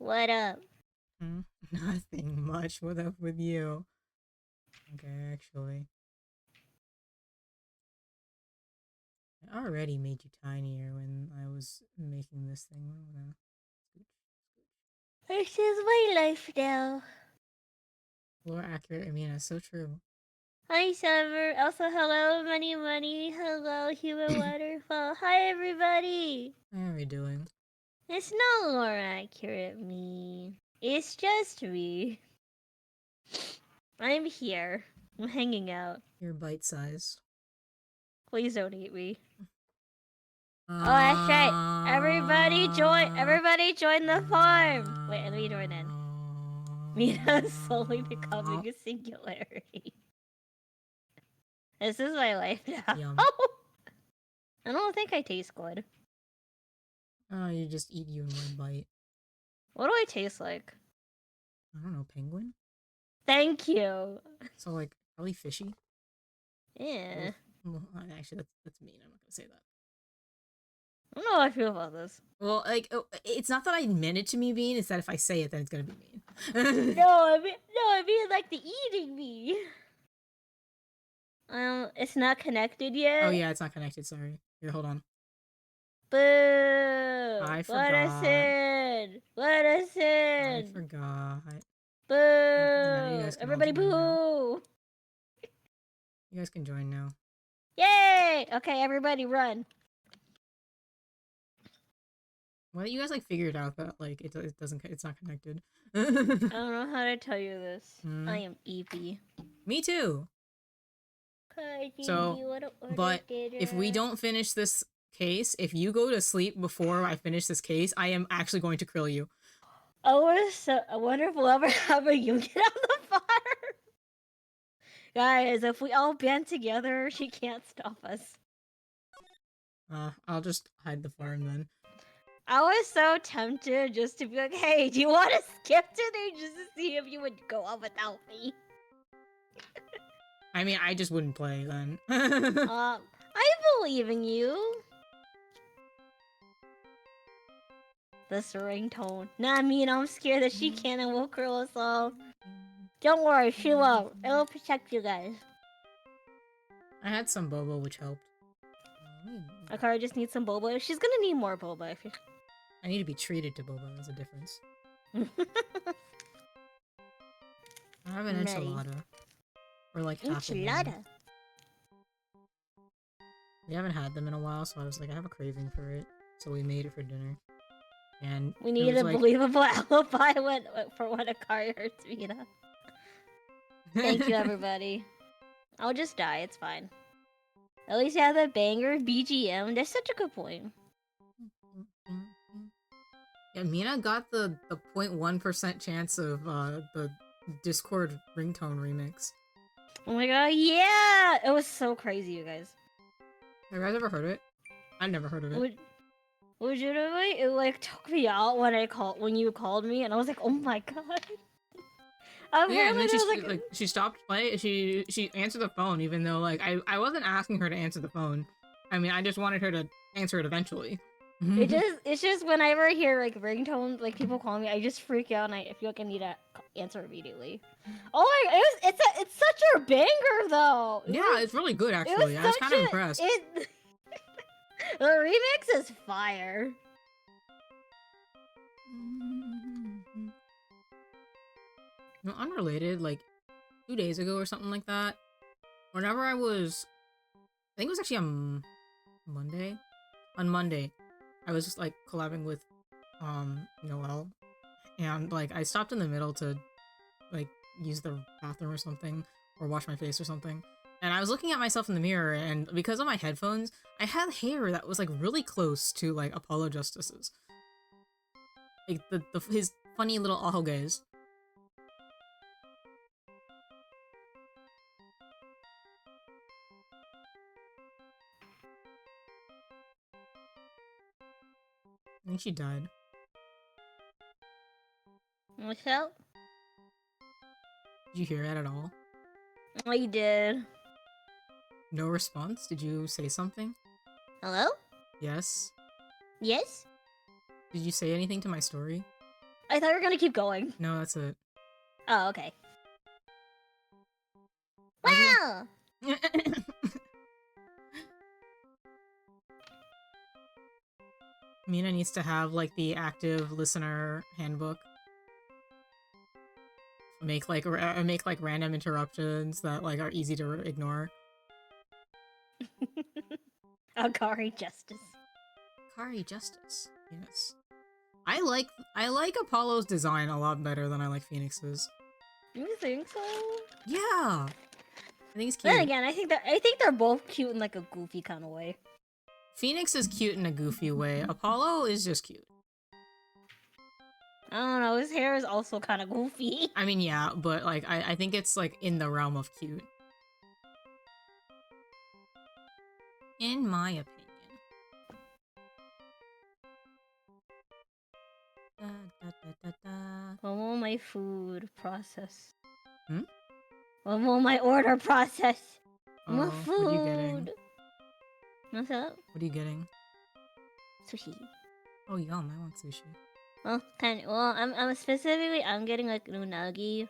What up? Nothing much. What up with you? Okay, actually. I already made you tinier when I was making this thing. This is my life now. More accurate, I mean, it's so true. Hi, Summer. Also, hello, Money. Hello, Human Waterfall. Hi, everybody. How are we doing? It's not more accurate me. It's just me. I'm here. I'm hanging out. You're bite-sized. Please don't eat me. Oh, that's right. Everybody join the farm. Wait, let me join in. Mina's slowly becoming a singularity. This is my life now. Yum. I don't think I taste good. Oh, you just eat you in one bite. What do I taste like? I don't know, penguin? Thank you. So, like, probably fishy? Yeah. Well, actually, that's mean. I'm not gonna say that. I don't know how I feel about this. Well, like, it's not that I meant it to be mean, it's that if I say it, then it's gonna be mean. No, I mean like the eating me. It's not connected yet. Oh yeah, it's not connected, sorry. Here, hold on. Boo! I Let us in! Let us in! I forgot. Boo! You guys can all Everybody join now. boo! You guys can join now. Yay! Okay, everybody run. Why don't you guys like figure it out that like it doesn't it's not connected? I don't know how to tell you this. Hmm. I am EP. Me too. So, but if we don't finish this case, if you go to sleep before I finish this case, I am actually going to krill you. I wonder if we'll ever have a unit on the fire. Guys, if we all band together, she can't stop us. I'll just hide the farm then. I was so tempted just to be like, hey, do you want to skip today just to see if you would go on without me? I mean, I just wouldn't play then. I believe in you. This ringtone. Nah, I mean, I'm scared that she can and will kill us all. Don't worry, she won't. It'll protect you guys. I had some boba, which helped. Akari just needs some boba. She's gonna need more boba. I need to be treated to boba. There's a difference. I have an enchilada. Or like half of one. We haven't had them in a while, so I was like, I have a craving for it. So we made it for dinner. And we need a believable alibi for when Akari hurts Mina. Thank you, everybody. I'll just die, it's fine. At least you have that banger BGM. That's such a good point. Yeah, Mina got the 0.1% chance of the Discord ringtone remix. Oh my god, yeah! It was so crazy, you guys. Have you guys ever heard of it? I've never heard of it. Legitimately, it like took me out when you called me, and I was like, oh my god. Yeah, and then she stopped playing. She answered the phone, even though like I wasn't asking her to answer the phone. I mean, I just wanted her to answer it eventually. It's just whenever I hear like ringtones, like people call me, I just freak out and I feel like I need to answer immediately. Oh my! It's such a banger though. Yeah, it's really good actually. I was kind of impressed. The remix is fire. No, unrelated, like 2 days ago or something like that. Whenever I think it was actually on Monday. On Monday, I was just like collabing with Noelle, and like I stopped in the middle to like use the bathroom or something, or wash my face or something. And I was looking at myself in the mirror, and because of my headphones, I had hair that was like really close to like Apollo Justice's. Like his funny little ojo gaze. I think she died. What's up? Did you hear that at all? I did. No response? Did you say something? Hello? Yes? Yes? Did you say anything to my story? I thought you were gonna keep going. No, that's it. Oh, okay. Okay. Wow! Mina needs to have like the active listener handbook. Make like random interruptions that like are easy to ignore. Akari Justice. Akari Justice. Yes. I like Apollo's design a lot better than I like Phoenix's. You think so? Yeah. I think he's cute. Then again, I think they're both cute in like a goofy kind of way. Phoenix is cute in a goofy way. Apollo is just cute. I don't know, his hair is also kind of goofy. I mean, yeah, but like I think it's like in the realm of cute. In my opinion. Da, da, da, da, da. When will my food process? Hmm? When will my order process? My food. What are you getting? What's up? What are you getting? Sushi. Oh, yum! I want sushi. Well, I'm getting like an unagi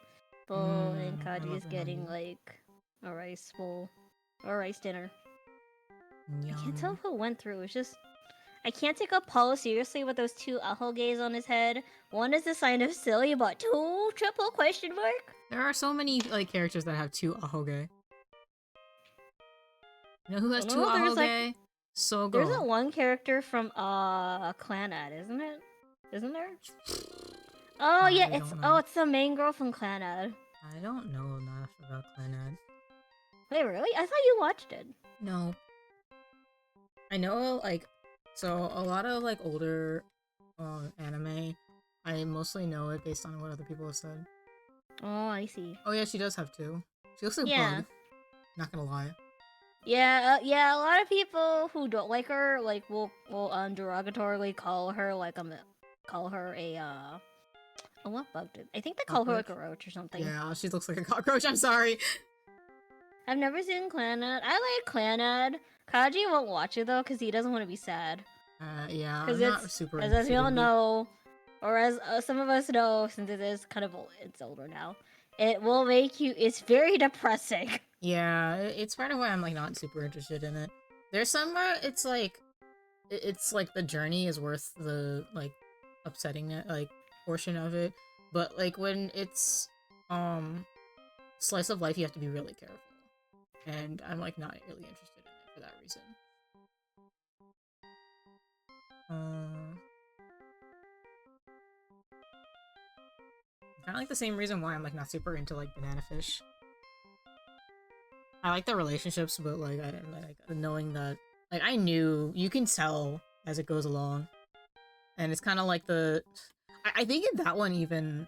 bowl, and I Kaji love is getting unagi. like a rice bowl or a rice dinner. Yum. I can't tell who went through. It's just I can't take Apollo seriously with those two ahoges on his head. One is a sign of silly, but two triple question mark. There are so many like characters that have two ahoge. You know who has two there's, like, ahoge? Sogo. There's that one character from Clanad, isn't it? Isn't there? Oh yeah, it's the main girl from Clanad. I don't know enough about Clanad. Wait, really? I thought you watched it. No. I know like so a lot of like older anime. I mostly know it based on what other people have said. Oh, I see. Oh yeah, she does have two. She looks like Yeah. Bug. Not gonna lie. Yeah, yeah. A lot of people who don't like her, like, will derogatorily call her like a what bug did? I think they call her like a roach or something. Yeah, she looks like a cockroach. I'm sorry. I've never seen Clanad. I like Clanad. Kaji won't watch it though because he doesn't want to be sad. Yeah, because I'm not super. As we all know, or as some of us know, since it is kind of it's older now, it will make you. It's very depressing. Yeah, it's part of why I'm like not super interested in it. There's some where it's like the journey is worth the like upsetting like portion of it, but like when it's slice of life, you have to be really careful, and I'm like not really interested in it for that reason. Kind of like the same reason why I'm like not super into like Banana Fish. I like the relationships, but like I like knowing that like I knew you can tell as it goes along, and it's kind of like I think in that one even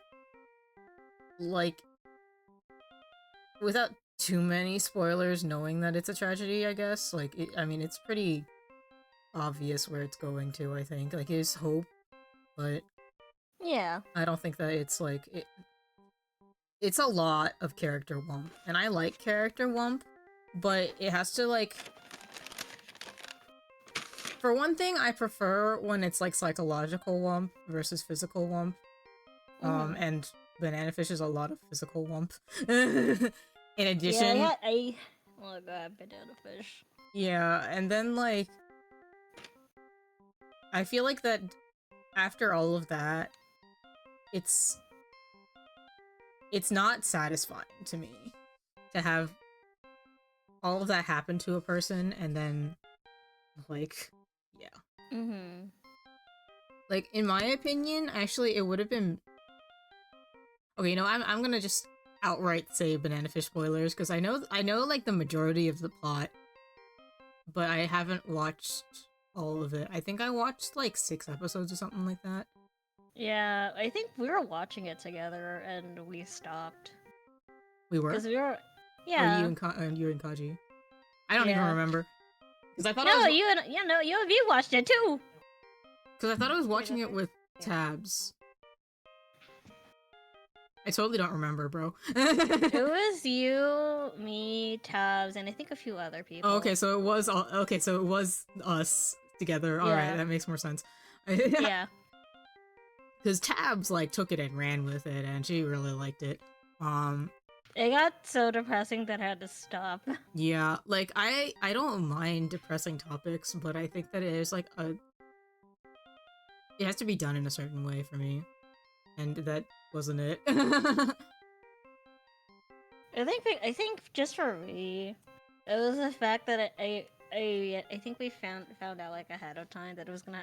like without too many spoilers, knowing that it's a tragedy. I guess like I mean it's pretty obvious where it's going to. I think like there's hope, but yeah, I don't think that it's like it's a lot of character wump, and I like character wump, but it has to like. For one thing, I prefer when it's like psychological wump versus physical wump. And Banana Fish is a lot of physical wump. In addition, yeah, oh god, Banana Fish. Yeah, and then like I feel like that after all of that, it's not satisfying to me to have all of that happen to a person and then like like in my opinion, actually it would have been okay, you know, I'm gonna just outright say Banana Fish spoilers because I know like the majority of the plot, but I haven't watched all of it. I think I watched like 6 episodes or something like that. Yeah, I think we were watching it together and we stopped. We were? Because we were, yeah. Or you and Kaji? I don't even remember. Because I thought you watched it too. Because I thought I was watching it with Tabs. I totally don't remember, bro. It was you, me, Tabs, and I think a few other people. Oh, okay, so it was us together. All right, that makes more sense. Yeah. Because because Tabs like took it and ran with it, and she really liked it. It got so depressing that I had to stop. Yeah, like I don't mind depressing topics, but I think that it is like it has to be done in a certain way for me, and that wasn't it. I think just for me, it was the fact that I think we found out like ahead of time that it was gonna.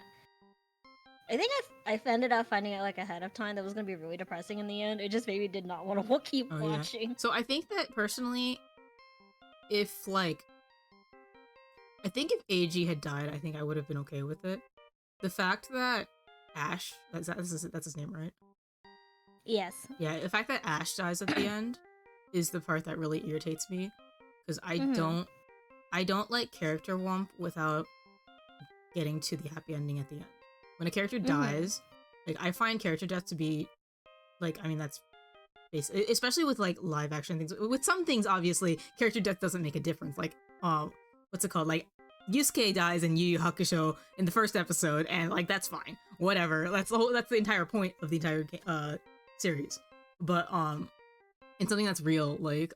I think I ended up finding out like ahead of time that it was gonna be really depressing in the end. It just maybe did not want to keep Oh, watching. Yeah. So I think that personally, if like, I think if AG had died, I think I would have been okay with it. The fact that Ash, that's his name, right? Yes. Yeah, the fact that Ash dies at the end is the part that really irritates me, because Mhm. I don't like character wump without getting to the happy ending at the end. When a character dies, like I find character death to be, like, I mean that's especially with like live action things. With some things, obviously, character death doesn't make a difference. Like, what's it called? Like, Yusuke dies in Yu Yu Hakusho in the first episode, and like that's fine, whatever. That's the entire point of the entire series. But in something that's real, like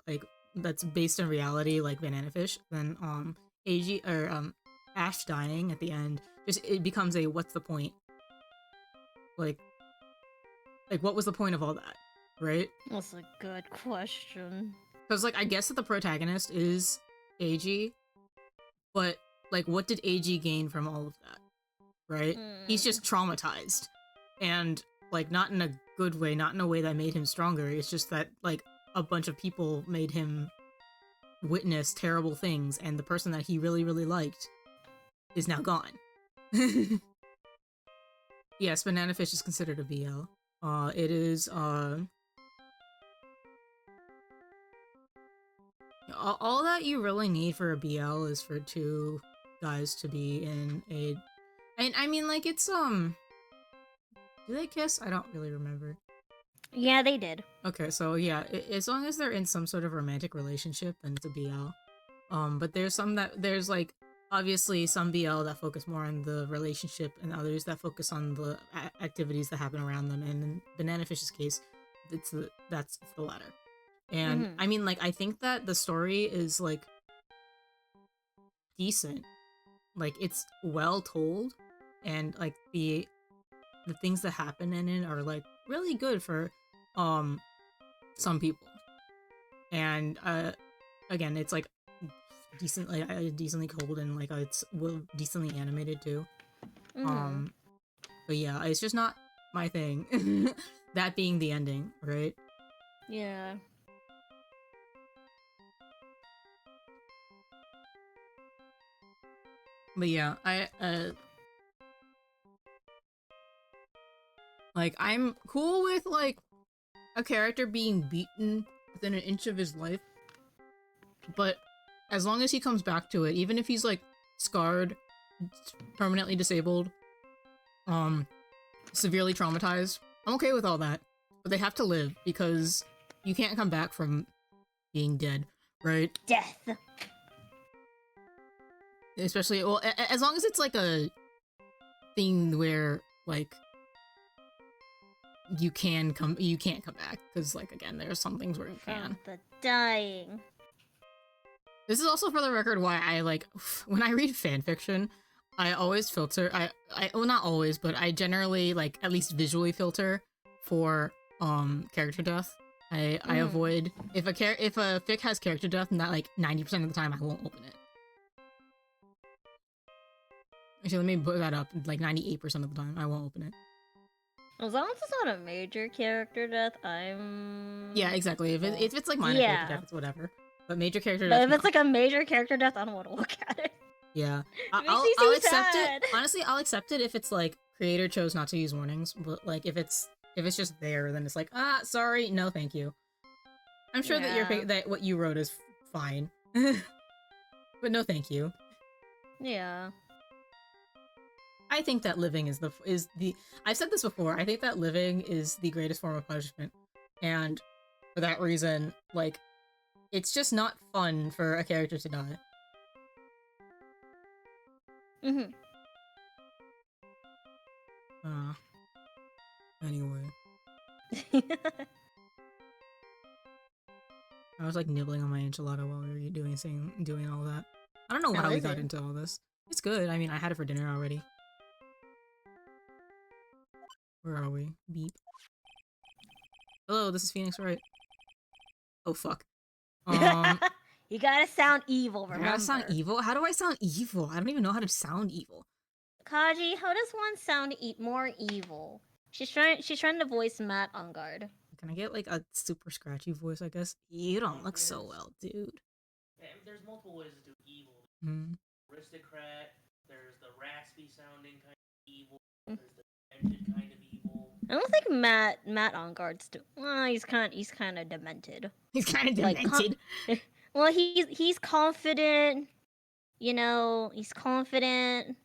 that's based on reality, like Banana Fish, then AG or Ash dying at the end, just it becomes a what's the point? Like what was the point of all that, right? That's a good question. Because, like, I guess that the protagonist is AG, but, like, what did AG gain from all of that, right? He's just traumatized. And, like, not in a good way, not in a way that made him stronger. It's just that, like, a bunch of people made him witness terrible things, and the person that he really, really liked is now gone. Yes, Banana Fish is considered a BL. It is, all that you really need for a BL is for two guys to be in a... And I mean, like, it's, do they kiss? I don't really remember. Yeah, they did. Okay, so yeah, as long as they're in some sort of romantic relationship, then it's a BL. But there's like, obviously some BL that focus more on the relationship and others that focus on the activities that happen around them. And in Banana Fish's case, that's the latter. And I mean, like, I think that the story is like decent. Like, it's well told, and like the things that happen in it are like really good for some people. And again, it's like decently cold, and like it's decently animated too. But yeah, it's just not my thing. That being the ending, right? Yeah. But yeah, like, I'm cool with like a character being beaten within an inch of his life, but as long as he comes back to it, even if he's like scarred, permanently disabled, severely traumatized, I'm okay with all that. But they have to live, because you can't come back from being dead, right? Death. Especially, well, as long as it's like a thing where like you can't come back, because like again, there's some things where you can. The dying. This is also for the record why I like when I read fan fiction, I always filter. Well, not always, but I generally like at least visually filter for character death. I avoid if a fic has character death, and that like 90% of the time I won't open it. Actually, let me put that up. Like 98% of the time, I won't open it. As long as it's not a major character death, I'm... Yeah, exactly. If it's like minor character death, it's whatever. But major character death... But if it's like a major character death, I don't want to look at it. Yeah. I'll accept it. Honestly, I'll accept it if it's like, creator chose not to use warnings. But like, if it's just there, then it's like, sorry, no thank you. I'm sure that what you wrote is fine. But no thank you. Yeah. I think that living is the I've said this before, I think that living is the greatest form of punishment. And for that reason, like, it's just not fun for a character to die. Anyway, I was like nibbling on my enchilada while we were doing all that. I don't know How how we is got it? into all this. It's good. I mean, I had it for dinner already. Where are we? Beep. Hello, this is Phoenix Wright. Oh fuck. You gotta sound evil, I gotta sound remember. evil? How do I sound evil? I don't even know how to sound evil. Kaji, how does one sound more evil? She's trying to voice Matt on guard. Can I get like a super scratchy voice, I guess? You don't look so well, dude. There's multiple ways to do evil. Hmm. Aristocrat, there's the raspy sounding kind of evil, there's the demented kind of evil. I don't think Matt on guard's well, he's kind of demented. He's kind of Like, demented. well, he's confident. You know, he's confident.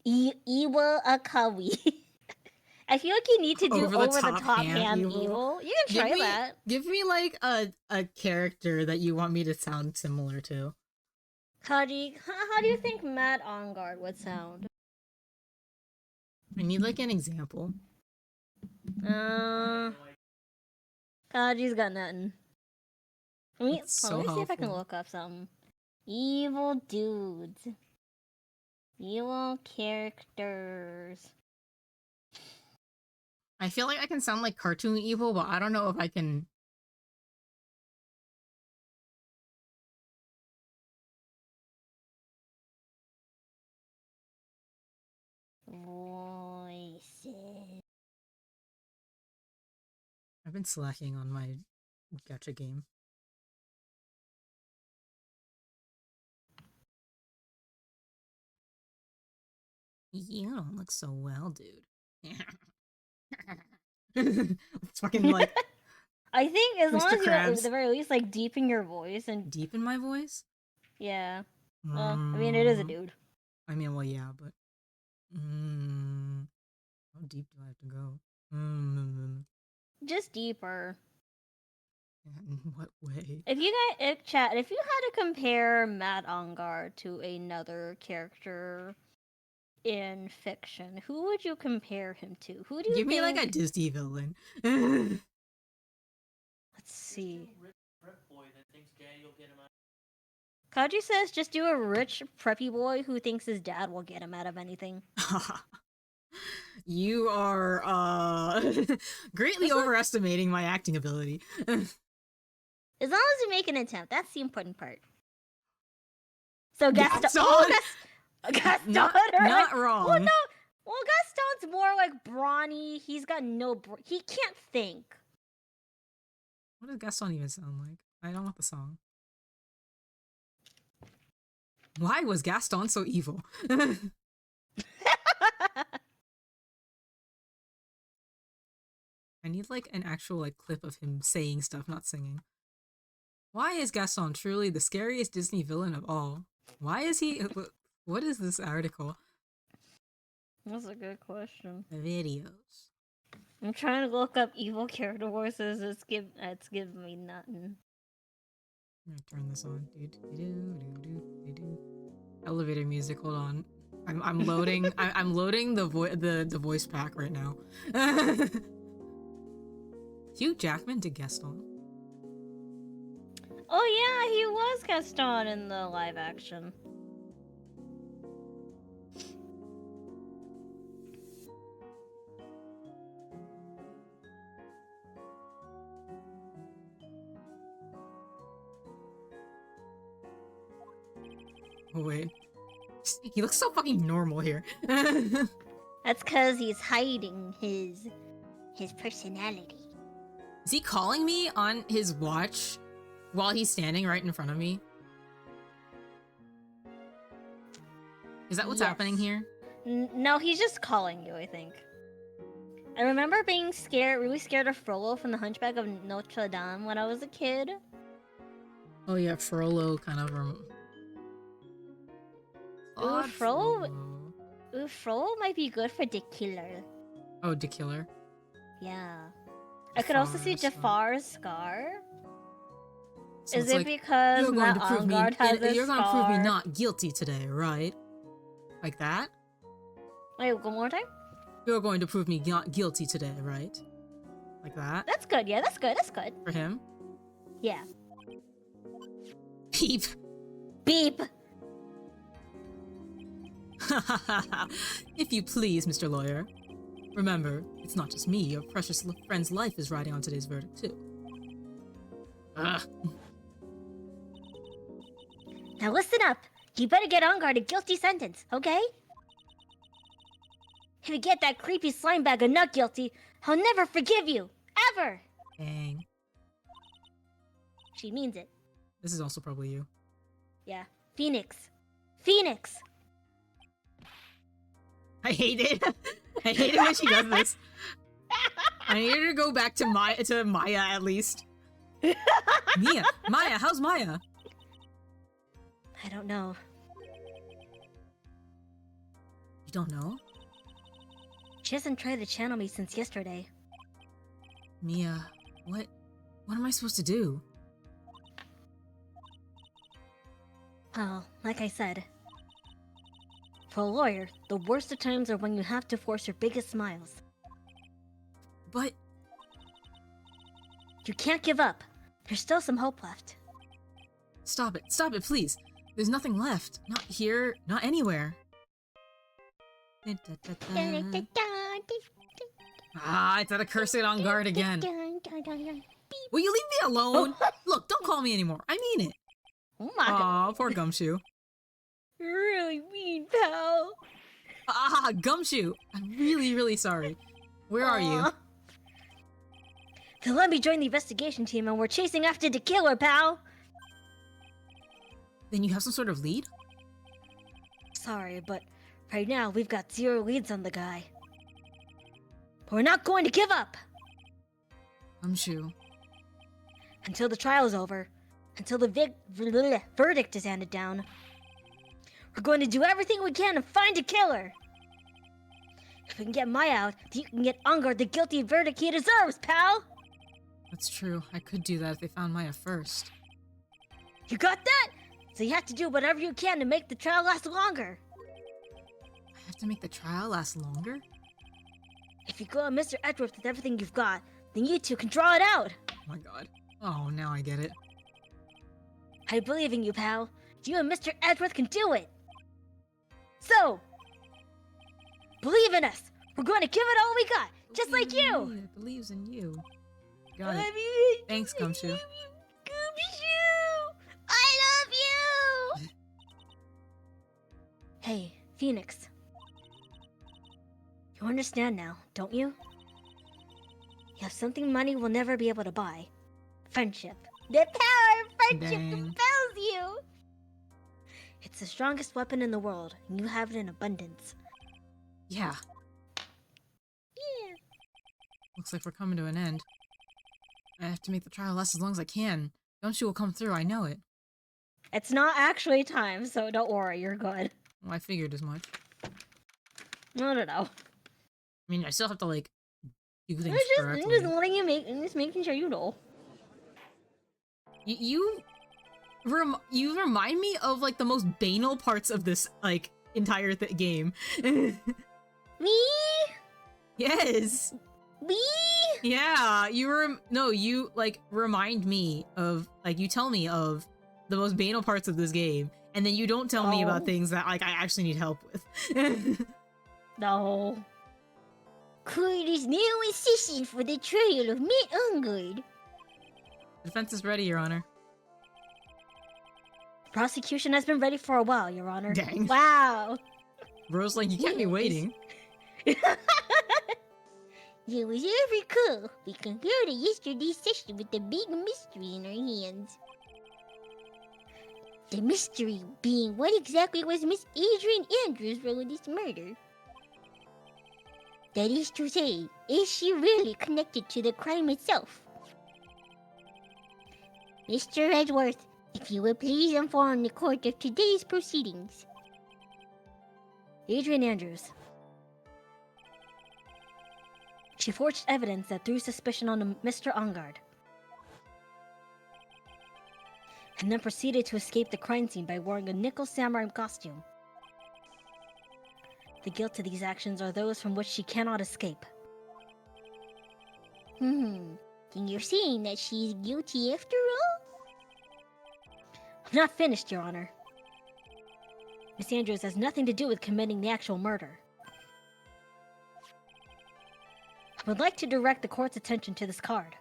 Iwa Akawi. I feel like you need to do over the top ham evil. You can try that. Give me like a character that you want me to sound similar to. Kaji, how do you think Matt on guard would sound? I need like an example. Kaji's got nothing. Let me so see if I can helpful. look up something. Evil dudes. Evil characters. I feel like I can sound like cartoon evil, but I don't know if I can. Voices. I've been slacking on my gacha game. You don't look so well, dude. It's fucking like. I think as Mr. long as you at Krabs. the very least like deepen your voice and Deepen my voice? yeah. Well, I mean it is a dude. I mean, well, yeah, but how deep do I have to go? Just deeper. In what way? If you if you had to compare Matt Ongar to another character in fiction, who would you compare him to? Who do you Give me like a think? Disney villain. Let's see. Rich prep boy that thinks daddy will get him out. Kaji says just do a rich preppy boy who thinks his dad will get him out of anything. You are greatly overestimating my acting ability. As long as you make an attempt, that's the important part. So Gaston. Gaston. Not wrong. Well, no. Well, Gaston's more like brawny. He's got he can't think. What does Gaston even sound like? I don't want the song. Why was Gaston so evil? I need like an actual like clip of him saying stuff, not singing. Why is Gaston truly the scariest Disney villain of all? Why is he? What is this article? That's a good question. Videos. I'm trying to look up evil character voices. It's giving me nothing. I'm gonna turn this on. Elevator music. Hold on. I'm loading. I'm loading the voice pack right now. Hugh Jackman to Gaston. Oh yeah, he was Gaston in the live action. Oh wait. He looks so fucking normal here. That's cause he's hiding his personality. Is he calling me on his watch while he's standing right in front of me? Is that what's happening here? No, he's just calling you, I think. I remember being really scared of Frollo from the Hunchback of Notre Dame when I was a kid. Oh yeah, Frollo kind of Frollo might be good for the killer. Oh, the killer. Yeah. I could also see Jafar's scar. So Is it like, because Matt Onguard has a you're gonna scar? prove me not guilty today, right? Like that? Wait, one more time? You're going to prove me guilty today, right? Like that? That's good. Yeah, that's good. That's good. For him? Yeah. Peep! Beep. If you please, Mr. Lawyer. Remember, it's not just me, your precious friend's life is riding on today's verdict, too. Ugh. Now listen up. You better get on guard a guilty sentence, okay? If you get that creepy slime bag not guilty, I'll never forgive you. Ever! Dang. She means it. This is also probably you. Yeah. Phoenix. Phoenix! I hate it. I hate it when she does this. I need her to go back to Maya at least. Maya, how's Maya? I don't know. You don't know? She hasn't tried to channel me since yesterday. Mia, what am I supposed to do? Well, like I said, for a lawyer, the worst of times are when you have to force your biggest smiles. But You can't give up. There's still some hope left. stop it, please. There's nothing left. Not here, not anywhere. Ah, it's that cursed on guard again. Will you leave me alone? Look, don't call me anymore. I mean it. Oh my god. Aw, poor Gumshoe. You're really mean, pal. Ah, Gumshoe. I'm really, really sorry. Where are you? Aw. They let me join the investigation team and we're chasing after the killer, pal. Then you have some sort of lead? Sorry, but right now we've got 0 leads on the guy. But we're not going to give up Gumshoe. until the trial's over, until the verdict is handed down. We're going to do everything we can to find a killer. If we can get Maya out, you can get Ungar the guilty verdict he deserves, pal. That's true. I could do that if they found Maya first. You got that? So you have to do whatever you can to make the trial last longer. I have to make the trial last longer? If you go at Mr. Edgeworth with everything you've got, then you two can draw it out. Oh my god. Oh, now I get it. I believe in you, pal. You and Mr. Edgeworth can do it. So, believe in us. We're going to give it all we got, just like you. It believes in you. Got I it. love you. Thanks, Gumshoe. Gumshoe! I love you! Hey, Phoenix. You understand now, don't you? You have something money will never be able to buy. Friendship. The power of friendship Dang. compels you! It's the strongest weapon in the world, and you have it in abundance. Yeah. Yeah. Looks like we're coming to an end. I have to make the trial last as long as I can. Gumshoe will come through, I know it. It's not actually time, so don't worry, you're good. Well, I figured as much. I don't know. I mean, I still have to, like, do things I'm correctly. just letting you I'm just making sure you know. You remind me of, like, the most banal parts of this, like, entire game. Me? Yes! Me? Yeah, you, like, remind me of, like, you tell me of the most banal parts of this game, and then you don't tell me about Oh. things that, like, I actually need help with. No. Court is now in session for the trial of Matt Ungard. Defense is ready, Your Honor. Prosecution has been ready for a while, Your Honor. Dang. Wow. Bro's like, you can't be Yes. waiting. It was very cool. We concluded yesterday's session with a big mystery in our hands. The mystery being what exactly was Miss Adrian Andrews' role in this murder. That is to say, is she really connected to the crime itself? Mr. Edgeworth, if you will please inform the court of today's proceedings. Adrian Andrews. She forged evidence that threw suspicion on Mr. Ungard, and then proceeded to escape the crime scene by wearing a nickel samurai costume. The guilt of these actions are those from which she cannot escape. Then you're saying that she's guilty after all? I'm not finished, Your Honor. Miss Andrews has nothing to do with committing the actual murder. I would like to direct the court's attention to this card.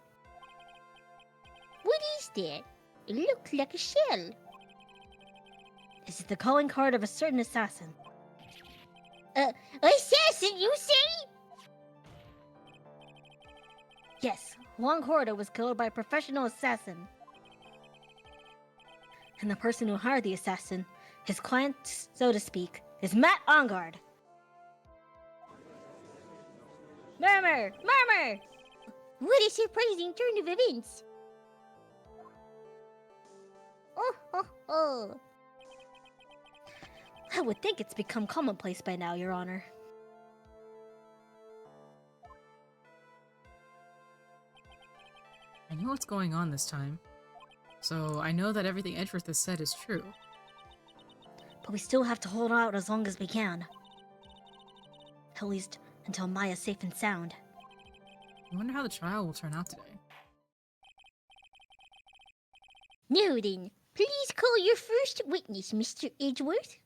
What is that? It looks like a shell. This is the calling card of a certain assassin. Assassin, you say? Yes, Long Horda was killed by a professional assassin. And the person who hired the assassin, his client, so to speak, is Matt Ongard. Murmur! Murmur! What a surprising turn of events! Oh. I would think it's become commonplace by now, Your Honor. I know what's going on this time. So I know that everything Edgeworth has said is true. But we still have to hold out as long as we can. At least until Maya's safe and sound. I wonder how the trial will turn out today. Now then, please call your first witness, Mr. Edgeworth.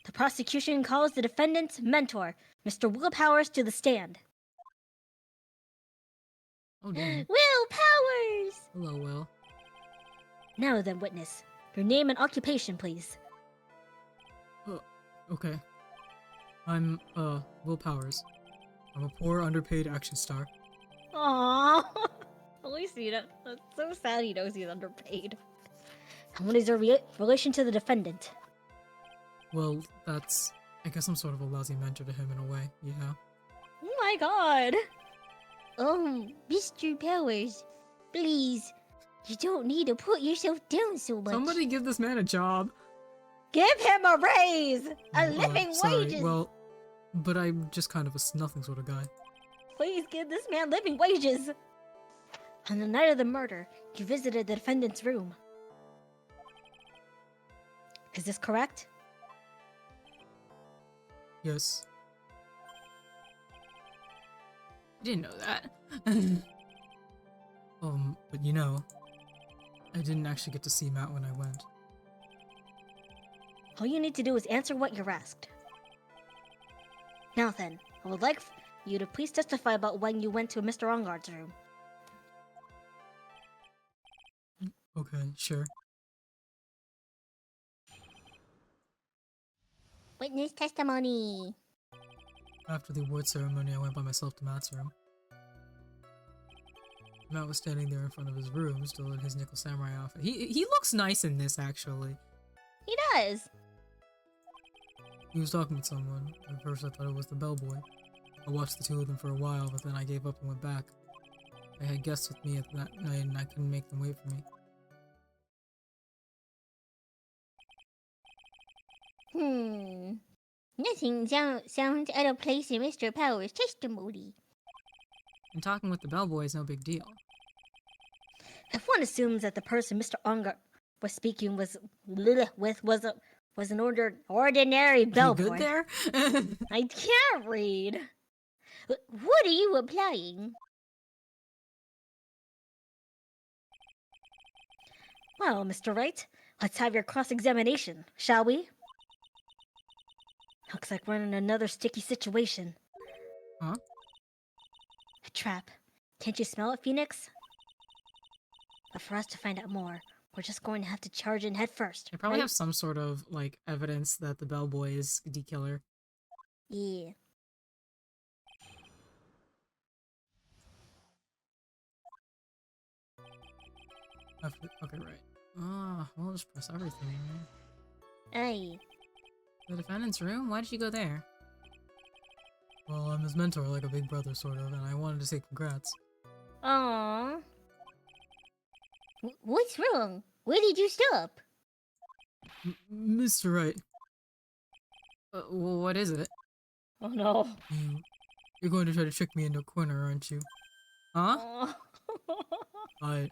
The prosecution calls the defendant's mentor, Mr. Will Powers, to the stand. Oh, dang. Will Powers! Hello, Will. Now then, witness. Your name and occupation, please. Okay. I'm, Will Powers. I'm a poor, underpaid action star. Aww. At least you know. That's so sad he knows he's underpaid. And what is your relation to the defendant? Well, that's... I guess I'm sort of a lousy mentor to him in a way, yeah. Oh my god. Mr. Powers, please, you don't need to put yourself down so much. Somebody give this man a job! Give him a raise! A living sorry, wages! well, but I'm just kind of a nothing sort of guy. Please give this man living wages! On the night of the murder, you visited the defendant's room. Is this correct? Yes. I didn't know that. But you know, I didn't actually get to see Matt when I went. All you need to do is answer what you're asked. Now then, I would like you to please testify about when you went to Mr. Ongard's room. Okay, sure. Witness testimony. After the award ceremony, I went by myself to Matt's room. Matt was standing there in front of his room, still in his nickel samurai outfit. He looks nice in this, actually. He does. He was talking with someone. At first I thought it was the bellboy. I watched the two of them for a while, but then I gave up and went back. I had guests with me at that night and I couldn't make them wait for me. Nothing sounds out of place in Mr. Powers' testimony. And talking with the bellboy is no big deal. If one assumes that the person Mr. Ongard was speaking was an ordinary bellboy. You good there? I can't read. What are you applying? Well, Mr. Wright, let's have your cross-examination, shall we? Looks like we're in another sticky situation. Huh? A trap. Can't you smell it, Phoenix? But for us to find out more, we're just going to have to charge in head first. They probably right? have some sort of, like, evidence that the bellboy is the killer. Yeah. Okay, right. We'll just press everything. Aye. The defendant's room? Why did you go there? Well, I'm his mentor, like a big brother, sort of, and I wanted to say congrats. Aww. What's wrong? Where did you stop? Mr. Wright. What is it? Oh no. You're going to try to trick me into a corner, aren't you? Huh? Aw. I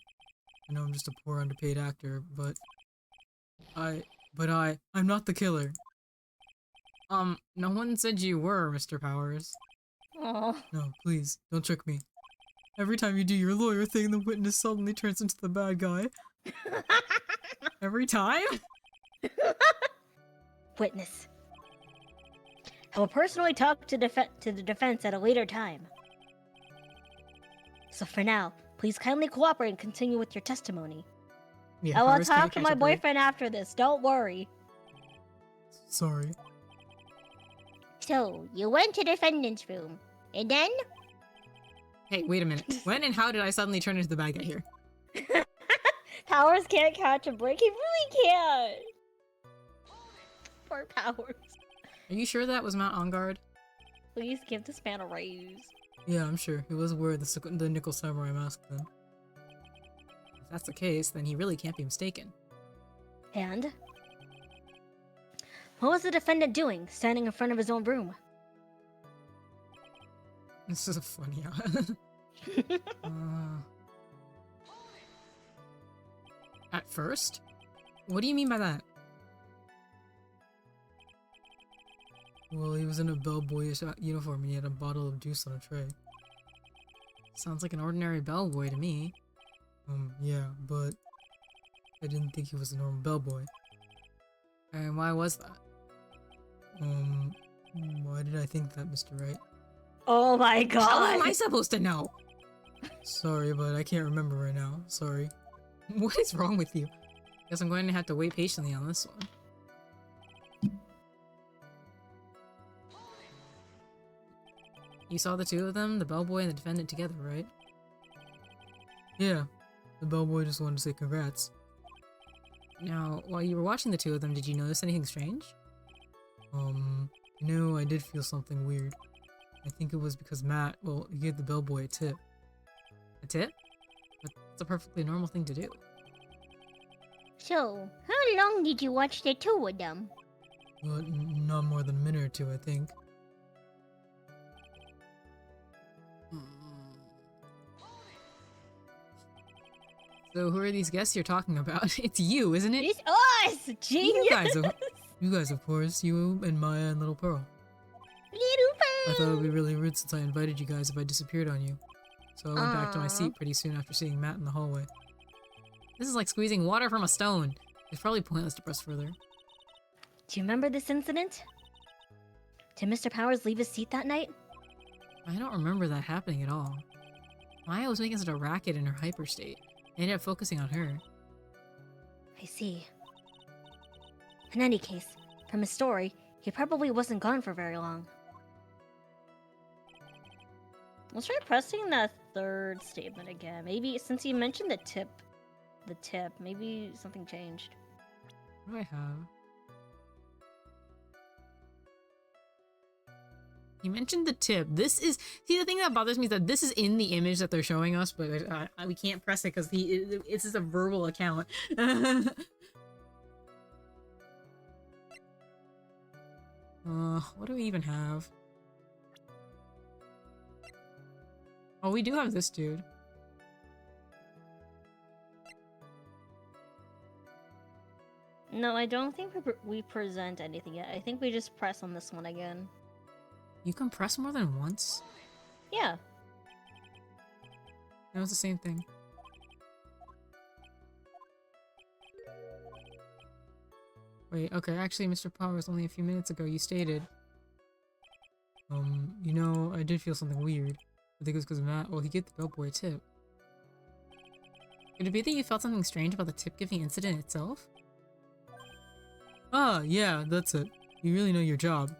know I'm just a poor underpaid actor, but I'm not the killer. No one said you were, Mr. Powers. Oh. No, please, don't trick me. Every time you do your lawyer thing, the witness suddenly turns into the bad guy. Every time? Witness. I will personally talk to the defense at a later time. So for now, please kindly cooperate and continue with your testimony. Yeah, I will Powers can't talk to catch my up to her. boyfriend after this, don't worry. Sorry. So, you went to the defendant's room, and then? Hey, wait a minute. When and how did I suddenly turn into the bad guy here? Powers can't catch a break, he really can't! Poor Powers. Are you sure that was Matt on guard? Please give this man a raise. Yeah, I'm sure. He was wearing the nickel samurai mask then. If that's the case, then he really can't be mistaken. And? What was the defendant doing, standing in front of his own room? This is funny. At first? What do you mean by that? Well, he was in a bellboyish uniform and he had a bottle of juice on a tray. Sounds like an ordinary bellboy to me. Yeah, but I didn't think he was a normal bellboy. And why was that? Why did I think that, Mr. Wright? Oh my How god! am I supposed to know? Sorry, but I can't remember right now. Sorry. What is wrong with you? Guess I'm going to have to wait patiently on this one. You saw the two of them, the bellboy and the defendant together, right? Yeah. The bellboy just wanted to say congrats. Now, while you were watching the two of them, did you notice anything strange? No, I did feel something weird. I think it was because Matt, well, he gave the bellboy a tip. A tip? But that's a perfectly normal thing to do. So, how long did you watch the two of them? Well, not more than a minute or two, I think. So who are these guests you're talking about? It's you, isn't it? It's us! Genius! You guys, of course. You and Maya and Little Pearl. Little I thought it would be really rude since I invited you guys if I disappeared on you. So I went back to my Aw. seat pretty soon after seeing Matt in the hallway. This is like squeezing water from a stone. It's probably pointless to press further. Do you remember this incident? Did Mr. Powers leave his seat that night? I don't remember that happening at all. Maya was making such a racket in her hyper state. I ended up focusing on her. I see. In any case, from his story, he probably wasn't gone for very long. Let's try pressing that third statement again. Maybe since you mentioned the tip, maybe something changed. What do I have? He mentioned the tip. This is... See, the thing that bothers me is that this is in the image that they're showing us, but we can't press it because it's just a verbal account. What do we even have? Oh, we do have this dude. No, I don't think we present anything yet. I think we just press on this one again. You can press more than once? Yeah. That was the same thing. Wait, okay, actually, Mr. Powers, only a few minutes ago you stated... you know, I did feel something weird. I think it was because Matt, well, he gave the bellboy a tip. Could it be that you felt something strange about the tip-giving incident itself? Ah, yeah, that's it. You really know your job.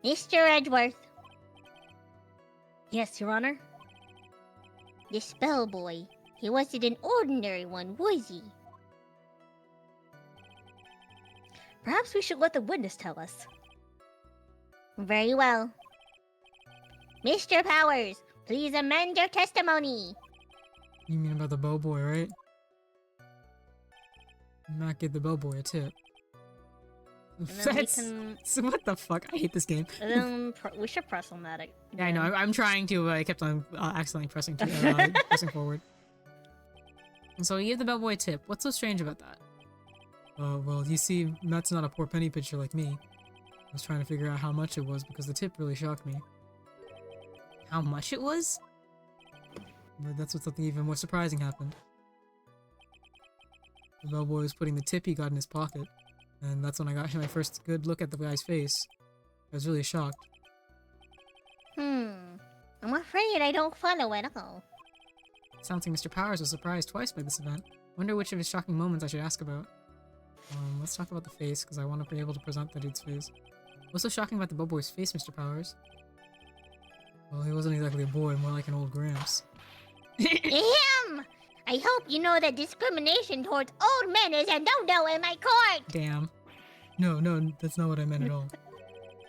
Mr. Edgeworth. Yes, Your Honor? This bellboy, he wasn't an ordinary one, was he? Perhaps we should let the witness tell us. Very well. Mr. Powers, please amend your testimony. You mean about the bellboy, right? Matt gave the bellboy a tip. That's... What the fuck? I hate this game. We should press on that again. Yeah, I know. I'm trying to, but I kept on accidentally pressing pressing forward. And so he gave the bellboy a tip. What's so strange about that? Well, you see, Matt's not a poor penny pitcher like me. I was trying to figure out how much it was because the tip really shocked me. How much it was? But that's when something even more surprising happened. The bellboy was putting the tip he got in his pocket, and that's when I got my first good look at the guy's face. I was really shocked. I'm afraid I don't follow at all. Sounds like Mr. Powers was surprised twice by this event. Wonder which of his shocking moments I should ask about. Let's talk about the face, because I want to be able to present that dude's face. What's so shocking about the bellboy's face, Mr. Powers? Well, he wasn't exactly a boy, more like an old gramps. Ahem! I hope you know that discrimination towards old men is a no-no in my court! Damn. No, that's not what I meant at all.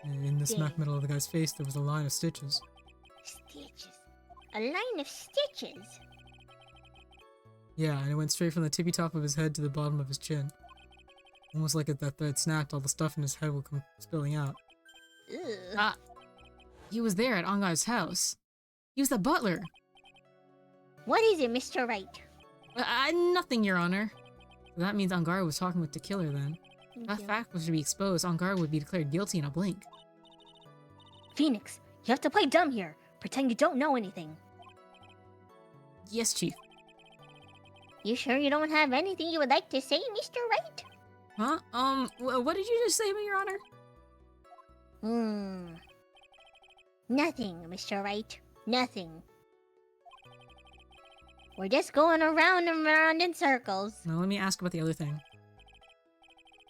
In the smack middle of the guy's face, there was a line of stitches. Stitches? A line of stitches? Yeah, and it went straight from the tippy top of his head to the bottom of his chin. Almost like if that thread snapped, all the stuff in his head would come spilling out. Ugh. He was there at Ongai's house. He was the butler. What is it, Mr. Wright? Nothing, Your Honor. That means Ongar was talking with the killer then. If that fact was to be exposed, Ongar would be declared guilty in a blink. Phoenix, you have to play dumb here. Pretend you don't know anything. Yes, Chief. You sure you don't have anything you would like to say, Mr. Wright? Huh? What did you just say, Your Honor? Nothing, Mr. Wright. Nothing. We're just going around and around in circles. Now let me ask about the other thing.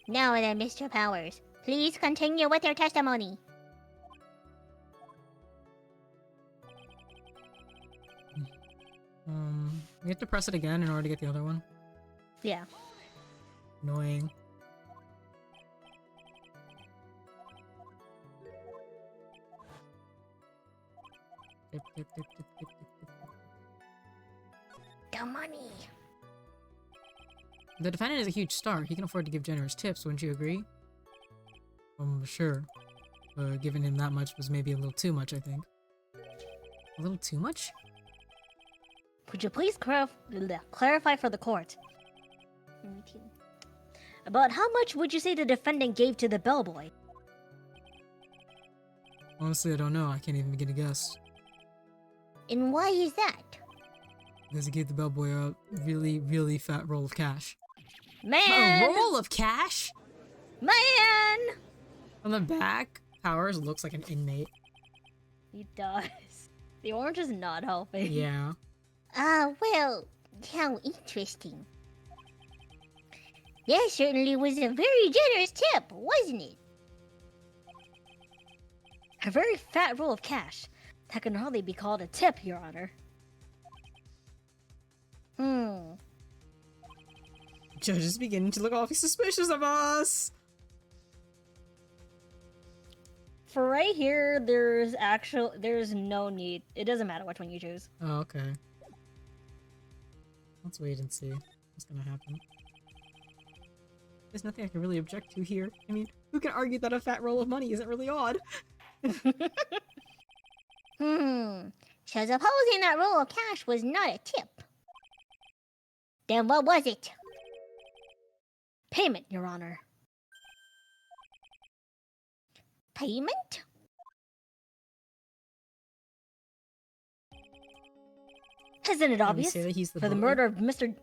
Now then, Mr. Powers, please continue with your testimony. We have to press it again in order to get the other one. Yeah. Annoying. The money. The defendant is a huge star. He can afford to give generous tips, wouldn't you agree? Sure. Giving him that much was maybe a little too much, I think. A little too much? Could you please clarify for the court? About how much would you say the defendant gave to the bellboy? Honestly, I don't know. I can't even begin to guess. And why is that? Because he gave the bellboy a really, really fat roll of cash. Man! A roll of cash? Man! On the back, Powers looks like an inmate. He does. The orange is not helping. Yeah. Well, how interesting. That certainly was a very generous tip, wasn't it? A very fat roll of cash. That can hardly be called a tip, Your Honor. Judge is beginning to look awfully suspicious of us! For right here, there's no need. It doesn't matter which one you choose. Oh, okay. Let's wait and see what's gonna happen. There's nothing I can really object to here. I mean, who can argue that a fat roll of money isn't really odd? So supposing that roll of cash was not a tip. Then what was it? Payment, Your Honor. Payment? Isn't it obvious? Say that he's the For the butler? murder of Mr.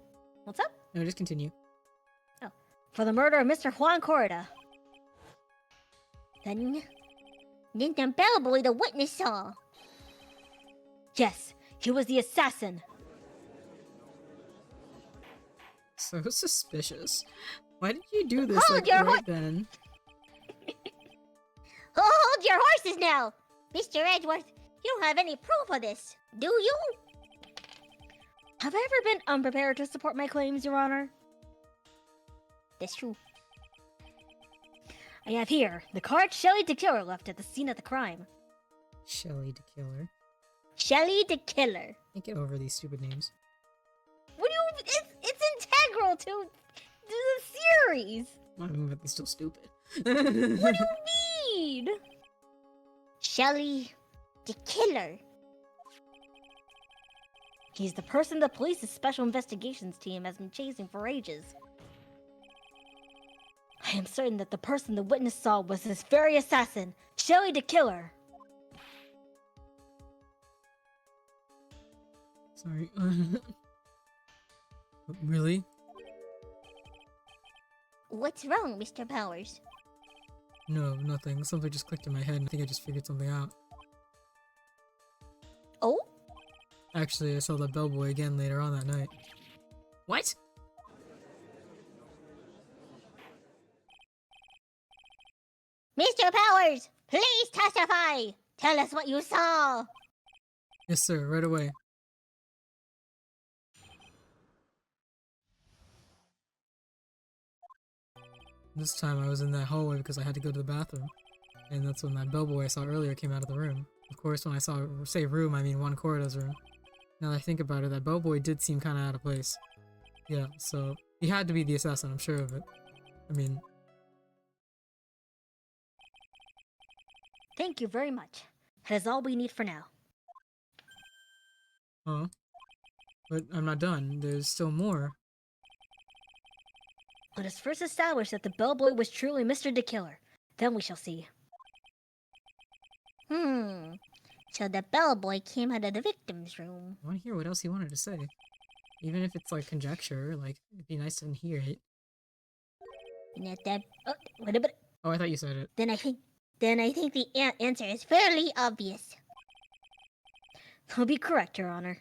What's up? No, just continue. Oh, for the murder of Mr. Juan Corrida. Then the bellboy the witness saw. Yes, he was the assassin. So suspicious. Why did you do this Hold like your right then? Hold your horses now! Mr. Edgeworth, you don't have any proof of this, do you? Have I ever been unprepared to support my claims, Your Honor? That's true. I have here the card Shelley the Killer left at the scene of the crime. Shelley the Killer. Shelley the Killer. Can't get over these stupid names. What do you... It's integral to the series! I mean, but they're still stupid. What do you need? Shelley the Killer. He's the person the police's special investigations team has been chasing for ages. I am certain that the person the witness saw was this very assassin, Shelly the Killer. Sorry. Really? What's wrong, Mr. Powers? No, nothing. Something just clicked in my head and I think I just figured something out. Oh? Actually, I saw that bellboy again later on that night. What? Mr. Powers, please testify! Tell us what you saw! Yes, sir, right away. This time I was in that hallway because I had to go to the bathroom. And that's when that bellboy I saw earlier came out of the room. Of course, when I say room, I mean one corridor's room. Now that I think about it, that bellboy did seem kind of out of place. Yeah, so he had to be the assassin, I'm sure of it. I mean... Thank you very much. That is all we need for now. Huh? But I'm not done. There's still more. Let us first establish that the bellboy was truly Mr. the Killer. Then we shall see. So the bellboy came out of the victim's room. I want to hear what else he wanted to say. Even if it's like conjecture, like, it'd be nice to hear it. Not that. Oh, wait a minute. Oh, I thought you said it. Then I think the answer is fairly obvious. I'll be correct, Your Honor.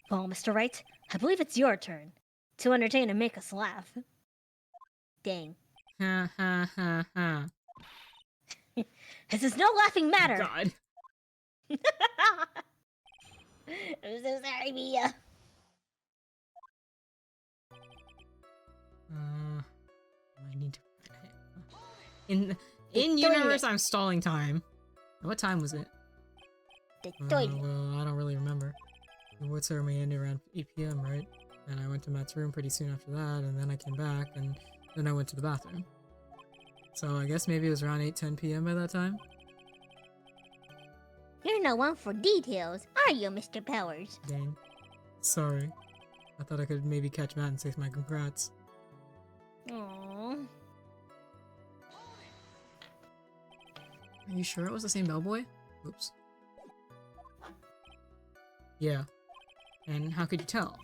Well, Mr. Wright, I believe it's your turn to entertain and make us laugh. Dang. Ha ha ha ha. This is no laughing matter. God. I'm so sorry, Mia. I need to... In universe, I'm stalling time. What time was it? The toilet. Well, I don't really remember. The award ceremony ended around 8 p.m., right? And I went to Matt's room pretty soon after that, and then I came back, and then I went to the bathroom. So I guess maybe it was around 8-10 p.m. by that time? You're no one for details, are you, Mr. Powers? Dang. Sorry. I thought I could maybe catch Matt and say my congrats. Aww. Are you sure it was the same bellboy? Oops. Yeah. And how could you tell?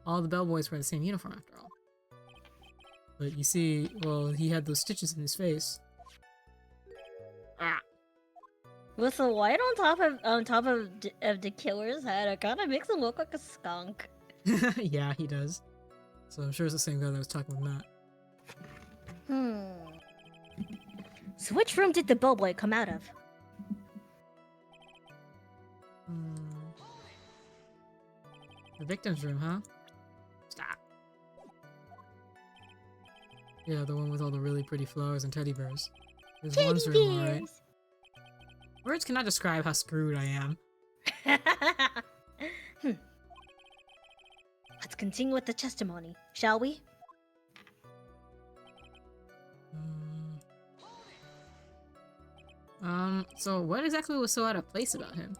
All the bellboys wear the same uniform after all. But you see, well, he had those stitches in his face. Ah. With the white on top of the killer's head, it kind of makes him look like a skunk. Yeah, he does. So I'm sure it's the same guy that was talking with Matt. So which room did the bellboy come out of? The victim's room, huh? Stop. Yeah, the one with all the really pretty flowers and teddy bears. There's one's room, alright. Words cannot describe how screwed I am. Let's continue with the testimony, shall we? So what exactly was so out of place about him?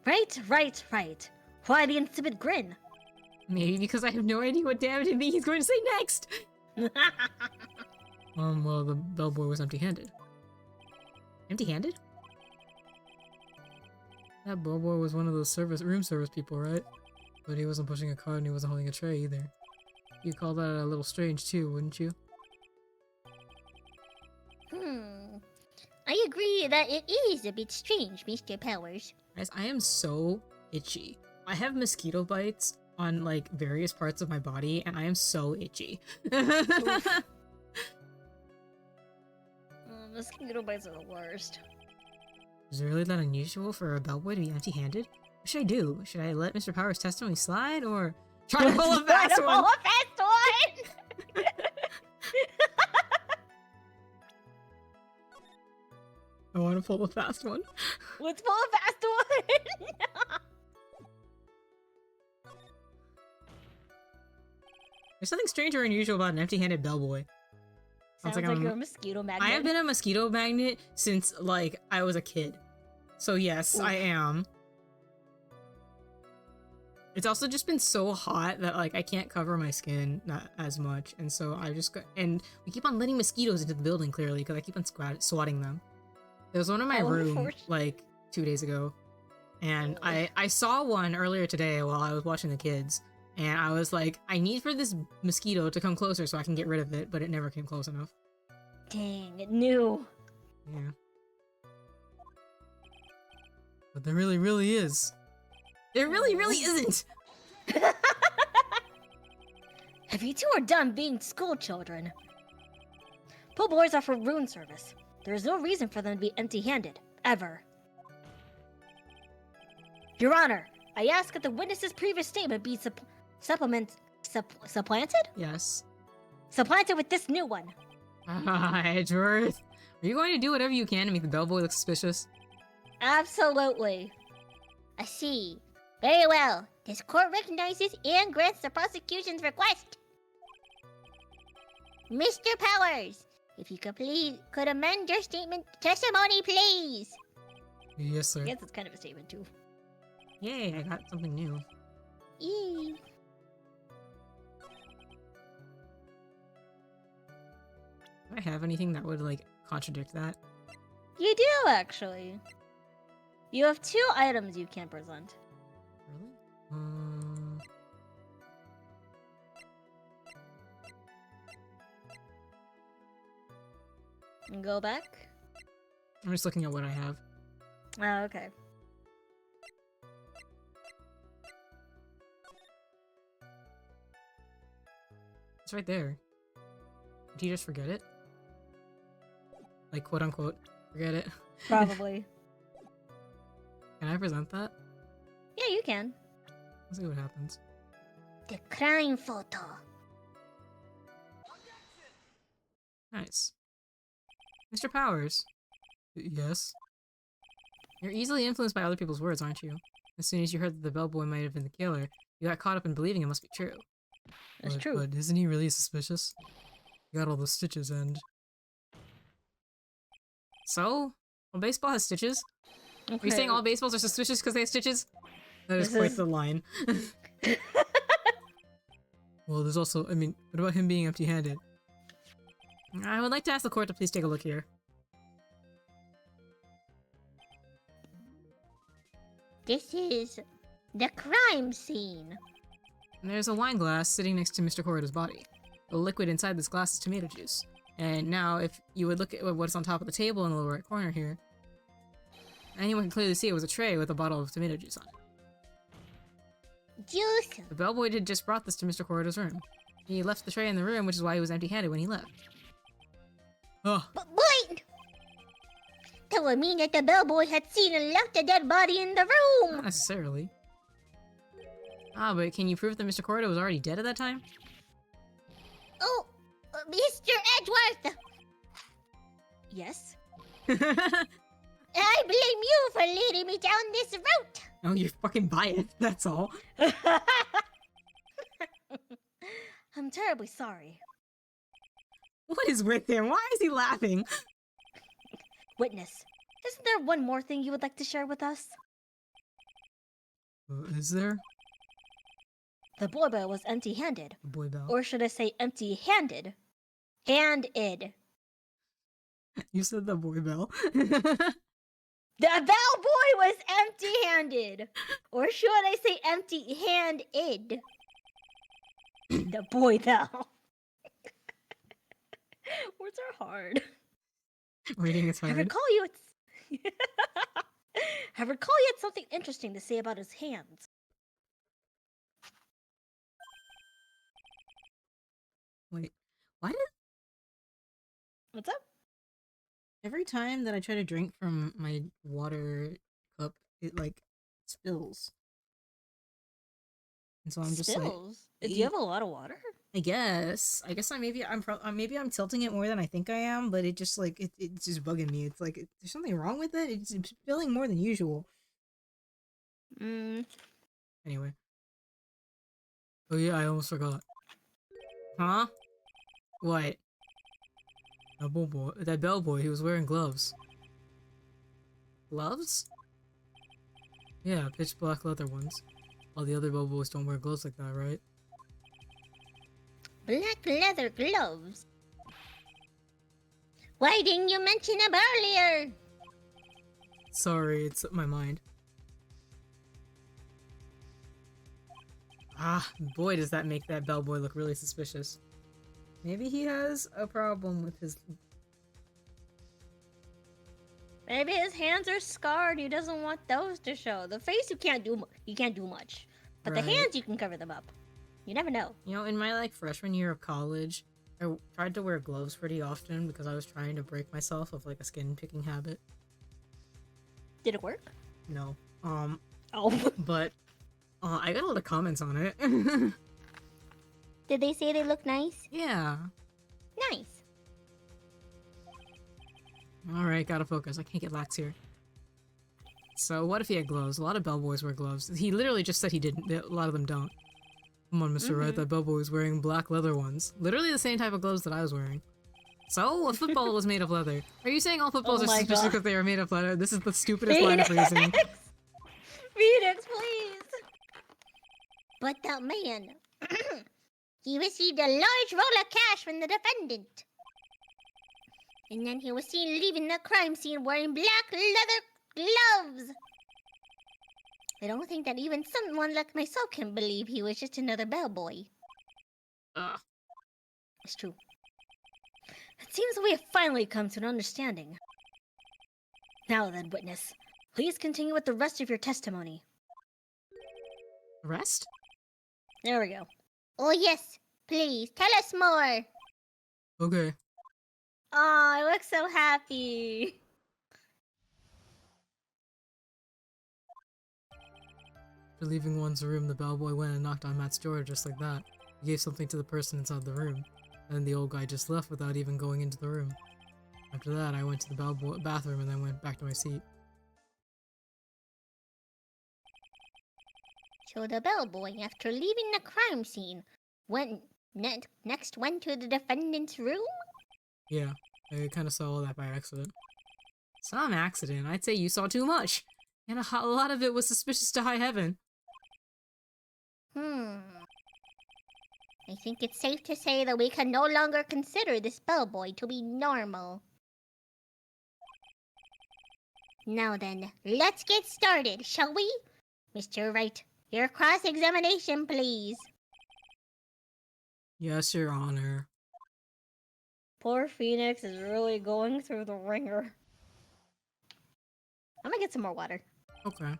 Right. Why the insipid grin? Maybe because I have no idea what damn it he's going to say next! Well, the bellboy was empty-handed. Empty-handed? That bellboy was one of those room service people, right? But he wasn't pushing a cart and he wasn't holding a tray either. You'd call that a little strange too, wouldn't you? I agree that it is a bit strange, Mr. Powers. Guys, I am so itchy. I have mosquito bites on, like, various parts of my body, and I am so itchy. Mosquito bites are the worst. Is it really that unusual for a bellboy to be empty-handed? What should I do? Should I let Mr. Power's testimony slide, or try to pull a fast one? I want to pull a fast one. Let's pull a fast one! There's something strange or unusual about an empty-handed bellboy. Sounds like you're a mosquito magnet. I have been a mosquito magnet since, like, I was a kid. So yes, Oof. I am. It's also just been so hot that like I can't cover my skin not as much, and so I just got and we keep on letting mosquitoes into the building clearly because I keep on swatting them. There was one in my How room unfortunate. like 2 days ago, and I saw one earlier today while I was watching the kids, and I was like, I need for this mosquito to come closer so I can get rid of it, but it never came close enough. Dang, it knew. Yeah. But there really, really is. There really, really isn't! If you two are done being school children, pull boys are for rune service. There is no reason for them to be empty-handed, ever. Your Honor, I ask that the witness's previous statement be supplanted? Yes. Supplanted with this new one. Edgeworth, are you going to do whatever you can to make the bellboy look suspicious? Absolutely. I see. Very well. This court recognizes and grants the prosecution's request. Mr. Powers, if you could amend your testimony, please. Yes, sir. I guess it's kind of a statement too. Yay, I got something new. Yee. Do I have anything that would, like, contradict that? You do, actually. You have 2 items you can present. Really? And go back. I'm just looking at what I have. Oh, okay. It's right there. Did you just forget it? Like, quote unquote, forget it. Probably. Can I present that? Yeah, you can. Let's see what happens. The crime photo. Nice. Mr. Powers. Yes? You're easily influenced by other people's words, aren't you? As soon as you heard that the bellboy might have been the killer, you got caught up in believing it must be true. That's true. But isn't he really suspicious? He got all the stitches and... So? Well, baseball has stitches? Okay. Are you saying all baseballs are suspicious because they have stitches? That is quite the line. Well, there's also, I mean, what about him being empty-handed? I would like to ask the court to please take a look here. This is the crime scene. And there's a wine glass sitting next to Mr. Corrida's body. The liquid inside this glass is tomato juice. And now, if you would look at what's on top of the table in the lower right corner here, anyone can clearly see it was a tray with a bottle of tomato juice on it. Juice. The bellboy had just brought this to Mr. Corrida's room. He left the tray in the room, which is why he was empty-handed when he left. Ugh. But wait! That would mean that the bellboy had seen and left a dead body in the room! Not necessarily. Ah, but can you prove that Mr. Corrida was already dead at that time? Oh, Mr. Edgeworth! Yes? I blame you for leading me down this route! Oh, you're fucking biased, that's all. I'm terribly sorry. What is with him? Why is he laughing? Witness, isn't there one more thing you would like to share with us? Is there? The boy bell was empty-handed. The boy bell. Or should I say empty-handed? Handed. You said the boy bell. The bellboy was empty-handed. Or should I say empty-handed? The boy bell. Words are hard. Reading is I hard. recall you I recall you had something interesting to say about his hands. Wait, why did What's up? every time that I try to drink from my water cup, it like spills? And so I'm just like, Stills? Do you have a lot of water? I guess maybe I'm tilting it more than I think I am, but it just like it's just bugging me. It's like there's something wrong with it. It's spilling more than usual. Anyway. Oh yeah, I almost forgot. Huh? What? That bellboy, he was wearing gloves. Gloves? Yeah, pitch black leather ones. All the other bellboys don't wear gloves like that, right? Black leather gloves. Why didn't you mention them earlier? Sorry, it's my mind. Ah, boy, does that make that bellboy look really suspicious. Maybe he has a problem with his... Maybe his hands are scarred. He doesn't want those to show. The face you can't do much, but the Right. hands you can cover them up. You never know. You know, in my, like, freshman year of college, I tried to wear gloves pretty often because I was trying to break myself of, like, a skin-picking habit. Did it work? No. Oh. But, I got a lot of comments on it. Did they say they look nice? Yeah. Nice. Alright, gotta focus. I can't get lax here. So, what if he had gloves? A lot of bellboys wear gloves. He literally just said he didn't. A lot of them don't. Come on, Mr. Wright, that bellboy was wearing black leather ones. Literally the same type of gloves that I was wearing. So, a football was made of leather. Are you saying all footballs Oh are my suspicious God. because they are made of leather? This is the stupidest line of reasoning. Phoenix, please. But the man, he received a large roll of cash from the defendant. And then he was seen leaving the crime scene wearing black leather gloves. I don't think that even someone like myself can believe he was just another bellboy. Ugh. It's true. It seems we have finally come to an understanding. Now then, witness, please continue with the rest of your testimony. Rest? There we go. Oh yes, please, tell us more. Okay. Oh, I look so happy. For leaving one's room, the bellboy went and knocked on Matt's door just like that. He gave something to the person inside the room. And then the old guy just left without even going into the room. After that, I went to the bathroom and then went back to my seat. So the bellboy, after leaving the crime scene, next went to the defendant's room? Yeah, I kinda saw all that by accident. Some accident? I'd say you saw too much! And a lot of it was suspicious to high heaven. I think it's safe to say that we can no longer consider this bellboy to be normal. Now then, let's get started, shall we? Mr. Wright, your cross-examination, please. Yes, Your Honor. Poor Phoenix is really going through the ringer. I'm gonna get some more water. Okay.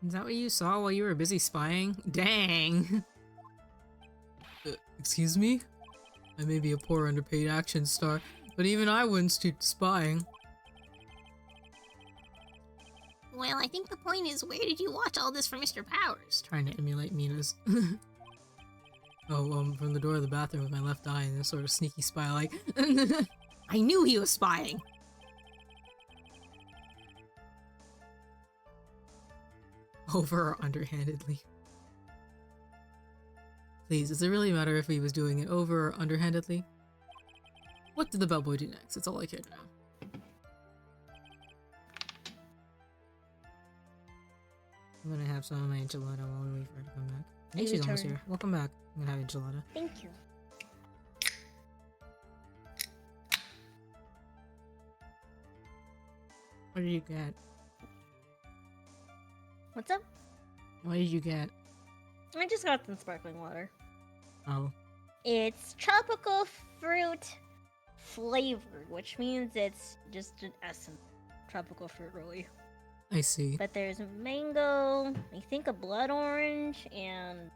Is that what you saw while you were busy spying? Dang! Excuse me? I may be a poor underpaid action star, but even I wouldn't stoop to spying. Well, I think the point is, where did you watch all this from Mr. Powers? Trying to emulate Mina's. From the door of the bathroom with my left eye and a sort of sneaky spy like, I knew he was spying! Over or underhandedly? Please, does it really matter if he was doing it over or underhandedly? What did the bellboy do next? It's all I care to know. I'm gonna have some of my enchilada while we wait for her to come back. Hey, she's almost here. Welcome back. I'm gonna have enchilada. Thank you. What did you get? What's up? What did you get? I just got some sparkling water. Oh. It's tropical fruit flavored, which means it's just an essence. Tropical fruit, really. I see. But there's mango, I think a blood orange, and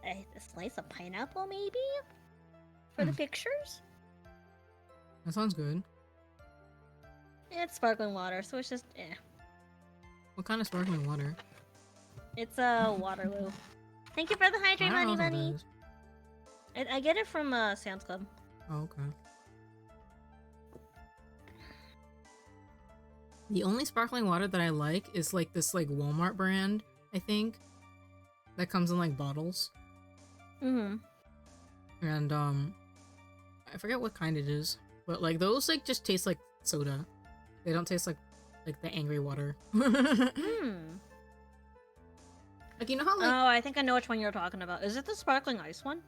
a slice of pineapple, maybe? For the pictures? That sounds good. It's sparkling water, so it's just eh. What kind of sparkling water? It's a Waterloo. Thank you for the hydrate, I don't know Money what that Bunny. is. I get it from Sam's Club. Oh, okay. The only sparkling water that I like is like this like Walmart brand, I think. That comes in like bottles. Mm-hmm. And I forget what kind it is, but like those like just taste like soda. They don't taste like the angry water. Hmm. Like, you know how like Oh, I think I know which one you're talking about. Is it the sparkling ice one?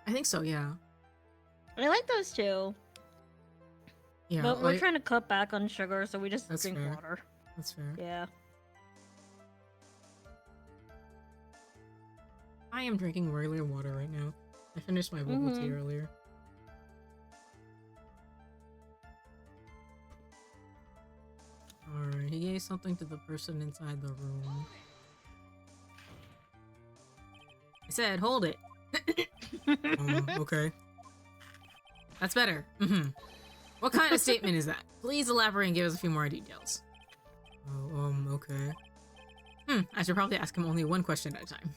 I think so, yeah. I like those too. Yeah, But we're like, trying to cut back on sugar, so we just That's drink fair. water. that's fair. Yeah. I am drinking regular water right now. I finished my bubble tea Mhm. earlier. Alright, he gave something to the person inside the room. I said, hold it. Okay. That's better. What kind of statement is that? Please elaborate and give us a few more details. Oh, okay. I should probably ask him only one question at a time.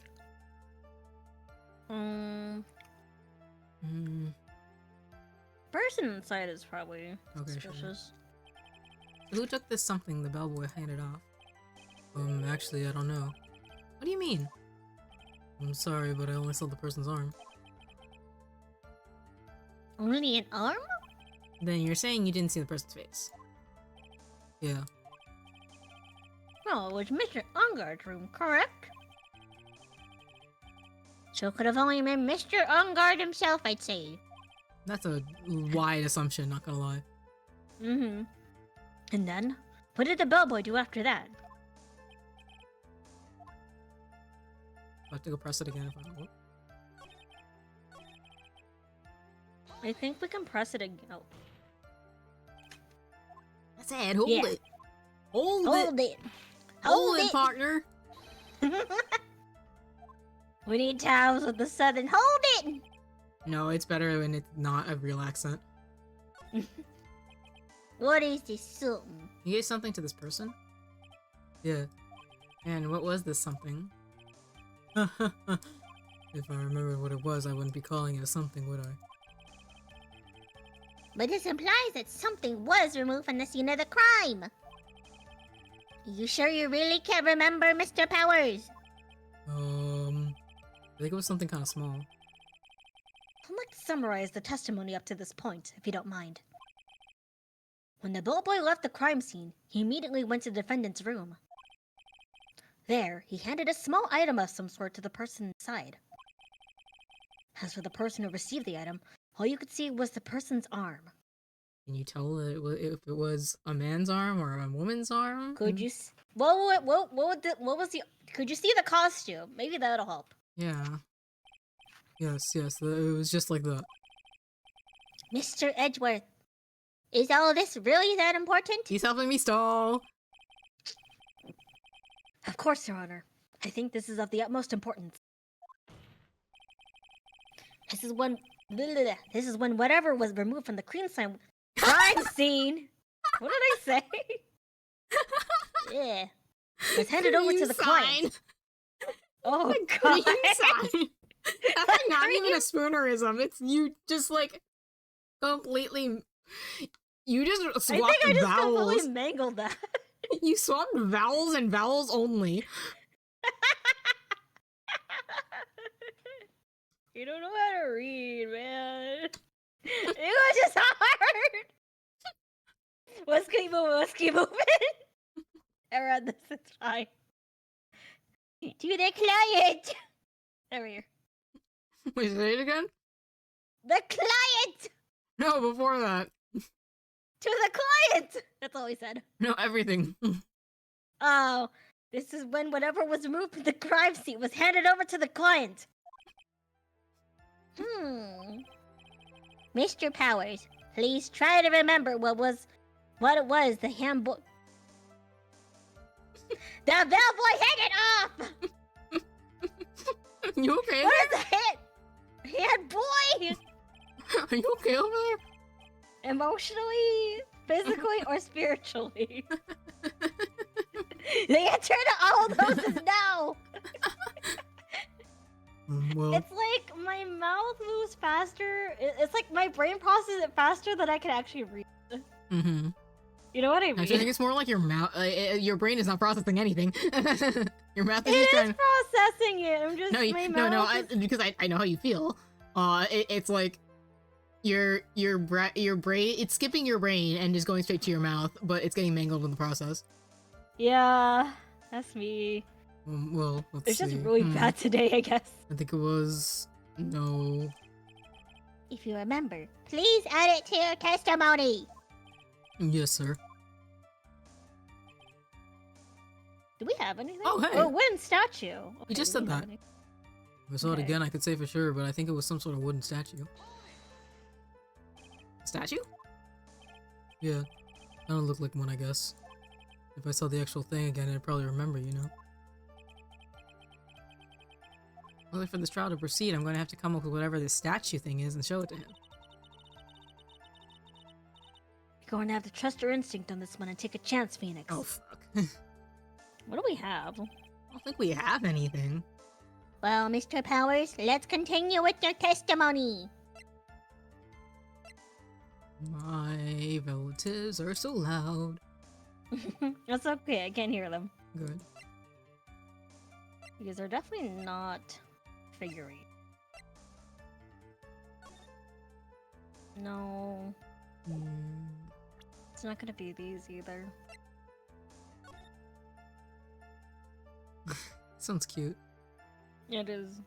Person inside is probably Okay, sure. suspicious. So who took this something the bellboy handed off? Actually, I don't know. What do you mean? I'm sorry, but I only saw the person's arm. Only an arm? Then you're saying you didn't see the person's face? Yeah. No, it was Mr. Ungard's room, correct? So it could have only been Mr. Ungard himself, I'd say. That's a wide assumption, not gonna lie. Mm-hmm. And then, what did the bellboy do after that? I'll have to go press it again if I don't. I think we can press it again. Oh. I said, hold Yeah. it! Hold it! Hold it, partner! We need towels with the southern. Hold it! No, it's better when it's not a real accent. What is this something? You gave something to this person? Yeah. And what was this something? If I remember what it was, I wouldn't be calling it a something, would I? But this implies that something was removed from the scene of the crime. You sure you really can't remember, Mr. Powers? I think it was something kind of small. I'd like to summarize the testimony up to this point, if you don't mind. When the bellboy left the crime scene, he immediately went to the defendant's room. There, he handed a small item of some sort to the person inside. As for the person who received the item, all you could see was the person's arm. Can you tell that if it was a man's arm or a woman's arm? Could you? What was the? Could you see the costume? Maybe that'll help. Yeah. Yes, it was just like that. Mr. Edgeworth, is all this really that important? He's helping me stall! Of course, Your Honor. I think this is of the utmost importance. This is when whatever was removed from the crime scene. What did I say? Yeah. Was handed over to the client. Oh god. Sign. That's like not even a spoonerism. It's you just like completely. You just swapped I think I just vowels. completely mangled that. You swapped vowels and vowels only. You don't know how to read, man. It was just hard. Let's keep moving. I read this, it's fine. To the client. Over here. Wait, say it again? The client! No, before that. To the client! That's all he said. No, everything. Oh, this is when whatever was removed from the crime scene was handed over to the client. Mr. Powers, please try to remember what it was the handbook. The bellboy hit it off! You okay? What is that? Hand boy! Are you okay over there? Emotionally, physically, or spiritually? The answer to all of those is no! Well, It's like my mouth moves faster. It's like my brain processes it faster than I can actually read. You know what I mean? actually, I think it's more like your mouth. Your brain is not processing anything. Your mouth is It just is trying. processing it. I'm just No, my mouth is... because I know how you feel. It's like your brain, it's skipping your brain and just going straight to your mouth, but it's getting mangled in the process. Yeah, that's me. Well, let's It's see. just really bad today, I guess. I think it was no. If you remember, please add it to your testimony. Yes, sir. Do we have anything? Oh, hey. Oh, wooden statue. Okay, just we said don't have that. any. If I saw it Okay. again, I could say for sure, but I think it was some sort of wooden statue. Statue? Yeah. That don't look like one, I guess. If I saw the actual thing again, I'd probably remember, you know? Well, for this trial to proceed, I'm going to have to come up with whatever this statue thing is and show it to him. You're going to have to trust your instinct on this one and take a chance, Phoenix. Oh, fuck. I What do we have? don't think we have anything. Well, Mr. Powers, let's continue with your testimony. My relatives are so loud. That's okay, I can't hear them. Good. Because they're definitely not figurine. No, Mm, it's not gonna be these either. sounds cute. It is.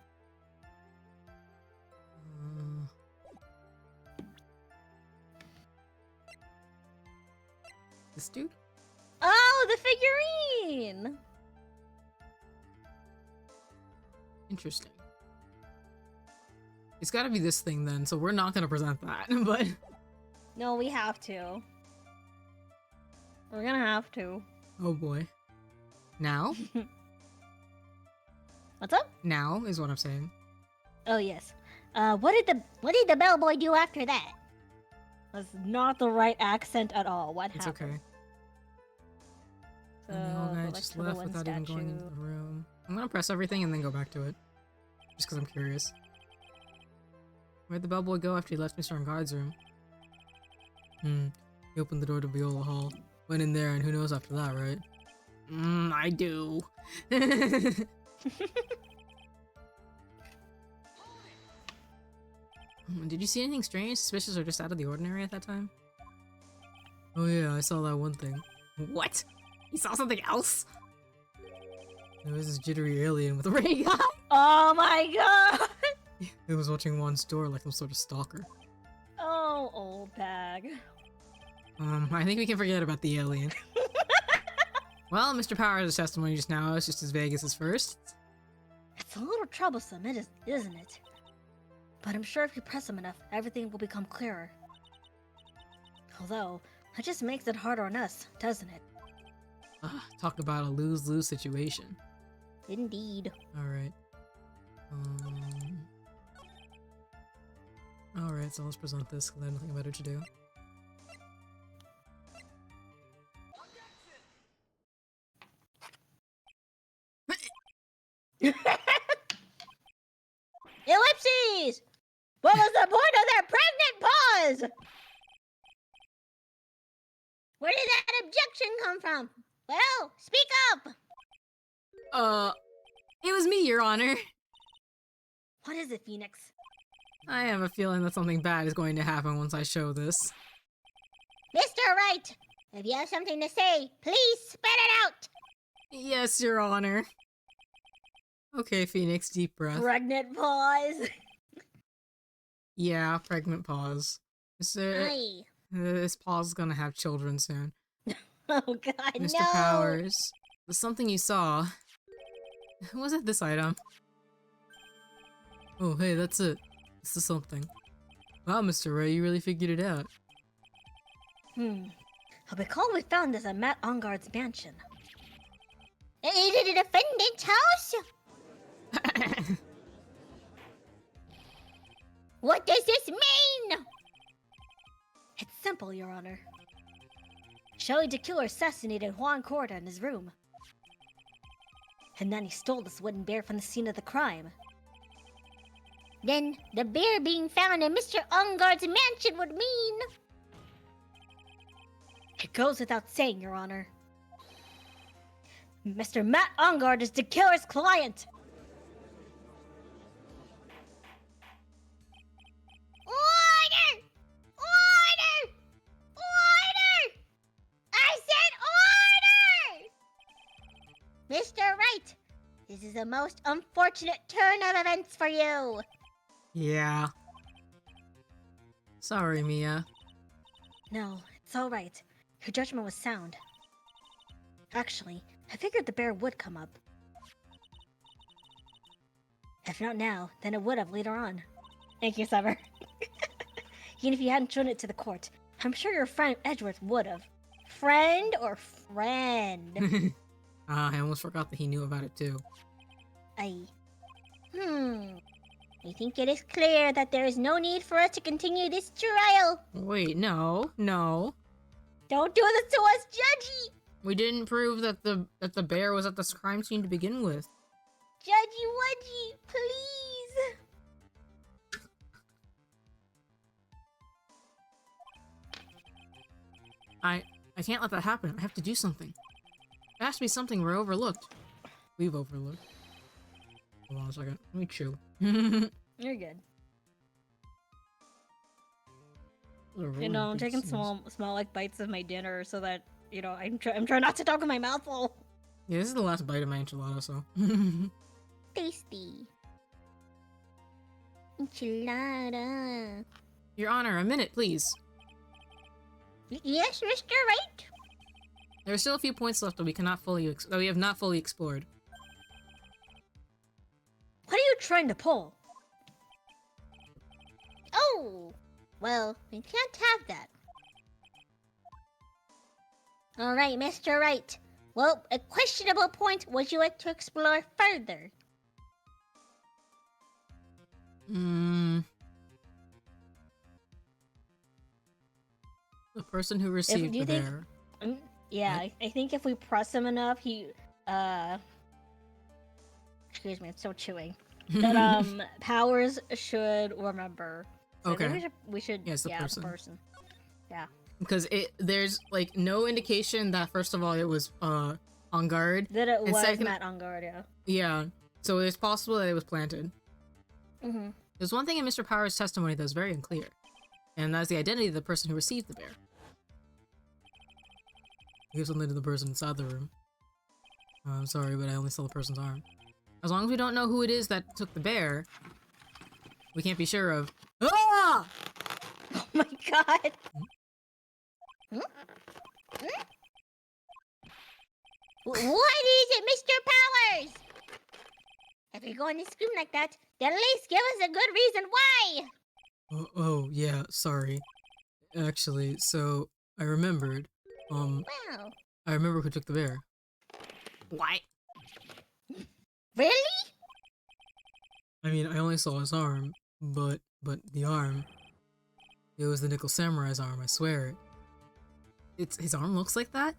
This dude? Oh, the figurine! Interesting. It's gotta be this thing then, so we're not gonna present that, but... No, we have to. We're gonna have to. Oh boy. Now? What's up? Now is what I'm saying. Oh yes. What did the bellboy do after that? That's not the right accent at all. What It's happened? okay. So, And the old go guy back just to the left one without even going into statue. the room. I'm gonna press everything and then go back to it. Just because I'm curious. Where'd the bellboy go after he left Mr. Engard's room? He opened the door to Viola Hall. Went in there and who knows after that, right? I do. Did you see anything strange, suspicious, or just out of the ordinary at that time? Oh yeah, I saw that one thing. What? You saw something else? There was this jittery alien with a ray gun. Oh my god! It was watching Juan's door like some sort of stalker. Oh, old bag. I think we can forget about the alien. Well, Mr. Powers' testimony just now is just as vague as his first. It's a little troublesome, isn't it? But I'm sure if you press him enough, everything will become clearer. Although, that just makes it harder on us, doesn't it? Talk about a lose-lose situation. Indeed. Alright. Alright, so let's present this because I have nothing better to do. Ellipses! What was the point of their pregnant pause? Where did that objection come from? Well, speak up. It was me, Your Honor. What is it, Phoenix? I have a feeling that something bad is going to happen once I show this. Mr. Wright, if you have something to say, please spit it out. Yes, Your Honor. Okay, Phoenix, deep breath. Pregnant pause. Yeah, pregnant pause. Aye. This pause is gonna have children soon. Oh god, Mr. no. Powers, the something you saw. Was it this item? Oh, hey, that's it. This is something. Wow, Mr. Ray, you really figured it out. I recall we found this at Matt Ongard's mansion. Is it a defendant's house? What does this mean? It's simple, Your Honor. Shelley the Killer assassinated Juan Corda in his room. And then he stole this wooden bear from the scene of the crime. Then the bear being found in Mr. Ungard's mansion would mean... It goes without saying, Your Honor. Mr. Matt Ongard is the killer's client! Order! is a most unfortunate turn of events for you. Yeah. Sorry, Mia. No, it's all right. Your judgment was sound. Actually, I figured the bear would come up. If not now, then it would have later on. Thank you, Summer. Even if you hadn't shown it to the court, I'm sure your friend Edgeworth would have. Friend or friend? I almost forgot that he knew about it too. I think it is clear that there is no need for us to continue this trial. Wait, no. Don't do this to us, Judgy! We didn't prove that the bear was at this crime scene to begin with. Judgy Wudgy, please! I can't let that happen. I have to do something. It has to be something we're overlooked. We've overlooked. Hold on a second. Let me chew. You're good. Those are You really know, I'm big taking seams. small like bites of my dinner so that I'm trying not to talk with my mouth full. Yeah, this is the last bite of my enchilada, so. Tasty. Enchilada. Your Honor, a minute, please. Yes, Mr. Wright? There are still a few points left that we cannot fully that we have not fully explored. What are you trying to pull? Oh, well, we can't have that. All right, Mr. Wright. Well, a questionable point would you like to explore further? The person who received do the you think- bear. Yeah, What? I think if we press him enough, excuse me, I'm still chewing. That Powers should remember. So I think Okay. we should Yeah, it's the the person. person. Because there's like no indication that first of all it was on guard. That it And was second- Matt on guard, yeah. Yeah. So it's possible that it was planted. Mm-hmm. There's one thing in Mr. Power's testimony that's very unclear. And that's the identity of the person who received the bear. Give something to the person inside the room. I'm sorry, but I only saw the person's arm. As long as we don't know who it is that took the bear, we can't be sure of. Ah! Oh my god! What is it, Mr. Powers? If you're going to scream like that, then at least give us a good reason why. Oh, yeah, sorry. Actually, so I remembered. Wow. I remember who took the bear. What? Really? I mean, I only saw his arm, but the arm. It was the Nickel Samurai's arm, I swear. His arm looks like that?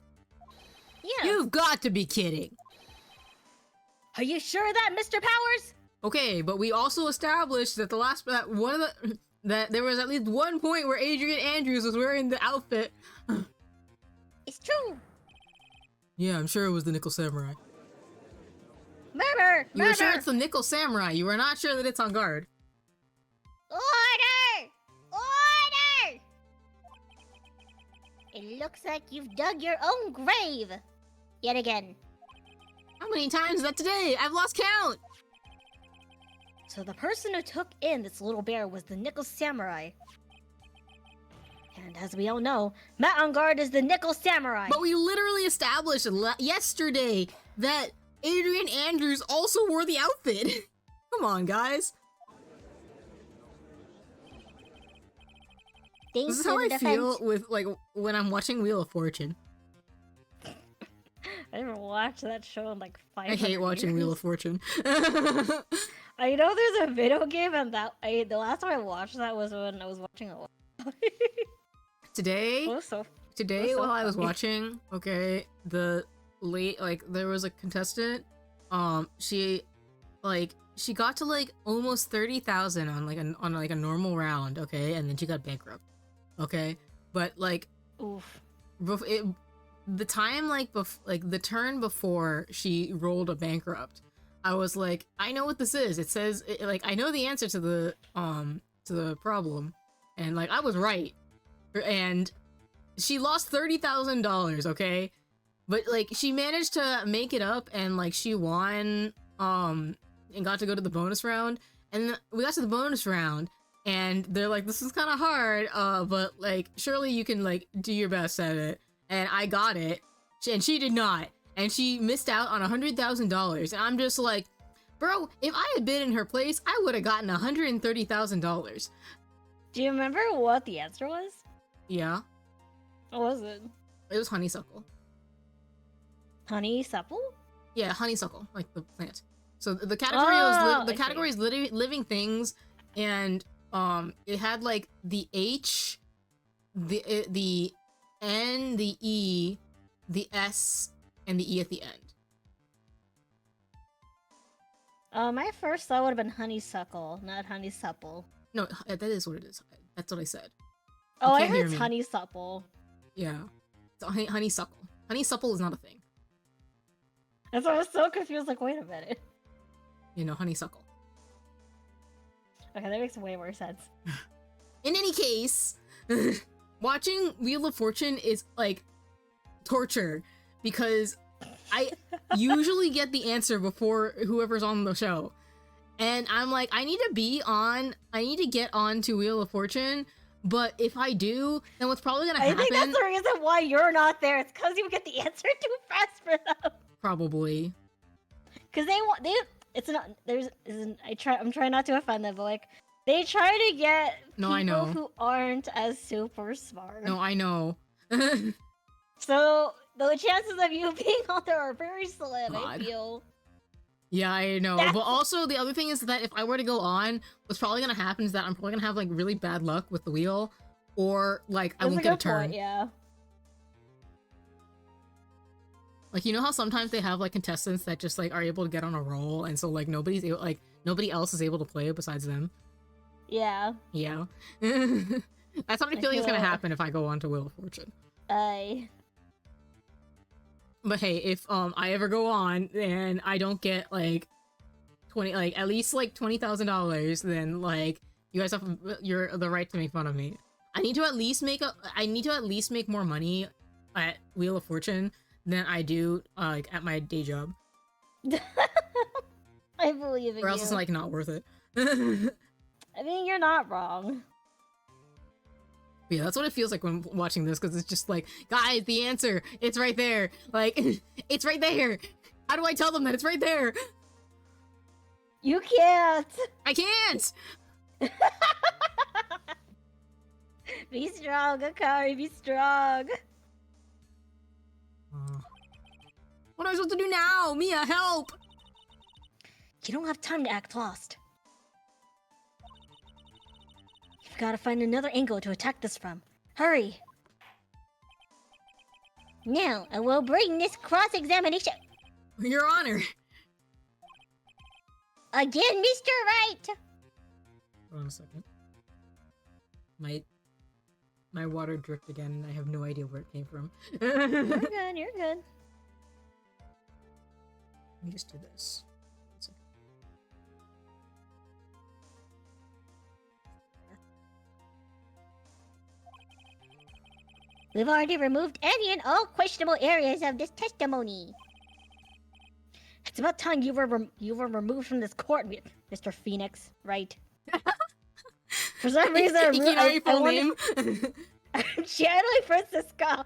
Yeah. You've got to be kidding! Are you sure of that, Mr. Powers? Okay, but we also established that that there was at least one point where Adrian Andrews was wearing the outfit. It's true. Yeah, I'm sure it was the Nickel Samurai. Murder! You were sure it's the Nickel Samurai. You were not sure that it's on guard. Order! Order! It looks like you've dug your own grave. Yet again. How many times is that today? I've lost count! So the person who took in this little bear was the Nickel Samurai. And as we all know, Matt on guard is the Nickel Samurai. But we literally established yesterday that Adrian Andrews also wore the outfit. Come on, guys. Thanks This is to how the I feel defense. with, like, when I'm watching Wheel of Fortune. I never watched that show in like 5 I hate watching Wheel of Fortune. I know there's a video game, and the last time I watched that was when I was watching it. Today, Oh, so Today, so while I was funny. watching, okay, there was a contestant, she got to like almost 30,000 on a normal round, okay, and then she got bankrupt, okay, but like, oof. the time the turn before she rolled a bankrupt, I was like, I know what this is. It says I know the answer to the problem, and like I was right. And she lost $30,000, okay? But like she managed to make it up, and like she won and got to go to the bonus round. And we got to the bonus round, and they're like, "This is kind of hard, but like, surely you can like do your best at it." And I got it, and she did not, and she missed out on $100,000. And I'm just like, bro, if I had been in her place, I would have gotten $130,000. Do you remember what the answer was? Yeah, What was it? it was honeysuckle. Honeysuckle? Yeah, honeysuckle, like the plant. So the category Oh, the I category is living things, and it had like the H, the N, the E, the S, and the E at the end. My first thought would have been honeysuckle, not honeysuckle. No, that is what it is. That's what I said. Oh, I can't heard hear it's me. honeysuckle. Yeah, it's honeysuckle. Honeysuckle is not a thing. That's why I was so confused. Like, wait a minute. You know, honeysuckle. Okay, that makes way more sense. In any case, watching Wheel of Fortune is like torture because I usually get the answer before whoever's on the show. And I'm like, I need to get on to Wheel of Fortune, but if I do, then what's probably gonna happen? I think that's the reason why you're not there. It's because you get the answer too fast for them. Probably. Because it's not, I'm trying not to offend them, but like, they try to get No, people I know. who aren't as super smart. No, I know. So, the chances of you being on there are very slim, I God. feel. Yeah, I know. That's- But also, the other thing is that if I were to go on, what's probably gonna happen is that I'm probably gonna have like really bad luck with the wheel, or like I That's won't a get a good turn. point, yeah. Like, you know how sometimes they have like contestants that just like are able to get on a roll, and so like nobody else is able to play besides them. Yeah. Yeah. That's what I feel like is gonna feel- happen if I go on to Wheel of Fortune. But hey, if I ever go on and I don't get like at least like $20,000, then like you guys have the right to make fun of me. I need to at least make more money at Wheel of Fortune than I do like at my day job. I believe in Or else you. it's like not worth it. I mean, you're not wrong. Yeah, that's what it feels like when watching this, because it's just like, guys, the answer, it's right there. Like, it's right there. How do I tell them that it's right there? You can't. I can't. Be strong, Akari. Be strong. What am I supposed to do now? Mia, help! You don't have time to act lost. You've got to find another angle to attack this from. Hurry. Now, I will bring this cross-examination Your Honor. again, Mr. Wright. Hold on a second. My water dripped again, and I have no idea where it came from. You're Let good. You're good. me just do this. One second. We've already removed any and all questionable areas of this testimony. It's about time you were removed from this court, Mr. Phoenix. Right? For some reason, You know your full name? I'm channeling Francisco.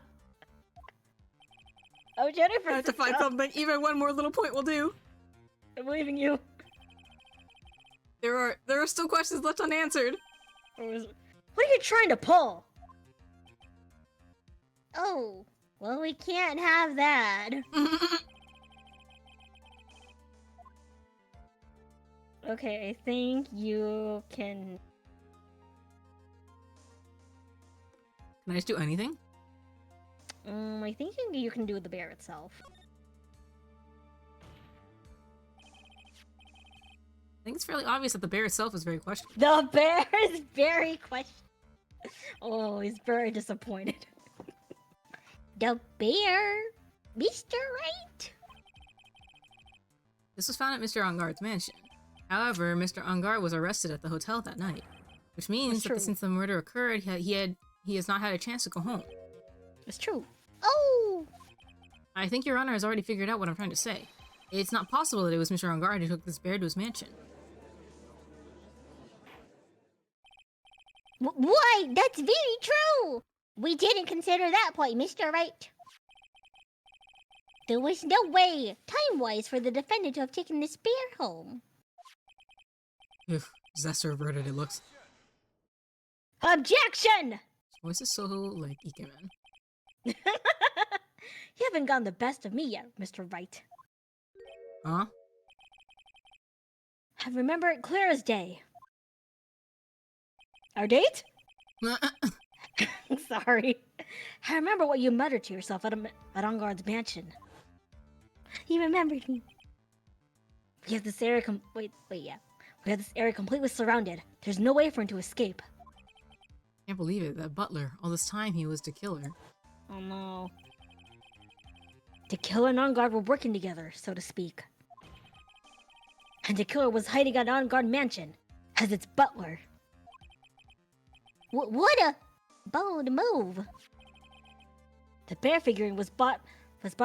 I'm channeling I have to Francisco. find something. Even one more little point will do. I'm leaving you. There are still questions left unanswered. What are you trying to pull? Oh, well, we can't have that. Okay, I think you can. Can I just do anything? I think you can do the bear itself. I think it's fairly obvious that the bear itself is very questionable. The bear is very questionable. Oh, he's very disappointed. The bear, Mr. Wright. This was found at Mr. Angard's mansion. However, Mr. Angard was arrested at the hotel that night, which means That's true. that since the murder occurred, he has not had a chance to go home. It's true. Oh, I think Your Honor has already figured out what I'm trying to say. It's not possible that it was Mr. Angard who took this bear to his mansion. Why, that's very true! We didn't consider that point, Mr. Wright. There was no way, time-wise, for the defendant to have taken this bear home. Ugh, disaster averted it looks. Objection! His voice is so, like, Ikemen. You haven't gotten the best of me yet, Mr. Wright. Huh? I remember it clear as day. Our date? Sorry. I remember what you muttered to yourself at Angard's mansion. He remembered me. We have this area We have this area completely surrounded. There's no way for him to escape. Can't believe it, that butler. All this time he was the killer. Oh no. The killer and Angard were working together, so to speak. And the killer was hiding at Angard mansion as its butler. What a bold move. The bear figurine was brought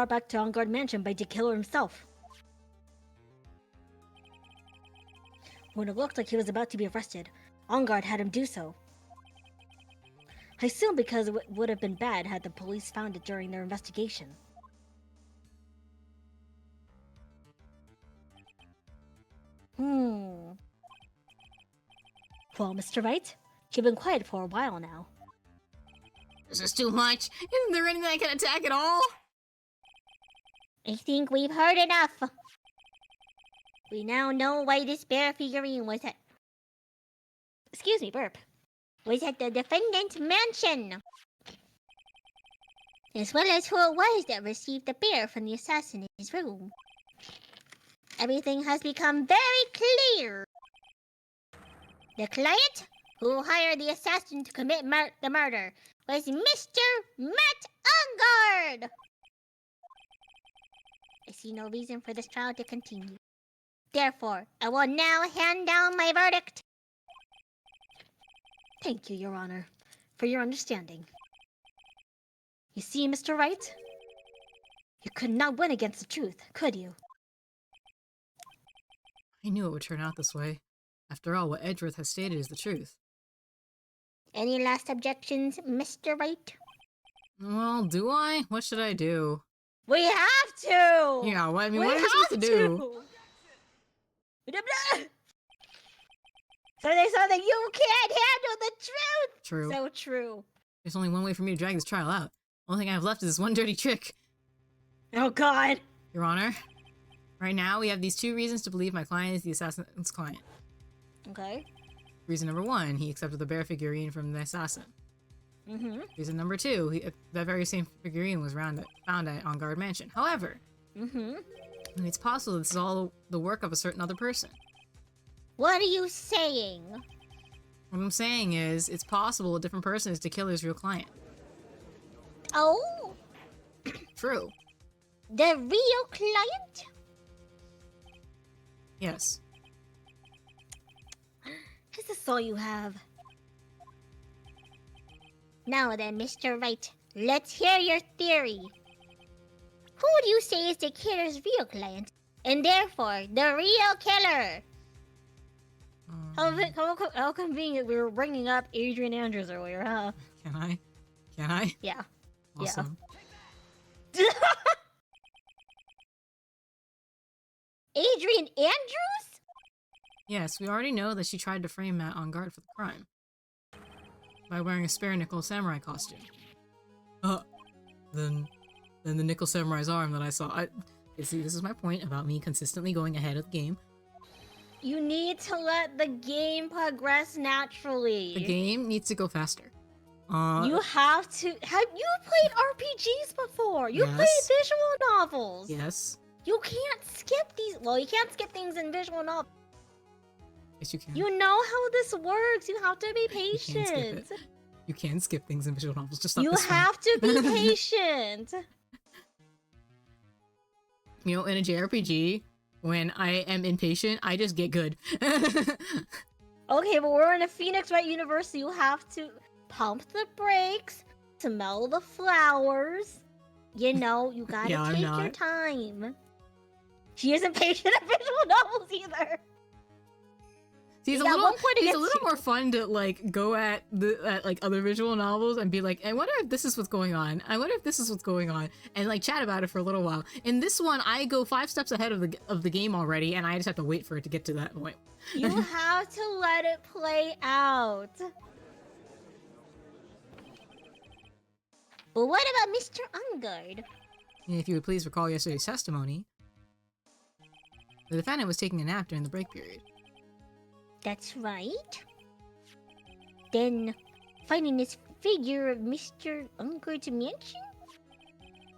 back to Angard mansion by the killer himself. When it looked like he was about to be arrested, Angard had him do so. I assume because it would have been bad had the police found it during their investigation. Well, Mr. Wright, you've been quiet for a while now. This is too much. Isn't there anything I can attack at all? I think we've heard enough. We now know why this bear figurine was at... Excuse me, burp. was at the defendant's mansion. As well as who it was that received the bear from the assassin in his room. Everything has become very clear. The client who hired the assassin to commit the murder was Mr. Matt Angard. I see no reason for this trial to continue. Therefore, I will now hand down my verdict. Thank you, Your Honor, for your understanding. You see, Mr. Wright? You could not win against the truth, could you? I knew it would turn out this way. After all, what Edgeworth has stated is the truth. Any last objections, Mr. Wright? Well, do I? What should I do? We have to! Yeah, what are we supposed to do? So they said that you can't handle the truth! True. So true. There's only one way for me to drag this trial out. Only thing I have left is this one dirty trick. Oh god. Your Honor, right now we have these two reasons to believe my client is the assassin's client. Okay. Reason number one, he accepted the bear figurine from the assassin. Mm-hmm. Reason number two, that very same figurine was found at Angard Mansion. However, it's possible this is all the work of a certain other person. What are you saying? What I'm saying is, it's possible a different person is the killer's real client. Oh? True. The real client? Yes. Is this all you have? Now then, Mr. Wright, let's hear your theory. Who do you say is the killer's real client, and therefore the real killer? How convenient we were bringing up Adrian Andrews earlier, huh? Can I? Can I? Yeah. Awesome. Adrian Andrews? Yes, we already know that she tried to frame Matt Angard for the crime. By wearing a spare nickel samurai costume. Then the nickel samurai's arm that I saw. You see, this is my point about me consistently going ahead of the game. You need to let the game progress naturally. The game needs to go faster. You have to. Have you played RPGs before? You Yes. played visual novels. Yes. You can't skip these. Well, you can't skip things in visual novels. Yes, you can. You know how this works. You have to be You can't skip patient. it. You can skip things in visual novels, just not You this one. have to be patient. You know, in a JRPG, when I am impatient, I just get good. Okay, but we're in a Phoenix Wright University. You have to pump the brakes, smell the flowers. You know, you gotta Yeah, I'm take your not. time. She isn't patient at visual novels either. See, You got 1 point it's a against little you. more fun to like go at like other visual novels and be like, I wonder if this is what's going on. I wonder if this is what's going on, and like chat about it for a little while. In this one, I go 5 steps ahead of the game already, and I just have to wait for it to get to that point. You have to let it play out. But what about Mr. Ungard? If you would please recall yesterday's testimony, the defendant was taking a nap during the break period. That's right. Then, finding this figure of Mr. Ungard's mansion?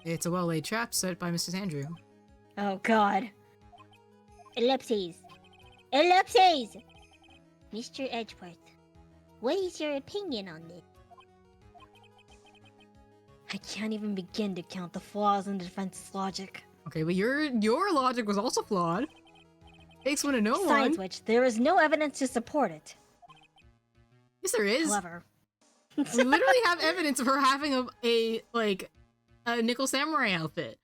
It's a well-laid trap set by Mrs. Andrew. Oh god. Ellipses. Ellipses! Mr. Edgeworth, what is your opinion on this? I can't even begin to count the flaws in the defense's logic. Okay, but your logic was also flawed. Takes one to know Besides one. which, there is no evidence to support it. Yes, there is. However, We literally have evidence of her having a nickel samurai outfit.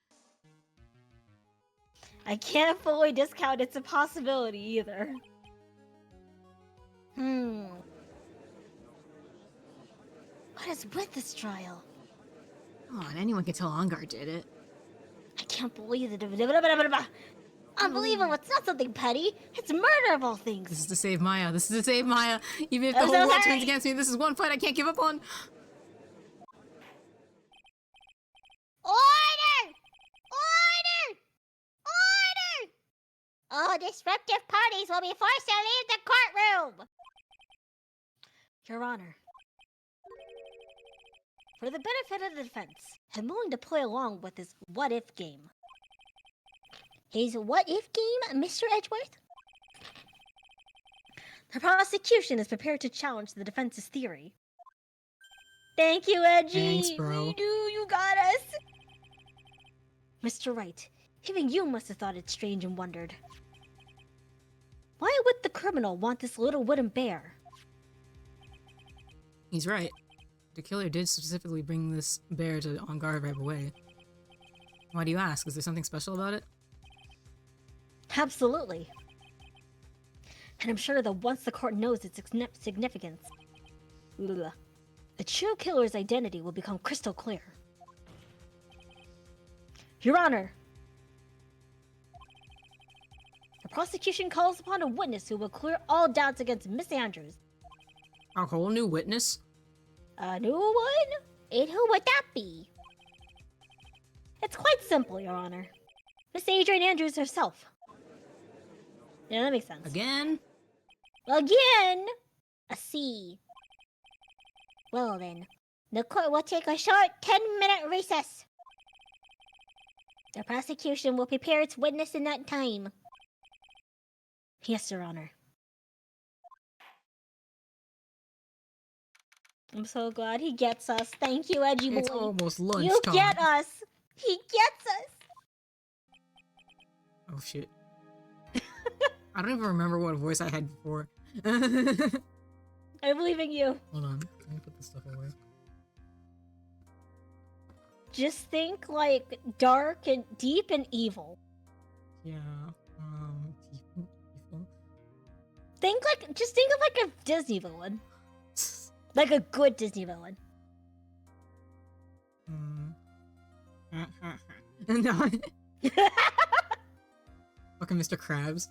I can't fully discount it's a possibility either. What is with this trial? Come on, anyone can tell Ongar did it. I can't believe it. Unbelievable, it's not something petty. It's murder of all This things. is to save Maya. This is to save Maya. Even if the I'm whole so world sorry. turns against me, this is one fight I can't give up on. Order! Order! Order! All disruptive parties will be forced to leave the courtroom! Your Honor, for the benefit of the defense, I'm willing to play along with this what-if game. His what-if game, Mr. Edgeworth? The prosecution is prepared to challenge the defense's theory. Thank you, Edgy! Thanks, bro. We knew you got us! Mr. Wright, even you must have thought it strange and wondered. Why would the criminal want this little wooden bear? He's right. The killer did specifically bring this bear to Ongar right away. Why do you ask? Is there something special about it? Absolutely. And I'm sure that once the court knows its significance, the true killer's identity will become crystal clear. Your Honor, the prosecution calls upon a witness who will clear all doubts against Miss Andrews. A whole new witness? A new one? And who would that be? It's quite simple, Your Honor. Miss Adrian Andrews herself. Yeah, that makes sense. Again? Again! A C. Well then, the court will take a short 10-minute recess. The prosecution will prepare its witness in that time. Yes, Your Honor. I'm so glad he gets us. Thank you, Edgy Boy. It's almost lunchtime. You get us. He gets us. Oh shit. I don't even remember what voice I had before. I believe in you. Hold on. Let me put this stuff away. Just think like dark and deep and evil. Yeah. Evil. Just think of like a Disney villain. Like a good Disney villain. No. Fucking Mr. Krabs.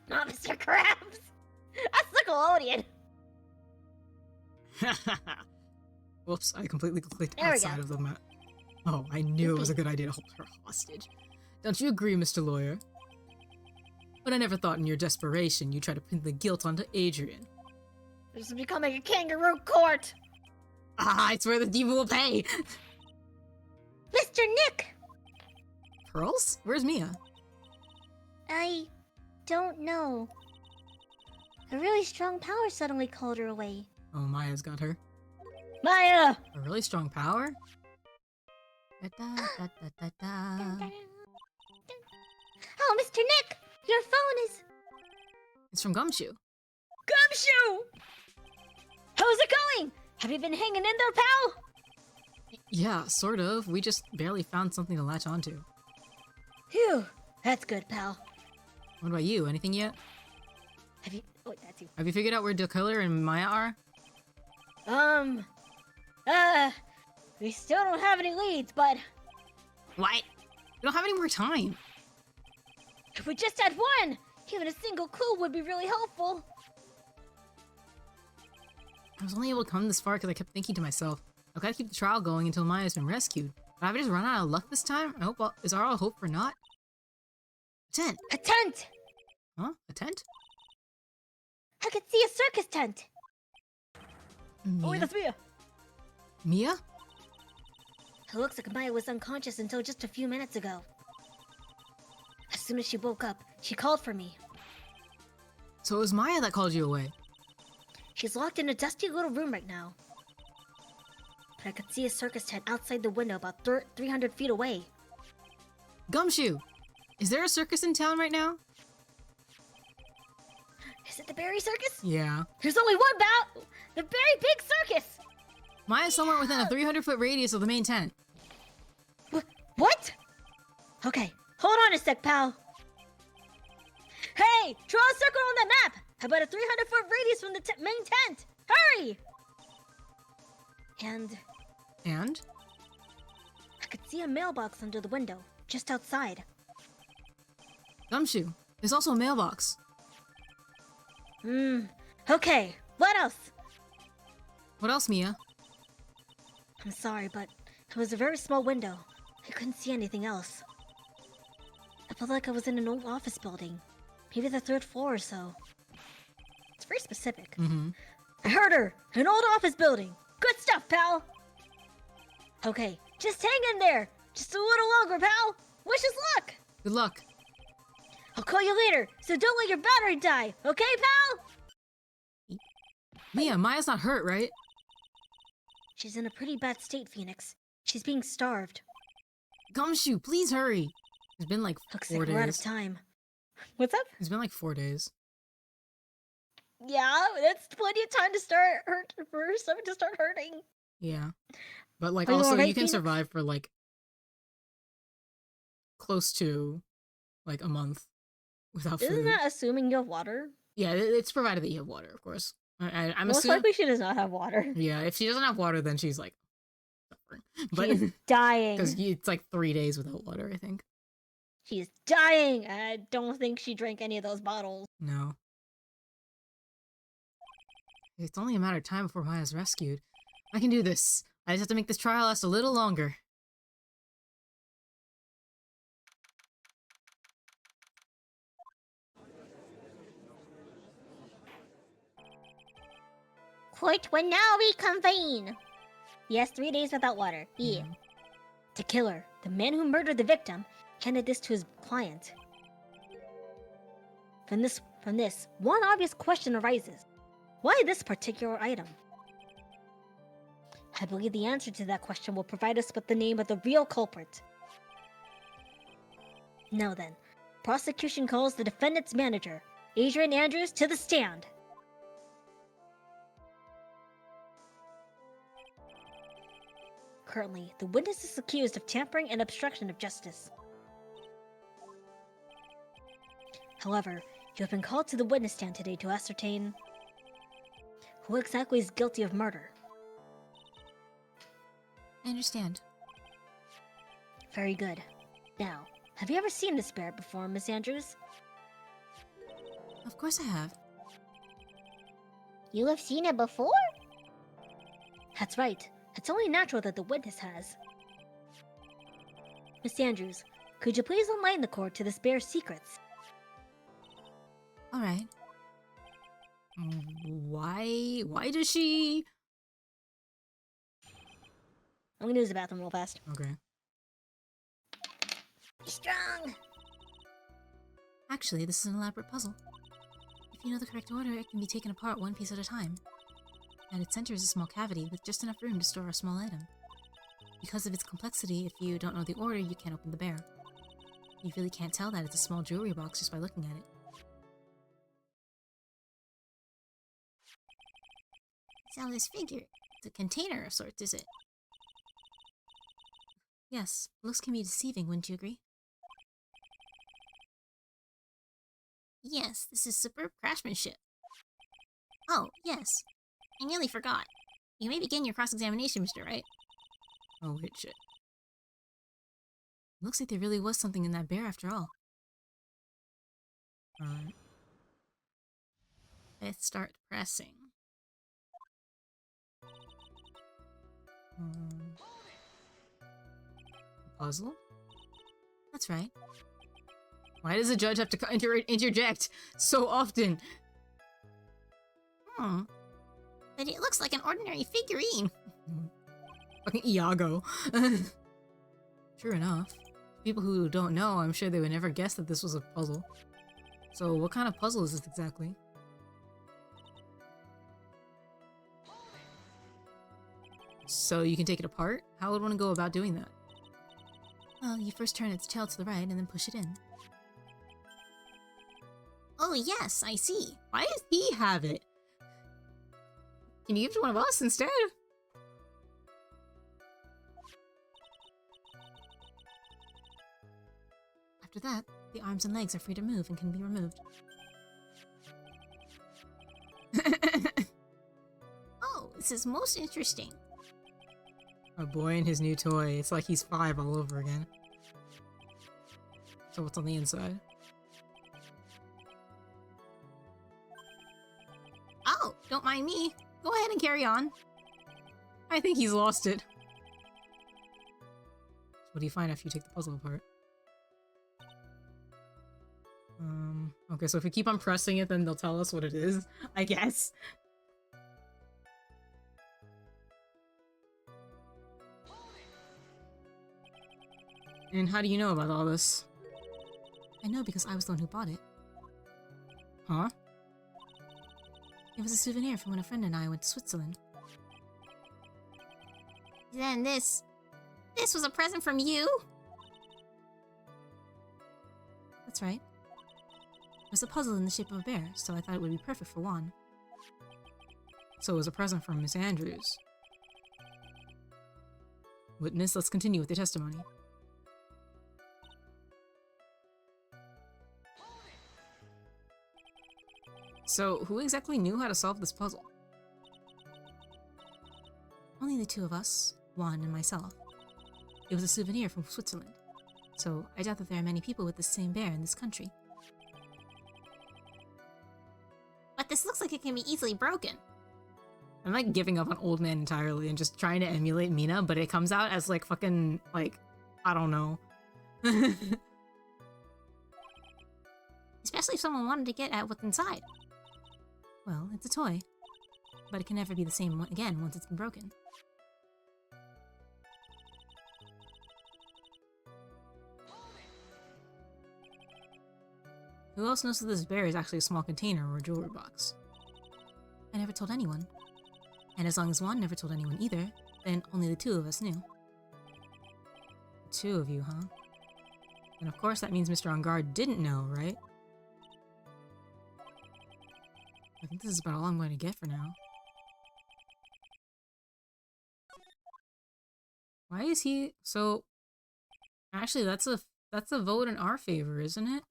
Not Mr. Krabs. That's Nickelodeon. Whoops, I completely clicked There we outside go. of the map. Oh, I knew it was a good idea to hold her hostage. Don't you agree, Mr. Lawyer? But I never thought in your desperation you'd try to pin the guilt onto Adrian. This is becoming a kangaroo court. Ah, I swear the demon will pay! Mr. Nick! Pearls? Where's Mia? I don't know. A really strong power suddenly called her away. Oh, Maya's got her. Maya! A really strong power? Da-da-da-da-da-da. Oh, Mr. Nick! Your phone is... It's from Gumshoe. Gumshoe! How's it going? Have you been hanging in there, pal? Yeah, sort of. We just barely found something to latch onto. Phew. That's good, pal. What about you? Anything yet? Have you... Oh, that's you. Have you figured out where the killer and Maya are? We still don't have any leads, but What? We don't have any more time. if we just had one, even a single clue would be really helpful. I was only able to come this far because I kept thinking to myself, I've got to keep the trial going until Maya's been rescued. But have I just run out of luck this time? I hope, well, is our all hope for naught? A tent. A tent! Huh? A tent? I could see a circus tent. Mia? Oh, wait, that's Mia. Mia? It looks like Maya was unconscious until just a few minutes ago. As soon as she woke up, she called for me. So it was Maya that called you away. She's locked in a dusty little room right now. But I could see a circus tent outside the window about 300 feet away. Gumshoe! Is there a circus in town right now? Is it the Berry Circus? Yeah. There's only one bout! The Berry Big Circus! Maya's somewhere within a 300-foot radius of the main tent. What? Okay, hold on a sec, pal. Hey, draw a circle on the map! How about a 300-foot radius from the main tent? Hurry! And I could see a mailbox under the window, just outside. Gumshoe, there's also a mailbox. Okay, what else? What else, Mia? I'm sorry, but it was a very small window. I couldn't see anything else. I felt like I was in an old office building. Maybe the 3rd floor or so. It's very specific. I heard her! An old office building! Good stuff, pal! Okay, just hang in there! Just a little longer, pal! Wish us luck! Good luck. I'll call you later, so don't let your battery die, okay, pal? Mia, Maya's not hurt, right? She's in a pretty bad state, Phoenix. She's being starved. Gumshoe, please hurry! It's been like Looks 4 like days. we're out of time. What's up? It's been like 4 days. Yeah, that's plenty of time to for something to start hurting. Yeah. But like Are you also alright, you can Phoenix? survive for like close to like a month without food. Isn't that assuming you have water? Yeah, it's provided that you have water, of course. I'm Most assuming. likely she does not have water. Yeah, if she doesn't have water, then she's like suffering. But She's dying. because it's like 3 days without water, I think. She's dying. I don't think she drank any of those bottles. No. It's only a matter of time before Maya's rescued. I can do this. I just have to make this trial last a little longer. Court will now reconvene. Yes, 3 days without water. Yeah. Mhm. The killer, the man who murdered the victim, handed this to his client. From this, one obvious question arises. Why this particular item? I believe the answer to that question will provide us with the name of the real culprit. Now then, prosecution calls the defendant's manager, Adrian Andrews, to the stand. Currently, the witness is accused of tampering and obstruction of justice. However, you have been called to the witness stand today to ascertain who exactly is guilty of murder. I understand. Very good. Now, have you ever seen this bear before, Miss Andrews? Of course I have. You have seen it before? That's right. It's only natural that the witness has. Miss Andrews, could you please enlighten the court to this bear's secrets? Alright. Why does she... I'm gonna use the bathroom real fast. Okay. Strong. Actually, this is an elaborate puzzle. If you know the correct order, it can be taken apart one piece at a time. At its center is a small cavity with just enough room to store a small item. Because of its complexity, if you don't know the order, you can't open the bear. You really can't tell that it's a small jewelry box just by looking at it. It's on this figure. It's a container of sorts, is it? Yes, looks can be deceiving, wouldn't you agree? Yes, this is superb craftsmanship. Oh, yes. I nearly forgot. You may begin your cross-examination, Mr. Wright. Oh, wait, shit. Looks like there really was something in that bear after all. Alright. Let's start pressing. Puzzle? That's right. Why does the judge have to interject so often? But it looks like an ordinary figurine. Fucking Iago. True enough. People who don't know, I'm sure they would never guess that this was a puzzle. So what kind of puzzle is this exactly? So you can take it apart? How would one go about doing that? Well, you first turn its tail to the right and then push it in. Oh yes, I see. Why does he have it? Can you give it to one of us instead? After that, the arms and legs are free to move and can be removed. Oh, this is most interesting. A boy and his new toy. It's like he's 5 all over again. So what's on the inside? Oh, don't mind me. Go ahead and carry on. I think he's lost it. So what do you find after you take the puzzle apart? Okay, so if we keep on pressing it, then they'll tell us what it is, I guess. And how do you know about all this? I know because I was the one who bought it. Huh? It was a souvenir from when a friend and I went to Switzerland. Then this was a present from you? That's right. It was a puzzle in the shape of a bear, so I thought it would be perfect for Juan. So it was a present from Miss Andrews. Witness, let's continue with the testimony. So, who exactly knew how to solve this puzzle? Only the two of us, Juan and myself. It was a souvenir from Switzerland, so I doubt that there are many people with the same bear in this country. But this looks like it can be easily broken. I'm like giving up on Old Man entirely and just trying to emulate Mina, but it comes out as like fucking, like, I don't know. Especially if someone wanted to get at what's inside. Well, it's a toy, but it can never be the same again once it's been broken. Who else knows that this bear is actually a small container or a jewelry box? I never told anyone. And as long as Juan never told anyone either, then only the two of us knew. The two of you, huh? And of course that means Mr. On Guard didn't know, right? I think this is about all I'm going to get for now. Why is he so... Actually, that's a vote in our favor, isn't it?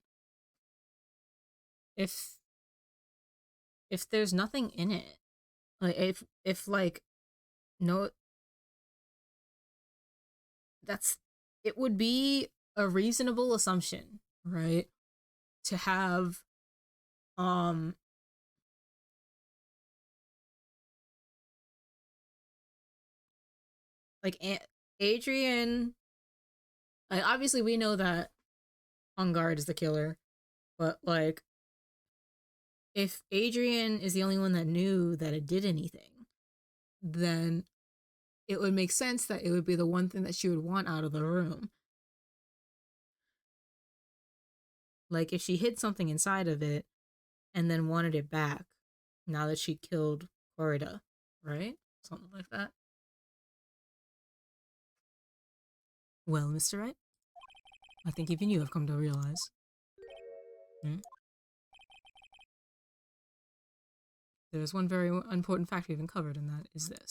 If there's nothing in it, like if like no, it would be a reasonable assumption, right? To have like Adrian, like obviously we know that On Guard is the killer, but like if Adrian is the only one that knew that it did anything, then it would make sense that it would be the one thing that she would want out of the room. Like if she hid something inside of it and then wanted it back now that she killed Corrida, right? Something like that. Well, Mr. Wright, I think even you have come to realize. There's one very important fact we haven't covered, and that is this.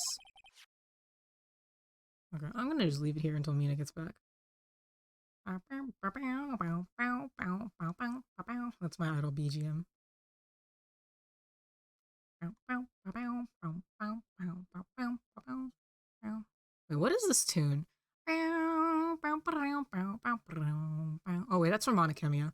Okay, I'm gonna just leave it here until Mina gets back. That's my idle BGM. Wait, what is this tune? Oh wait, that's from Monocamia.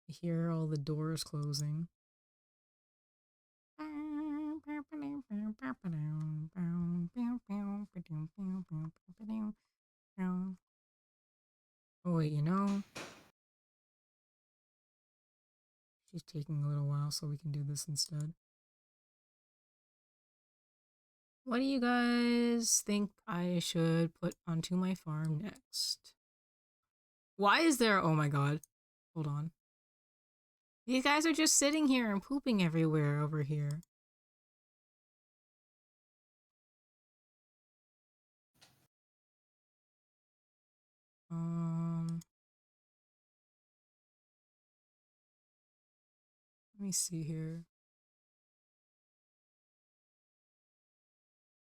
I hear all the doors closing. Oh wait, you know, she's taking a little while, so we can do this instead. What do you guys think I should put onto my farm next? Why is there... Oh my god. Hold on. These guys are just sitting here and pooping everywhere over here. Let me see here.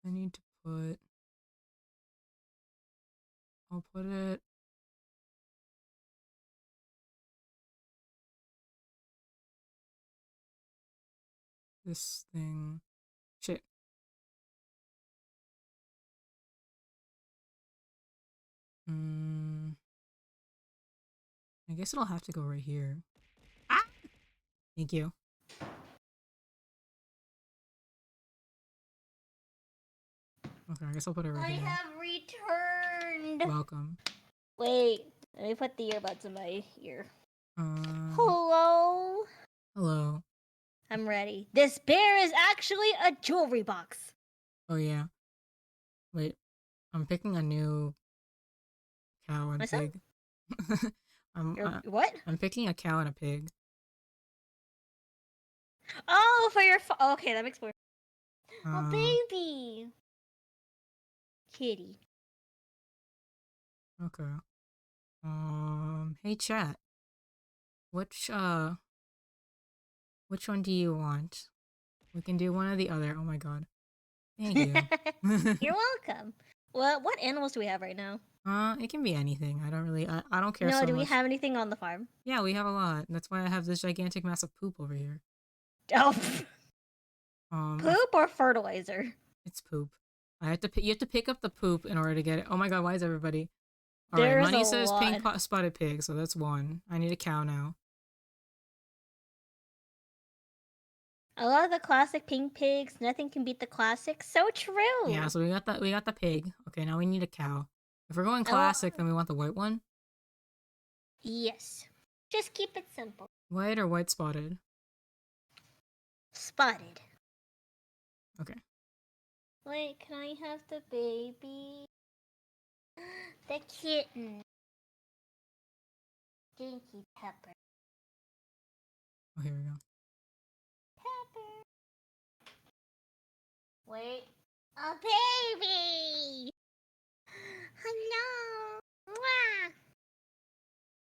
I need to put... I'll put it... This thing... Shit. I guess it'll have to go right here. Ah! Thank you. Okay, I guess I'll put it right here. I have returned. Welcome. Wait, let me put the earbuds in my ear. Um, Hello. hello. I'm ready. This bear is actually a jewelry box. Oh yeah. Wait, I'm picking a new cow and Myself? pig. I'm What? I'm picking a cow and a pig. Oh, for your okay, that makes more. Uh, Oh, baby. Kitty. Okay. Hey chat. Which one do you want? We can do one or the other. Oh my god. Thank you. You're welcome. Well, what animals do we have right now? It can be anything. I don't really I don't care No, so do much. we have anything on the farm? Yeah, we have a lot. That's why I have this gigantic mass of poop over here. Oh, I poop or fertilizer? It's poop. You have to pick up the poop in order to get it. Oh my god, why is everybody? All right, There's Money a says pink lot. spotted pig, so that's one. I need a cow now. I love the classic pink pigs. Nothing can beat the classic. So true. Yeah, so we got the pig. Okay, now we need a cow. If we're going I want- classic, then we want the white one. Yes. Just keep it simple. White or white spotted? Spotted. Okay. Wait, can I have the baby? The kitten. Dinky Pepper. Oh, here we go. Pepper. Wait. A baby! Hello. Mwah.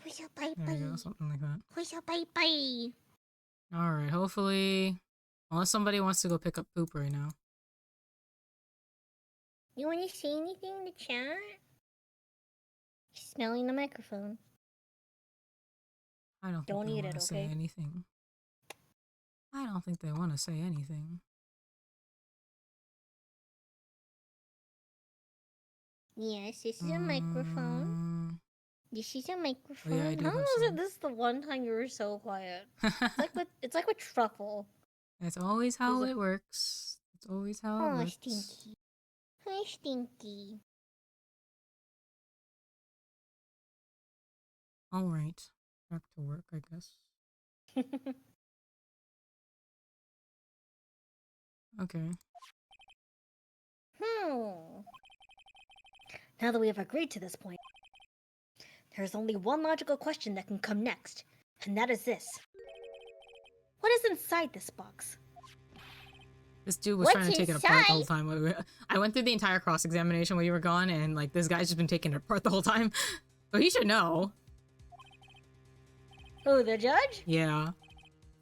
Who's your There we baby? go, something like that. Who's your baby? All right, hopefully, unless somebody wants to go pick up poop right now. You want to say anything in the chat? Smelling the microphone. I don't Don't think they eat want it, to say okay? anything. I don't think they want to say anything. Yes, this is a microphone. This is a microphone. yeah, I do How have was it some. this is the one time you were so quiet? It's like with truffle. That's always how it works. It's always how it Oh, works. Stinky. Hi, Stinky. All right, back to work, I guess. Okay. Now that we have agreed to this point, there's only one logical question that can come next, and that is this. What is inside this box? This dude was What's trying to take it apart the whole inside? time. I went through the entire cross-examination while you were gone, and like this guy's just been taking it apart the whole time. So he should know. Who, the judge? Yeah.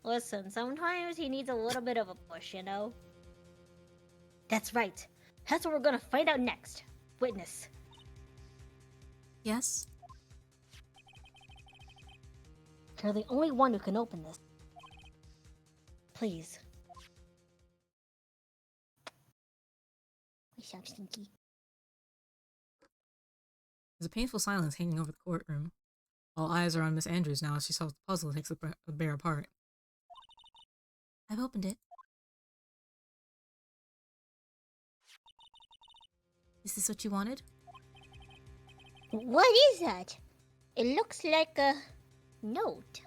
Listen, sometimes he needs a little bit of a push, you know? That's right. That's what we're gonna find out next. Witness. Yes? You're the only one who can open this. Please. We sound stinky. There's a painful silence hanging over the courtroom. All eyes are on Miss Andrews now as she solves the puzzle and takes the bear apart. I've opened it. Is this what you wanted? What is that? It looks like a note.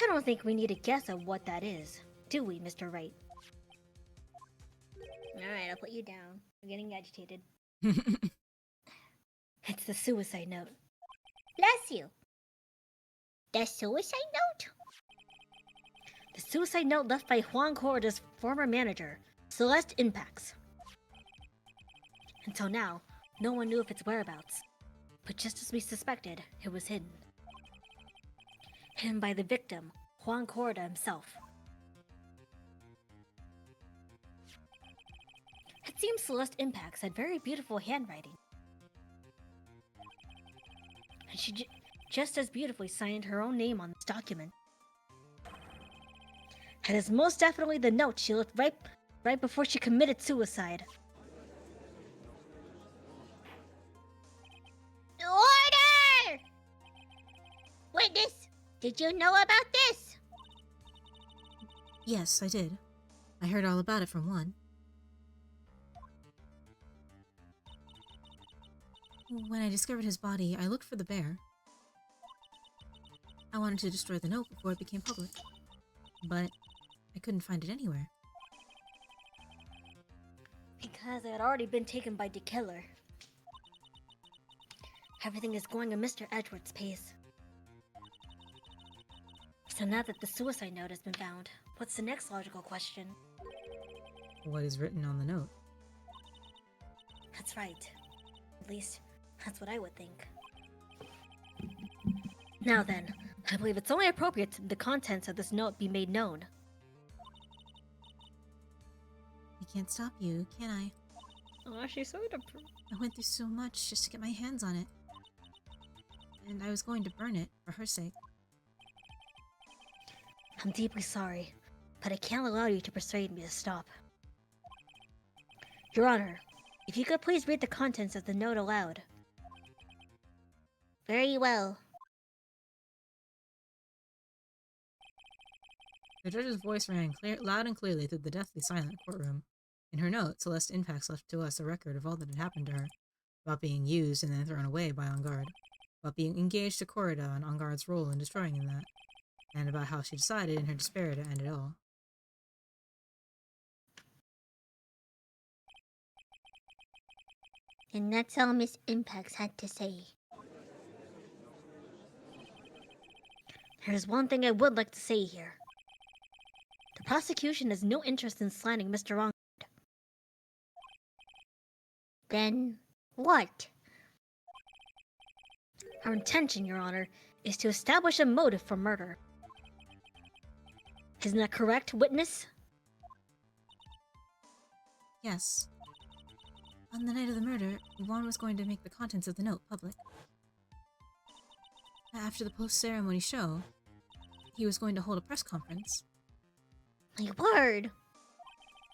I don't think we need a guess at what that is, do we, Mr. Wright? Alright, I'll put you down. I'm getting agitated. It's the suicide note. Bless you. The suicide note? The suicide note left by Juan Corda's former manager, Celeste Impax. Until now, no one knew of its whereabouts. But just as we suspected, it was hidden. Hidden by the victim, Juan Corda himself. It seems Celeste Impax had very beautiful handwriting. And she just as beautifully signed her own name on this document. It is most definitely the note she left right before she committed suicide. Order! Witness, did you know about this? Yes, I did. I heard all about it from one. When I discovered his body, I looked for the bear. I wanted to destroy the note before it became public, but I couldn't find it anywhere. Because it had already been taken by the killer. Everything is going at Mr. Edward's pace. So now that the suicide note has been found, what's the next logical question? What is written on the note? That's right. At least, that's what I would think. Now then, I believe it's only appropriate that the contents of this note be made known. I can't stop you, can I? Oh, she's so I went through so much just to get my hands on it. And I was going to burn it, for her sake. I'm deeply sorry, but I can't allow you to persuade me to stop. Your Honor, if you could please read the contents of the note aloud. Very well. The judge's voice rang loud and clearly through the deathly silent courtroom. In her note, Celeste Impax left to us a record of all that had happened to her, about being used and then thrown away by On Guard, about being engaged to Corrida and On Guard's role in destroying that, and about how she decided in her despair to end it all. And that's all Miss Impax had to say. There's one thing I would like to say here. The prosecution has no interest in slandering Mr. Wrong. Then what? Our intention, Your Honor, is to establish a motive for murder. Isn't that correct, witness? Yes. On the night of the murder, Juan was going to make the contents of the note public. After the post-ceremony show, he was going to hold a press conference. My word.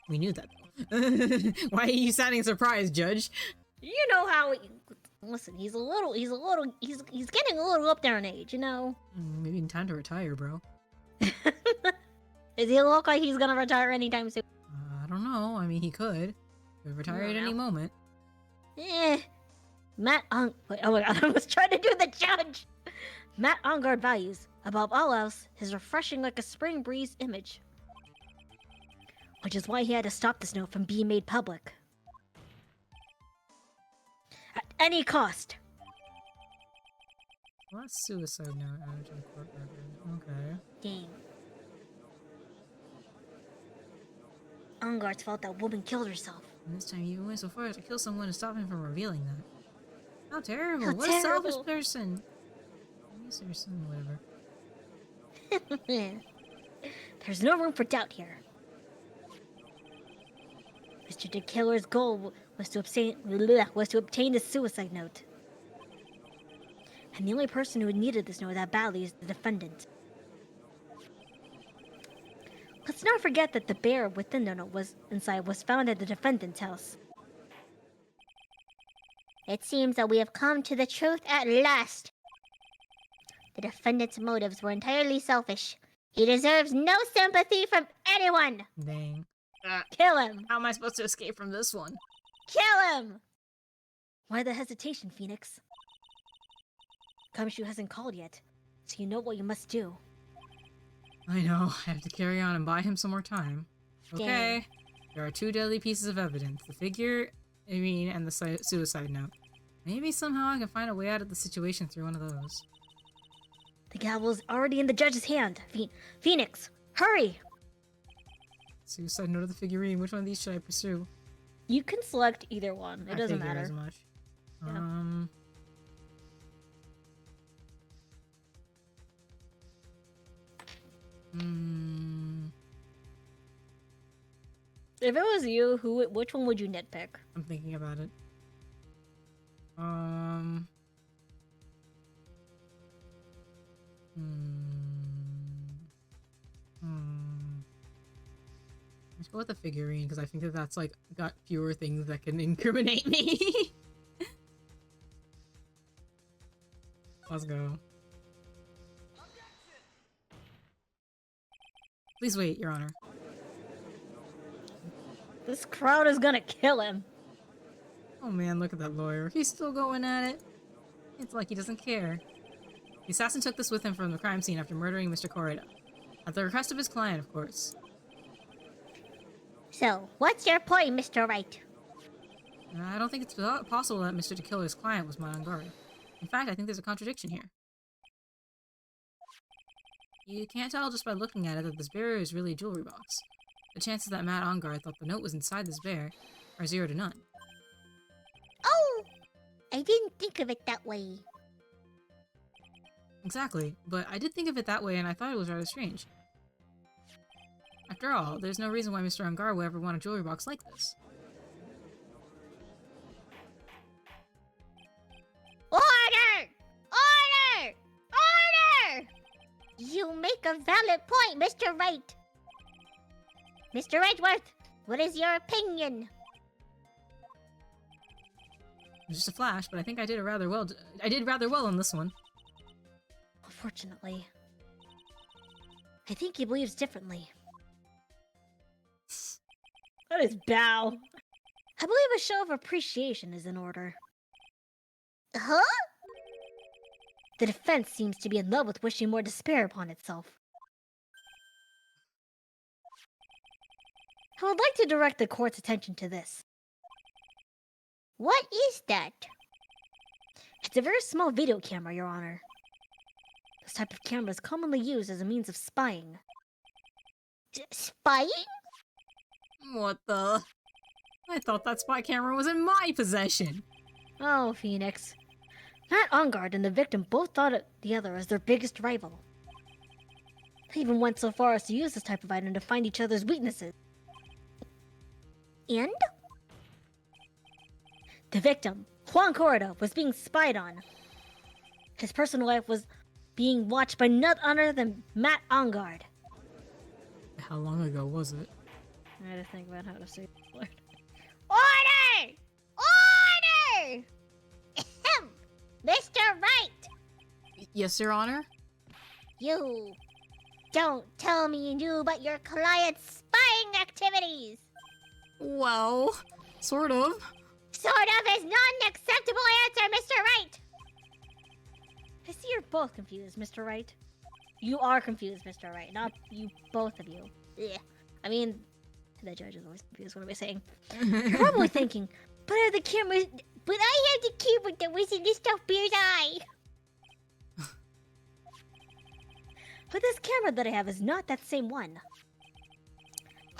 We knew that, though. Why are you sounding surprised, Judge? You know how. Listen, he's getting a little up there in age, you know. Maybe time to retire, bro. Does he look like he's gonna retire anytime soon? I don't know. I mean, he could. Could retire at any moment. Matt oh my god, I was trying to do the judge! Matt Ongard values, above all else, his refreshing like a spring breeze image. Which is why he had to stop this note from being made public. At any cost. Well, that's suicide note added to the court record. Okay. Dang. Ungard's fault that woman killed herself. And this time you even went so far as to kill someone to stop him from revealing that. How terrible! How What a selfish terrible. person! I guess there's some whatever. There's no room for doubt here. Mr. the Killer's goal was to obtain the suicide note. And the only person who needed this note that badly is the defendant. Let's not forget that the bear within the note was found at the defendant's house. It seems that we have come to the truth at last. The defendant's motives were entirely selfish. He deserves no sympathy from anyone. Dang. Kill him! How am I supposed to escape from this one? Kill him! Why the hesitation, Phoenix? Gumshoe hasn't called yet, so you know what you must do. I know. I have to carry on and buy him some more time. Okay. Dang. There are 2 deadly pieces of evidence. The figure, and the suicide note. Maybe somehow I can find a way out of the situation through one of those. The gavel's already in the judge's hand. Phoenix, hurry! Suicide note of the figurine. Which one of these should I pursue? You can select either one. It I doesn't figured matter. as much. Yeah. If it was you, which one would you nitpick? I'm thinking about it. Let's go with the figurine because I think that that's like got fewer things that can incriminate me. Let's go. Please wait, Your Honor. This crowd is gonna kill him. Oh man, look at that lawyer. He's still going at it. It's like he doesn't care. The assassin took this with him from the crime scene after murdering Mr. Corrida. At the request of his client, of course. So, what's your point, Mr. Wright? I don't think it's possible that Mr. the Killer's client was Matt Ungard. In fact, I think there's a contradiction here. You can't tell just by looking at it that this bear is really a jewelry box. The chances that Matt Ungard thought the note was inside this bear are 0 to none. Oh! I didn't think of it that way. Exactly, but I did think of it that way and I thought it was rather strange. After all, there's no reason why Mr. Ungard would ever want a jewelry box like this. Order! Order! Order! You make a valid point, Mr. Wright. Mr. Wrightworth, what is your opinion? It was just a flash, but I think I did rather well on this one. Unfortunately, I think he believes differently. That is bow. I believe a show of appreciation is in order. Huh? The defense seems to be in love with wishing more despair upon itself. I would like to direct the court's attention to this. What is that? It's a very small video camera, Your Honor. This type of camera is commonly used as a means of spying. Spying? What the? I thought that spy camera was in my possession! Oh, Phoenix. Matt Ungard and the victim both thought of the other as their biggest rival. They even went so far as to use this type of item to find each other's weaknesses. And? The victim, Juan Corrida, was being spied on. His personal life was being watched by none other than Matt Ungard. How long ago was it? I had to think about how to say this word. Order! Order! Ahem. Mr. Wright! Yes, Your Honor? You don't tell me you knew about your client's spying activities! Well, sort of. Sort of is not an acceptable answer, Mr. Wright! I see you're both confused, Mr. Wright. You are confused, Mr. Wright, not you, both of you. Yeah. I mean, the judge is always confused. What am I saying? You're probably thinking, but I have the camera. But I have the camera that was in Mr. Bear's eye! But this camera that I have is not that same one.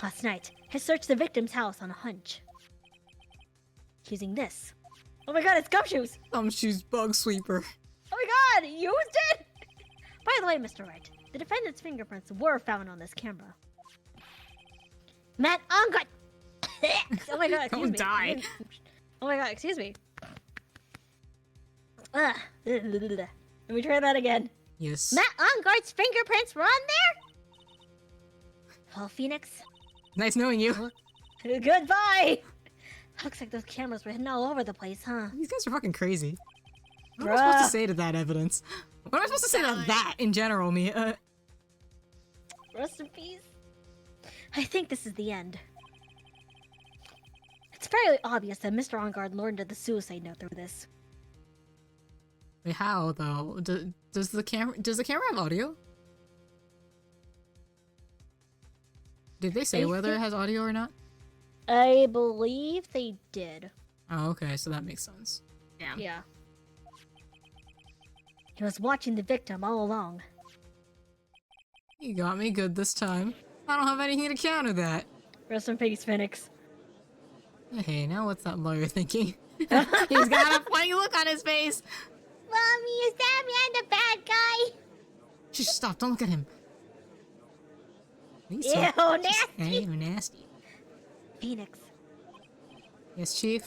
Last night, I searched the victim's house on a hunch. Using this. Oh my god, it's Gumshoes! Gumshoes bug sweeper. Oh my god, you used it! By the way, Mr. Wright, the defendant's fingerprints were found on this camera. Matt Ongut! Oh my god, excuse Don't me. die. Oh my god, excuse me. Ugh. Let me try that again. Yes. Matt Ongart's fingerprints were on there? Well, Phoenix, Nice knowing you. goodbye! Looks like those cameras were hidden all over the place, huh? These guys are fucking crazy. What am I supposed Bruh. to say to that evidence? What am I supposed to say to that in general, Mia? Rest in peace. I think this is the end. It's fairly obvious that Mr. Ongard learned of the suicide note through this. Wait, how though? Does the camera have audio? Did they say I whether it think- has audio or not? I believe they did. Oh, okay, so that makes sense. Damn. Yeah. He was watching the victim all along. You got me good this time. I don't have anything to counter that. Rest in peace, Phoenix. Hey, now what's that lawyer thinking? He's got a funny look on his face. Mommy, is that man the bad guy? Shh, stop, don't look at him. He's Ew, nasty. Ew, nasty. Phoenix, Yes, Chief?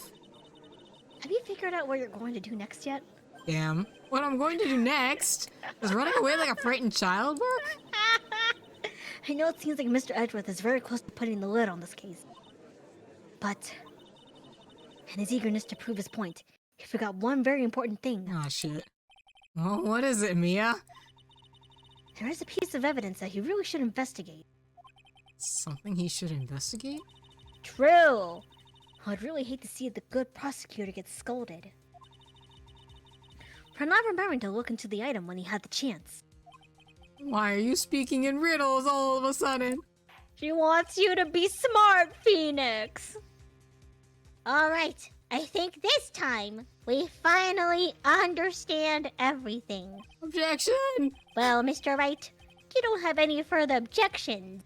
have you figured out what you're going to do next yet? Damn. What I'm going to do next is running away like a frightened child work? I know it seems like Mr. Edgeworth is very close to putting the lid on this case. But, in his eagerness to prove his point, he forgot one very important thing. Aw, shit. Well, what is it, Mia? There is a piece of evidence that he really should investigate. Something he should investigate? True! I'd really hate to see the good prosecutor get scolded. For not remembering to look into the item when he had the chance. Why are you speaking in riddles all of a sudden? She wants you to be smart, Phoenix! Alright, I think this time we finally understand everything. Objection! Well, Mr. Wright, you don't have any further objections,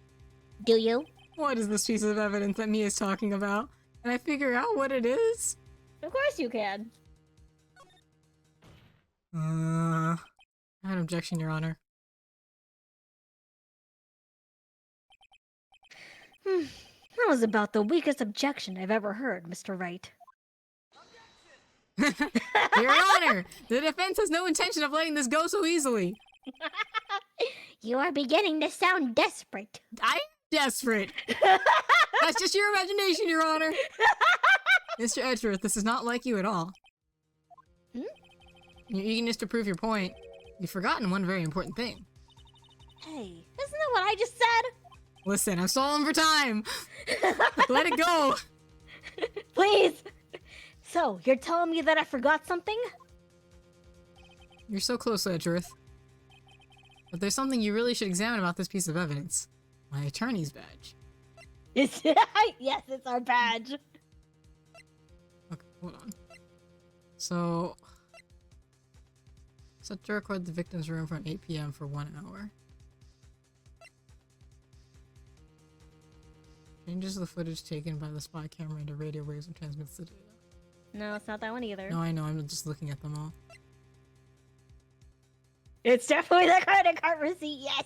do you? What is this piece of evidence that Mia's talking about? Can I figure out what it is? Of course you can. I had an objection, Your Honor. That was about the weakest objection I've ever heard, Mr. Wright. Your Honor, the defense has no intention of letting this go so easily. You are beginning to sound desperate. I'm desperate. That's just your imagination, Your Honor. Mr. Edgeworth, this is not like you at all. Hmm? In your eagerness to prove your point, you've forgotten one very important thing. Hey, isn't that what I just said? Listen, I'm stalling for time. Let it go. Please! So, you're telling me that I forgot something? You're so close, Edgeworth. But there's something you really should examine about this piece of evidence. My attorney's badge. It's yes, it's our badge. Okay, hold on. So... set to record the victim's room from 8 p.m. for 1 hour. Changes the footage taken by the spy camera into radio waves and transmits the data. No, it's not that one either. No, I know, I'm just looking at them all. It's definitely the credit card receipt, yes!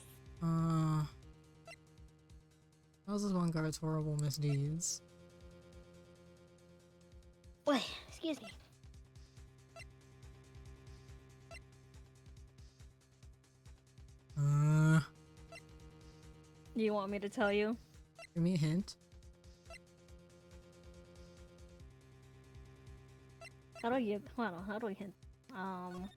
How's this one guard's horrible misdeeds? Wait, excuse me. Do you want me to tell you? Give me a hint. How do you, hold on, how do we hint? God.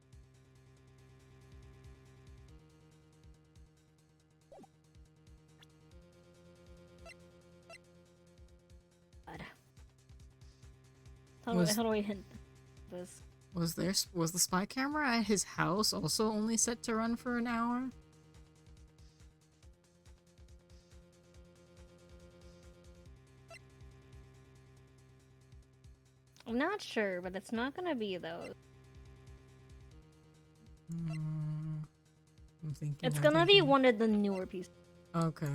How do we hint this? Was the spy camera at his house also only set to run for an hour? I'm not sure, but it's not gonna be those. I'm thinking. It's I'm gonna be thinking. one of the newer pieces. Okay.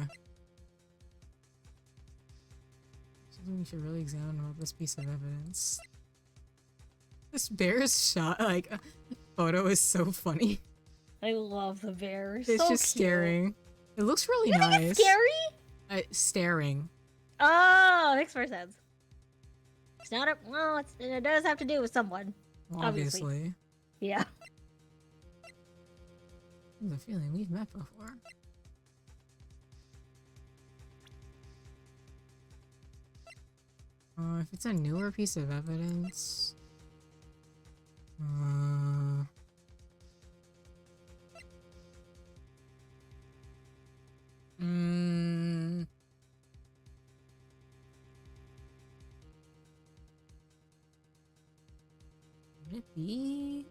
Something we should really examine about this piece of evidence. This bear's shot, like, photo is so funny. I love the bear. It's So just cute. staring. It looks really You nice. think it's scary? Staring. Oh, makes more sense. It's not a well. It does have to do with someone. Obviously. Obviously. Yeah. I have a feeling we've met before. If it's a newer piece of evidence... Would it be?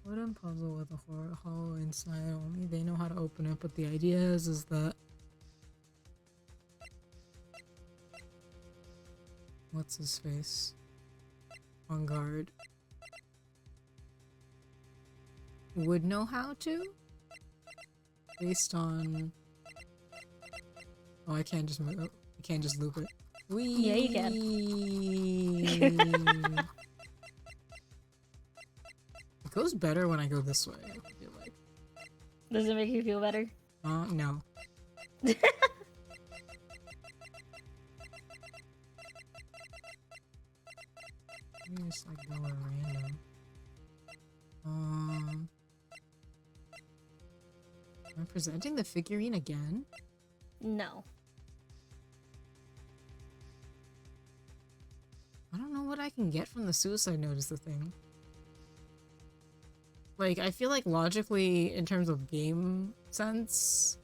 Wooden puzzle with a hollow inside. Only they know how to open it, but the idea is that... What's his face? On guard. Would know how to? Based on... Oh, I can't just move. I can't just loop it. Whee! Yeah, you can. It goes better when I go this way, I feel like. Does it make you feel better? No. Let me just like go at random. Am I presenting the figurine again? No. I don't know what I can get from the suicide note is the thing. Like, I feel like logically, in terms of game sense,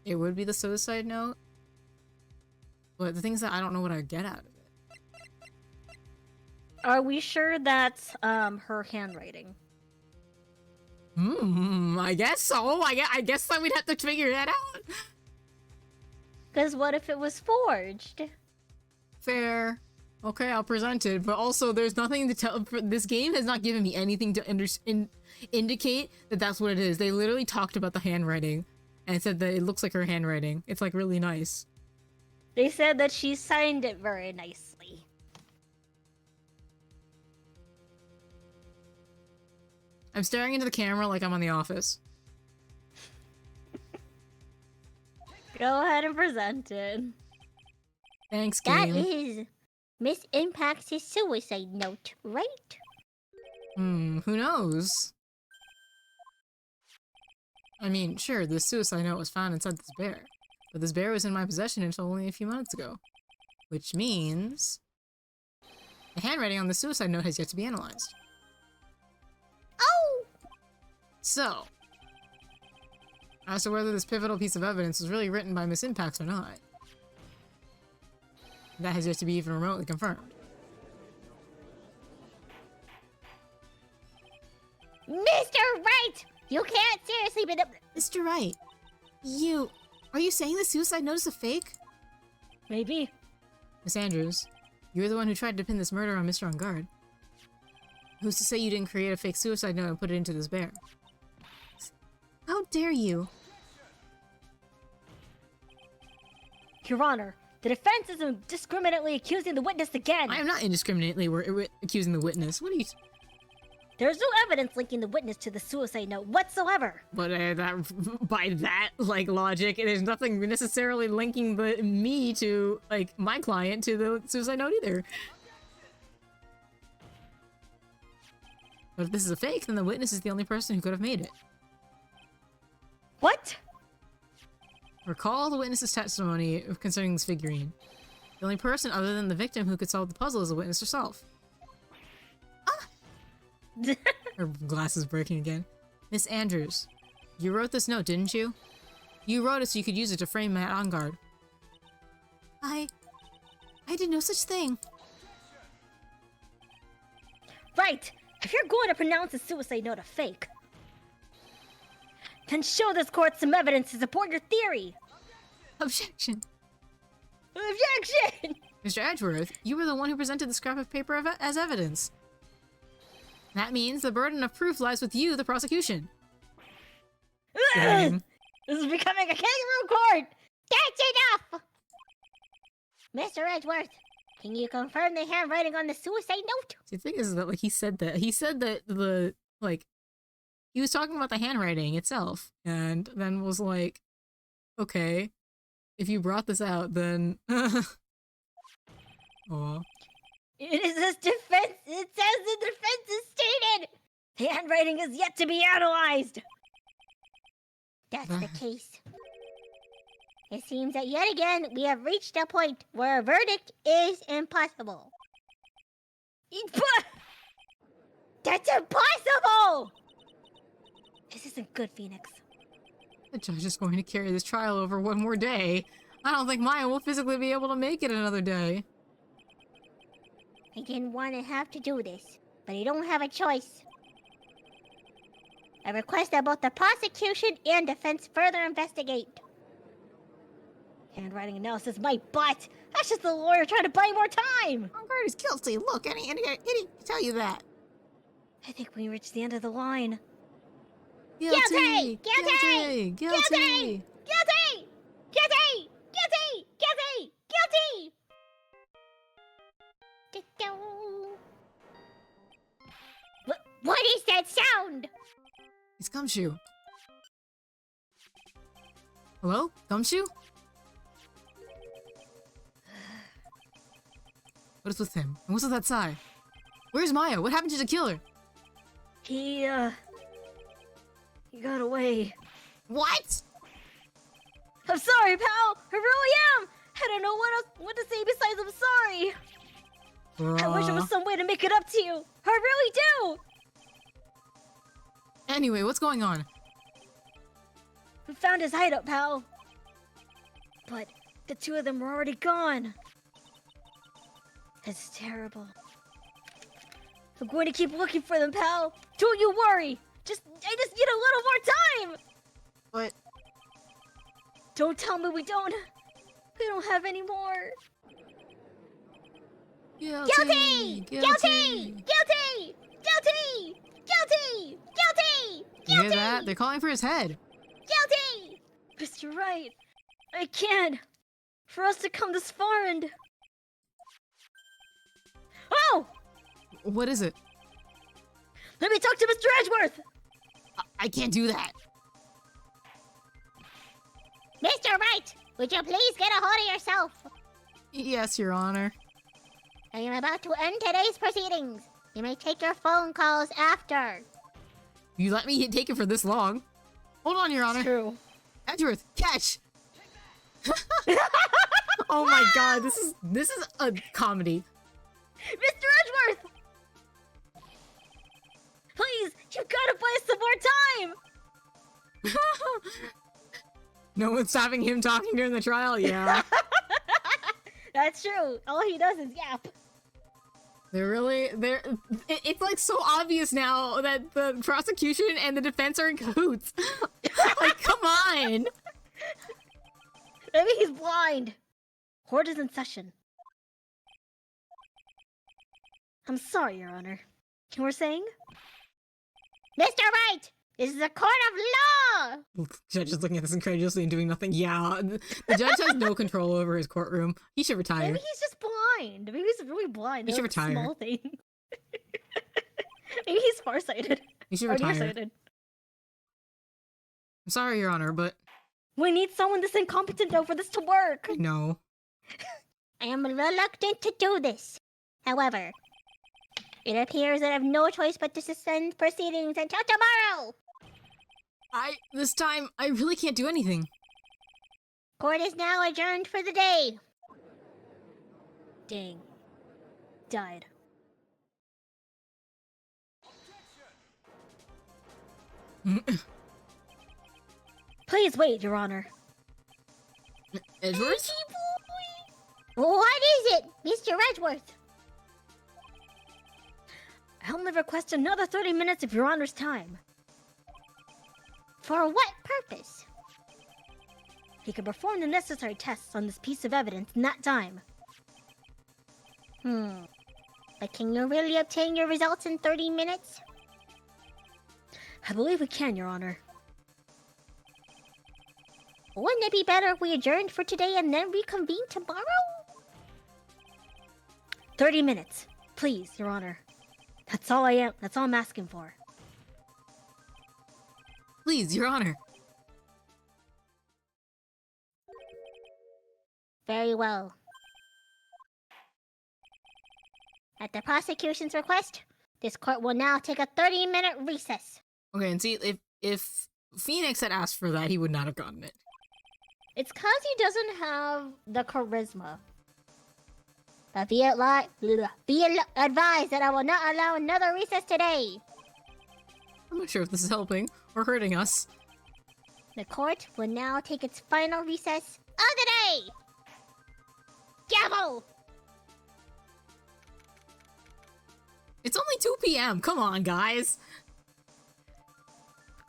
it would be the suicide note. But the thing is that I don't know what I'd get out of it. Are we sure that's her handwriting? I guess so. I guess that we'd have to figure that out. Because what if it was forged? Fair. Okay, I'll present it. But also, there's nothing to tell. This game has not given me anything to indicate that that's what it is. They literally talked about the handwriting and said that it looks like her handwriting. It's like really nice. They said that she signed it very nicely. I'm staring into the camera like I'm on The Office. Go ahead and present it. Thanks, That game. is Miss Impact's suicide note, right? Who knows? I mean, sure, this suicide note was found inside this bear. But this bear was in my possession until only a few minutes ago. Which means... the handwriting on the suicide note has yet to be analyzed. Oh! So... as to whether this pivotal piece of evidence was really written by Miss Impacts or not. That has yet to be even remotely confirmed. Mr. Wright! You can't seriously be the... Mr. Wright, are you saying the suicide note is a fake? Maybe. Miss Andrews, you were the one who tried to pin this murder on Mr. On Guard. Who's to say you didn't create a fake suicide note and put it into this bear? How dare you? Your Honor, the defense is indiscriminately accusing the witness again. I am not indiscriminately accusing the witness. What are you... There's no evidence linking the witness to the suicide note whatsoever. But by that, like, logic, there's nothing necessarily linking me to, like, my client to the suicide note either. But if this is a fake, then the witness is the only person who could have made it. What? Recall the witness's testimony concerning this figurine. The only person other than the victim who could solve the puzzle is the witness herself. Her glass is breaking again. Miss Andrews, you wrote this note, didn't you? You wrote it so you could use it to frame Matt on guard. I did no such thing. Right. If you're going to pronounce the suicide note a fake, then show this court some evidence to support your theory. Objection. Objection! Mr. Edgeworth, you were the one who presented the scrap of paper as evidence. That means the burden of proof lies with you, the prosecution. Ugh! This is becoming a kangaroo court! That's enough! Mr. Edgeworth, can you confirm the handwriting on the suicide note? See, the thing is that, like, he said that the, like, he was talking about the handwriting itself, and then was like, okay, if you brought this out, then, oh, It is this defense. It says the defense is stated. The handwriting is yet to be analyzed. That's the case. It seems that yet again we have reached a point where a verdict is impossible. But that's impossible. This isn't good, Phoenix. the judge is going to carry this trial over one more day. I don't think Maya will physically be able to make it another day. I didn't want to have to do this, but I don't have a choice. I request that both the prosecution and defense further investigate. Handwriting analysis, my butt. That's just the lawyer trying to buy more time. He's guilty. Look, any idiot can tell you that. I think we reached the end of the line. Guilty! Guilty! Guilty! Guilty! Guilty! Guilty! Guilty! Guilty! Guilty! What is that sound? It's Gumshoe. Hello? Gumshoe? What is with him? And what's with that sigh? Where's Maya? What happened to the killer? He got away. What? I'm sorry, pal. I really am. I don't know what to say besides I'm sorry. I wish there was some way to make it up to you. I really do. Anyway, what's going on? We found his hideout, pal. But the two of them were already gone. It's terrible. I'm going to keep looking for them, pal. Don't you worry. I just need a little more time. What? Don't tell me we don't have any more. Guilty! Guilty! Guilty! Guilty! Guilty! Guilty! Guilty! You hear that? They're calling for his head. Guilty! Mr. Wright, I can't. For us to come this far and... Oh! What is it? Let me talk to Mr. Edgeworth! I can't do that. Mr. Wright, would you please get a hold of yourself? Yes, Your Honor. I am about to end today's proceedings. You may take your phone calls after. You let me take it for this long. Hold on, Your Honor. True. Edgeworth, catch! Oh my god, this is a comedy. Mr. Edgeworth! Please, you gotta buy us some more time! No one's stopping him talking during the trial, yeah. That's true. All he does is yap. It's like so obvious now that the prosecution and the defense are in cahoots. Like, come on! Maybe he's blind. Court is in session. I'm sorry, Your Honor. You were saying? Mr. Wright, this is a court of law! The judge is looking at this incredulously and doing nothing. Yeah, the judge has no control over his courtroom. He should retire. Maybe he's just blind. Maybe he's really blind. He should That's a retire. Small thing. Maybe he's farsighted. He should Or retire. nearsighted. I'm sorry, Your Honor, but We need someone this incompetent though for this to work. I know. I am reluctant to do this. However, it appears that I have no choice but to suspend proceedings until tomorrow. This time, I really can't do anything. Court is now adjourned for the day. Dang. Died. Please wait, Your Honor. Edgeworth? What is it, Mr. Edgeworth? I only request another 30 minutes of Your Honor's time. For what purpose? He can perform the necessary tests on this piece of evidence in that time. But can you really obtain your results in 30 minutes? I believe we can, Your Honor. Wouldn't it be better if we adjourned for today and then reconvene tomorrow? 30 minutes. Please, Your Honor. That's all I'm asking for. Please, Your Honor. Very well. At the prosecution's request, this court will now take a 30-minute recess. Okay, and see, if Phoenix had asked for that, he would not have gotten it. It's cause he doesn't have the charisma. But be advised that I will not allow another recess today. I'm not sure if this is helping or hurting us. The court will now take its final recess of the day. Gavel! It's only 2 p.m. Come on, guys.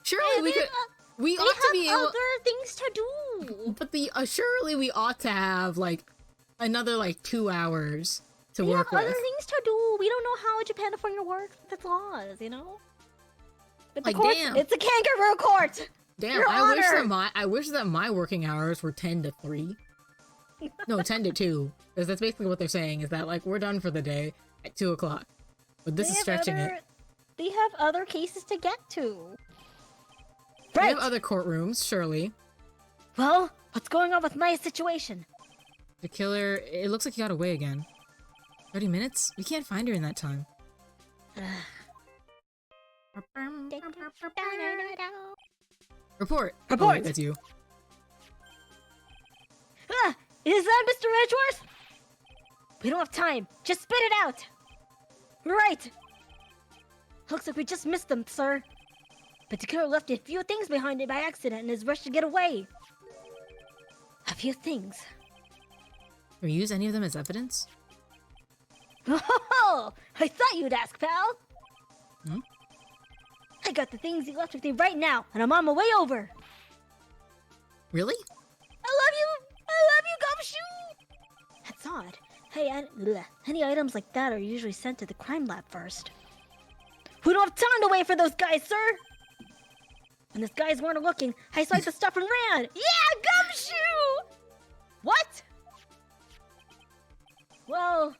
Surely we could. We ought to be able. Other things to do. But surely we ought to have like another like 2 hours to We work have with. other things to do. We don't know how Japan California works with its laws, you know? But the Like, court, damn. it's a kangaroo court! Damn, Your I wish that my working hours were 10 to 3. No, 10 to 2. Because that's basically what they're saying, is that like we're done for the day at 2 o'clock. But this is stretching it. They have other cases to get to. We Right! have other courtrooms, surely. Well, what's going on with my situation? The killer, it looks like he got away again. 30 minutes? We can't find her in that time. Report! Oh, Report! wait, that's you. Ah! Is that Mr. Edgeworth? We don't have time. Just spit it out! Right! Looks like we just missed them, sir. But the killer left a few things behind it by accident in his rush to get away. A few things. Can we use any of them as evidence? Oh, I thought you'd ask, pal. Hmm? I got the things he left with me right now, and I'm on my way over. Really? I love you, Gumshoe! That's odd. Hey, any items like that are usually sent to the crime lab first. We don't have time to wait for those guys, sir! When those guys weren't looking, I swiped the stuff and ran! Yeah, Gumshoe! What? Well,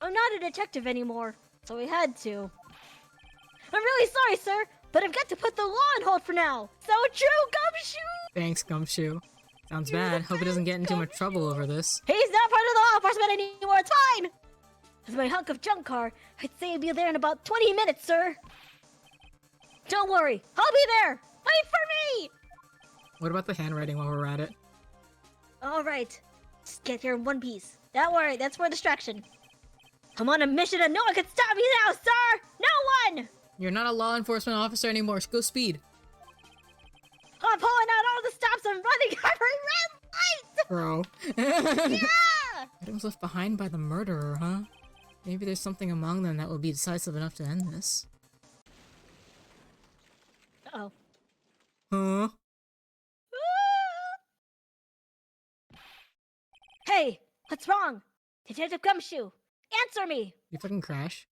I'm not a detective anymore, so we had to. I'm really sorry, sir, but I've got to put the law on hold for now. So true, Gumshoe! Thanks, Gumshoe. Sounds You're the bad. Hope he doesn't get in too much best, trouble over this. He's not part of the law enforcement anymore, it's fine! With my hunk of junk car, I'd say I'd be there in about 20 minutes, sir. Don't worry, I'll be there! Wait for me! What about the handwriting while we're at it? Alright, just get here in one piece. Don't worry, that's for distraction. I'm on a mission and no one can stop me now, sir! No one! You're not a law enforcement officer anymore. Go speed. I'm pulling out all the stops and running every red light! Bro. Yeah! Items left behind by the murderer, huh? Maybe there's something among them that will be decisive enough to end this. Uh-oh. Huh? Hey, what's wrong? Detective Gumshoe, answer me! You fucking crash.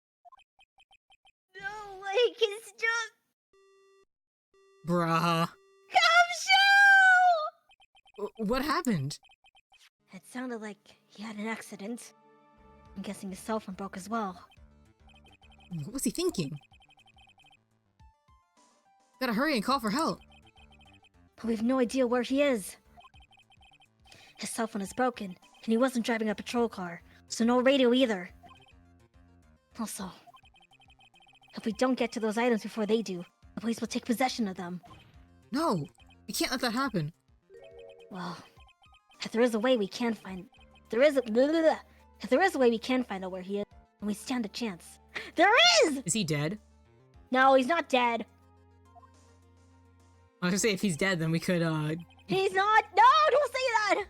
No, like it's just Bruh. Gumshoe! What happened? It sounded like he had an accident. I'm guessing his cell phone broke as well. What was he thinking? Gotta hurry and call for help. But we have no idea where he is. His cell phone is broken, and he wasn't driving a patrol car, so no radio either. Also, if we don't get to those items before they do, the police will take possession of them. No! We can't let that happen. Well, if there is a way we can find... If there is a way we can find out where he is, then we stand a chance. There is! Is he dead? No, he's not dead. I was gonna say, if he's dead, then we could, He's not... No, don't say that!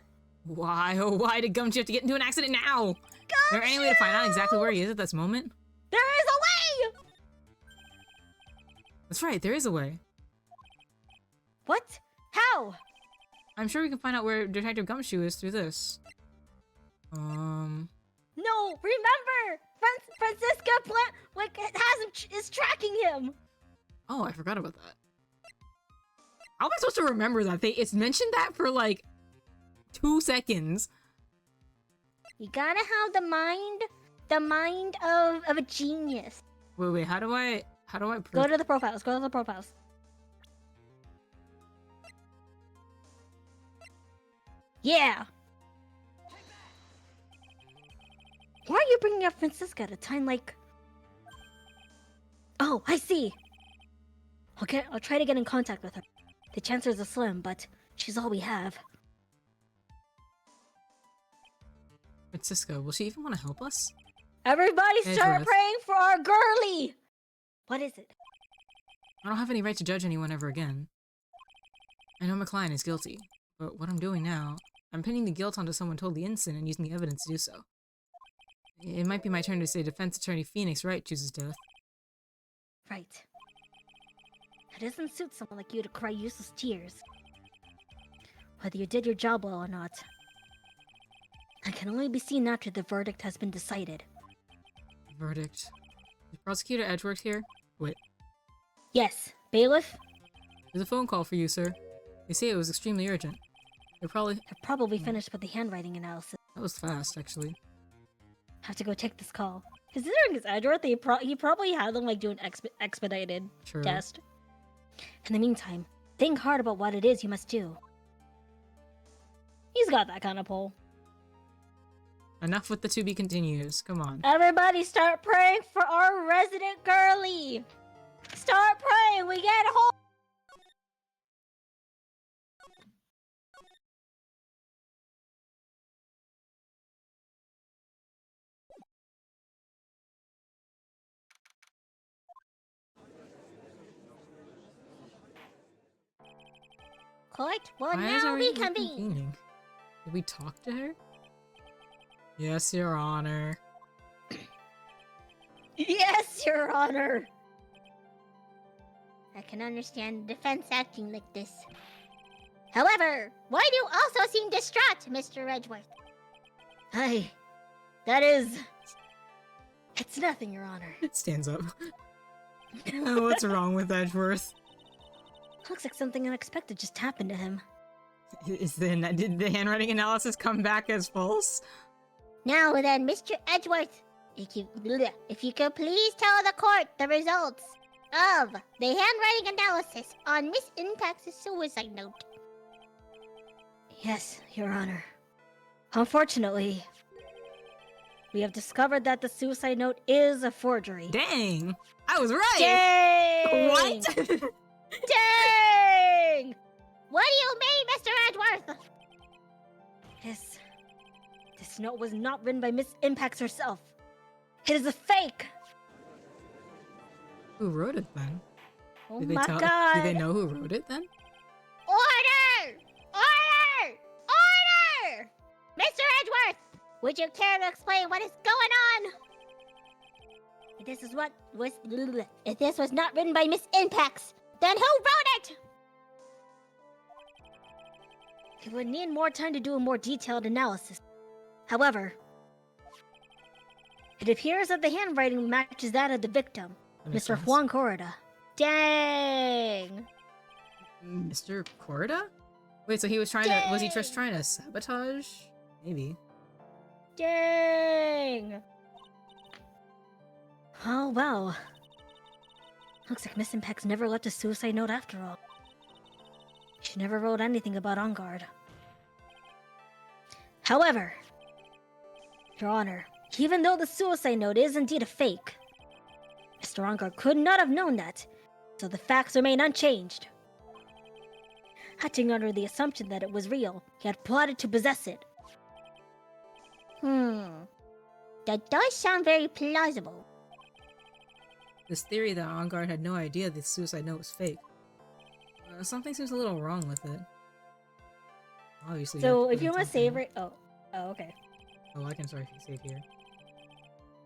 Why, oh why did Gumshoe have to get into an accident now? Is there any way to find out exactly where he is at this moment? There is a way! That's right, there is a way. What? How? I'm sure we can find out where Detective Gumshoe is through this. No No! Remember! Francisca is tracking him! Oh, I forgot about that. How am I supposed to remember that? It's mentioned that for like 2 seconds. You gotta have the mind of a genius. Wait, how do I prove? Go to the profiles. Yeah! Why are you bringing up Francisca at a time like... Oh, I see! Okay, I'll try to get in contact with her. The chances are slim, but she's all we have. Francisca, will she even want to help us? Everybody start Edgeworth. praying for our girlie! What is it? I don't have any right to judge anyone ever again. I know my client is guilty, but what I'm doing now, I'm pinning the guilt onto someone totally innocent and using the evidence to do so. It might be my turn to say defense attorney Phoenix Wright chooses death. Right. It doesn't suit someone like you to cry useless tears. Whether you did your job well or not. It can only be seen after the verdict has been decided. Verdict. Is Prosecutor Edgeworth here? Wait. Yes, bailiff? There's a phone call for you, sir. They say it was extremely urgent. They're They're probably finished with the handwriting analysis. That was fast, actually. Have to go take this call. Considering it's Edgeworth, he probably had them like do an expedited True. test. In the meantime, think hard about what it is you must do. He's got that kind of pull. Enough with the to be continues. Come on. Everybody start praying for our resident girlie! Start praying! We get home! Court will Why is now everyone reconvene. reconvening? Did we talk to her? Yes, Your Honor. Yes, Your Honor! I can understand the defense acting like this. However, why do you also seem distraught, Mr. Edgeworth? It's nothing, Your Honor. It stands up. What's wrong with Edgeworth? Looks like something unexpected just happened to him. Did the handwriting analysis come back as false? Now then, Mr. Edgeworth, if you could please tell the court the results of the handwriting analysis on Miss Impact's suicide note. Yes, Your Honor. Unfortunately, we have discovered that the suicide note is a forgery. Dang! I was right! Dang! What? Dang! What do you mean, Mr. Edgeworth? This note was not written by Miss Impacts herself. It is a fake! Who wrote it then? Oh Did my Do god! they know who wrote it then? Order! Order! Order! Mr. Edgeworth, would you care to explain what is going on? If this was not written by Miss Impacts, then who wrote it? It would need more time to do a more detailed analysis. However, it appears that the handwriting matches that of the victim, That makes Mr. sense. Juan Corrida. Dang! Mr. Corda? Wait, so he was was he just trying to sabotage? Maybe. Dang! Oh, well. Looks like Miss Impacts never left a suicide note after all. She never wrote anything about On Guard. However, Your Honor, even though the suicide note is indeed a fake, Mr. On Guard could not have known that, so the facts remain unchanged. Acting under the assumption that it was real, he had plotted to possess it. That does sound very plausible. This theory that On Guard had no idea the suicide note was fake. Something seems a little wrong with it. Obviously. So have to if you put want to something- save it, oh, okay. Oh, I can save here.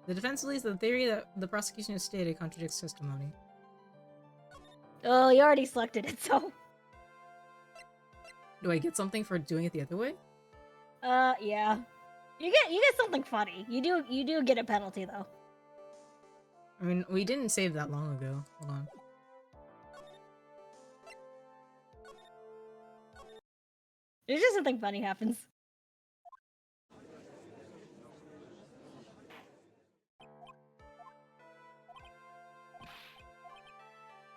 The defense believes that the theory that the prosecution has stated contradicts testimony. Oh, you already selected it, so. Do I get something for doing it the other way? Yeah. You get something funny. You do get a penalty though. I mean, we didn't save that long ago. Hold on. There's just something funny happens.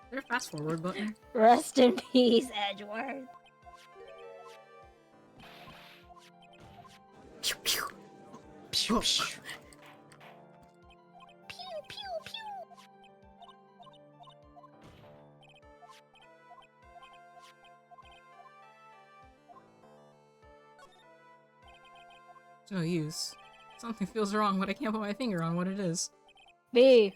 Is there a fast forward button? Rest in peace, Edgeworth. Pew, pew. Pew, pew. Pew, pew, pew. It's no use. Something feels wrong, but I can't put my finger on what it is. B.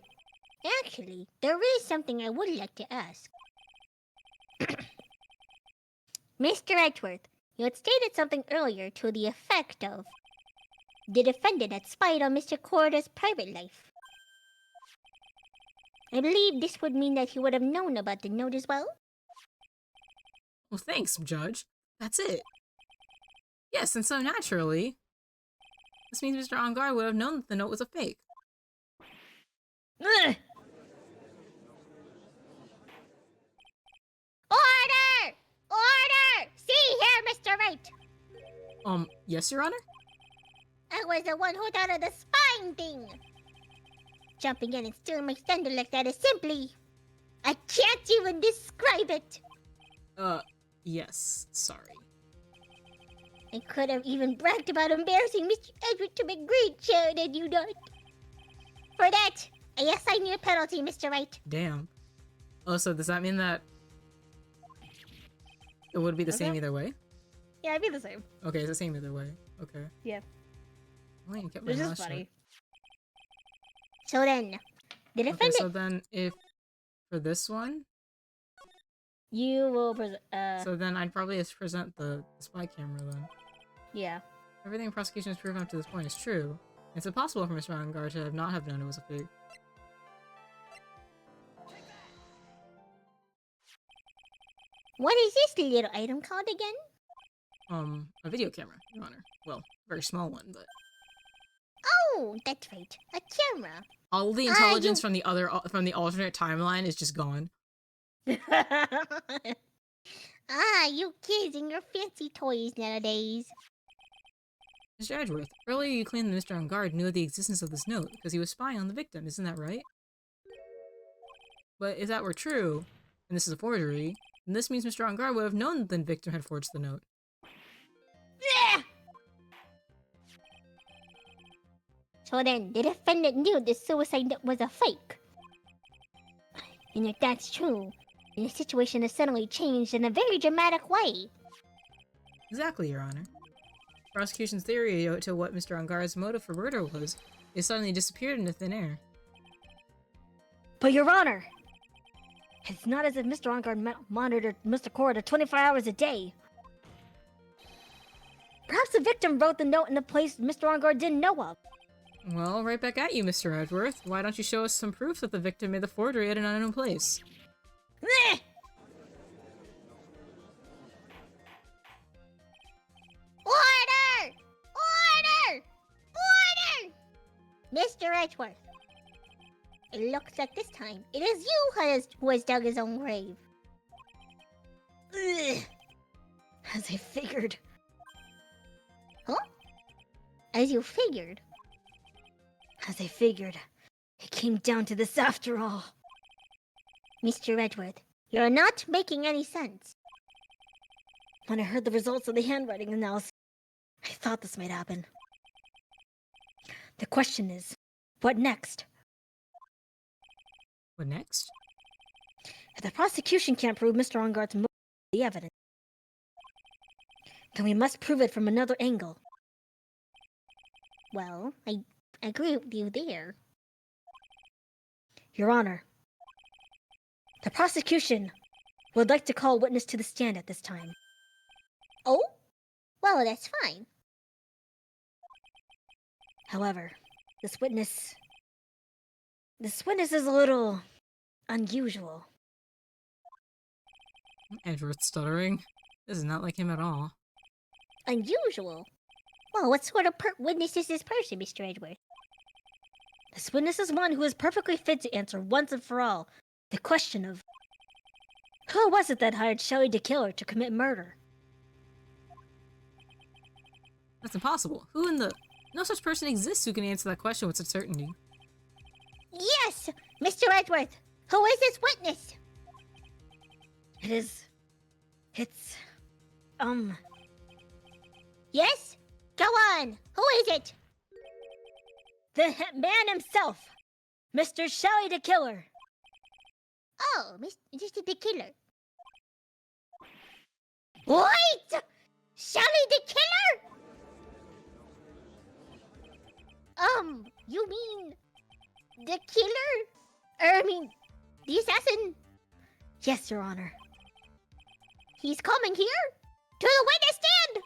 Actually, there is something I would like to ask. Mr. Edgeworth, you had stated something earlier to the effect of the defendant had spied on Mr. Corda's private life. I believe this would mean that he would have known about the note as well. Well, thanks, Judge. That's it. Yes, and so naturally, this means Mr. Ongar would have known that the note was a fake. Ugh. Order! Order! See here, Mr. Wright! Yes, Your Honor? I was the one who thought of the spine thing! Jumping in and stealing my thunder like that is simply... I can't even describe it! Yes, sorry. I could have even bragged about embarrassing Mr. Edward to my great share, did you not? For that, I assign you a penalty, Mr. Wright. Damn. Oh, so does that mean that it would be the same Okay. either way? Yeah, it'd be the same. Okay, it's the same either way. Okay. Yeah. Well, you kept my It's mouth just shut. funny. So then, the Okay, defendant... so then if for this one, You will so then I'd probably just present the spy camera then. yeah. Everything prosecution has proven up to this point is true. It's impossible for Mr. Ongar to have not have known it was a fake. What is this little item called again? A video camera, Your Honor. Well, very small one, but Oh, that's right. A camera. all the Ah, intelligence you- from the from the alternate timeline is just gone. Ah, you kids and your fancy toys nowadays. Mr. Edgeworth, earlier you claimed that Mr. Ongar knew of the existence of this note because he was spying on the victim, isn't that right? But if that were true, and this is a forgery, then this means Mr. Ongar would have known that the victim had forged the note. Yeah! So then, the defendant knew the suicide note was a fake. And if that's true, then the situation has suddenly changed in a very dramatic way. Exactly, Your Honor. Prosecution's theory to what Mr. Ongar's motive for murder was is suddenly disappeared into thin air. But Your Honor, it's not as if Mr. Ongar monitored Mr. Corda 24 hours a day. Perhaps the victim wrote the note in a place Mr. Ongar didn't know of. Well, right back at you, Mr. Edgeworth. Why don't you show us some proof that the victim made the forgery at an unknown place? Meh! Order! Order! Order! Mr. Edgeworth, it looks like this time it is you who has dug his own grave. Ugh. As I figured. Huh? As you figured. As I figured. It came down to this after all. Mr. Edgeworth, you're not making any sense. When I heard the results of the handwriting analysis, I thought this might happen. The question is, what next? What next? If the prosecution can't prove Mr. Ongar's motive with the evidence, then we must prove it from another angle. Well, I agree with you there. Your Honor, the prosecution would like to call a witness to the stand at this time. Oh? Well, that's fine. However, this witness is a little unusual. Edgeworth stuttering. This is not like him at all. Unusual. Well, what sort of witness is this person, Mr. Edward? This witness is one who is perfectly fit to answer once and for all the question of who was it that hired Shelley the Killer to commit murder? That's impossible. Who in the... No such person exists who can answer that question with such certainty. Yes, Mr. Edward. Who is this witness? It's... Yes? Go on. Who is it? the man himself! Mr. Shelley the Killer! Oh, Mr. the Killer. Wait! Shelley the Killer? You mean the killer? The assassin? Yes, Your Honor. He's coming here? To the witness stand?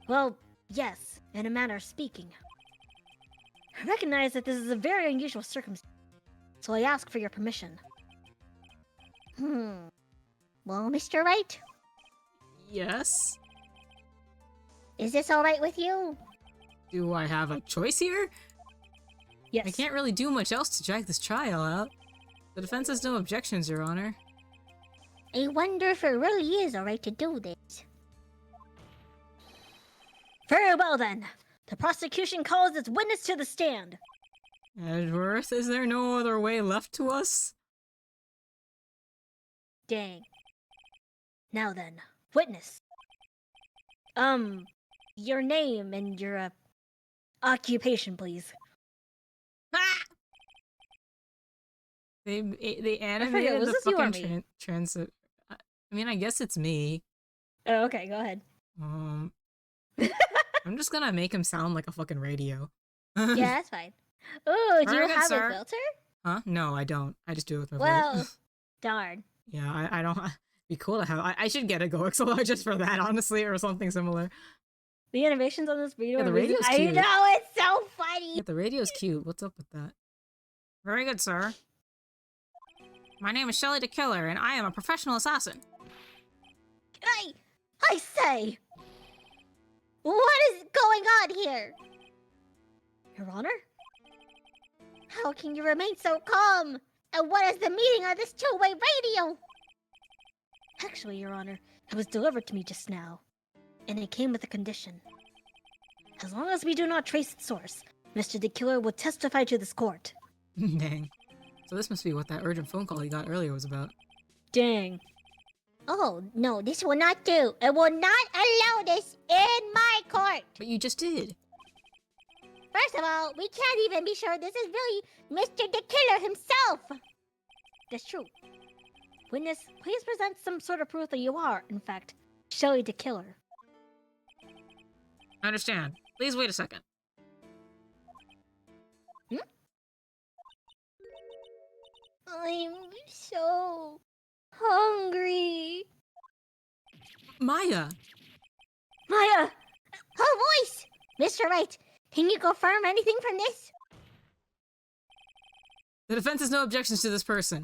Well, yes, in a manner of speaking. I recognize that this is a very unusual circumstance, so I ask for your permission. Well, Mr. Wright, Yes? is this alright with you? Do I have a choice here? Yes. I can't really do much else to drag this trial out. The defense has no objections, Your Honor. I wonder if it really is alright to do this. Very well then. The prosecution calls its witness to the stand. Edworth, is there no other way left to us? Dang. Now then, witness. Your name and your, occupation, please. Ah! They forget, animated was the this you or fucking me? transit. I mean, I guess it's me. Oh, okay, go ahead. I'm just gonna make him sound like a fucking radio. Yeah, that's fine. Ooh, do Very you good, have sir. a filter? Huh? No, I don't. I just do it with my Well, voice. darn. Yeah, I don't... Be cool to have... I should get a Goexel just for that, honestly, or something similar. The animations on this video Yeah, the are amazing. radio's I cute. know, it's so funny! Yeah, the radio's cute. What's up with that? Very good, sir. My name is Shelley the Killer, and I am a professional assassin. I say! What is going on here? Your Honor? How can you remain so calm? And what is the meaning of this two-way radio? Actually, Your Honor, it was delivered to me just now. And it came with a condition. As long as we do not trace its source, Mr. the Killer will testify to this court. Dang. So this must be what that urgent phone call he got earlier was about. Dang. Oh, no, this will not do. I will not allow this in my court. But you just did. First of all, we can't even be sure this is really Mr. the Killer himself. That's true. Witness, please present some sort of proof that you are, in fact, Shelley the Killer. I understand. Please wait a second. I'm so hungry. Maya! Maya! Her voice! Mr. Wright, can you confirm anything from this? The defense has no objections to this person.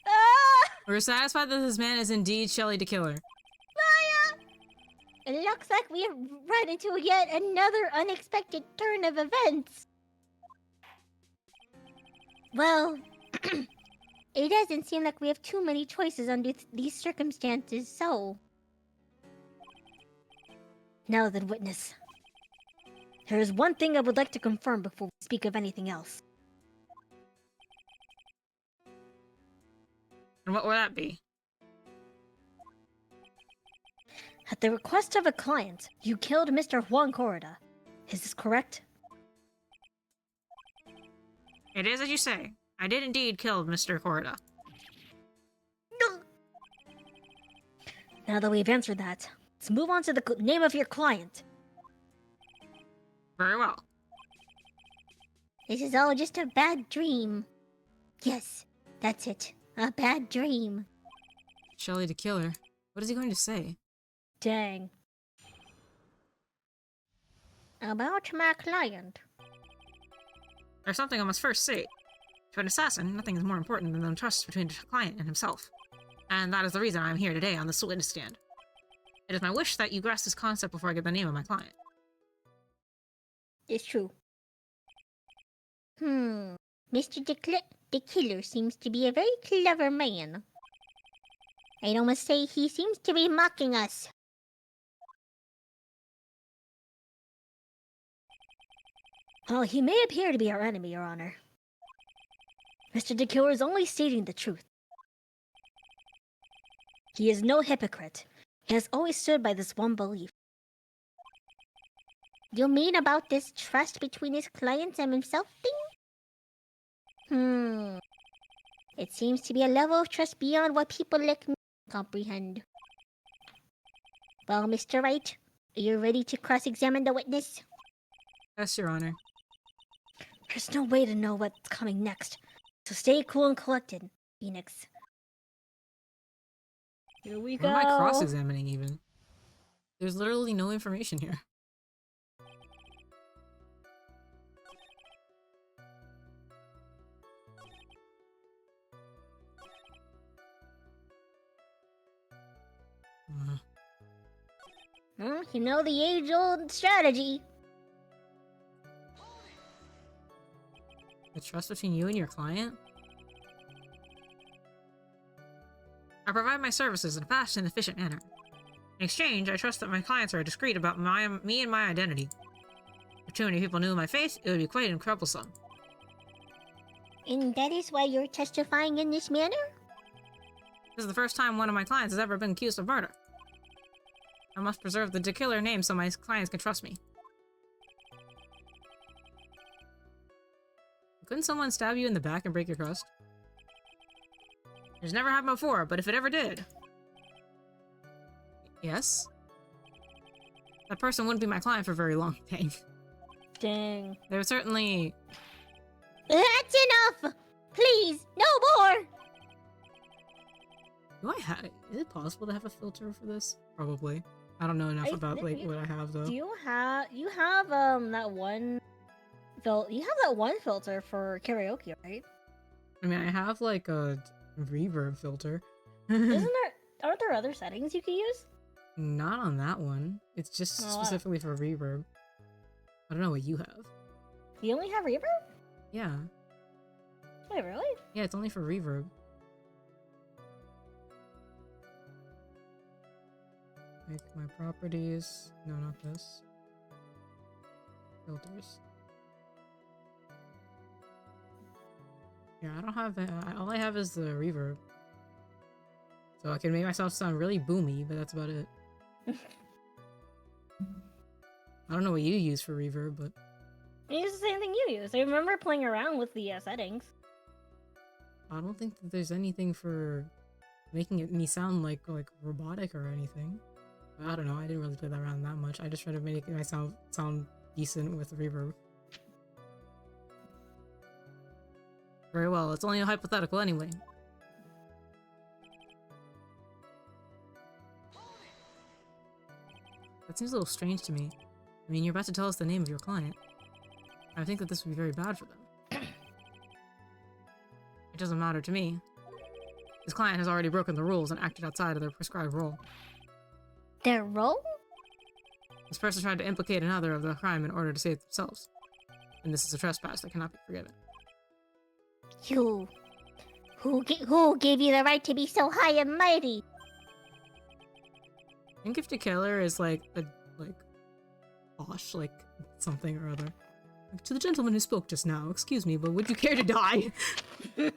Ah! We're satisfied that this man is indeed Shelley the Killer. Maya! It looks like we have run into yet another unexpected turn of events. Well, it doesn't seem like we have too many choices under these circumstances, so... Now then, witness. There is one thing I would like to confirm before we speak of anything else. And what would that be? At the request of a client, you killed Mr. Juan Corrida. Is this correct? It is as you say. I did indeed kill Mr. Corrida. Now that we've answered that, let's move on to the name of your client. Very well. This is all just a bad dream. Yes, that's it. A bad dream. Shelley the Killer. What is he going to say? Dang. About my client. There's something I must first say. To an assassin, nothing is more important than the trust between the client and himself. And that is the reason I am here today on this witness stand. It is my wish that you grasp this concept before I give the name of my client. It's true. Mr. The Killer seems to be a very clever man. I must say he seems to be mocking us. Well, he may appear to be our enemy, Your Honor. Mr. the Killer is only stating the truth. He is no hypocrite. He has always stood by this one belief. You mean about this trust between his clients and himself thing? It seems to be a level of trust beyond what people like me comprehend. Well, Mr. Wright, are you ready to cross-examine the witness? Yes, Your Honor. There's no way to know what's coming next, so stay cool and collected, Phoenix. Here we go. What am I cross-examining even? There's literally no information here. You know the age-old strategy. The trust between you and your client? I provide my services in a fast and efficient manner. In exchange, I trust that my clients are discreet about me and my identity. If too many people knew my face, it would be quite troublesome. And that is why you're testifying in this manner? This is the first time one of my clients has ever been accused of murder. I must preserve the killer name so my clients can trust me. Couldn't someone stab you in the back and break your crust? It's never happened before, but if it ever did... Yes? That person wouldn't be my client for very long. Dang. Dang. They would certainly... That's enough! Please, no more! Do I have... Is it possible to have a filter for this? Probably. I don't know enough about, like, what I have, though. Do you have that one filter for karaoke, right? I mean, I have, like, a reverb filter. Aren't there other settings you can use? Not on that one. It's just specifically for reverb. I don't know what you have. You only have reverb? Yeah. Wait, really? Yeah, it's only for reverb. Like, my properties... No, not this. Filters. Yeah, I don't have... all I have is the reverb. So I can make myself sound really boomy, but that's about it. I don't know what you use for reverb, but... I use the same thing you use. I remember playing around with the settings. I don't think that there's anything for making me sound like robotic or anything. I don't know, I didn't really play that around that much. I just try to make myself sound decent with reverb. Very well, it's only a hypothetical anyway. That seems a little strange to me. I mean, you're about to tell us the name of your client. I think that this would be very bad for them. It doesn't matter to me. This client has already broken the rules and acted outside of their prescribed role. Their role? This person tried to implicate another of the crime in order to save themselves. And this is a trespass that cannot be forgiven. You... Who gave you the right to be so high and mighty? I think if the killer is like posh, like something or other. To the gentleman who spoke just now, excuse me, but would you care to die? And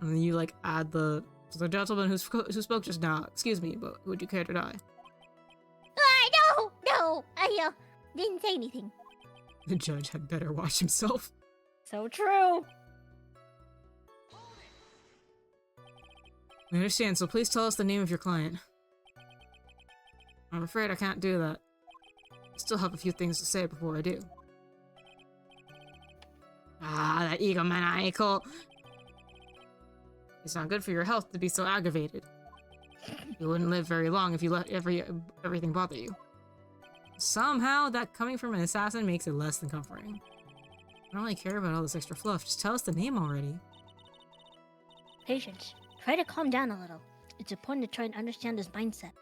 then you like add to the gentleman who spoke just now, excuse me, but would you care to die? No, I didn't say anything. The judge had better watch himself. So true. I understand, so please tell us the name of your client. I'm afraid I can't do that. I still have a few things to say before I do. Ah, that egomaniacal. It's not good for your health to be so aggravated. You wouldn't live very long if you let everything bother you. Somehow, that coming from an assassin makes it less than comforting. I don't really care about all this extra fluff. Just tell us the name already. Patience. Try to calm down a little. It's important to try and understand his mindset.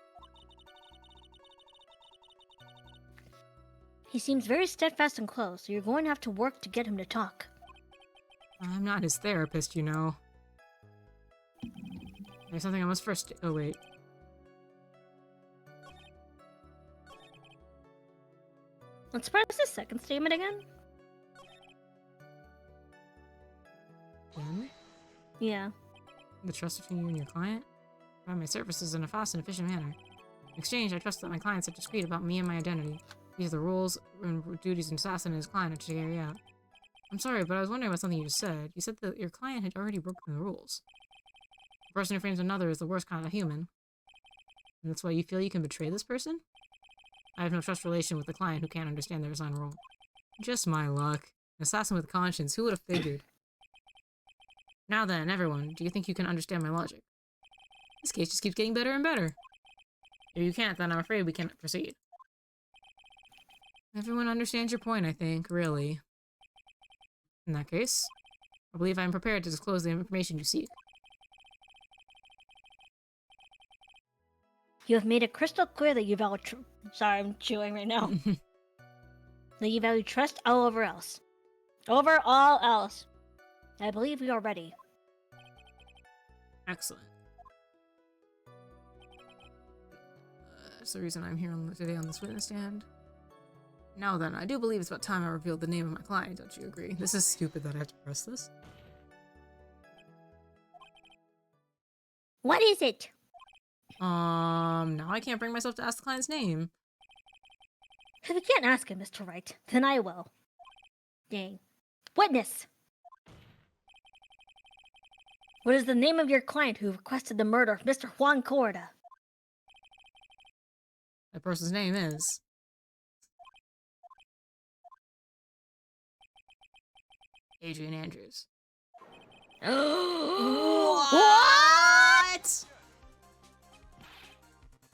He seems very steadfast and close, so you're going to have to work to get him to talk. I'm not his therapist, you know. There's something I must first. Oh, wait. Let's press the second statement again. Then? Yeah. The trust between you and your client? Provide my services in a fast and efficient manner. In exchange, I trust that my clients are discreet about me and my identity. These are the rules and duties an assassin and his client are to carry out. I'm sorry, but I was wondering about something you just said. You said that your client had already broken the rules. The person who frames another is the worst kind of human. And that's why you feel you can betray this person? I have no trust relation with the client who can't understand their assigned role. Just my luck. An assassin with conscience, who would have figured? Now then, everyone, do you think you can understand my logic? This case just keeps getting better and better. If you can't, then I'm afraid we cannot proceed. Everyone understands your point, I think, really. In that case, I believe I am prepared to disclose the information you seek. You have made it crystal clear that you value sorry, I'm chewing right now. That you value trust all over else. Over all else. I believe we are ready. Excellent. That's the reason I'm here today on this witness stand. Now then, I do believe it's about time I revealed the name of my client, don't you agree? This is stupid that I have to press this. What is it? Now I can't bring myself to ask the client's name. If you can't ask him, Mr. Wright, then I will. Dang. Witness! What is the name of your client who requested the murder of Mr. Juan Corda? That person's name is... Adrian Andrews. What?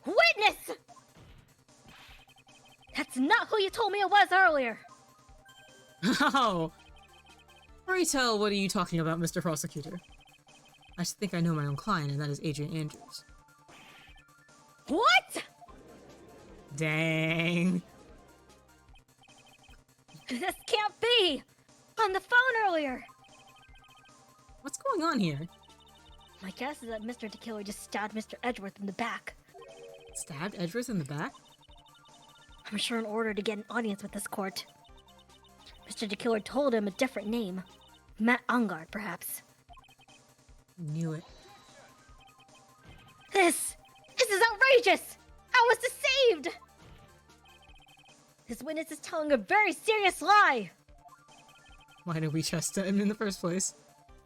Witness! That's not who you told me it was earlier! Oh! Pray tell, what are you talking about, Mr. Prosecutor? I think I know my own client, and that is Adrian Andrews. What? Dang. This can't be! On the phone earlier! What's going on here? My guess is that Mr. Tequila just stabbed Mr. Edgeworth in the back. Stabbed Edgeworth in the back? I'm sure in order to get an audience with this court. Mr. Tequila told him a different name. Matt Ungard, perhaps. Knew it. This is outrageous! I was deceived! This witness is telling a very serious lie! Why did we trust him in the first place?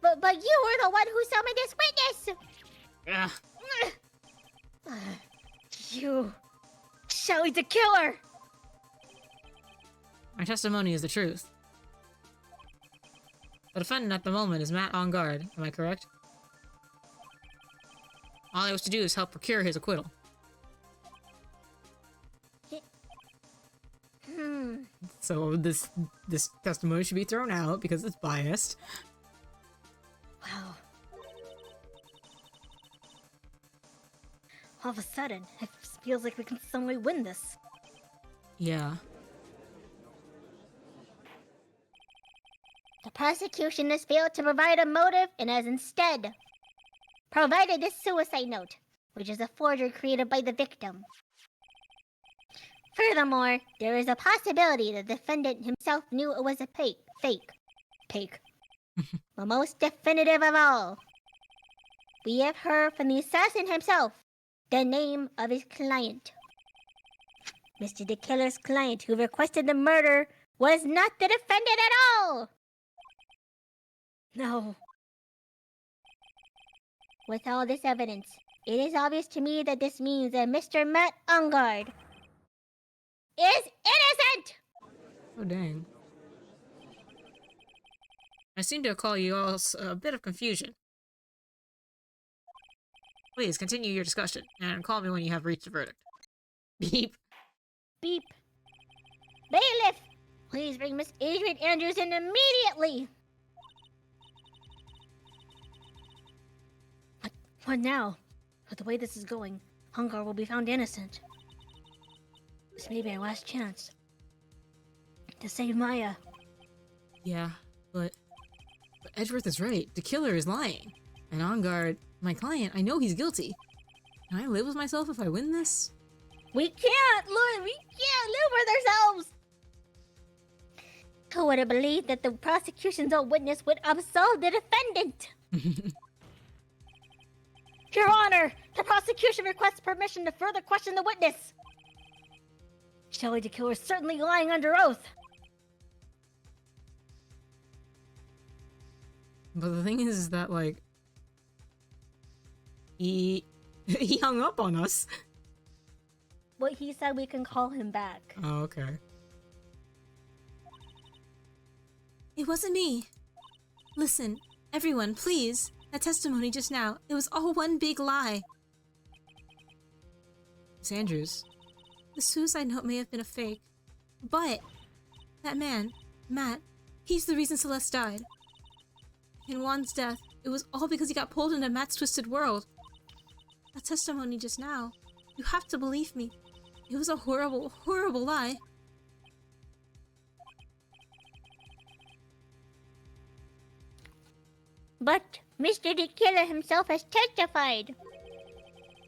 But you were the one who summoned this witness! Ah, You... Shelly the killer! my testimony is the truth. The defendant at the moment is Matt on guard, am I correct? All I was to do is help procure his acquittal. So this testimony should be thrown out because it's biased. Wow. All of a sudden, it feels like we can suddenly win this. Yeah. The prosecution has failed to provide a motive and has instead provided this suicide note, which is a forgery created by the victim. Furthermore, there is a possibility the defendant himself knew it was a fake. The most definitive of all, we have heard from the assassin himself the name of his client. Mr. the killer's client who requested the murder was not the defendant at all! No. With all this evidence, it is obvious to me that this means that Mr. Matt Ungard is innocent! Oh, dang. I seem to call you all a bit of confusion. Please continue your discussion, and call me when you have reached a verdict. Beep. Beep. Bailiff, please bring Miss Adrian Andrews in immediately! What now? With the way this is going, Hungar will be found innocent. This may be our last chance. To save Maya. Yeah, but Edgeworth is right. The killer is lying. And on guard, my client, I know he's guilty. Can I live with myself if I win this? We can't, Lord! We can't live with ourselves! Who would have believed that the prosecution's own witness would absolve the defendant? Your Honor! The prosecution requests permission to further question the witness! Shelley the killer is certainly lying under oath! But the thing is that, like, he hung up on us. But he said we can call him back. Oh, okay. It wasn't me. Listen, everyone, please. That testimony just now, it was all one big lie. Miss Andrews. The suicide note may have been a fake, but that man, Matt, he's the reason Celeste died. In Juan's death, it was all because he got pulled into Matt's twisted world. That testimony just now, you have to believe me. It was a horrible, horrible lie. But Mr. the Killer himself has testified.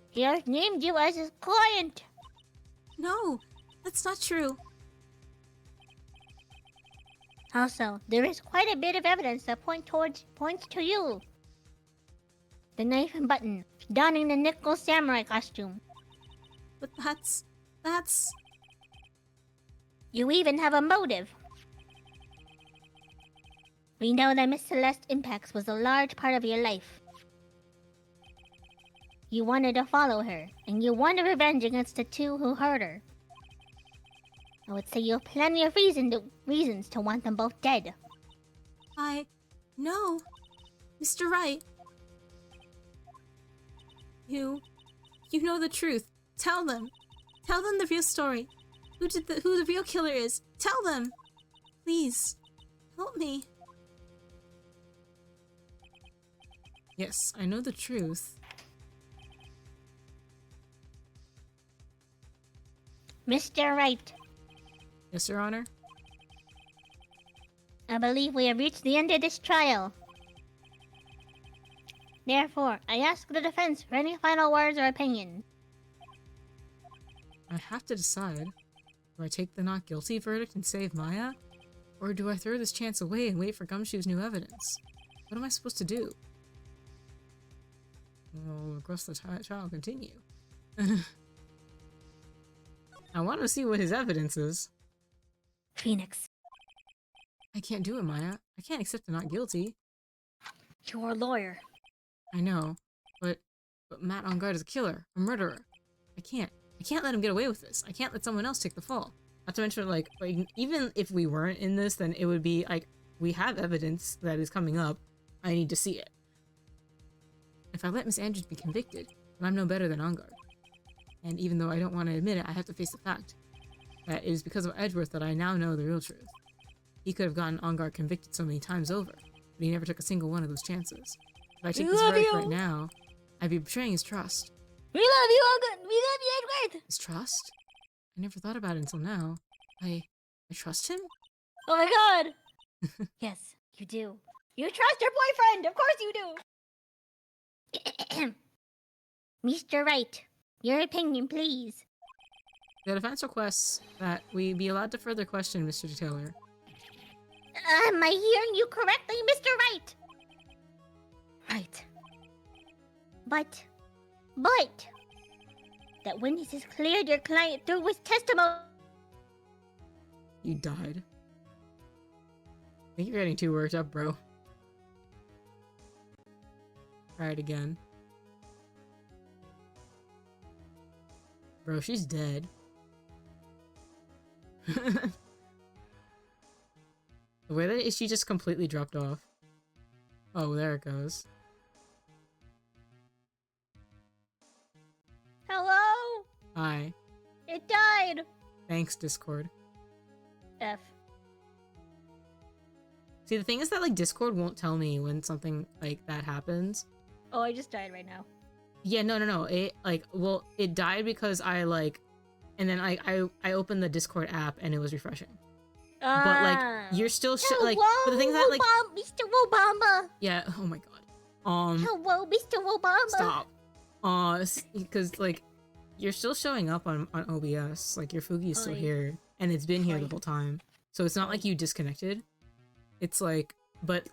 He has named you as his client. No, that's not true. Also, there is quite a bit of evidence that points to you. The knife and button, donning the nickel samurai costume. But that's... You even have a motive. We know that Miss Celeste Impax was a large part of your life. You wanted to follow her, and you wanted revenge against the two who hurt her. I would say you have plenty of reasons to want them both dead. No. Mr. Wright. You know the truth. Tell them. Tell them the real story. Who the real killer is. Tell them. Please. Help me. Yes, I know the truth. Mr. Wright, Yes, Your Honor? I believe we have reached the end of this trial. Therefore, I ask the defense for any final words or opinion. I have to decide. Do I take the not guilty verdict and save Maya? Or do I throw this chance away and wait for Gumshoe's new evidence? What am I supposed to do? Well, request the trial continue. I want to see what his evidence is. Phoenix, I can't do it, Maya. I can't accept the not guilty. you're a lawyer. I know, but Matt on guard is a killer, a murderer. I can't let him get away with this. I can't let someone else take the fall. Not to mention, like even if we weren't in this, then it would be like, we have evidence that is coming up. I need to see it. If I let Miss Andrews be convicted, then I'm no better than On Guard. And even though I don't want to admit it, I have to face the fact that it is because of Edgeworth that I now know the real truth. He could have gotten On Guard convicted so many times over, but he never took a single one of those chances. If I take this verdict right now, I'd be betraying his trust. We love you, Olga! We love you, Edward! His trust? I never thought about it until now. I trust him? Oh my god! Yes, you do. You trust your boyfriend! Of course you do! Mr. Wright, your opinion, please. The defense requests that we be allowed to further question Mr. Taylor. Am I hearing you correctly, Mr. Wright? Right. But, that witness has cleared your client through his testimony. You died. I think you're getting too worked up, bro. Try it again. Bro, she's dead. The way that she just completely dropped off. Oh, there it goes. Hello? Hi. It died. Thanks, Discord. F. See, the thing is that, like, Discord won't tell me when something like that happens. Oh, I just died right now. Yeah, no. It, like, well, it died because I, like, and then I opened the Discord app and it was refreshing. but like you're still like. But the thing is that like, Mr. Obama. yeah. Oh my god. Hello, Mr. Obama. Stop. Because like you're still showing up on OBS. Like your Fugi is still Oi. here, and it's been here the Oi. whole time. So it's not like you disconnected. It's like, but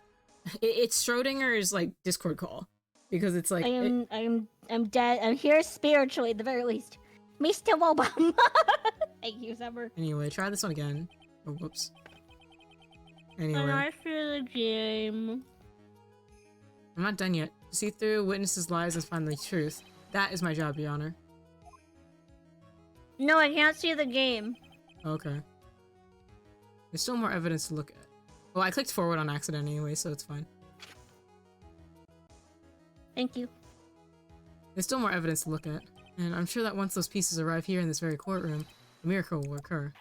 it's Schrodinger's like Discord call because it's like I'm dead. I'm here spiritually, at the very least. Mr. Obama. Thank you, Summer. Anyway, try this one again. Oh, whoops. Anyway, I feel the game. I'm not done yet. To see through witnesses' lies and find the truth. That is my job, Your Honor. No, I can't see the game. Okay. There's still more evidence to look at. Well, I clicked forward on accident anyway, so it's fine. Thank you. There's still more evidence to look at. And I'm sure that once those pieces arrive here in this very courtroom, a miracle will occur.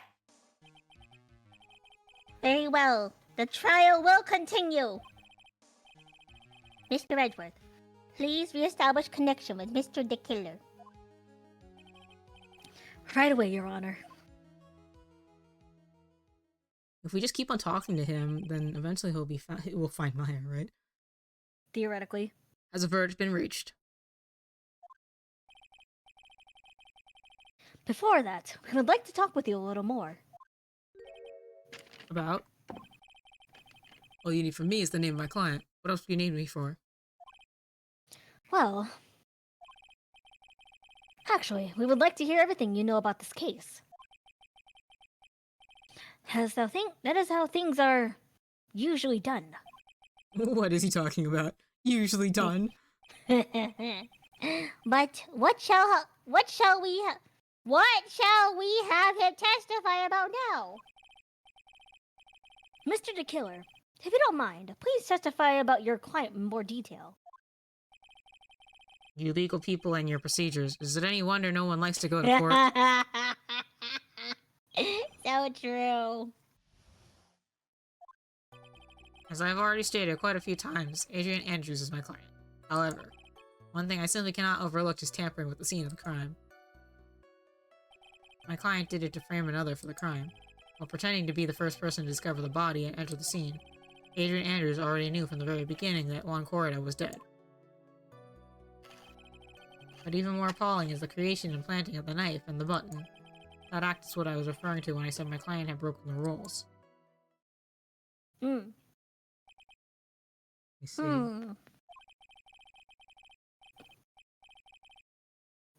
Very well. The trial will continue. Mr. Edward, please reestablish connection with Mr. the Killer. Right away, Your Honor. If we just keep on talking to him, then eventually we'll find Maya, right? Theoretically. Has a verdict been reached? Before that, we would like to talk with you a little more. About? All you need from me is the name of my client. What else do you need me for? Well, actually, we would like to hear everything you know about this case. That is how things are usually done. What is he talking about? Usually done. But what shall we have him testify about now? Mr. the Killer, if you don't mind, please testify about your client in more detail. You legal people and your procedures. Is it any wonder no one likes to go to court? So true. As I've already stated quite a few times, Adrian Andrews is my client. However, one thing I simply cannot overlook is tampering with the scene of the crime. My client did it to frame another for the crime. While pretending to be the first person to discover the body and enter the scene, Adrian Andrews already knew from the very beginning that Juan Corrida was dead. But even more appalling is the creation and planting of the knife and the button. That act is what I was referring to when I said my client had broken the rules. Hmm. You see?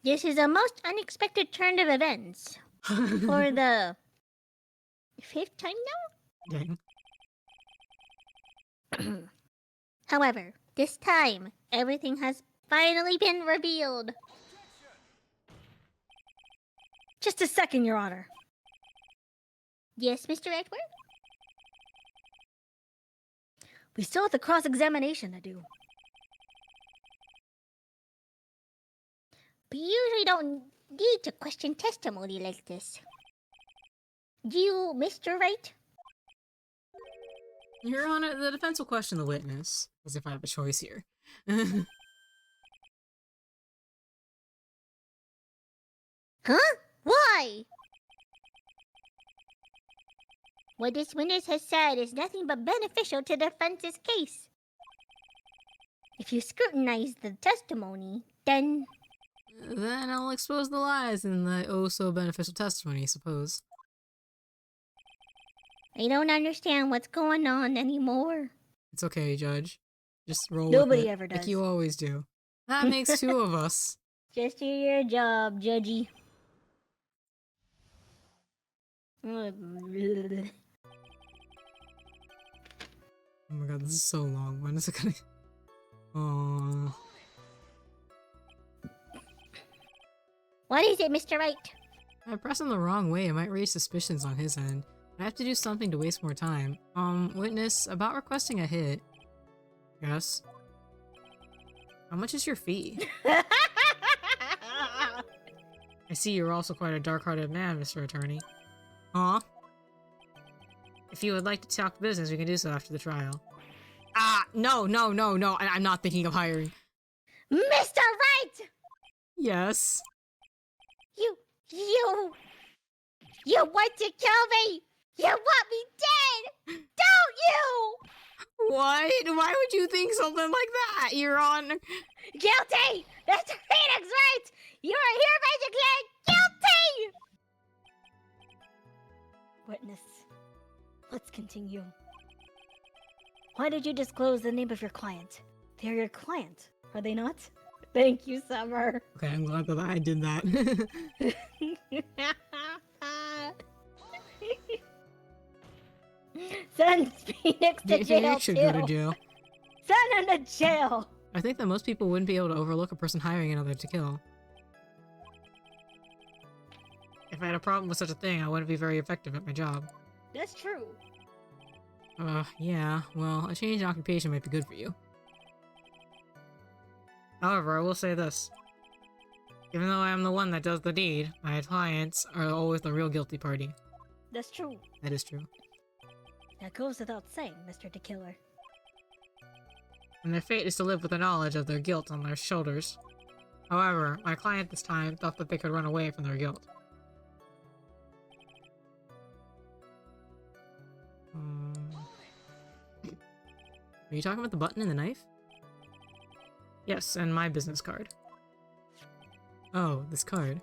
This is a most unexpected turn of events. For the 5th time Dang. now? However, this time, everything has finally been revealed. Just a second, Your Honor. Yes, Mr. Edward? We still have the cross-examination to do. We usually don't need to question testimony like this. You, Mr. Wright? Your Honor, the defense will question the witness, as if I have a choice here. Huh? Why? What this witness has said is nothing but beneficial to the defense's case. If you scrutinize the testimony, then... Then I'll expose the lies in the oh-so-beneficial testimony, I suppose. I don't understand what's going on anymore. It's okay, Judge. Just roll Nobody with it, ever like does. you always do. That makes two of us. Just do your job, Judgy. Oh my god, this is so long. When is it gonna... Aww. What is it, Mr. Wright? If I press him the wrong way, it might raise suspicions on his end. I have to do something to waste more time. Witness, about requesting a hit. Yes? How much is your fee? I see you're also quite a dark-hearted man, Mr. Attorney. Huh? If you would like to talk business, we can do so after the trial. Ah! No! I'm not thinking of hiring. Mr. Wright! Yes? You want to kill me? You want me dead, don't you? What? Why would you think something like that? You're on. Guilty! Mr. Phoenix Wright! You are hereby declared guilty! Witness. Let's continue. Why did you disclose the name of your client? They're your client, are they not? Thank you, Summer. Okay, I'm glad that I did that. Send Phoenix to jail Phoenix should go to too. jail. Send him to jail. I think that most people wouldn't be able to overlook a person hiring another to kill. If I had a problem with such a thing, I wouldn't be very effective at my job. That's true. Yeah, well, a change in occupation might be good for you. However, I will say this. Even though I am the one that does the deed, my clients are always the real guilty party. That's true. That is true. That goes without saying, Mr. DeKiller. And their fate is to live with the knowledge of their guilt on their shoulders. However, my client this time thought that they could run away from their guilt. Are you talking about the button and the knife? Yes, and my business card. Oh, this card.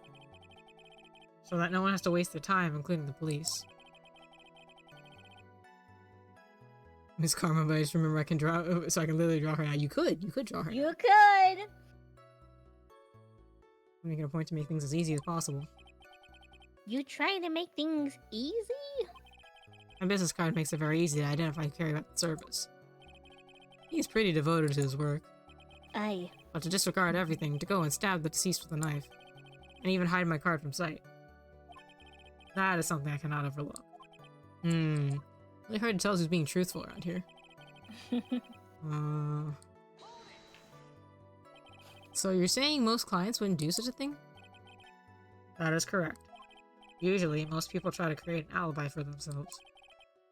So that no one has to waste their time, including the police. Miss Karma, but I just remember I can draw, so I can literally draw her now. You could draw her. You could. I'm making a point to make things as easy as possible. You trying to make things easy? My business card makes it very easy to identify who carried out the service. He's pretty devoted to his work. Aye. But to disregard everything, to go and stab the deceased with a knife, and even hide my card from sight. That is something I cannot overlook. Really hard to tell who's being truthful around here. So you're saying most clients wouldn't do such a thing? That is correct. Usually, most people try to create an alibi for themselves.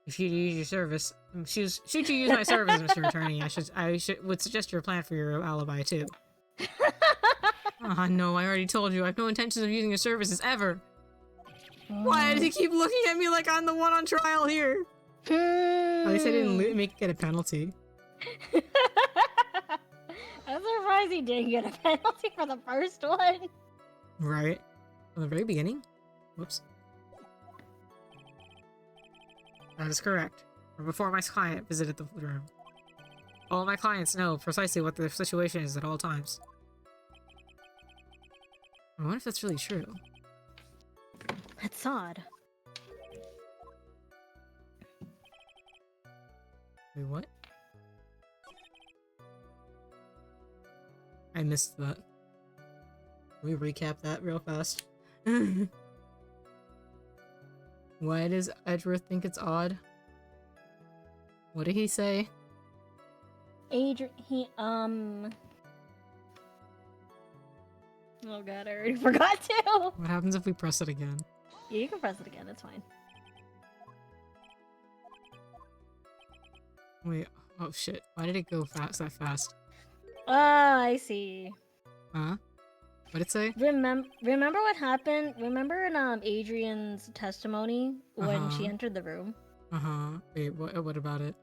If you use your service, should you use my service, Mr. Attorney, I would suggest your plan for your alibi too. No, I already told you, I have no intentions of using your services ever. Why does he keep looking at me like I'm the one on trial here? At least I didn't get a penalty. I'm surprised he didn't get a penalty for the first one. Right. From the very beginning? Whoops. That is correct. Or before my client visited the room. All my clients know precisely what their situation is at all times. I wonder if that's really true. That's odd. Wait, what? I missed that. Can we recap that real fast? Why does Edgeworth think it's odd? What did he say? Oh god, I already forgot to! What happens if we press it again? Yeah, you can press it again, it's fine. Wait, oh shit. Why did it go that fast? Oh, I see. Huh? What'd it say? Remember what happened? Remember in Adrian's testimony when she Uh-huh. entered the room? Wait, what about it?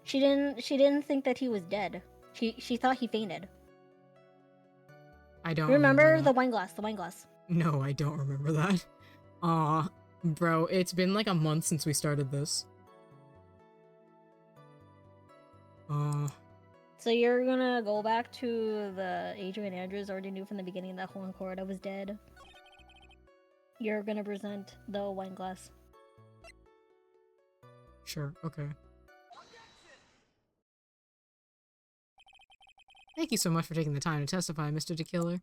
She didn't think that he was dead. She thought he fainted. I don't Remember that. the wine glass. No, I don't remember that. Aw, bro, it's been like a month since we started this. So you're gonna go back to the Adrian Andrews already knew from the beginning that Juan Corda was dead. You're gonna present the wine glass. Sure, okay. Thank you so much for taking the time to testify, Mr. DeKiller.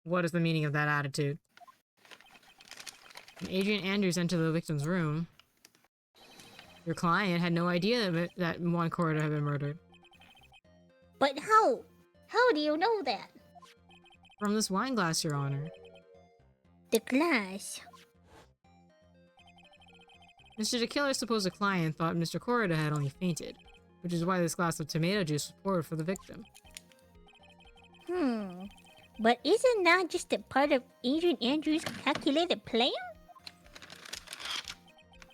What is the meaning of that attitude? When Adrian Andrews entered the victim's room, your client had no idea that Juan Corda had been murdered. But how? How do you know that? From this wine glass, Your Honor. The glass. Mr. DeKiller's supposed client thought Mr. Corda had only fainted, which is why this glass of tomato juice was poured for the victim. But isn't that just a part of Adrian Andrews' calculated plan?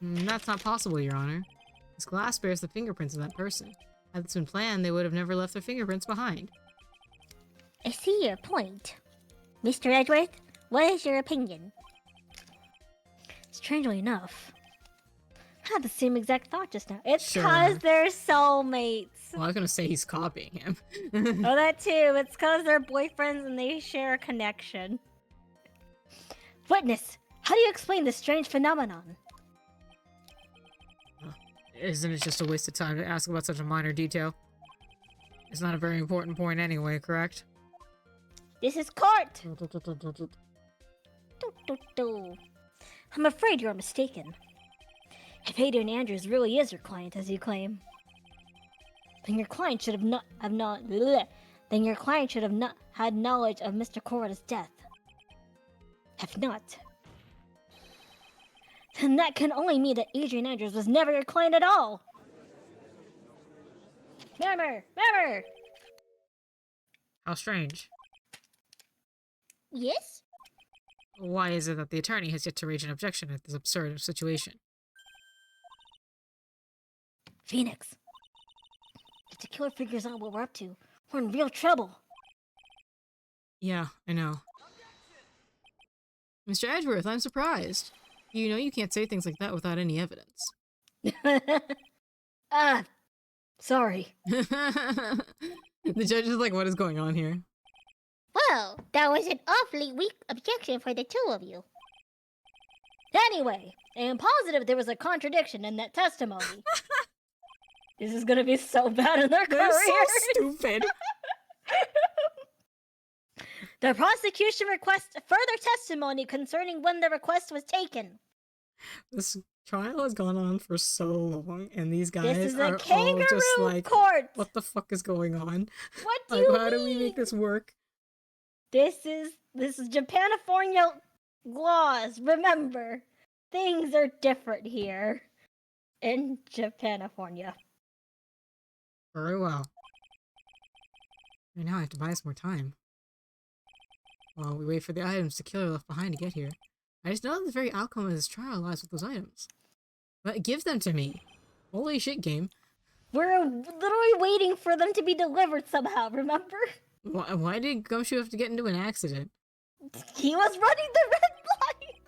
That's not possible, Your Honor. This glass bears the fingerprints of that person. Had this been planned, they would have never left their fingerprints behind. I see your point. Mr. Edgeworth, what is your opinion? Strangely enough, I had the same exact thought just now. It's Sure. because they're soulmates. Well, I was gonna say he's copying him. Oh, that too. It's because they're boyfriends and they share a connection. Witness, how do you explain this strange phenomenon? Isn't it just a waste of time to ask about such a minor detail? It's not a very important point anyway, correct? This is court! I'm afraid you're mistaken. If Adrian Andrews really is your client, as you claim, then your client should have not had knowledge of Mr. Corrada's death. If not, then that can only mean that Adrian Andrews was never your client at all. Member! How strange. Yes? Why is it that the attorney has yet to raise an objection at this absurd situation? Phoenix, if the killer figures out what we're up to, we're in real trouble. Yeah, I know. Mr. Edgeworth, I'm surprised. You know you can't say things like that without any evidence. Sorry. The judge is like, what is going on here? Well, that was an awfully weak objection for the two of you. Anyway, I am positive there was a contradiction in that testimony. This is gonna be so bad in their They're careers. so stupid. The prosecution requests further testimony concerning when the request was taken. This trial has gone on for so long, and these guys This is a are all kangaroo just like, court. what the fuck is going on? What do Like, you how mean? do we make this work? This is Japanifornia laws. Remember, things are different here in Japanifornia. Very well. Right now I have to buy us more time. While we wait for the items the killer left behind to get here. I just know that the very outcome of this trial lies with those items. But give them to me. Holy shit, game. We're literally waiting for them to be delivered somehow, remember? Why did Gumshoe have to get into an accident? He was running the red light!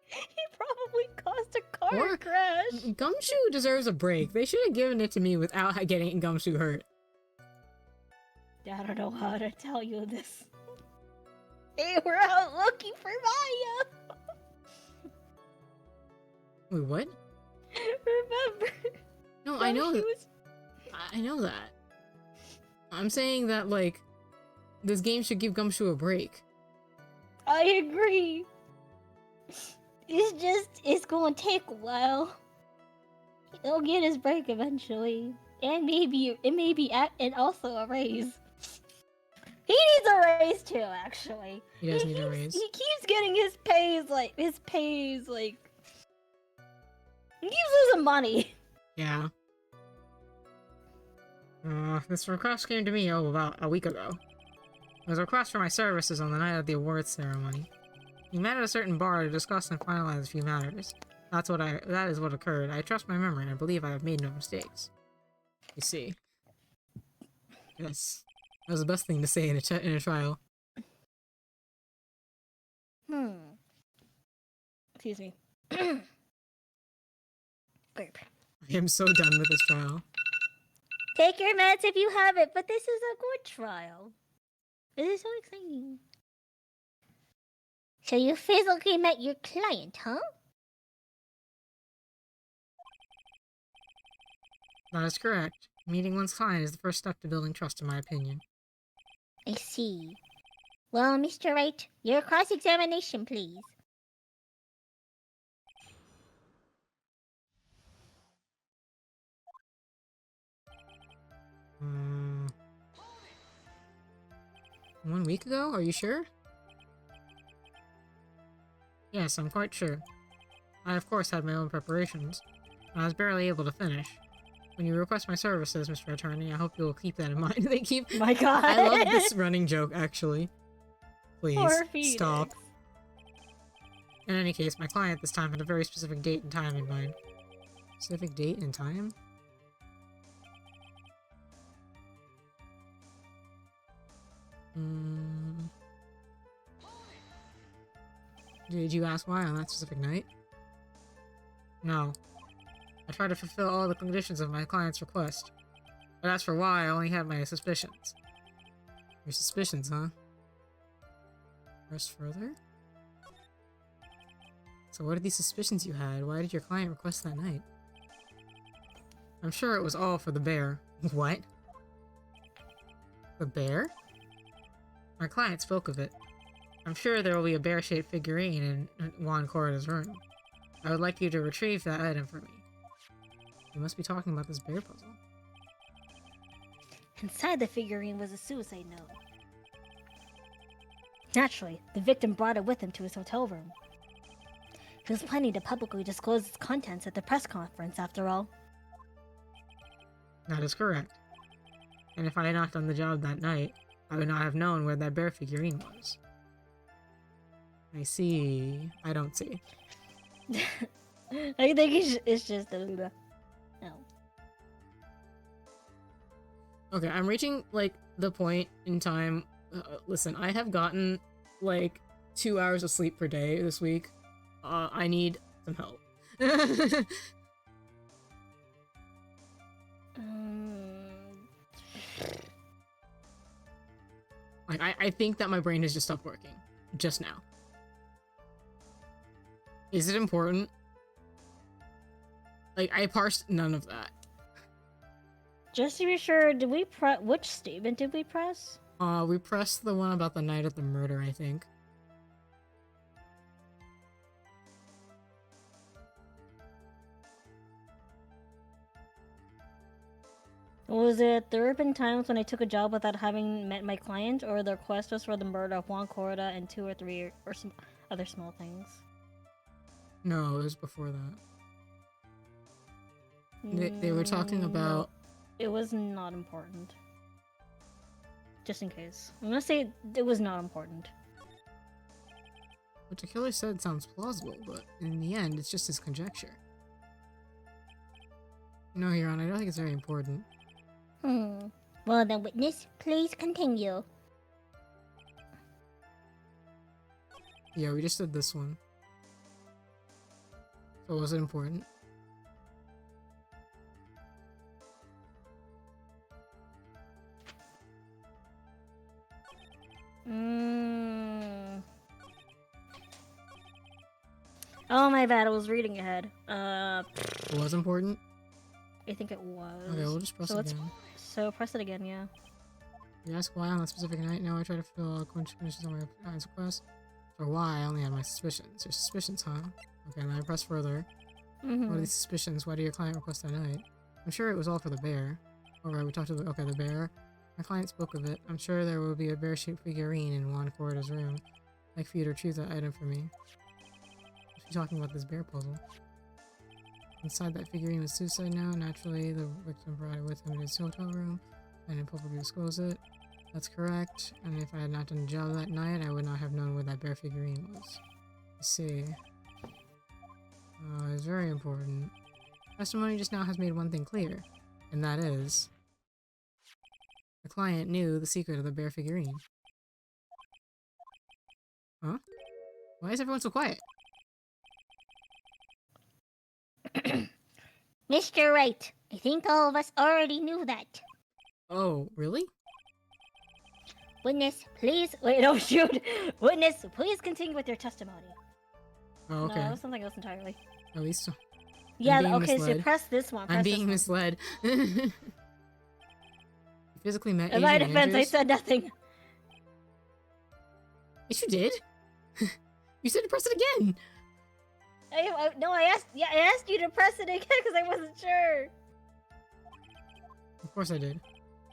He probably caused a car Or- crash. Gumshoe deserves a break. They should have given it to me without getting Gumshoe hurt. I don't know how to tell you this. They were out looking for Maya! Wait, what? Remember? No, I know He that. was... I know that. I'm saying that, like, this game should give Gumshoe a break. I agree. It's gonna take a while. He'll get his break eventually. And and also a raise. He needs a raise too, actually. He does need a raise. He keeps getting his pays, he keeps losing money. Yeah. This request came to me, about a week ago. It was a request for my services on the night of the awards ceremony. We met at a certain bar to discuss and finalize a few matters. That is what occurred. I trust my memory and I believe I have made no mistakes. You see. Yes. That was the best thing to say in a trial. Excuse me. Burp. I am so done with this trial. Take your meds if you have it, but this is a good trial. This is so exciting. So you physically met your client, huh? That is correct. Meeting one's client is the first step to building trust, in my opinion. I see. Well, Mr. Wright, your cross-examination, please. Hmm. 1 week ago? Are you sure? Yes, I'm quite sure. I, of course, had my own preparations. I was barely able to finish. When you request my services, Mr. Attorney, I hope you will keep that in mind. They keep... My god. I love this running joke, actually. Please, Poor Phoenix. stop. In any case, my client this time had a very specific date and time in mind. Specific date and time? Did you ask why on that specific night? No. I tried to fulfill all the conditions of my client's request. But as for why, I only had my suspicions. Your suspicions, huh? Press further? So what are these suspicions you had? Why did your client request that night? I'm sure it was all for the bear. What? The bear? My client spoke of it. I'm sure there will be a bear-shaped figurine in Juan Corrida's room. I would like you to retrieve that item for me. You must be talking about this bear puzzle. Inside the figurine was a suicide note. Naturally, the victim brought it with him to his hotel room. He was planning to publicly disclose its contents at the press conference, after all. That is correct. And if I had not done the job that night, I would not have known where that bear figurine was. I see. I don't see. I think it's just a... No. Okay, I'm reaching, like, the point in time... listen, I have gotten, like, 2 hours of sleep per day this week. I need some help. Like, I think that my brain has just stopped working. Just now. Is it important? Like, I parsed none of that. Just to be sure, did we which statement did we press? We pressed the one about the night of the murder, I think. Was it there have been times when I took a job without having met my client, or the request was for the murder of Juan Corrida and 2 or 3 or some other small things? No, it was before that. They were talking about... It was not important. Just in case. I'm gonna say it was not important. What the killer said sounds plausible, but in the end, it's just his conjecture. No, Your Honor, I don't think it's very important. Well then, witness, please continue. Yeah, we just did this one. So was it important? Oh my bad, I was reading ahead. It was important? I think it was. Okay, we'll just press So it let's- again. So press it again, yeah. You ask why on that specific night? No, I try to fulfill conditions on my client's request. For why, I only had my suspicions. Your suspicions, huh? Okay, then I press further. What are these suspicions? Why did your client request that night? I'm sure it was all for the bear. Alright, we talked to the... Okay, the bear. My client spoke of it. I'm sure there will be a bear-shaped figurine in Juan Corrida's room. I'd like for you to retrieve that item for me. She's talking about this bear puzzle. Inside that figurine was suicide note. Naturally, the victim brought it with him to his hotel room. I didn't publicly disclose it. That's correct. And if I had not done the job that night, I would not have known where that bear figurine was. I see. It's very important. Testimony just now has made one thing clear, and that is... the client knew the secret of the bear figurine. Huh? Why is everyone so quiet? Mr. Wright, I think all of us already knew that. Oh, really? Witness, please. Wait, oh shoot! Witness, please continue with your testimony. Oh, okay. No, that was something else entirely. At least Yeah, being okay, misled. so press this one. I'm Press being this one. misled. You physically met In my Adrian defense, I Andrews? said nothing. Yes, you did. You said to press it again. No, I asked you to press it again because I wasn't sure. Of course I did.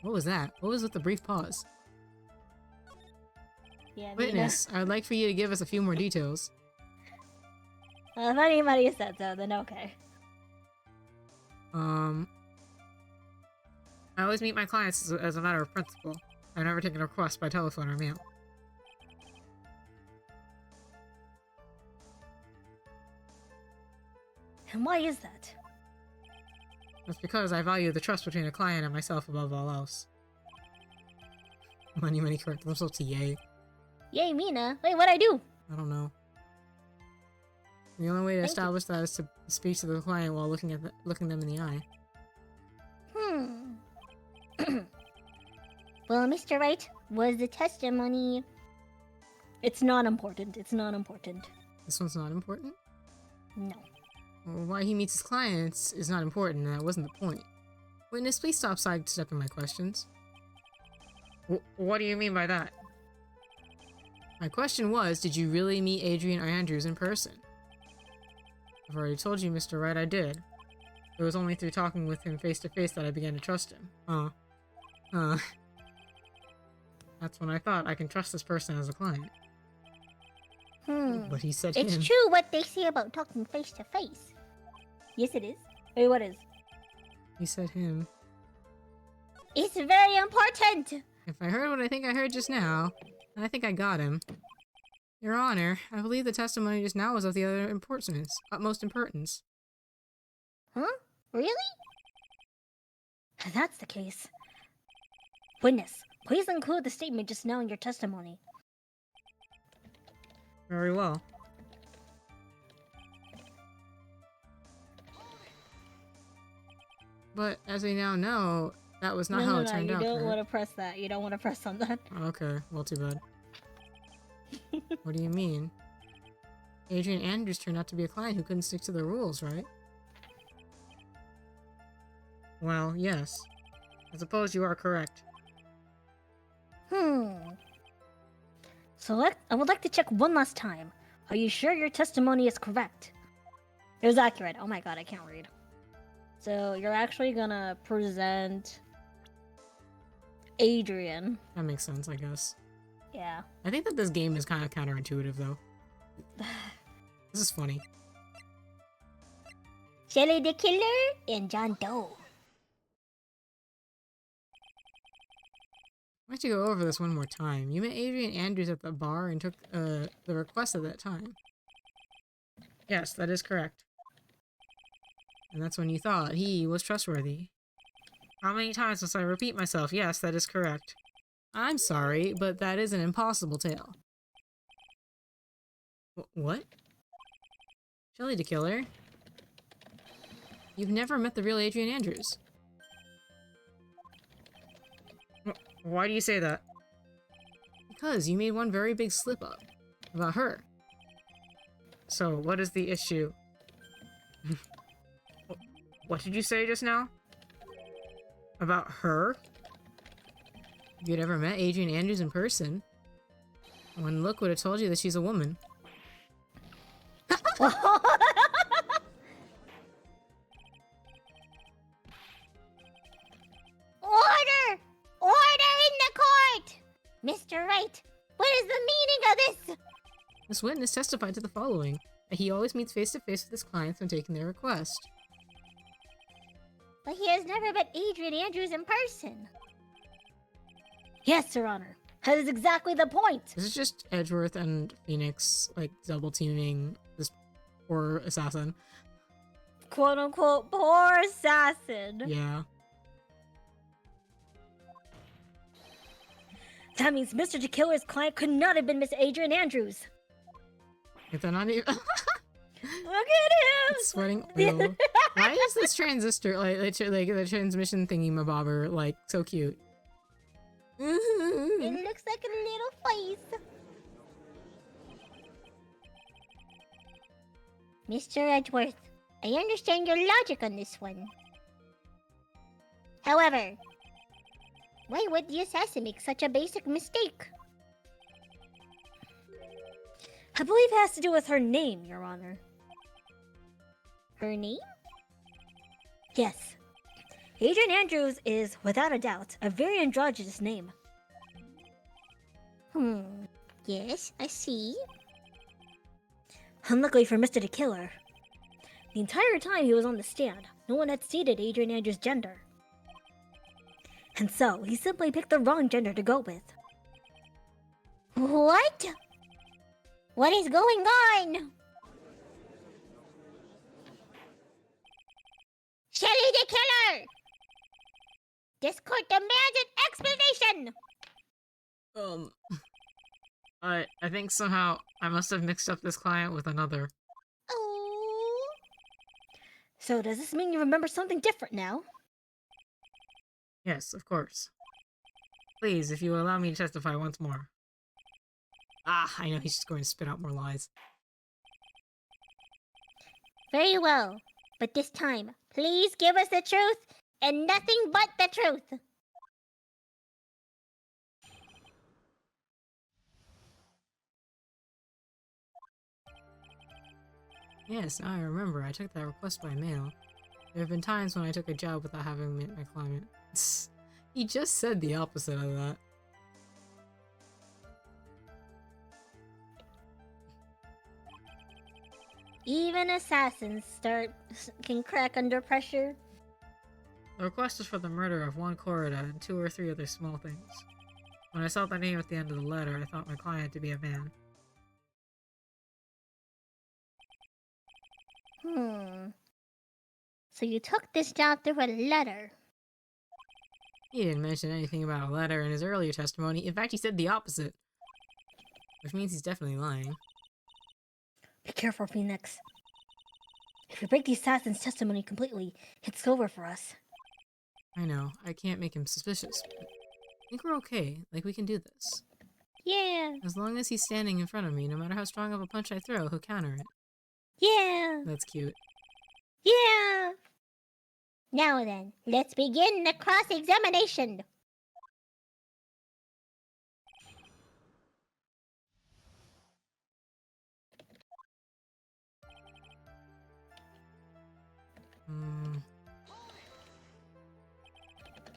What was that? What was with the brief pause? Yeah, Witness, I would like for you to give us a few more details. If anybody said so, then okay. I always meet my clients as a matter of principle. I've never taken a request by telephone or mail. And why is that? That's because I value the trust between a client and myself above all else. Many correct themselves to yay. Yay, Mina. Wait, what'd I do? I don't know. The only way to Thank you. establish that is to speak to the client while looking them in the eye. Well, Mr. Wright, was the testimony... It's not important. It's not important. This one's not important? No. Well, why he meets his clients is not important, and that wasn't the point. Witness, please stop sidestepping my questions. What do you mean by that? My question was, did you really meet Adrian Andrews in person? I've already told you, Mr. Wright, I did. It was only through talking with him face to face that I began to trust him. That's when I thought I can trust this person as a client. But he said It's him. true what they say about talking face to face. Yes, it is. Wait, what is? He said him. It's very important. If I heard what I think I heard just now, then I think I got him. Your Honor, I believe the testimony just now was of the utmost importance. Huh? Really? If that's the case. Witness, please include the statement just now in your testimony. Very well. But as we now know, that was not how it turned out. You don't right? want to press that. You don't want to press on that. Okay, well, too bad. What do you mean? Adrian Andrews turned out to be a client who couldn't stick to the rules, right? Well, yes. I suppose you are correct. So I would like to check one last time. Are you sure your testimony is correct? It was accurate. Oh my god, I can't read. So you're actually gonna present Adrian. That makes sense, I guess. Yeah. I think that this game is kind of counterintuitive, though. This is funny. Shelly the Killer and John Doe. Why don't you go over this one more time? You met Adrian Andrews at the bar and took the request at that time. Yes, that is correct. And that's when you thought he was trustworthy. How many times must I repeat myself? Yes, that is correct. I'm sorry, but that is an impossible tale. What? Shelly the Killer? You've never met the real Adrian Andrews. Why do you say that? Because you made one very big slip-up. About her. So, what is the issue? What did you say just now? About her? If you'd ever met Adrian Andrews in person, one look would have told you that she's a woman. Order! Order in the court! Mr. Wright, what is the meaning of this? This witness testified to the following, that he always meets face-to-face with his clients when taking their request. But he has never met Adrian Andrews in person. Yes, Your Honor. That is exactly the point. This is just Edgeworth and Phoenix, like, double-teaming this poor assassin. Quote unquote, poor assassin. Yeah. That means Mr. the Killer's client could not have been Miss Adrian Andrews. If they're not even... Look at him! It's sweating oil. Why is this transistor, like the transmission thingy-mabobber, like, so cute? It looks like a little face. Mr. Edgeworth, I understand your logic on this one. However, why would the assassin make such a basic mistake? I believe it has to do with her name, Your Honor. Her name? Yes. Adrian Andrews is, without a doubt, a very androgynous name. Yes, I see. Unluckily for Mr. the Killer, the entire time he was on the stand, no one had stated Adrian Andrews' gender. And so, he simply picked the wrong gender to go with. What? What is going on? answer! This court demands an explanation! I think somehow I must have mixed up this client with another. Oh. So does this mean you remember something different now? Yes, of course. Please, if you will allow me to testify once more. Ah, I know he's just going to spit out more lies. Very well. But this time, please give us the truth and nothing but the truth. Yes, now I remember. I took that request by mail. There have been times when I took a job without having met my client. He just said the opposite of that. Even assassins can crack under pressure. The request was for the murder of one Corrida and 2 or 3 other small things. When I saw the name at the end of the letter, I thought my client to be a man. So you took this job through a letter. He didn't mention anything about a letter in his earlier testimony. In fact, he said the opposite. Which means he's definitely lying. Be careful, Phoenix. If we break the assassin's testimony completely, it's over for us. I know, I can't make him suspicious, but I think we're okay. Like, we can do this. Yeah. As long as he's standing in front of me, no matter how strong of a punch I throw, he'll counter it. Yeah. That's cute. Yeah. Now then, let's begin the cross-examination.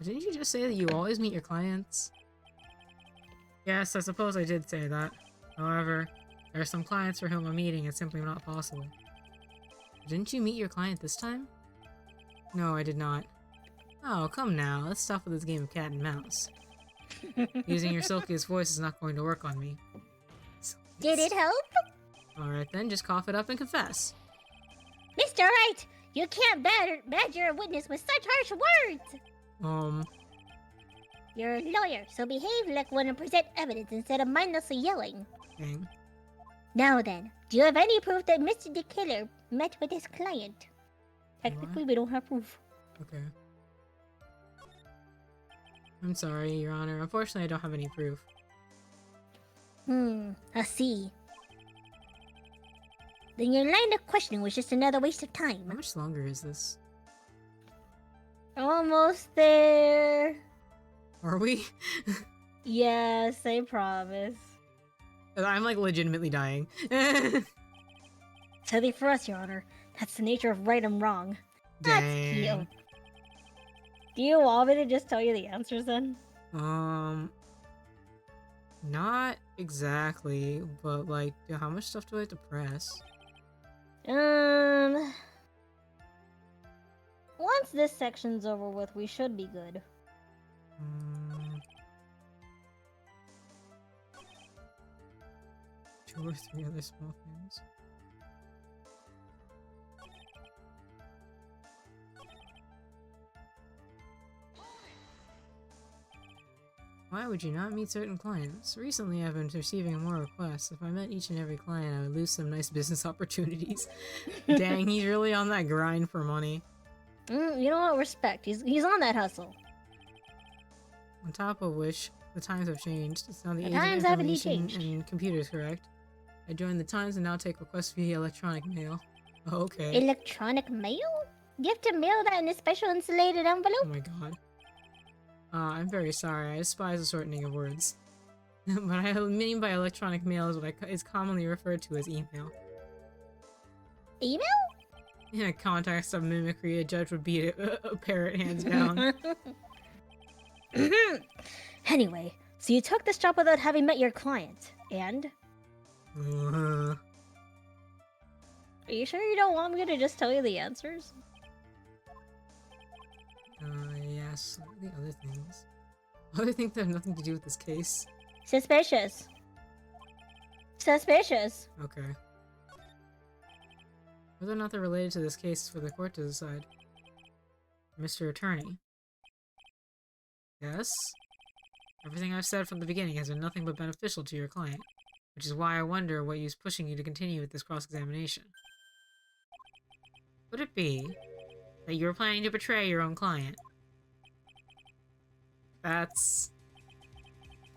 Didn't you just say that you always meet your clients? Yes, I suppose I did say that. However, there are some clients for whom a meeting is simply not possible. Didn't you meet your client this time? No, I did not. Oh, come now, let's stop with this game of cat and mouse. Using your silkiest voice is not going to work on me. Did it help? Alright then, just cough it up and confess. Mr. Wright, you can't badger a witness with such harsh words. You're a lawyer, so behave like one and present evidence instead of mindlessly yelling. Dang. Now then, do you have any proof that Mr. the Killer met with his client? Technically, we don't have proof. Okay. I'm sorry, Your Honor. Unfortunately, I don't have any proof. I see. Then your line of questioning was just another waste of How time. much longer is this? Almost there. Are we? Yes, I promise. I'm like legitimately dying. Sadly for us, Your Honor, that's the nature of right and wrong. That's Dang. cute. Do you want me to just tell you the answers then? Not exactly, but like, how much stuff do I have to press? Once this section's over with, we should be good. 2 or 3 other small things. Why would you not meet certain clients? Recently, I've been receiving more requests. If I met each and every client, I would lose some nice business opportunities. Dang, he's really on that grind for money. You know what? Respect. He's on that hustle. On top of which, the times have changed. It's now the age times of haven't information changed. and computers, correct? I joined the Times and now take requests via electronic mail. Oh, okay. Electronic mail? You have to mail that in a special insulated Oh envelope? my god. I'm very sorry. I despise the shortening of words. What I mean by electronic mail is what is commonly referred to as email. Email? In a context of mimicry, a judge would beat a parrot hands down. Anyway, so you took this job without having met your client, and? Uh-huh. Are you sure you don't want me to just tell you the answers? Yes, the other things. Other things that have nothing to do with this case. Suspicious. Suspicious. Okay. Whether or not they're related to this case is for the court to decide. Mr. Attorney. Yes? Everything I've said from the beginning has been nothing but beneficial to your client, which is why I wonder what is pushing you to continue with this cross-examination. Could it be that you're planning to betray your own client? That's...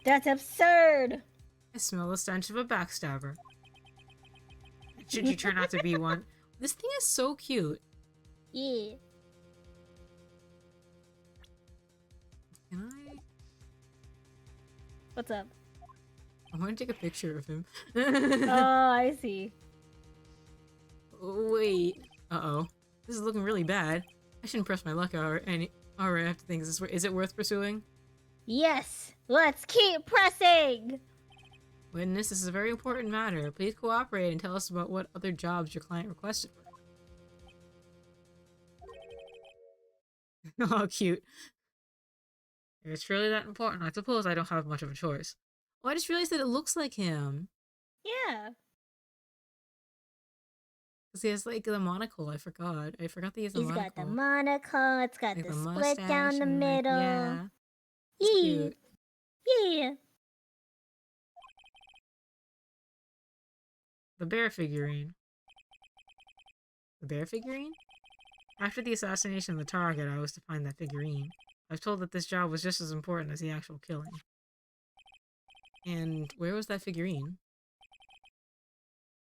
That's absurd! I smell the stench of a backstabber. Should you turn out to be one. This thing is so cute. Yeah. Can I... What's up? I want to take a picture of him. Oh, I see. Wait. Uh-oh. This is looking really bad. I shouldn't press my luck out. Alright, I have to think. Is it worth pursuing? Yes! Let's keep pressing! Witness, this is a very important matter. Please cooperate and tell us about what other jobs your client requested for. Oh, cute. If it's really that important, I suppose I don't have much of a choice. Oh, I just realized that it looks like him. Yeah. Because he has, like, the monocle. I forgot. I forgot that he has the He's monocle. got the monocle, it's got Like the the split down mustache the and, like, middle. yeah. It's Yeah. cute. Yeah. The bear figurine. The bear figurine? After the assassination of the target, I was to find that figurine. I was told that this job was just as important as the actual killing. And where was that figurine?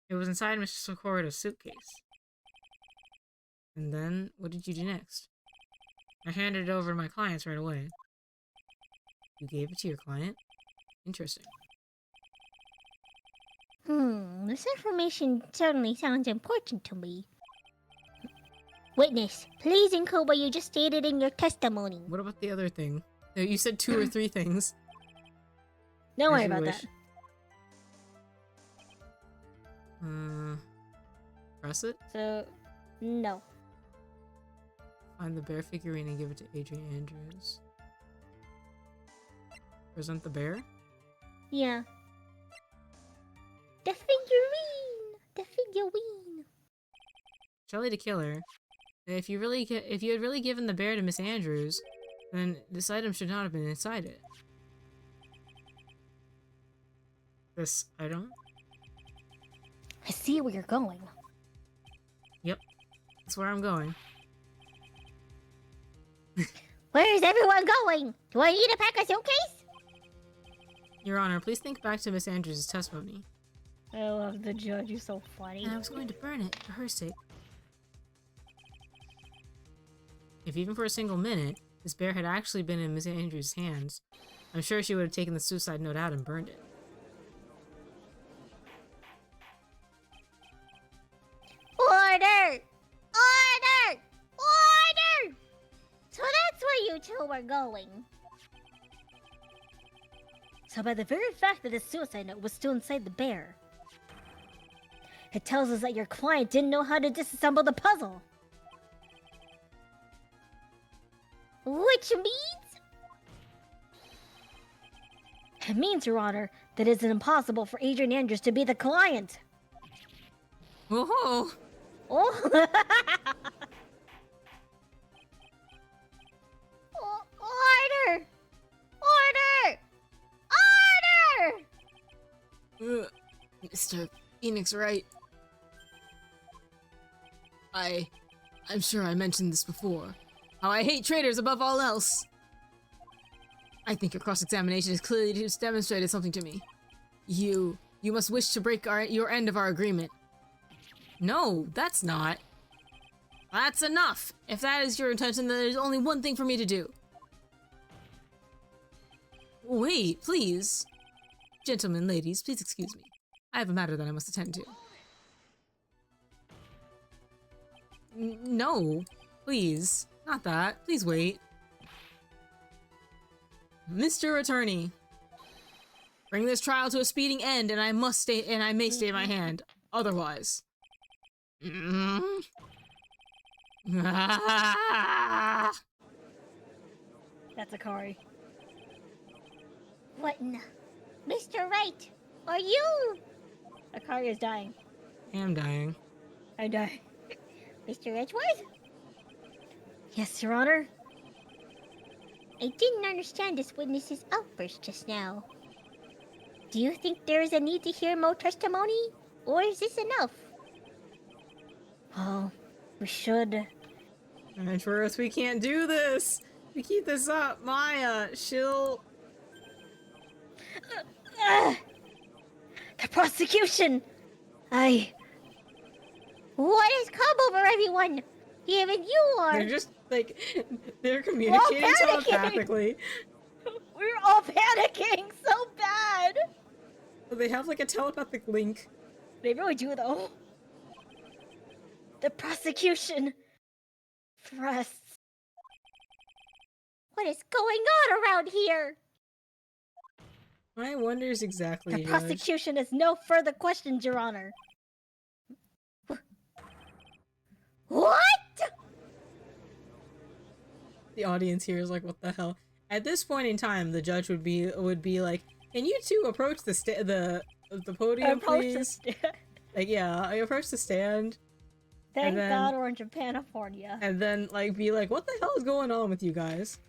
It was inside Mr. Socorro's suitcase. And then, what did you do next? I handed it over to my clients right away. You gave it to your client? Interesting. This information certainly sounds important to me. Witness, please include what you just stated in your testimony. What about the other thing? You said 2 or 3 things. Don't As worry you about wish. that. Press it? So, no. Find the bear figurine and give it to Adrian Andrews. Present the bear? Yeah. The figurine! The figurine! Shelley the killer. If you had really given the bear to Miss Andrews, then this item should not have been inside it. This item? I see where you're going. Yep. That's where I'm going. Where is everyone going? Do I need to pack a suitcase? Your Honor, please think back to Miss Andrews' testimony. I love the judge, you're so funny. And I was going to burn it for her sake. If even for a single minute, this bear had actually been in Miss Andrews' hands, I'm sure she would have taken the suicide note out and burned it. Order! Order! Order! So that's where you two were going. So by the very fact that the suicide note was still inside the bear, it tells us that your client didn't know how to disassemble the puzzle. Which means? It means, Your Honor, that it's impossible for Adrian Andrews to be the client. Whoa! Oh! Order! Order! Order! Mr. Phoenix Wright. I'm sure I mentioned this before. How I hate traitors above all else. I think your cross-examination has clearly just demonstrated something to me. You must wish to break your end of our agreement. No, that's not. That's enough. If that is your intention, then there's only one thing for me to do. Wait, please. Gentlemen, ladies, please excuse me. I have a matter that I must attend to. No, please. Not that. Please wait. Mr. Attorney, bring this trial to a speeding end, and I may stay my hand. Otherwise. That's Akari. What in Mr. Wright, are you? Akari is dying. I am dying. I die. Mr. Edgeworth? Yes, Your Honor. I didn't understand this witness's outburst just now. Do you think there is a need to hear more testimony? Or is this enough? Oh, we should. Adventurers, we can't do this! We keep this up, Maya, she'll... Ugh! The prosecution! What has come over everyone? Even you are! They're just, like, they're communicating panicking! telepathically. We're all panicking so bad! They have, like, a telepathic link. They really do, though. The prosecution trusts. What is going on around here? My wonders exactly, The Judge. prosecution has no further questions, Your Honor. What? The audience here is like, what the hell? At this point in time, the judge would be like, can you two approach the podium, please? Like, yeah, I approach the stand. Thank then- God we're in Japanifornia. And then, like, be like, what the hell is going on with you guys?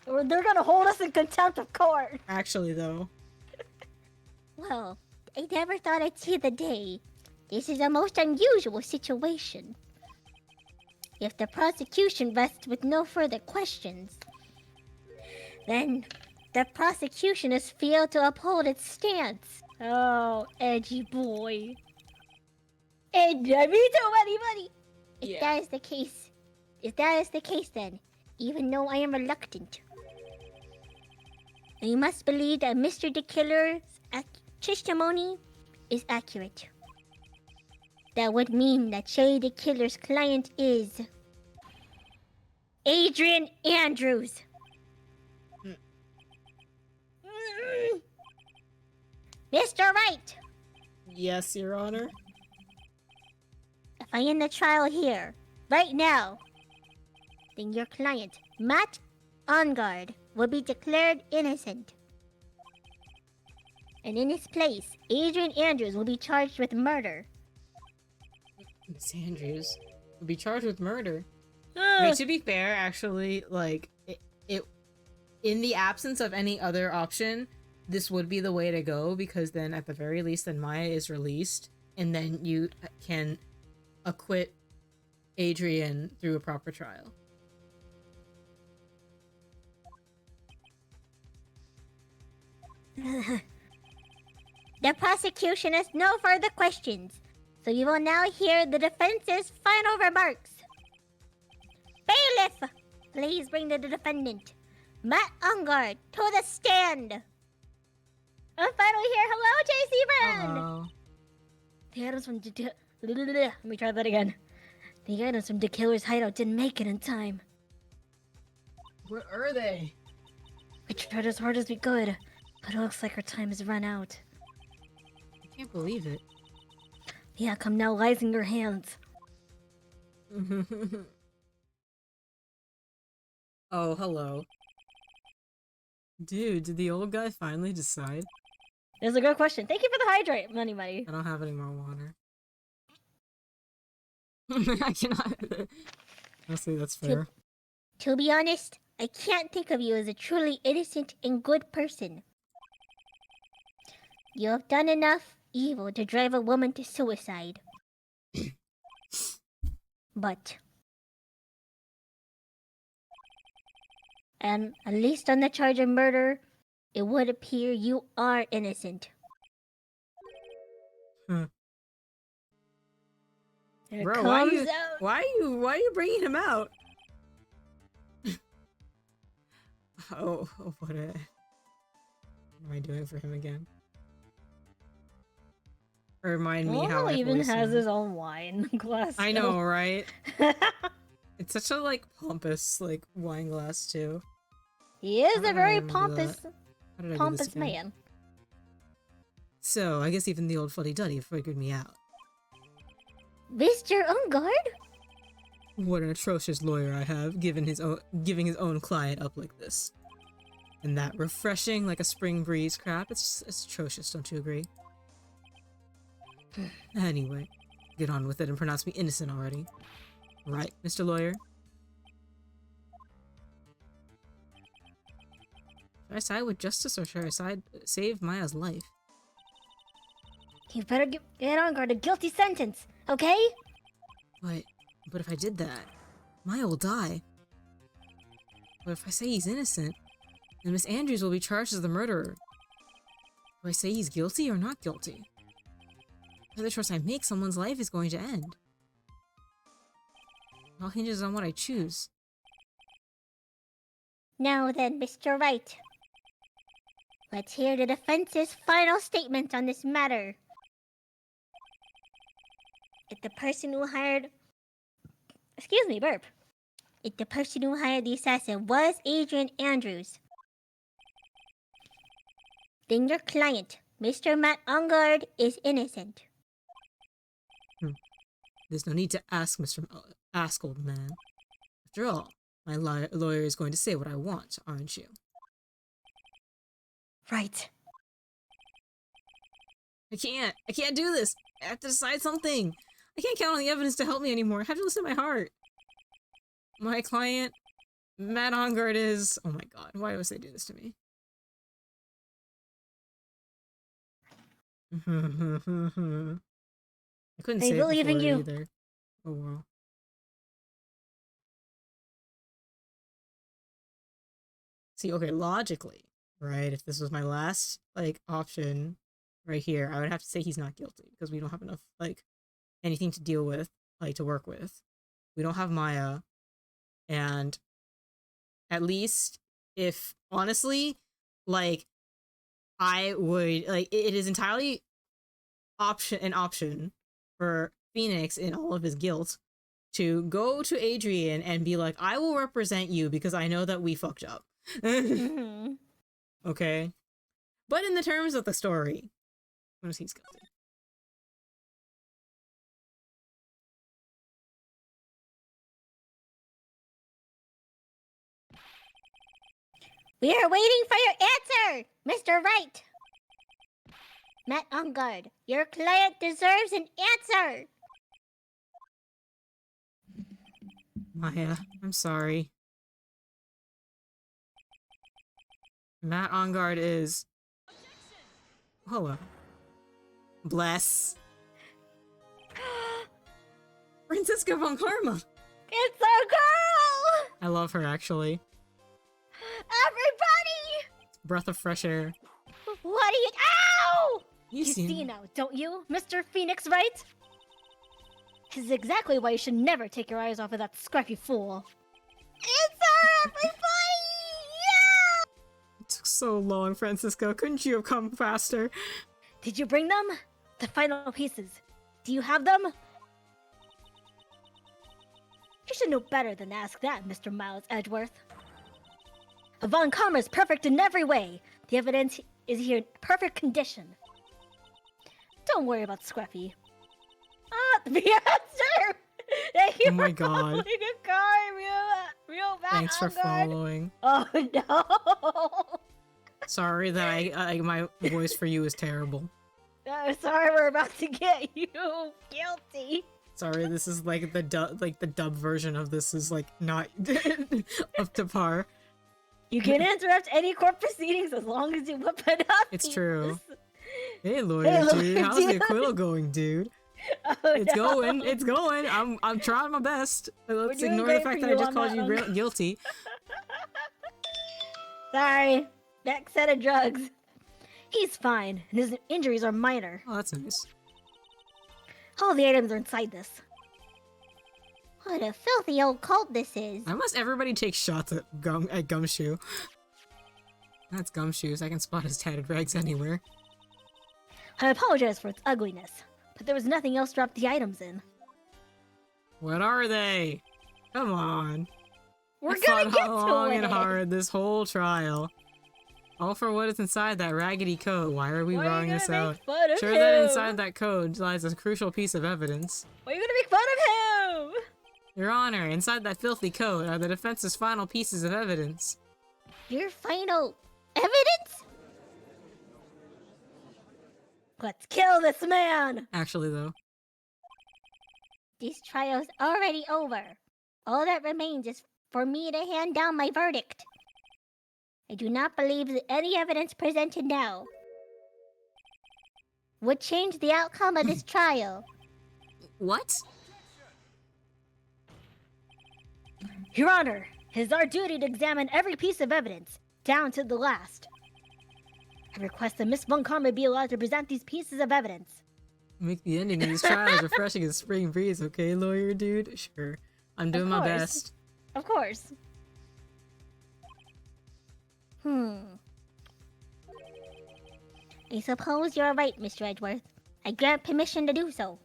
Or they're gonna hold us in contempt of court. Actually, though. Well, I never thought I'd see the day. This is a most unusual situation. If the prosecution rests with no further questions, then the prosecution has failed to uphold its stance. Oh, edgy boy. Me too, buddy. If that is the case, then, even though I am reluctant, I must believe that Mr. the Killer's testimony is accurate. That would mean that Shay the Killer's client is Adrian Andrews. Mr. Wright, Yes, Your Honor. if I end the trial here, right now, then your client, Matt Ongard, will be declared innocent. And in his place, Adrian Andrews will be charged with murder. Miss Andrews would be charged with murder. I mean, to be fair, actually, like, it in the absence of any other option, this would be the way to go, because then at the very least, then Maya is released, and then you can acquit Adrian through a proper trial. The prosecution has no further questions, so you will now hear the defense's final remarks. Bailiff, please bring the defendant, Matt Ongard, to the stand. I'm finally here. Hello, JC Brand. Oh. The items from let me try that again. The items from the killer's hideout didn't make it in time. Where are they? We tried as hard as we could, but it looks like our time has run out. I can't believe it. The outcome now lies in your hands. Oh, hello. Dude, did the old guy finally decide? It's a good question. Thank you for the hydrate, money. I don't have any more water. I cannot. Honestly, that's fair. To be honest, I can't think of you as a truly innocent and good person. You have done enough evil to drive a woman to suicide. But... and at least on the charge of murder, it would appear you are innocent. It Bro, comes out. why are you bringing him out? oh, what am I doing for him again? Remind me how I even voice has him. his own wine glass. I know, right? It's such a, like, pompous, like, wine glass, too. He is How a did I very even do pompous, How did I do this pompous again? man. So, I guess even the old fuddy-duddy figured me out. Mr. Ongard? What an atrocious lawyer I have, giving his own client up like this. And that refreshing, like a spring breeze crap, it's atrocious, don't you agree? Anyway, get on with it and pronounce me innocent already. Right, Mr. Lawyer? Should I side with justice or should I save Maya's life? You better get on guard a guilty sentence, okay? But if I did that, Maya will die. But if I say he's innocent, then Miss Andrews will be charged as the murderer. Do I say he's guilty or not guilty? The choice I make, someone's life is going to end. It all hinges on what I choose. Now then, Mr. Wright. Let's hear the defense's final statement on this matter. If the person who hired... Excuse me, burp. If the person who hired the assassin was Adrian Andrews, then your client, Mr. Matt Ungard, is innocent. There's no need to ask, ask, old man. After all, my lawyer is going to say what I want, aren't you? Right. I can't do this! I have to decide something! I can't count on the evidence to help me anymore. I have to listen to my heart. My client, Matt Ongard, is... Oh my god, why must they do this to me? I couldn't They say it believe in before you. either. Oh well. See, okay, logically, right? If this was my last, like, option right here, I would have to say he's not guilty because we don't have enough, like, anything to deal with, like, to work with. We don't have Maya. And at least if, honestly, like, I would, like, it is entirely an option for Phoenix in all of his guilt to go to Adrian and be like, I will represent you because I know that we fucked up. Mhm. Okay? But in the terms of the story, what is he's guilty? We are waiting for your answer, Mr. Wright. Matt Ungard, your client deserves an answer. Maya, I'm sorry. Matt Ongard is... Hello. Bless. Francisca von Karma! It's a girl! I love her, actually. Everybody! Breath of fresh air. What are you... Ow! You You seen... see now, don't you, Mr. Phoenix Wright? This is exactly why you should never take your eyes off of that scrappy fool. It's her, everybody! It took so long, Francisco. Couldn't you have come faster? Did you bring them? The final pieces. Do you have them? You should know better than to ask that, Mr. Miles Edgeworth. Von Karma's perfect in every way. The evidence is here in perfect condition. Don't worry about Scruffy. Ah, the answer! Thank you Oh my for God. following a car, real bad. Thanks for following. Oh no! Sorry that I my voice for you is terrible. I'm sorry we're about to get you guilty. Sorry, this is like the dub version of this is like not up to par. You can interrupt any court proceedings as long as you whip it up. It's true. Yes. Hey lawyer, dude, how's the acquittal going, dude? Oh, It's no. going, it's going. I'm trying my best. Let's doing ignore the great fact for that I you just on called that you one. guilty. Sorry. Next set of drugs. He's fine, and his injuries are minor. Oh, that's nice. All the items are inside this. What a filthy old cult this is. Why must everybody take shots at Gumshoe? That's Gumshoes. I can spot his tattered rags anywhere. I apologize for its ugliness, but there was nothing else to drop the items in. What are they? Come on. We're I gonna fought get long to and it. hard this whole trial. All for what is inside that raggedy coat. Why are we Why are you drawing gonna this make out? fun of Sure him? that inside that code lies a crucial piece of evidence. Why are you gonna make fun of him? Your Honor, inside that filthy code are the defense's final pieces of evidence. Your final evidence? Let's kill this man! Actually, though. This trial's already over. All that remains is for me to hand down my verdict. I do not believe that any evidence presented now would change the outcome of this trial. What? Your Honor, it is our duty to examine every piece of evidence, down to the last. I request that Miss Von Karma be allowed to present these pieces of evidence. Make the ending of these trials refreshing as spring breeze, okay, lawyer dude? Sure. I'm doing my course. best. Of course. I suppose you're right, Mr. Edgeworth. I grant permission to do so.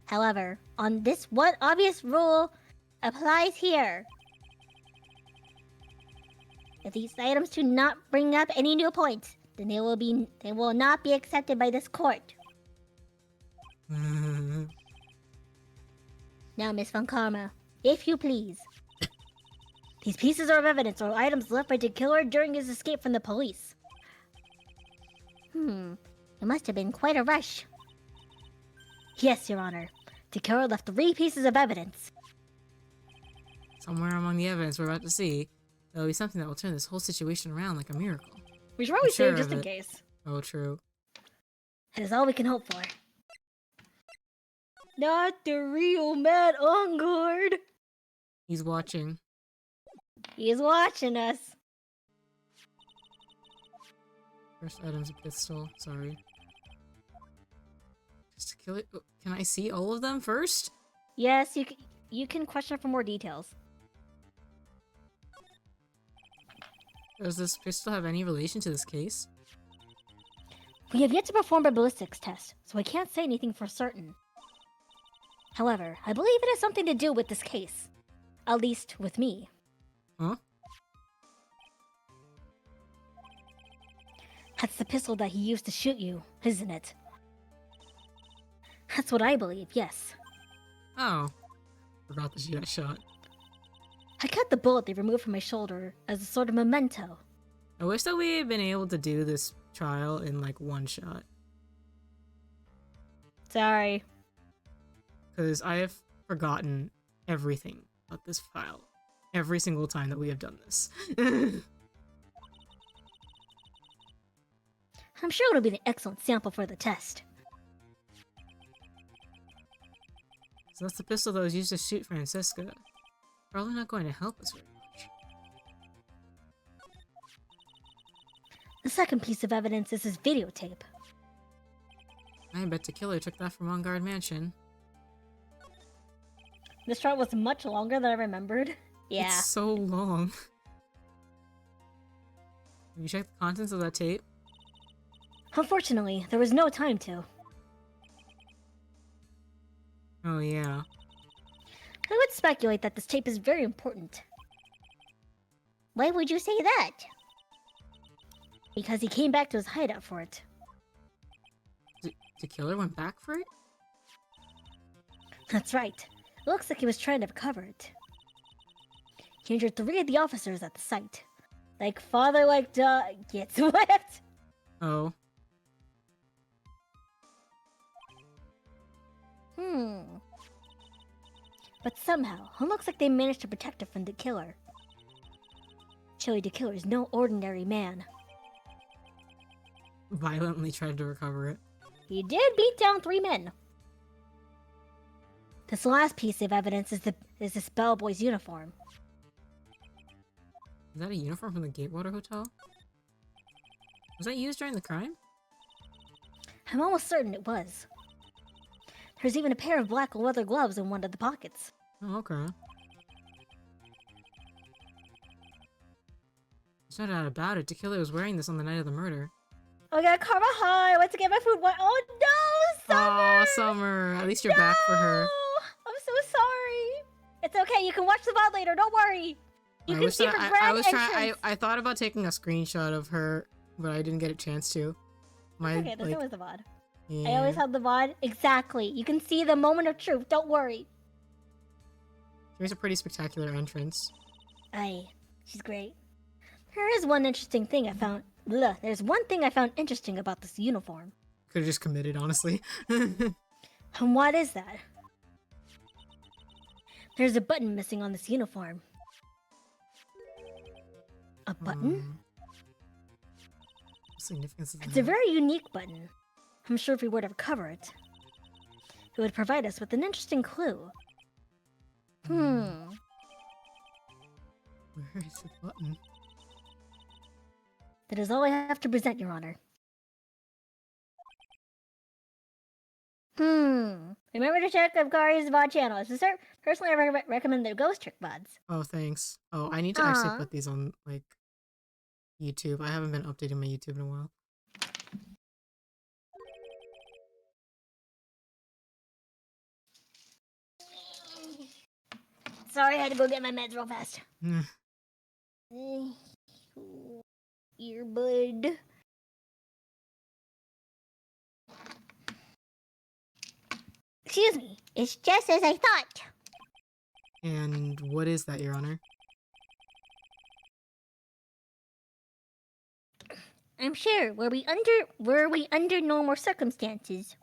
However, on this one obvious rule applies here. If these items do not bring up any new points, then they will not be accepted by this court. Now, Miss Von Karma, if you please. These pieces of evidence are items left by the killer during his escape from the police. It must have been quite a rush. Yes, Your Honor. The killer left 3 pieces of evidence. Somewhere among the evidence we're about to see, there'll be something that will turn this whole situation around like a miracle. We should probably Sure save just of in it. case. Oh, true. It is all we can hope for. Not the real Matt on guard. He's watching. He's watching us. First item's a pistol. Sorry. Just to kill it. Oh, can I see all of them first? Yes, you can question for more details. Does this pistol have any relation to this case? We have yet to perform a ballistics test, so I can't say anything for certain. However, I believe it has something to do with this case. At least with me. Huh? That's the pistol that he used to shoot you, isn't it? That's what I believe, yes. Oh. Forgot that she got shot. I kept the bullet they removed from my shoulder as a sort of memento. I wish that we had been able to do this trial in like one shot. Sorry. Because I have forgotten everything about this file. Every single time that we have done this. I'm sure it'll be an excellent sample for the test. So that's the pistol that was used to shoot Francisca. Probably not going to help us very much. The second piece of evidence is his videotape. I bet the killer took that from On Guard Mansion. This trial was much longer than I remembered. Yeah. It's so long. Have you checked the contents of that tape? Unfortunately, there was no time to. Oh yeah. I would speculate that this tape is very important. Why would you say that? Because he came back to his hideout for it. The killer went back for it? That's right. It looks like he was trying to recover it. He injured 3 of the officers at the site. Like father, like dog gets whipped. Oh. But somehow, it looks like they managed to protect her from the killer. Chili the killer is no ordinary man. Violently tried to recover it. He did beat down 3 men. This last piece of evidence is this bellboy's uniform. Is that a uniform from the Gatewater Hotel? Was that used during the crime? I'm almost certain it was. There's even a pair of black leather gloves in one of the pockets. Oh, okay. There's no doubt about it. The killer was wearing this on the night of the murder. Oh my god, Karma High! I went to get my food. What? Oh no, Summer! Oh, Summer. At least you're back for her. I'm so sorry. It's okay. You can watch the VOD later. Don't worry. You I can wish see that her I grand was trying. entrance. I thought about taking a screenshot of her, but I didn't get a chance to. My Okay, there's like, always the VOD. yeah. I always have the VOD. Exactly. You can see the moment of truth. Don't worry. Here's a pretty spectacular entrance. Aye, she's great. There is one interesting thing I found. Bleh, there's one thing I found interesting about this uniform. Could have just committed, honestly. And what is that? There's a button missing on this uniform. A button? What significance does it It's a have? very unique button. I'm sure if we were to recover it, it would provide us with an interesting clue. Where is the button? That is all I have to present, Your Honor. Remember to check Avgari's VOD channel. Personally, I recommend their Ghost Trick VODs. Oh, thanks. Oh, I need to actually Aw. put these on, like, YouTube. I haven't been updating my YouTube in a while. Sorry, I had to go get my meds real fast. Earbud. Excuse me, it's just as I thought. And what is that, Your Honor? I'm sure, were we under normal circumstances,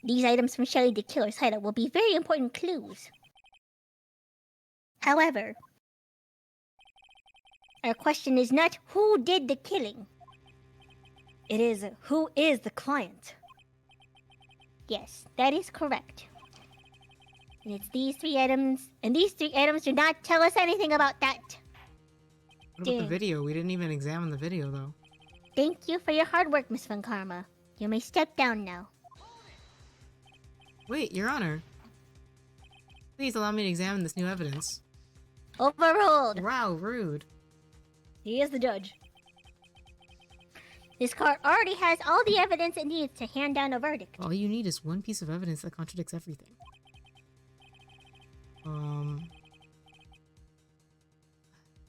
these items from Shelly the Killer's hideout will be very important clues. However, our question is not who did the killing. It is who is the client? Yes, that is correct. And it's these 3 items, and these 3 items do not tell us anything about that. What about the Dang. video? We didn't even examine the video, though. Thank you for your hard work, Miss Von Karma. You may step down now. Wait, Your Honor. Please allow me to examine this new evidence. Overruled. Wow, rude. He is the judge. This court already has all the evidence it needs to hand down a verdict. All you need is one piece of evidence that contradicts everything.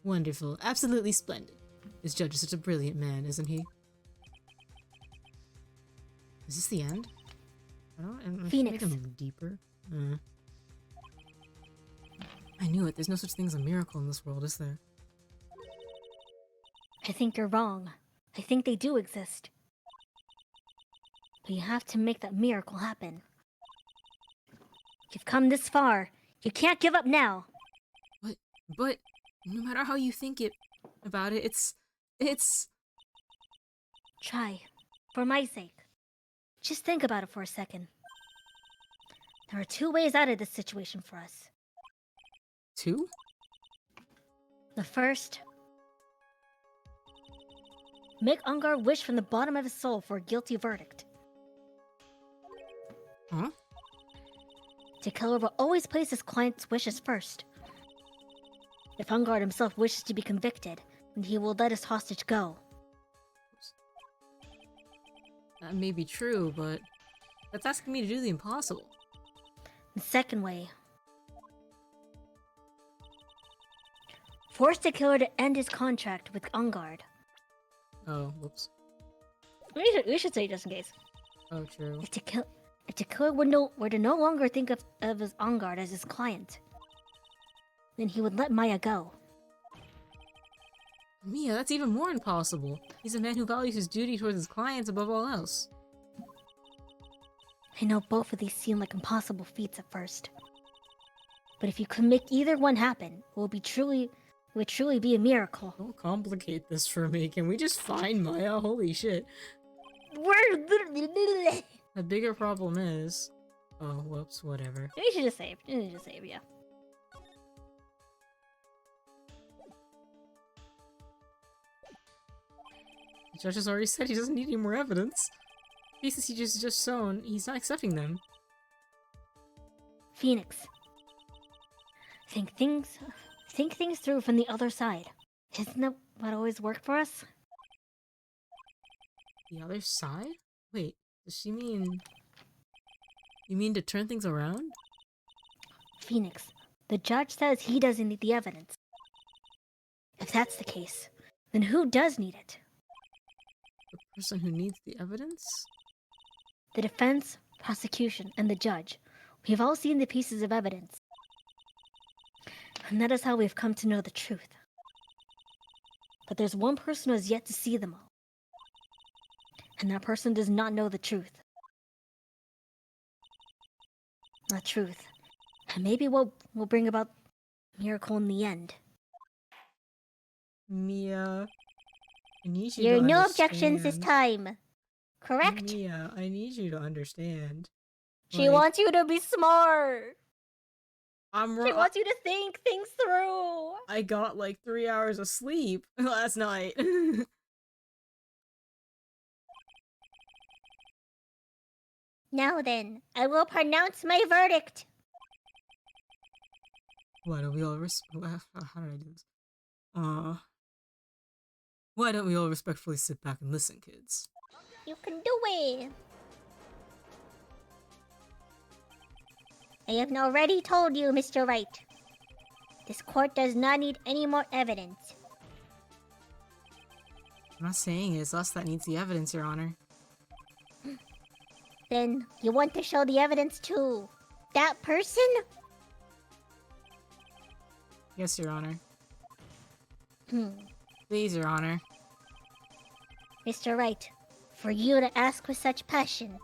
Wonderful. Absolutely splendid. This judge is such a brilliant man, isn't he? Is this the end? I don't know. Phoenix. Make him deeper. I knew it. There's no such thing as a miracle in this world, is there? I think you're wrong. I think they do exist. But you have to make that miracle happen. You've come this far. You can't give up now. But no matter how you think about it, it's... Try. For my sake. Just think about it for a second. There are 2 ways out of this situation for us. 2? The first, make Ungar wish from the bottom of his soul for a guilty verdict. Huh? The killer will always place his client's wishes first. If Ungar himself wishes to be convicted, then he will let his hostage go. That may be true, but that's asking me to do the impossible. The second way, force the killer to end his contract with Ungard. Oh, whoops. We should say just in case. Oh, true. If the killer were to no longer think of his Ungard as his client, then he would let Maya go. Mia, that's even more impossible. He's a man who values his duty towards his clients above all else. I know both of these seem like impossible feats at first. But if you could make either one happen, it would truly be a miracle. Don't complicate this for me. Can we just find Maya? Holy shit. We're literally... The bigger problem is... Oh, whoops, whatever. We should just save. Yeah. The judge has already said he doesn't need any more evidence. Cases he just shown, he's not accepting them. Phoenix. Think things through from the other side. Isn't that what always worked for us? The other side? Wait, does she mean... You mean to turn things around? Phoenix, the judge says he doesn't need the evidence. If that's the case, then who does need it? The person who needs the evidence? The defense, prosecution, and the judge. We've all seen the pieces of evidence. And that is how we've come to know the truth. But there's one person who has yet to see them all. And that person does not know the truth. The truth. And maybe we'll bring about a miracle in the end. Mia, I need you There to are no understand. objections this time. Correct? Mia, I need you to understand. She Like, wants you to be smart. I'm She wrong. wants you to think things through. I got like 3 hours of sleep last night. Now then, I will pronounce my verdict. Why don't we all how did I do this? Why don't we all respectfully sit back and listen, kids? You can do it. I have already told you, Mr. Wright. This court does not need any more evidence. I'm not saying it's us that needs the evidence, Your Honor. Then you want to show the evidence to that person? Yes, Your Honor. Hmm. Please, Your Honor. Mr. Wright, for you to ask with such passion,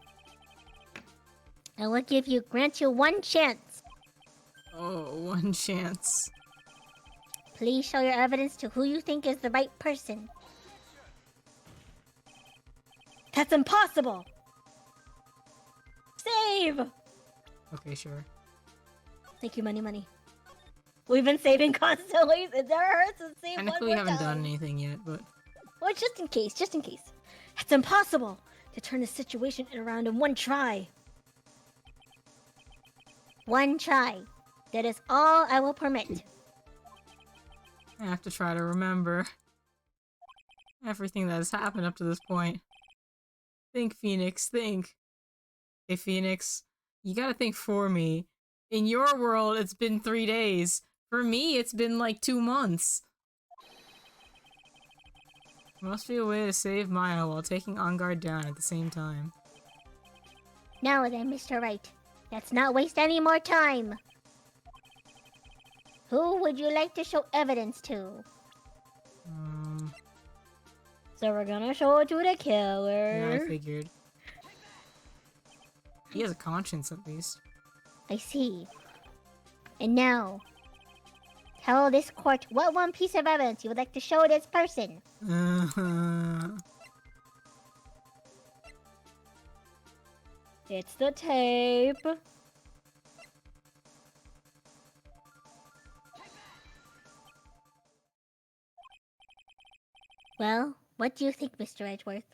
I will grant you one chance. Oh, one chance. Please show your evidence to who you think is the right person. That's impossible. Save. Okay, sure. Thank you, money. We've been saving constantly. It never hurts to save one Technically, we more haven't time. done anything yet, but Well, just in case. It's impossible to turn the situation around in one try. One try. That is all I will permit. I have to try to remember everything that has happened up to this point. Think, Phoenix, think. Hey, Phoenix, you gotta think for me. In your world, it's been 3 days. For me, it's been like 2 months. Must be a way to save Maya while taking On Guard down at the same time. Now then, Mr. Wright, let's not waste any more time. Who would you like to show evidence to? So we're gonna show it to the Yeah, killer. I figured. He has a conscience, at least. I see. And now, tell this court what one piece of evidence you would like to show this person. It's the tape. Well, what do you think, Mr. Edgeworth?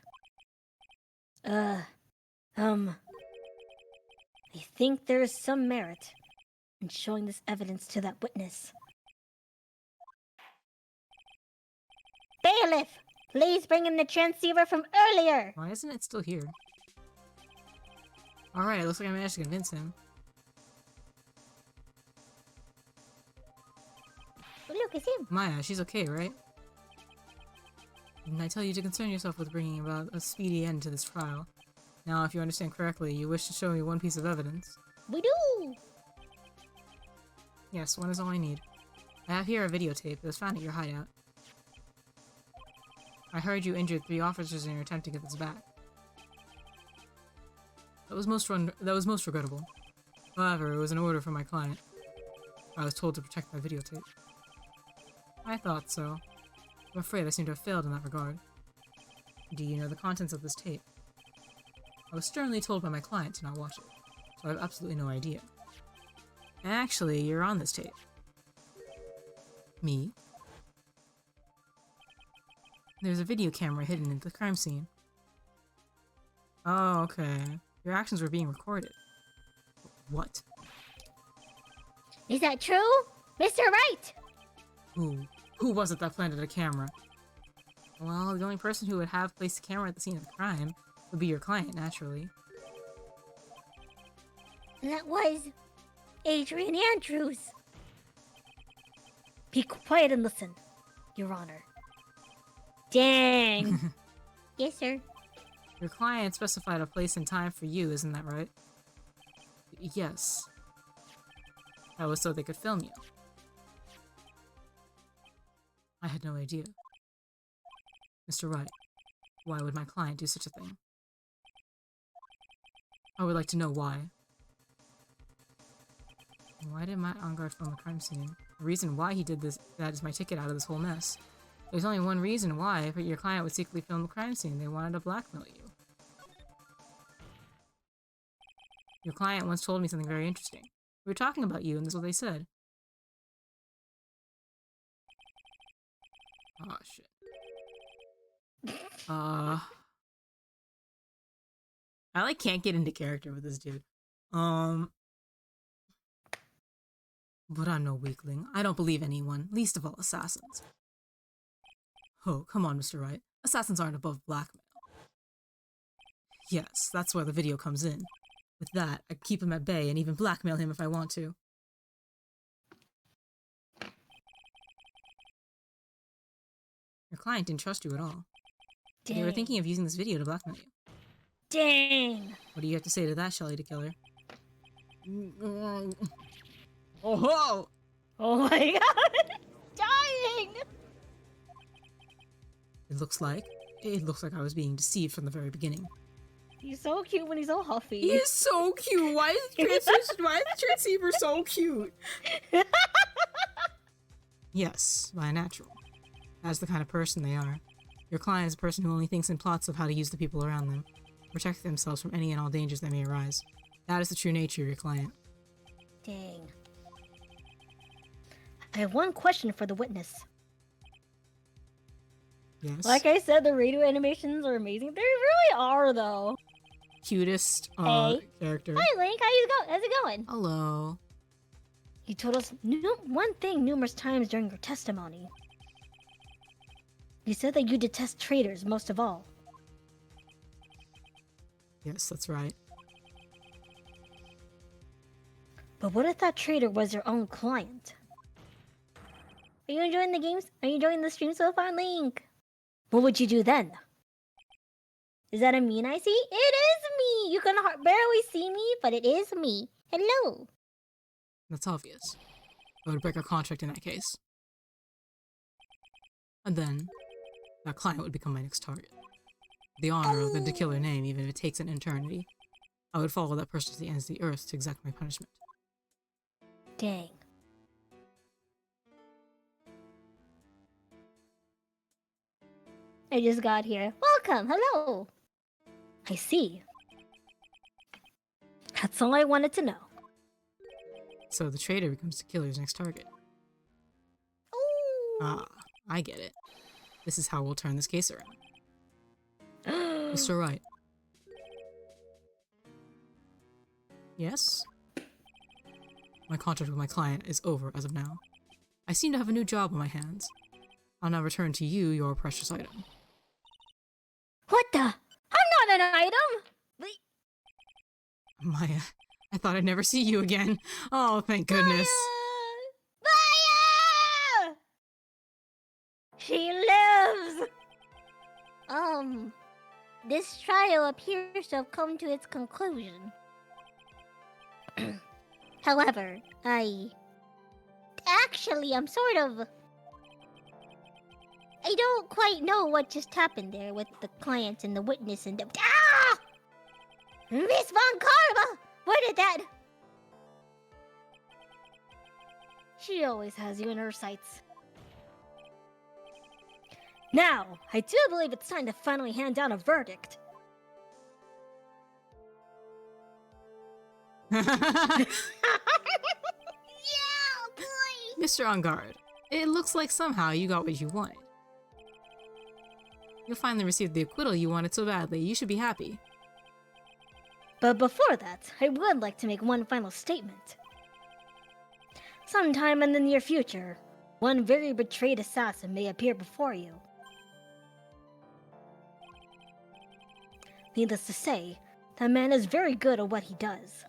I think there's some merit in showing this evidence to that witness. Bailiff, please bring in the transceiver from earlier. Why isn't it still here? Alright, looks like I managed to convince him. Oh, look, it's him. Maya, she's okay, right? Didn't I tell you to concern yourself with bringing about a speedy end to this trial? Now, if you understand correctly, you wish to show me one piece of evidence. We do. Yes, one is all I need. I have here a videotape that was found at your hideout. I heard you injured 3 officers in your attempt to get this back. That was most regrettable. However, it was an order from my client. I was told to protect my videotape. I thought so. I'm afraid I seem to have failed in that regard. Do you know the contents of this tape? I was sternly told by my client to not watch it, so I have absolutely no idea. Actually, you're on this tape. Me? There's a video camera hidden at the crime scene. Oh, okay. Your actions were being recorded. What? Is that true? Mr. Wright! Who was it that planted a camera? Well, the only person who would have placed a camera at the scene of the crime would be your client, naturally. That was Adrian Andrews. Be quiet and listen, Your Honor. Dang. Yes, sir. Your client specified a place and time for you, isn't that right? Yes. That was so they could film you. I had no idea. Mr. Wright, why would my client do such a thing? I would like to know why. Why did Matt On Guard film the crime scene? The reason why he did that is my ticket out of this whole mess. There's only one reason why your client would secretly film a crime scene. They wanted to blackmail you. Your client once told me something very interesting. We were talking about you, and this is what they said. Oh, shit. I, like, can't get into character with this dude. But I'm no weakling. I don't believe anyone, least of all assassins. Oh, come on, Mr. Wright. Assassins aren't above blackmail. Yes, that's where the video comes in. With that, I keep him at bay and even blackmail him if I want to. Your client didn't trust you at all. Dang. They were thinking of using this video to blackmail you. Dang. What do you have to say to that, Shelly the Killer? Oh ho! Oh my god. Dying. It looks like I was being deceived from the very beginning. He's so cute when he's all huffy. He is so cute! Why is the transceiver so cute? Yes, by a natural. That's the kind of person they are. Your client is a person who only thinks in plots of how to use the people around them, protect themselves from any and all dangers that may arise. That is the true nature of your client. Dang. I have one question for the witness. Yes. Like I said, the radio animations are amazing. They really are, though. Cutest Hey. character. Hi, Link. How's it going? Hello. You told us one thing numerous times during your testimony. You said that you detest traitors most of all. Yes, that's right. But what if that traitor was your own client? Are you enjoying the games? Are you enjoying the stream so far, Link? What would you do then? Is that a mean I see? It is me! You can barely see me, but it is me. Hello. That's obvious. I would break our contract in that case. And then, that client would become my next target. The honor of the killer name, even if it takes an eternity. I would follow that person to the ends of the earth to exact my punishment. Dang. I just got here. Welcome, hello. I see. That's all I wanted to know. So the traitor becomes the killer's next target. Ooh. Ah, I get it. This is how we'll turn this case around. Mr. Wright. Yes? My contract with my client is over as of now. I seem to have a new job on my hands. I'll now return to you your precious item. What the? I'm not an item! Maya, I thought I'd never see you again. Oh, thank goodness. Maya! She lives! This trial appears to have come to its conclusion. However, Actually, I'm sort of... I don't quite know what just happened there with the client and the witness and the... Ah! Miss Von Karma! Where did that... She always has you in her sights. Now, I do believe it's time to finally hand down a verdict. Yeah, boy! Mr. On Guard, it looks like somehow you got what you wanted. You finally received the acquittal you wanted so badly. You should be happy. But before that, I would like to make one final statement. Sometime in the near future, one very betrayed assassin may appear before you. Needless to say, that man is very good at what he does.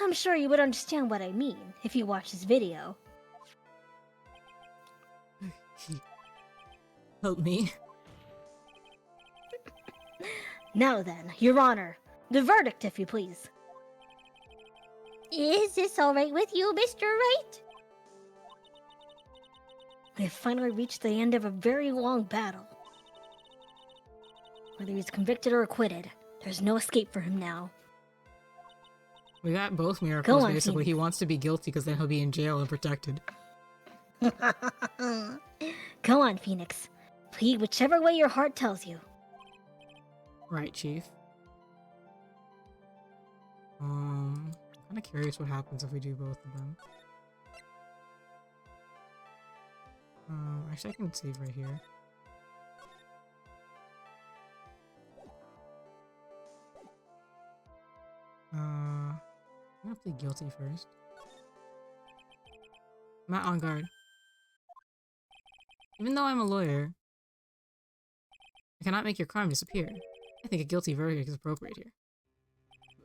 I'm sure you would understand what I mean if you watch this video. Help me. Now then, Your Honor, the verdict, if you please. Is this alright with you, Mr. Wright? We have finally reached the end of a very long battle. Whether he's convicted or acquitted, there's no escape for him now. We got both miracles, Go on, basically. Tina. He wants to be guilty because then he'll be in jail and protected. Go on, Phoenix. Plead whichever way your heart tells you. Right, Chief. Kind of curious what happens if we do both of them. Actually, I can save right here. I'm gonna plead guilty first. Matt on guard. Even though I'm a lawyer, I cannot make your crime disappear. I think a guilty verdict is appropriate here.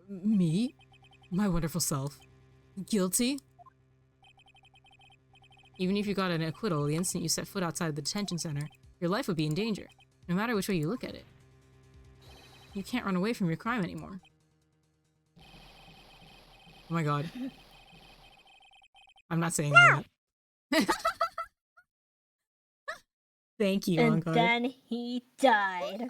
Me? My wonderful self. Guilty? Even if you got an acquittal the instant you set foot outside the detention center, your life would be in danger, no matter which way you look at it. You can't run away from your crime anymore. Oh my god. I'm not saying all that. Thank you, And Encore. then he died.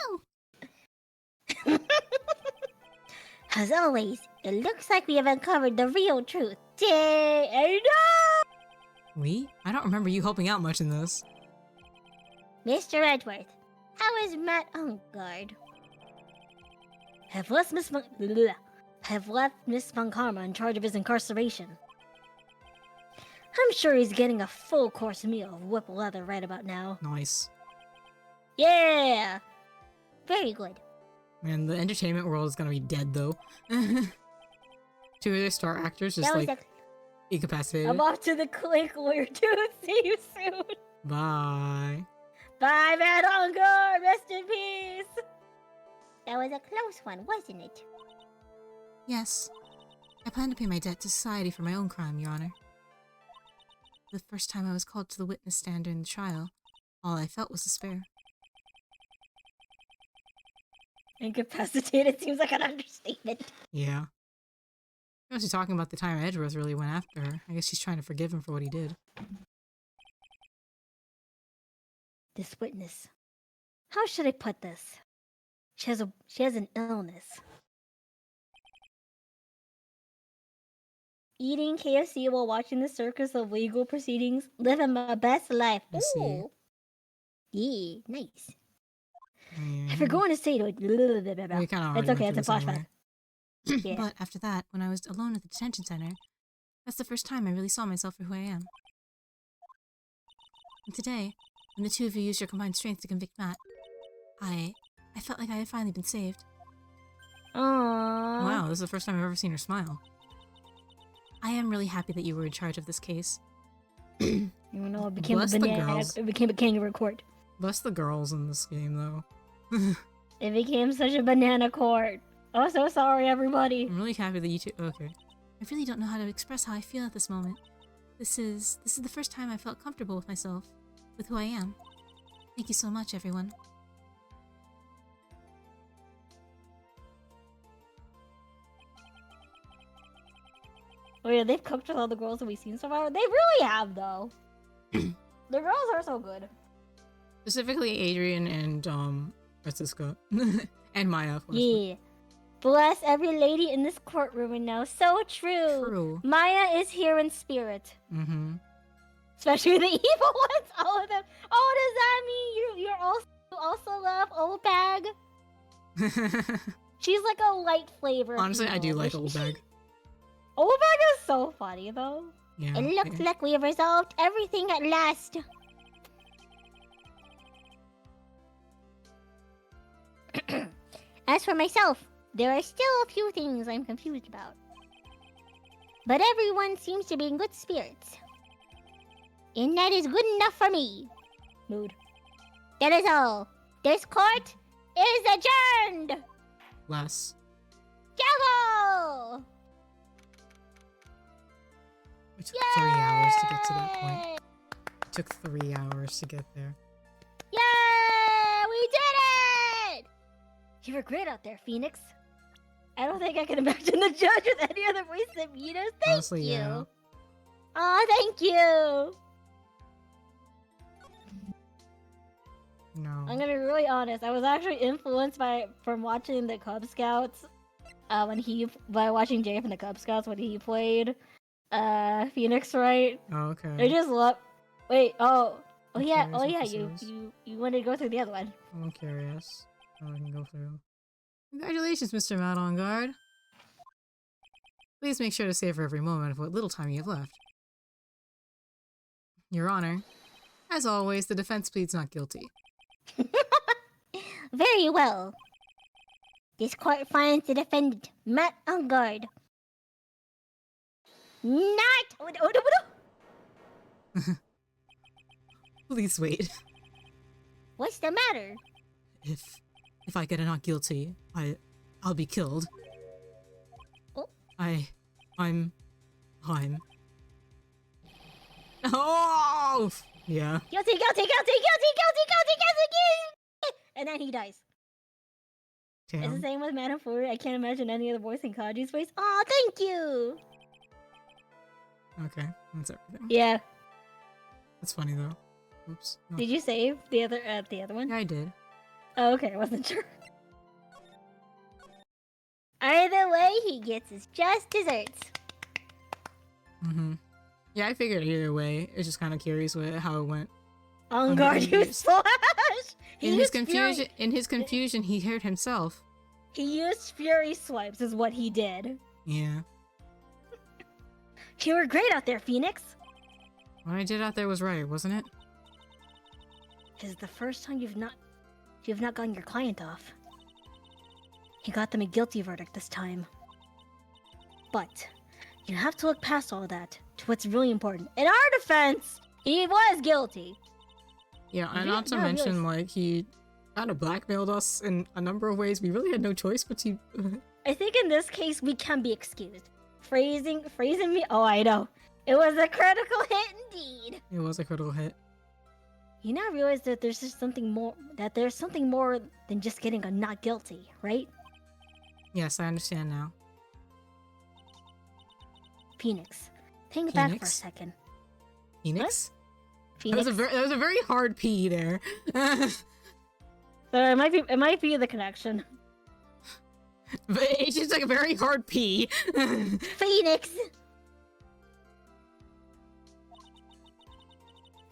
As always, it looks like we have uncovered the real truth. Dang, I know! Lee? I don't remember you helping out much in this. Mr. Edgeworth, how is Matt on guard? Have left Miss Von Karma in charge of his incarceration. I'm sure he's getting a full course meal of whip leather right about now. Nice. Yeah! Very good. Man, the entertainment world is gonna be dead, though. Two of their star actors just, That was like, incapacitated. I'm off to the Clink Lawyer too. See you soon. Bye. Bye, Mad Encore. Rest in peace. That was a close one, wasn't it? Yes. I plan to pay my debt to society for my own crime, Your Honor. The first time I was called to the witness stand during the trial, all I felt was despair. Incapacitated seems like an understatement. Yeah. She was talking about the time Edgeworth really went after her. I guess she's trying to forgive him for what he did. This witness. How should I put this? She has an illness. Eating KFC while watching the circus of legal proceedings, living my best life. I see. Ooh. Yeah, nice. If you're going to say to it, We kinda it's already okay, went it's a through this flashback. anyway. Yeah. But after that, when I was alone at the detention center, that's the first time I really saw myself for who I am. And today, when the two of you used your combined strength to convict Matt, I felt like I had finally been saved. Aww. Wow, this is the first time I've ever seen her smile. I am really happy that you were in charge of this case. You know, it became Bless a the banana. girls. It became a kangaroo court. Bless the girls in this game, though. It became such a banana court. Oh, so sorry, everybody. I'm really happy that you two. Okay. I really don't know how to express how I feel at this moment. This is the first time I felt comfortable with myself, with who I am. Thank you so much, everyone. Oh yeah, they've cooked with all the girls that we've seen so far. They really have, though. The girls are so good. Specifically, Adrian and Francisca and Maya. Of course. Yeah. Bless every lady in this courtroom and know. So true. True. Maya is here in spirit. Mm-hmm. Especially the evil ones, all of them. Oh, does that mean you also love Old Bag? She's like a light flavor. Honestly, I do female. like Old Bag. Old Bag is so funny, though. Yeah. It looks like we have resolved everything at last. As for myself, there are still a few things I'm confused about. But everyone seems to be in good spirits. And that is good enough for me. Mood. That is all. This court is adjourned! Less. Jago! It took 3 hours to get to that point. It took 3 hours to get there. Yeah! We did it! You were great out there, Phoenix. I don't think I can imagine the judge with any other voice than Mita's. Thank Honestly, you. yeah. Aw, thank you. No. I'm gonna be really honest. I was actually influenced from watching the Cub Scouts. By watching Jay from the Cub Scouts when he played Phoenix, right? Oh, okay. I just love. Wait, oh, Oh I'm yeah, curious oh what yeah, this you is. you wanted to go through the other one. I'm curious. Oh, I can go through. Congratulations, Mr. Matt on guard. Please make sure to savor every moment of what little time you have left. Your Honor, as always, the defense pleads not guilty. Very well. This court finds the defendant, Matt on guard. Not. Please wait. What's the matter? If I get a not guilty, I'll be killed. Oh. I'm. Oh! Yeah. Guilty. And then he dies. It's the Damn. same with Madam 4. I can't imagine any other voice in Kaji's voice. Aw, thank you. Okay, that's everything. Yeah. That's funny though. Oops. No. Did you save the other one? Yeah, I did. Oh, okay, I wasn't sure. Either way, he gets his just desserts. Mm-hmm. Yeah, I figured either way. It's just kind of curious with how it went. On guard, you Unused. slash. In his confusion, he hurt himself. He used fury swipes, is what he did. Yeah. You were great out there, Phoenix. What I did out there was right, wasn't it? This is the first time you've not gotten your client off. You got them a guilty verdict this time. But you have to look past all that to what's really important. In our defense, he was guilty. Yeah, and Yeah, not to no, mention, yes. like, he kind of blackmailed us in a number of ways. We really had no choice but to... I think in this case we can be excused. Phrasing me. Oh, I know. It was a critical hit indeed. It was a critical hit. You now realize that there's just something more. That there's something more than just getting a not guilty, right? Yes, I understand now. Phoenix, think back for a Phoenix? second. Phoenix? Phoenix. That was a very hard P there. It might be the connection. But it's just like a very hard P. Phoenix.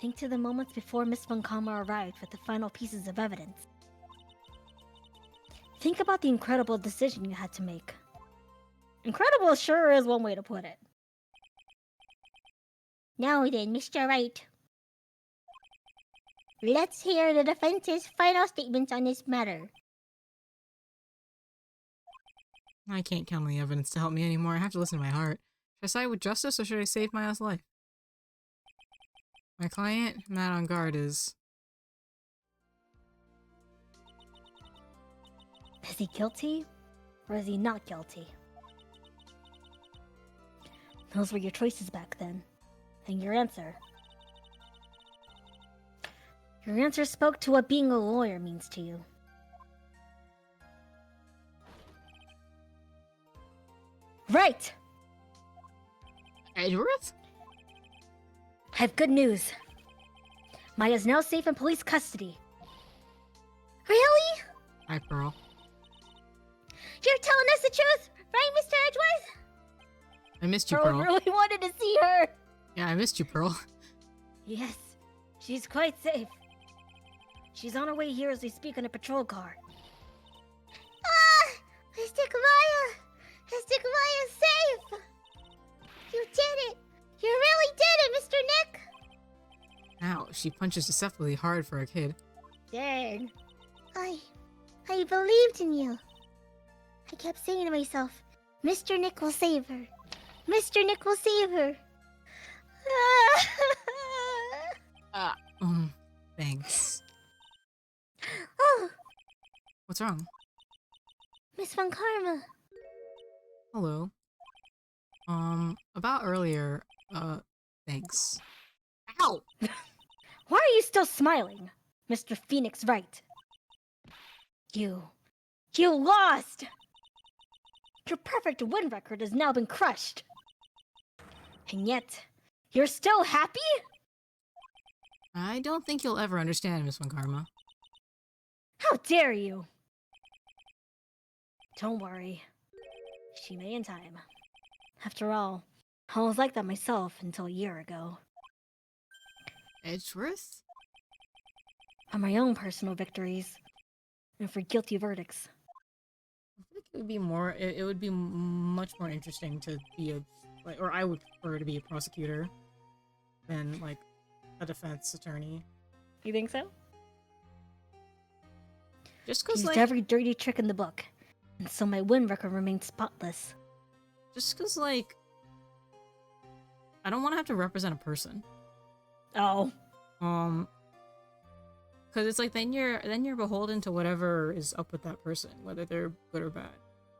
Think to the moments before Miss Von Kama arrived with the final pieces of evidence. Think about the incredible decision you had to make. Incredible sure is one way to put it. Now then, Mr. Wright. Let's hear the defense's final statements on this matter. I can't count on the evidence to help me anymore. I have to listen to my heart. Should I side with justice or should I save my ass life? My client, Matt on guard, is... Is he guilty? Or is he not guilty? Those were your choices back then. And your answer. Your answer spoke to what being a lawyer means to you. Right! Edgeworth? I have good news. Maya's now safe in police custody. Really? Hi, Pearl. You're telling us the truth, right, Mr. Edgeworth? I missed you, Pearl Pearl. really wanted to see her. Yeah, I missed you, Pearl. Yes, she's quite safe. She's on her way here as we speak in a patrol car. Ah! Mystic Maya! Mystic Maya's safe! You did it! You really did it, Mr. Nick! Ow, she punches deceptively hard for a kid. Dang. I believed in you. I kept saying to myself, Mr. Nick will save her. Mr. Nick will save her. Thanks. Oh, What's wrong? Miss Von Karma. Hello. About earlier, thanks. Ow! Why are you still smiling, Mr. Phoenix Wright? You lost! Your perfect win record has now been crushed. And yet, you're still happy? I don't think you'll ever understand, Miss Von Karma. How dare you? Don't worry. She may in time. After all, I was like that myself until a year ago. Edgeworth? are my own personal victories and for guilty verdicts. I feel like it would be more. It would be much more interesting to be a, like, or I would prefer to be a prosecutor than like a defense attorney. You think so? Just because, Used like, every dirty trick in the book, and so my win record remains spotless. I don't want to have to represent a person. Oh. Because it's like then you're beholden to whatever is up with that person, whether they're good or bad,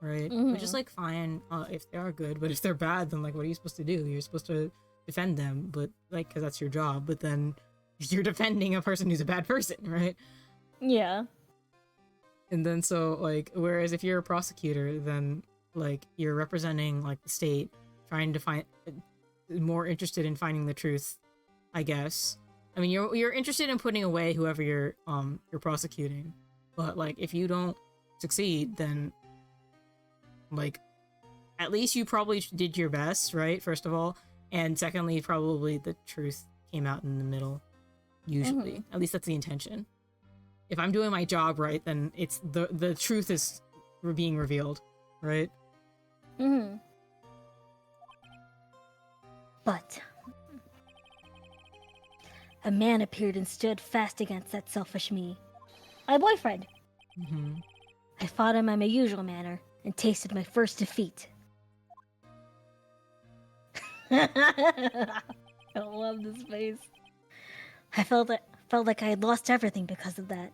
right? Which is like fine if they are good, but if they're bad, then like what are you supposed to do? You're supposed to defend them, but like because that's your job. But then you're defending a person who's a bad person, right? Yeah. And then so like whereas if you're a prosecutor, then like you're representing like the state, trying to find more interested in finding the truth, I guess. I mean, you're interested in putting away whoever you're prosecuting, but like if you don't succeed, then like at least you probably did your best, right? First of all, and secondly, probably the truth came out in the middle. Usually, at least that's the intention. If I'm doing my job right, then it's the truth is being revealed, right? But a man appeared and stood fast against that selfish me. My boyfriend. I fought him in my usual manner and tasted my first defeat. I love this face. I felt like I had lost everything because of that.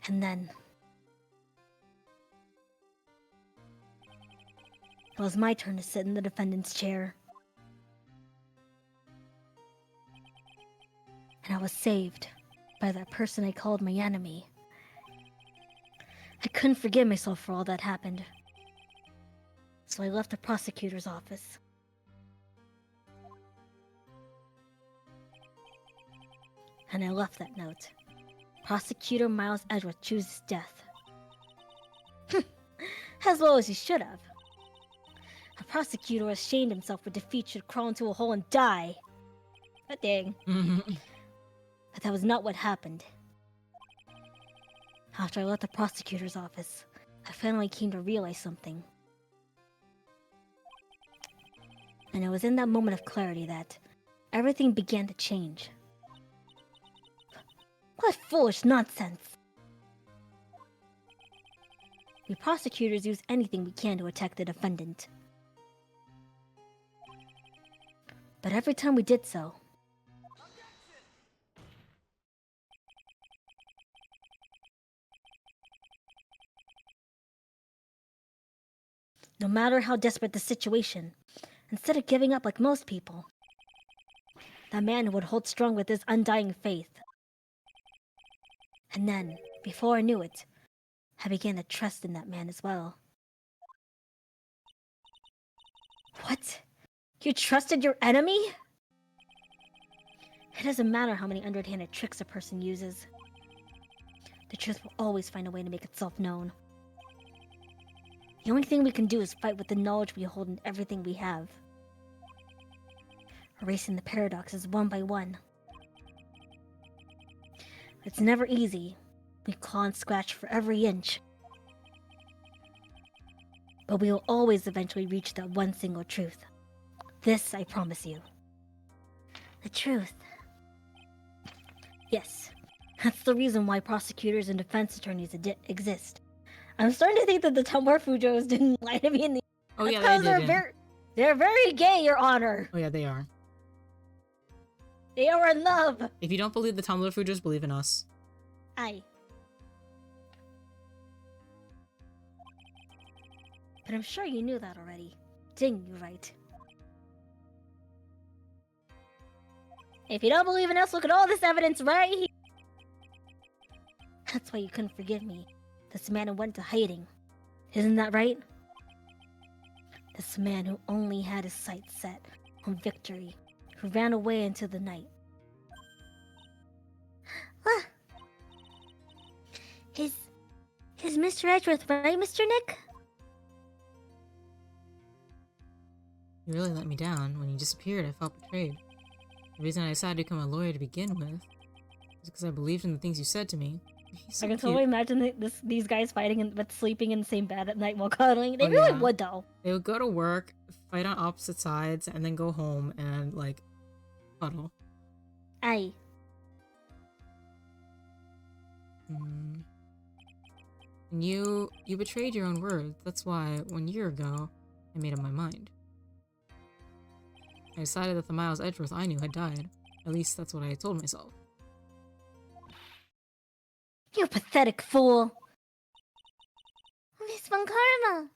And then it was my turn to sit in the defendant's chair. And I was saved by that person I called my enemy. I couldn't forgive myself for all that happened. So I left the prosecutor's office. And I left that note. Prosecutor Miles Edgeworth chooses death. As well as he should have. A prosecutor who has shamed himself for defeat should crawl into a hole and die. But dang. But that was not what happened. After I left the prosecutor's office, I finally came to realize something. And it was in that moment of clarity that everything began to change. What foolish nonsense! We prosecutors use anything we can to attack the defendant. But every time we did so, no matter how desperate the situation, instead of giving up like most people, that man would hold strong with his undying faith. And then, before I knew it, I began to trust in that man as well. What? You trusted your enemy? It doesn't matter how many underhanded tricks a person uses. The truth will always find a way to make itself known. The only thing we can do is fight with the knowledge we hold in everything we have. Erasing the paradoxes one by one. It's never easy. We claw and scratch for every inch. But we will always eventually reach that one single truth. This I promise you. The truth. Yes, that's the reason why prosecutors and defense attorneys exist. I'm starting to think that the Tumblr Fujos didn't lie to me in the... Oh yeah, That's they 'cause didn't. they're very gay, Your Honor. Oh yeah, they are. They are in love. If you don't believe the Tumblr Fujos, believe in us. Aye. But I'm sure you knew that already. Didn't you, Wright? If you don't believe in us, look at all this evidence right here. That's why you couldn't forgive me. This man who went to hiding. Isn't that right? This man who only had his sights set on victory, who ran away into the night. Ah. Is Mr. Edgeworth right, Mr. Nick? You really let me down. When you disappeared, I felt betrayed. The reason I decided to become a lawyer to begin with is because I believed in the things you said to me. He's so I can cute. totally imagine these guys fighting but sleeping in the same bed at night while cuddling. They Oh, really yeah. would, though. They would go to work, fight on opposite sides, and then go home and, like, cuddle. Aye. And you betrayed your own word. That's why, 1 year ago, I made up my mind. I decided that the Miles Edgeworth I knew had died. At least that's what I told myself. You pathetic fool. Miss Von Karma!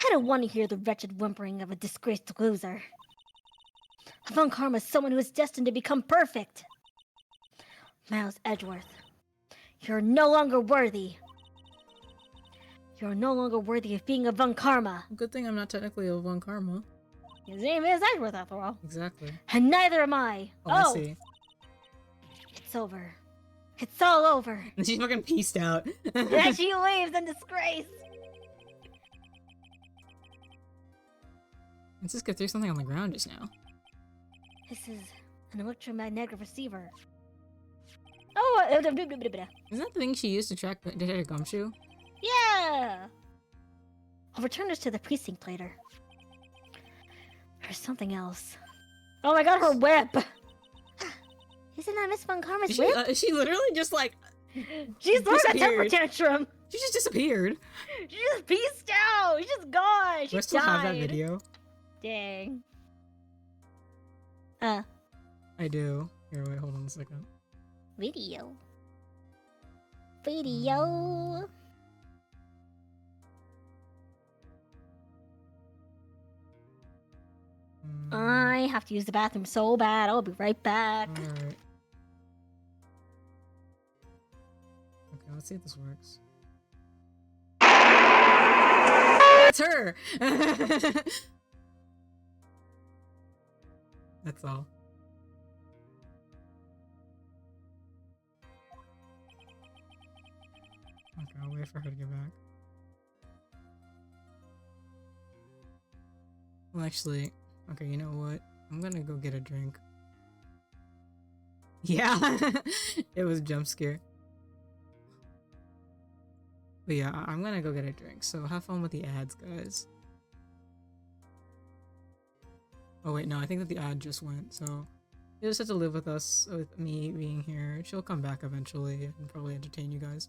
I don't want to hear the wretched whimpering of a disgraced loser. Von Karma is someone who is destined to become perfect. Miles Edgeworth, you're no longer worthy. You're no longer worthy of being a Von Karma. Good thing I'm not technically a Von Karma. His name is Edgeworth, after all. Exactly. And neither am I. Oh, I see. It's over. It's all over. And she's fucking pieced out. And she leaves in disgrace. Francisca threw something on the ground just now. This is an electromagnetic receiver. Oh, Isn't that the thing she used to track a gumshoe? yeah! I'll return this to the precinct later. There's something else. Oh my god, her whip! Isn't that Miss Von Karma's She, whip? she literally just like She's throwing a temper disappeared. tantrum! She just disappeared. She just pieced out! She's just gone! She Do I still died! have that video? Dang. I do. Here, wait, hold on a second. Video. Video. I have to use the bathroom so bad. I'll be right back. Alright. Okay, let's see if this works. That's her! That's all. Okay, I'll wait for her to get back. Well, actually, okay, you know what? I'm gonna go get a drink. Yeah, it was a jump scare. But yeah, I'm gonna go get a drink, so have fun with the ads, guys. Oh wait, no, I think that the ad just went, so you just have to live with us, with me being here. She'll come back eventually and probably entertain you guys.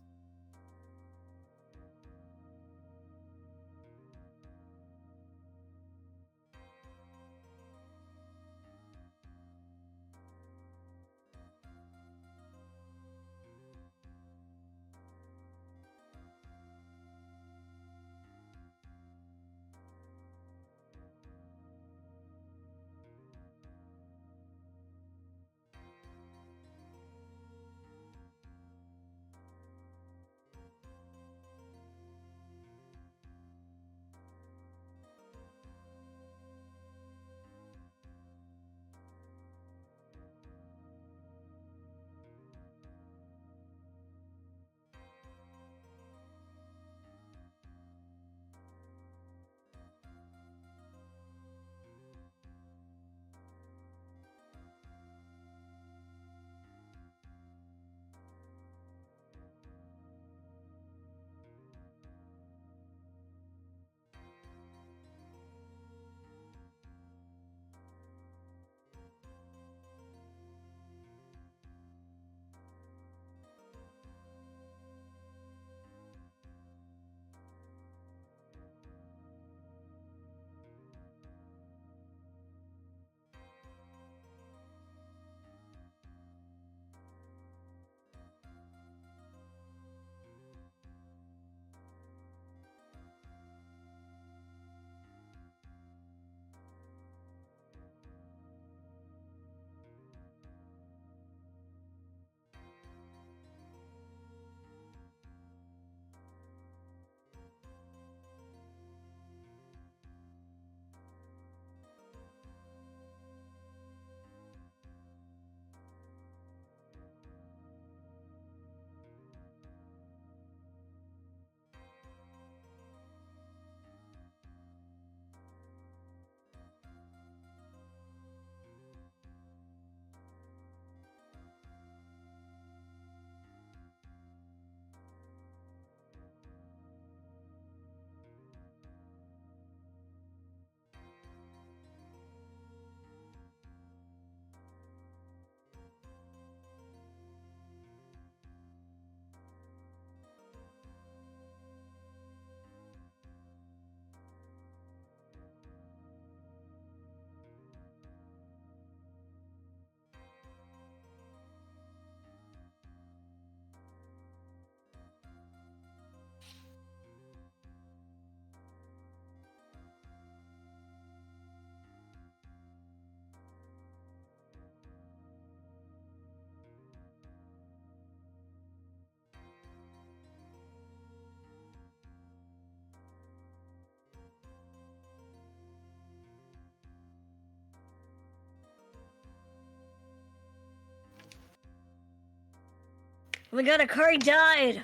Oh my god, Akari died!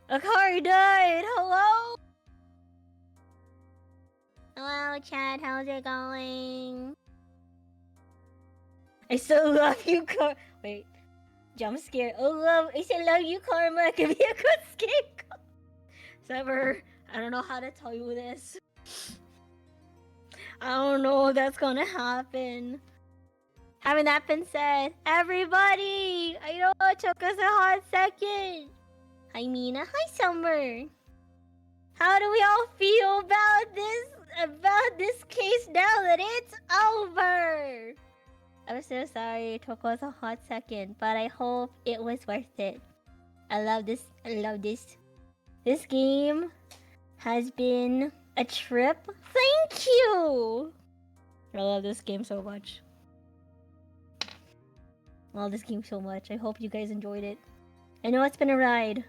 Akari died! Hello? Hello, Chad. How's it going? I still love you, Wait. Jump scare. Oh, I still love you, Karma. Give me a good scapegoat. Sever, I don't know how to tell you this. I don't know if that's gonna happen. Having that been said, everybody! I know it took us a hot second. Hi, Mina. Hi, Summer. How do we all feel about this case now that it's over? I'm so sorry it took us a hot second, but I hope it was worth it. I love this. This game has been a trip. Thank you! I love this game so much. I love this game so much. I hope you guys enjoyed it. I know it's been a ride,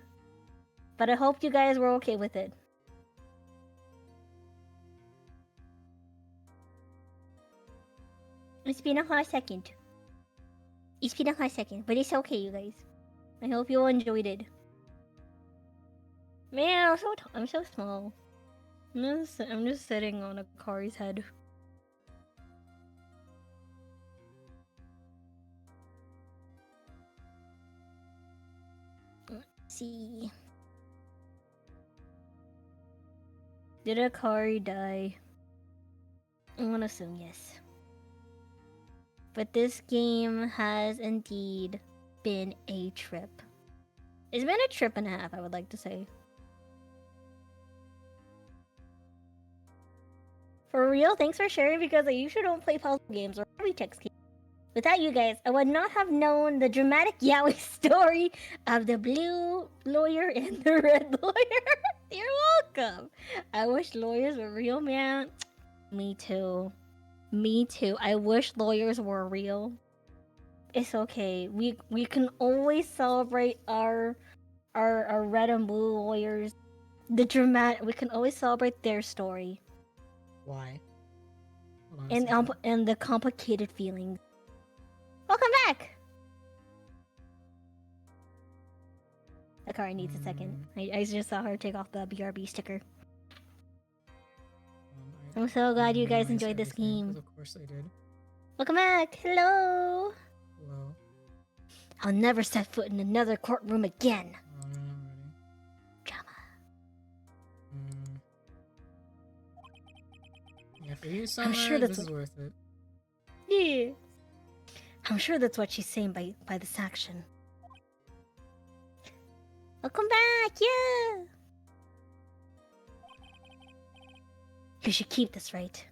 but I hope you guys were okay with it. It's been a hot second. But it's okay, you guys. I hope you all enjoyed it. Man, I'm so small. I'm just sitting on a Kari's head. Let's see. Did Akari die? I'm gonna assume yes. But this game has indeed been a trip. It's been a trip and a half, I would like to say. For real, thanks for sharing because I usually don't play puzzle games or text games. Without you guys, I would not have known the dramatic yaoi story of the blue lawyer and the red lawyer. You're welcome. I wish lawyers were real, man. Me too. I wish lawyers were real. It's okay. We can always celebrate our red and blue lawyers. We can always celebrate their story. Why? Hold on a second. And the complicated feelings. Welcome back! Akari needs a second. I just saw her take off the BRB sticker. I'm so glad you guys enjoyed this game. Of course I did. Welcome back! Hello! Hello. I'll never set foot in another courtroom again. Oh, no, I'm ready. Drama. Yeah, for you, Summer, sure that's this is worth it. Yeah. I'm sure that's what she's saying by this action. Welcome back! Yeah! You should keep this, right?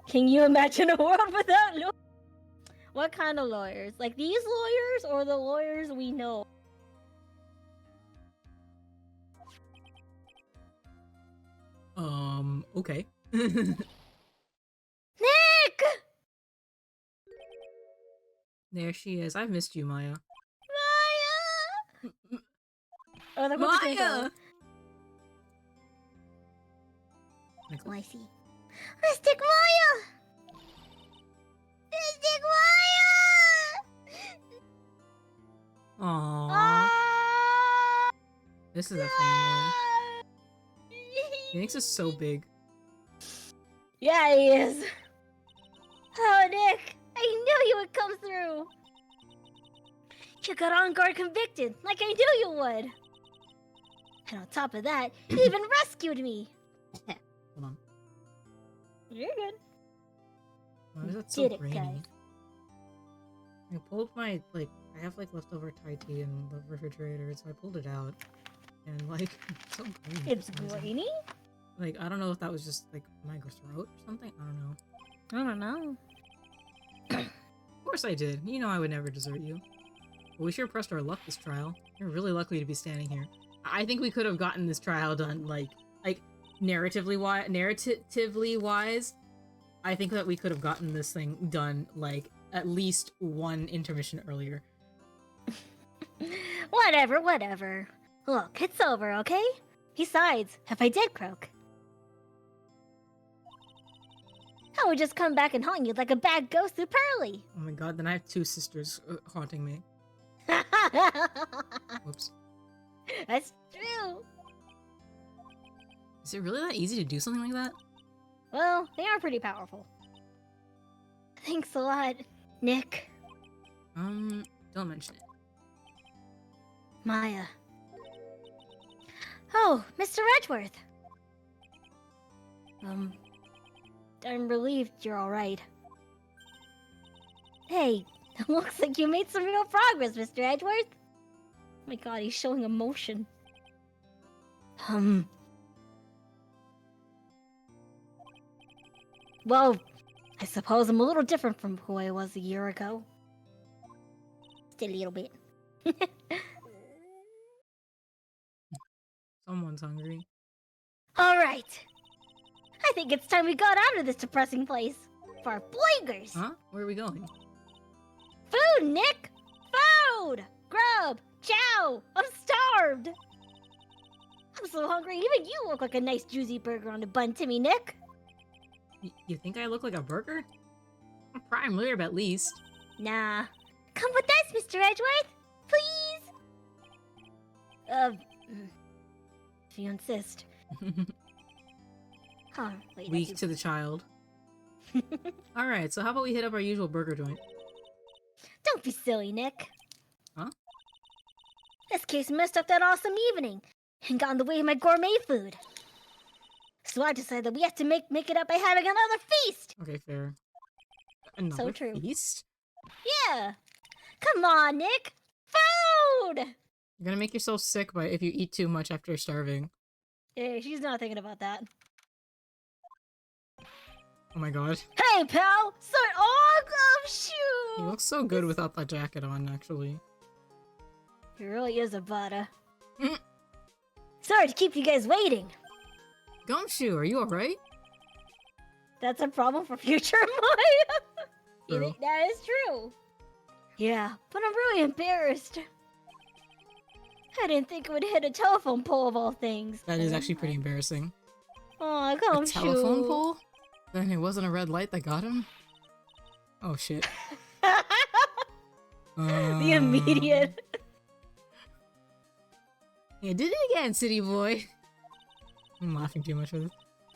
Can you imagine a world without lawyers? What kind of lawyers? Like these lawyers or the lawyers we know? Okay. Nick! There she is. I've missed you, Maya. Maya! Oh, the Maya! Oh, I see. Mystic Maya! Mystic Maya! Aww. Ah! This is a family. Phoenix is so big. Yeah, he is. Oh, Nick! I knew you would come through! You got on guard convicted, like I knew you would! And on top of that, you even rescued me! Hold on. You're good. Why is it so Did it, grainy? guys. I pulled my, I have, leftover Thai tea in the refrigerator, so I pulled it out. And, it's so grainy. It's for some reason. grainy? I don't know if that was just, my throat or something. I don't know. I don't know. Of course I did. You know I would never desert you. But we sure pressed our luck this trial. You're really lucky to be standing here. I think we could have gotten this trial done, narratively wise, I think that we could have gotten this thing done, at least one intermission earlier. Whatever. Look, it's over, okay? Besides, if I did croak. I would just come back and haunt you like a bad ghost through Pearly. Oh my god, then I have two sisters haunting me. Whoops. That's true. Is it really that easy to do something like that? Well, they are pretty powerful. Thanks a lot, Nick. Don't mention it. Maya. Oh, Mr. Edgeworth. I'm relieved you're alright. Hey, it looks like you made some real progress, Mr. Edgeworth. Oh my god, he's showing emotion. Well, I suppose I'm a little different from who I was a year ago. Just a little bit. Someone's hungry. Alright. I think it's time we got out of this depressing place. For our blankers. Huh? Where are we going? Food, Nick! Food! Grub! Chow! I'm starved! I'm so hungry, even you look like a nice juicy burger on a bun to me, Nick. You think I look like a burger? A prime rib at least. Nah. Come with us, Mr. Edgeworth! Please! If you insist. Oh, wait, Weak to the child. Alright, so how about we hit up our usual burger joint? Don't be silly, Nick. Huh? This case messed up that awesome evening and got in the way of my gourmet food. So I decided that we have to make it up by having another feast. Okay, fair. Another So true. feast? Yeah. Come on, Nick. Food! You're gonna make yourself sick if you eat too much after starving. Yeah, she's not thinking about that. Oh my god. Hey, pal! Start all of shoe! He looks so good without that jacket on, actually. He really is a butter. Mm. Sorry to keep you guys waiting. Gumshoe, are you alright? That's a problem for future Maya. You True. think that is true? Yeah, but I'm really embarrassed. I didn't think it would hit a telephone pole of all things. That is actually pretty embarrassing. Oh, A Gumshoe. telephone pole? Then it wasn't a red light that got him? Oh shit. The immediate. You did it again, city boy. I'm laughing too much for this.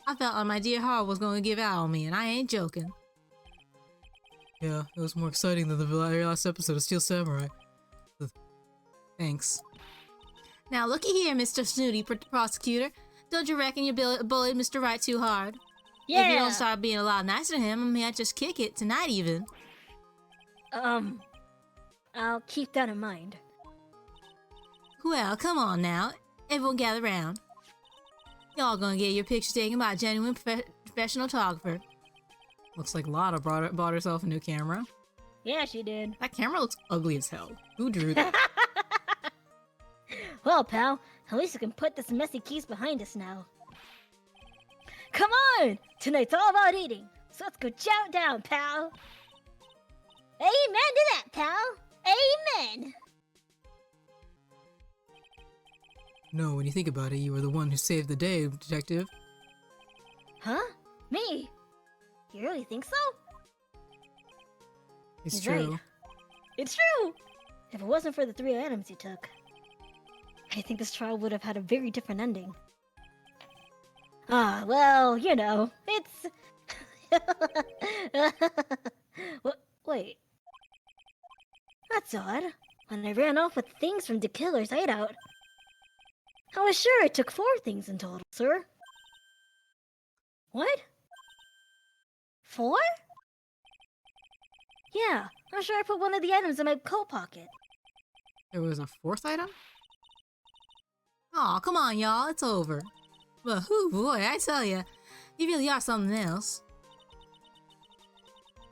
I felt like my dear heart was going to give out on me, and I ain't joking. Yeah, it was more exciting than the very last episode of Steel Samurai. Thanks. Now looky here, Mr. Snooty Prosecutor. Don't you reckon you bullied Mr. Wright too hard? Yeah. If you don't start being a lot nicer to him, I might just kick it tonight even. I'll keep that in mind. Well, come on now. Everyone gather round. Y'all gonna get your picture taken by a genuine professional photographer. Looks like Lotta bought herself a new camera. Yeah, she did. That camera looks ugly as hell. Who drew that? Well, pal, at least we can put this messy case behind us now. Come on! Tonight's all about eating, so let's go chow down, pal. Amen to that, pal. Amen. No, when you think about it, you were the one who saved the day, detective. Huh? Me? You really think so? It's He's true. right. It's true! If it wasn't for the 3 items you took, I think this trial would have had a very different ending. Ah, well, you know, it's... Wait. That's odd. When I ran off with things from the killer's hideout, I was sure I took 4 things in total, sir. What? 4? Yeah, I'm sure I put one of the items in my coat pocket. There was a 4th item? Aw, come on, y'all. It's over. But whoo boy, I tell ya, you really are something else.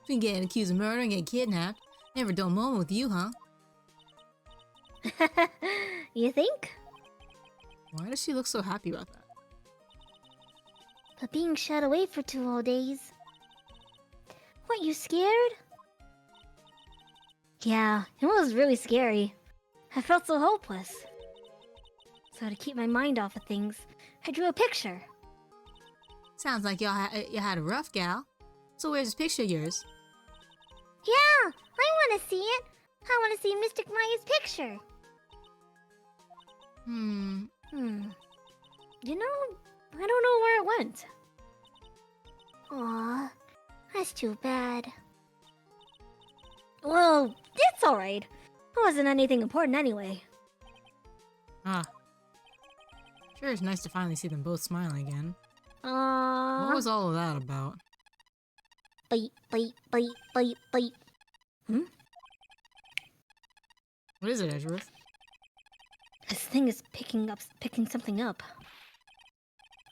Between getting accused of murder and getting kidnapped, never a dull moment with you, huh? You think? Why does she look so happy about that? But being shut away for 2 whole days. Weren't you scared? Yeah, it was really scary. I felt so hopeless. So to keep my mind off of things, I drew a picture. Sounds like you had a rough gal. So where's this picture of yours? Yeah, I want to see it. I want to see Mystic Maya's picture. Hmm. You know, I don't know where it went. Aw, that's too bad. Well, it's alright. It wasn't anything important anyway. Ah. Sure, it's nice to finally see them both smiling again. What was all of that about? Bite, bite, bite, bite, bite. What is it, Edgeworth? This thing is picking something up.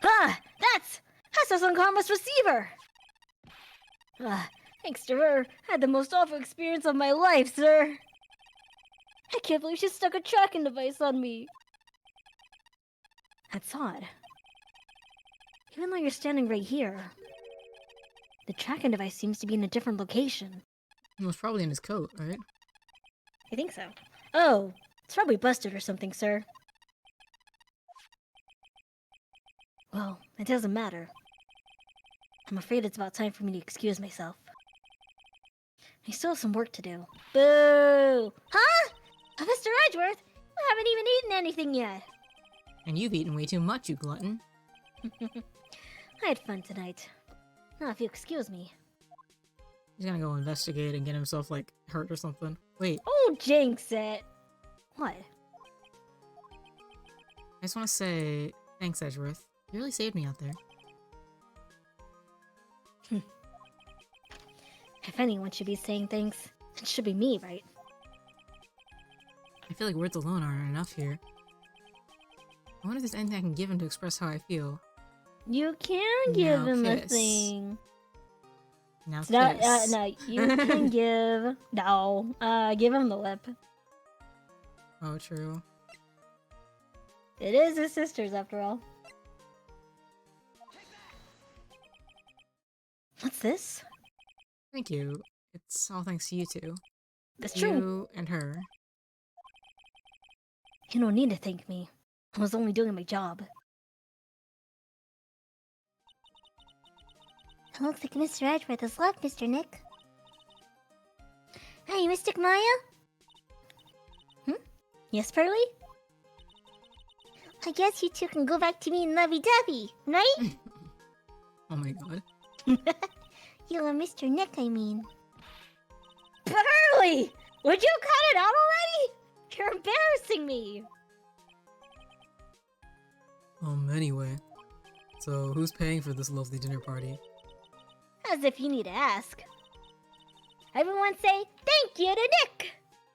Ah! That's us on Karma's receiver! Thanks to her, I had the most awful experience of my life, sir. I can't believe she stuck a tracking device on me. That's odd. Even though you're standing right here, the tracking device seems to be in a different location. It was probably in his coat, right? I think so. Oh, it's probably busted or something, sir. Well, it doesn't matter. I'm afraid it's about time for me to excuse myself. I still have some work to do. Boo! Huh? Mr. Edgeworth, I haven't even eaten anything yet. And you've eaten way too much, you glutton. I had fun tonight. Now, if you excuse me. He's gonna go investigate and get himself, like, hurt or something. Wait, Oh, jinx it! What? I just want to say thanks, Edgeworth. You really saved me out there. If anyone should be saying things, it should be me, right? I feel like words alone aren't enough here. I wonder if there's anything I can give him to express how I feel. You can give Now him a kiss. thing. Now It's not, kiss. no, you can give. No, give him the lip. Oh, true. It is his sister's, after all. What's this? Thank you. It's all thanks to you two. That's true. You and her. You don't need to thank me. I was only doing my job. It looks like Mr. Edgeworth has left, Mr. Nick. Hey, Mystic Maya? Yes, Pearly? I guess you two can go back to being lovey-dovey, right? Oh my god. You and Mr. Nick, I mean. Pearly! Would you cut it out already? You're embarrassing me. Anyway. So, who's paying for this lovely dinner party? As if you need to ask. Everyone say thank you to Nick.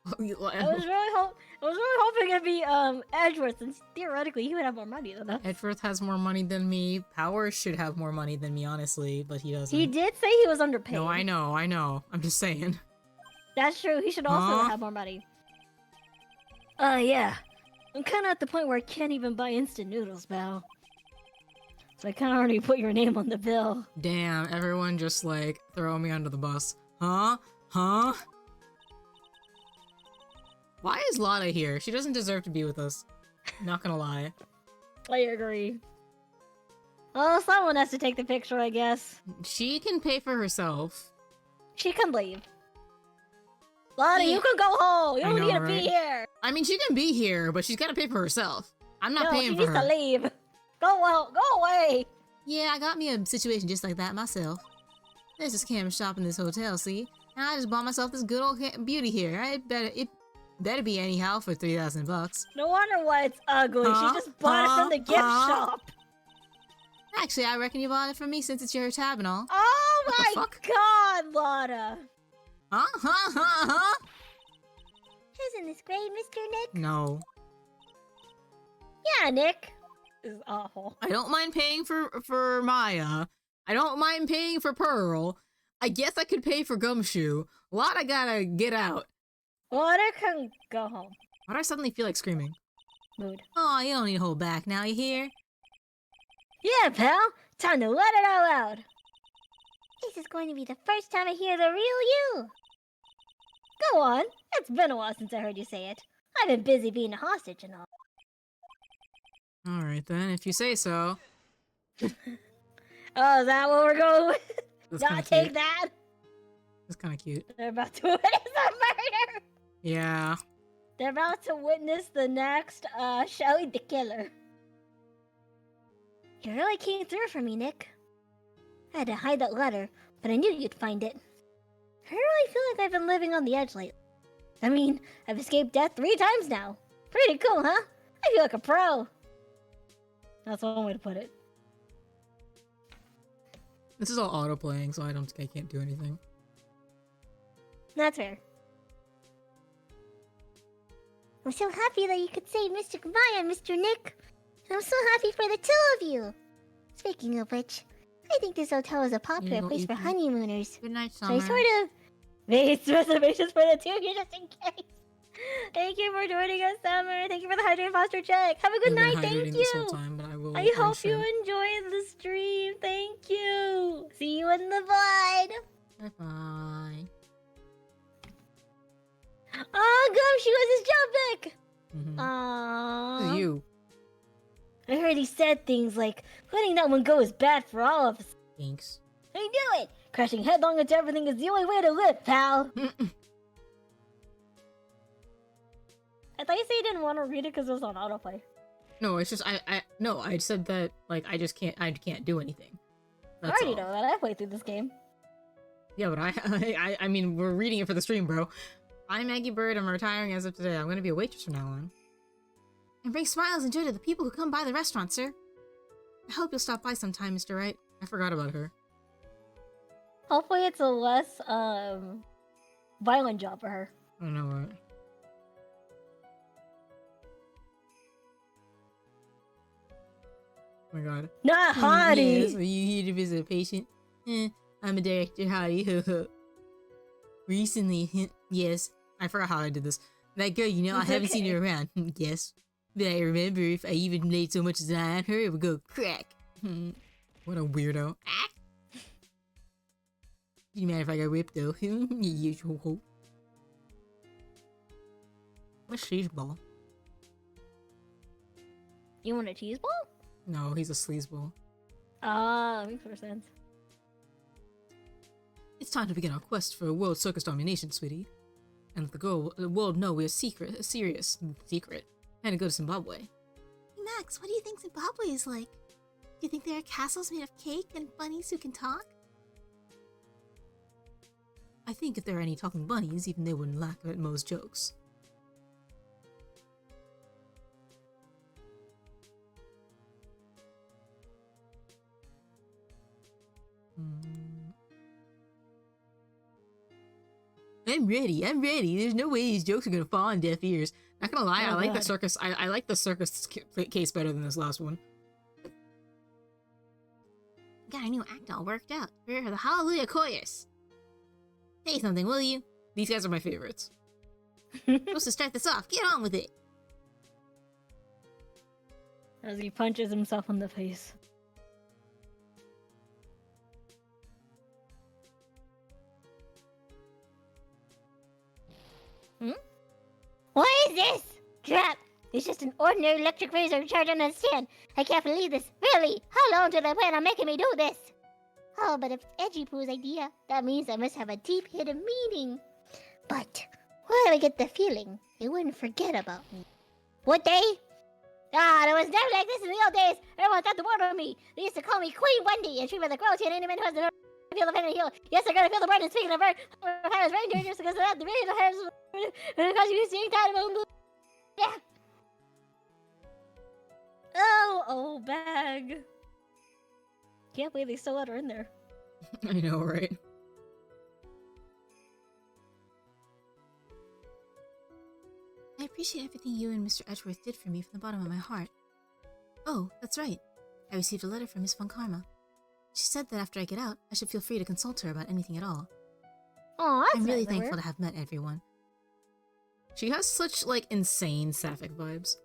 I was really hoping it'd be Edgeworth, since theoretically he would have more money than us. Edgeworth has more money than me. Power should have more money than me, honestly, but he doesn't. He did say he was underpaid. No, I know. I'm just saying. That's true. He should also Huh? have more money. Yeah. I'm kind of at the point where I can't even buy instant noodles, pal. So I kind of already put your name on the bill. Damn, everyone just, like, throw me under the bus. Huh? Huh? Why is Lotta here? She doesn't deserve to be with us. Not gonna lie. I agree. Well, someone has to take the picture, I guess. She can pay for herself. She can leave. Lotta, Yeah. you can go home. You I don't know, need to right? be here. I mean, she can be here, but she's gotta pay for herself. I'm not No, paying she for needs her. to leave. Go out. Go away. Yeah, I got me a situation just like that myself. There's this camera shop in this hotel, see? And I just bought myself this good old beauty here. It better be anyhow for $3,000. No wonder why it's ugly. Huh? She just bought it from the gift shop. Actually, I reckon you bought it from me since it's your tab and all. Oh What the my fuck? god, Lotta. Huh? Isn't this great, Mr. Nick? No. Yeah, Nick. This is awful. I don't mind paying for Maya. I don't mind paying for Pearl. I guess I could pay for Gumshoe. Lotta gotta get out. Lotta can go home. Why do I suddenly feel like screaming? Mood. Oh, you don't need to hold back now, you hear? Yeah, pal. Time to let it all out. This is going to be the first time I hear the real you. Go on. It's been a while since I heard you say it. I've been busy being a hostage and all. Alright then, if you say so. Oh, is that what we're going with? That's kind Not of take cute. that. That's kind of cute. They're about to witness a murder. Yeah. They're about to witness the next Shelly the Killer. You really came through for me, Nick. I had to hide that letter, but I knew you'd find it. I really feel like I've been living on the edge lately. I mean, I've escaped death 3 times now. Pretty cool, huh? I feel like a pro. That's one way to put it. This is all auto playing, so I can't do anything. That's fair. I'm so happy that you could save Mr. Kabaya, Mr. Nick. And I'm so happy for the 2 of you. Speaking of which, I think this hotel is a popular go place for eat. honeymooners. Good night, So Summer. I sort of Made reservations for the 2 of you just in case. Thank you for joining us, Summer. Thank you for the hydrated posture check. Have a good I've been night. hydrating Thank this whole you. time, but I will. I hope you resend. enjoyed the stream. Thank you. See you in the VOD. Bye bye. Oh, Gum, she was his jump pick. Mm-hmm. Aww. You. I heard he said things like, letting that one go is bad for all of us. Thanks. I knew it! Crashing headlong into everything is the only way to live, pal! I thought you said you didn't want to read it because it was on autoplay. No, it's just I said that like I can't do anything. I That's already all. know that. I played through this game. Yeah, but I mean we're reading it for the stream, bro. I'm Maggie Bird. I'm retiring as of today. I'm gonna be a waitress from now on. And bring smiles and joy to the people who come by the restaurant, sir. I hope you'll stop by sometime, Mr. Wright. I forgot about her. Hopefully it's a less, violent job for her. I don't know what. Oh my god. Not Hottie! Yes, are you here to visit a patient? I'm a director, Hottie. Recently, yes. I forgot how I did this. That girl, you know, I It's haven't seen okay. her around. Yes. But I remember if I even laid so much as an eye on her, it would go crack. What a weirdo. Ah. Didn't matter if I got whipped though. You ho. What's cheese ball? You want a cheese ball? No, he's a sleazeball. Ah, makes more sense. It's time to begin our quest for world circus domination, sweetie. And let the world know we're serious, and to go to Zimbabwe. Hey Max, what do you think Zimbabwe is like? Do you think there are castles made of cake and bunnies who can talk? I think if there are any talking bunnies, even they wouldn't lack at Mo's jokes. I'm ready. There's no way these jokes are gonna fall on deaf ears. Not gonna lie, Oh, I like the God. circus. I like the circus case better than this last one. Got a new act all worked out. For the Hallelujah Chorus. Say something, will you? These guys are my favorites. Supposed to start this off. Get on with it. As he punches himself in the face. What is this? Crap! It's just an ordinary electric razor charged on a stand. I can't believe this. Really? How long do they plan on making me do this? Oh, but if it's Edgy Poo's idea, that means I must have a deep hidden meaning. But where do I get the feeling they wouldn't forget about me? Would they? Ah, it was never like this in the old days. Everyone thought the world of me. They used to call me Queen Wendy and treat me like royalty, and any man who has the feel the pain and heal. Yes, they're gonna feel the burn. And speaking of burn, I was very dangerous because of that. The real hairs because you seeing time. Yeah. Oh, bag. Can't believe they still let her in there. I know, right? I appreciate everything you and Mr. Edgeworth did for me from the bottom of my heart. Oh, that's right. I received a letter from Miss Von Karma. She said that after I get out, I should feel free to consult her about anything at all. Oh, that's I'm really nice of her. thankful to have met everyone. She has such, like, insane sapphic vibes.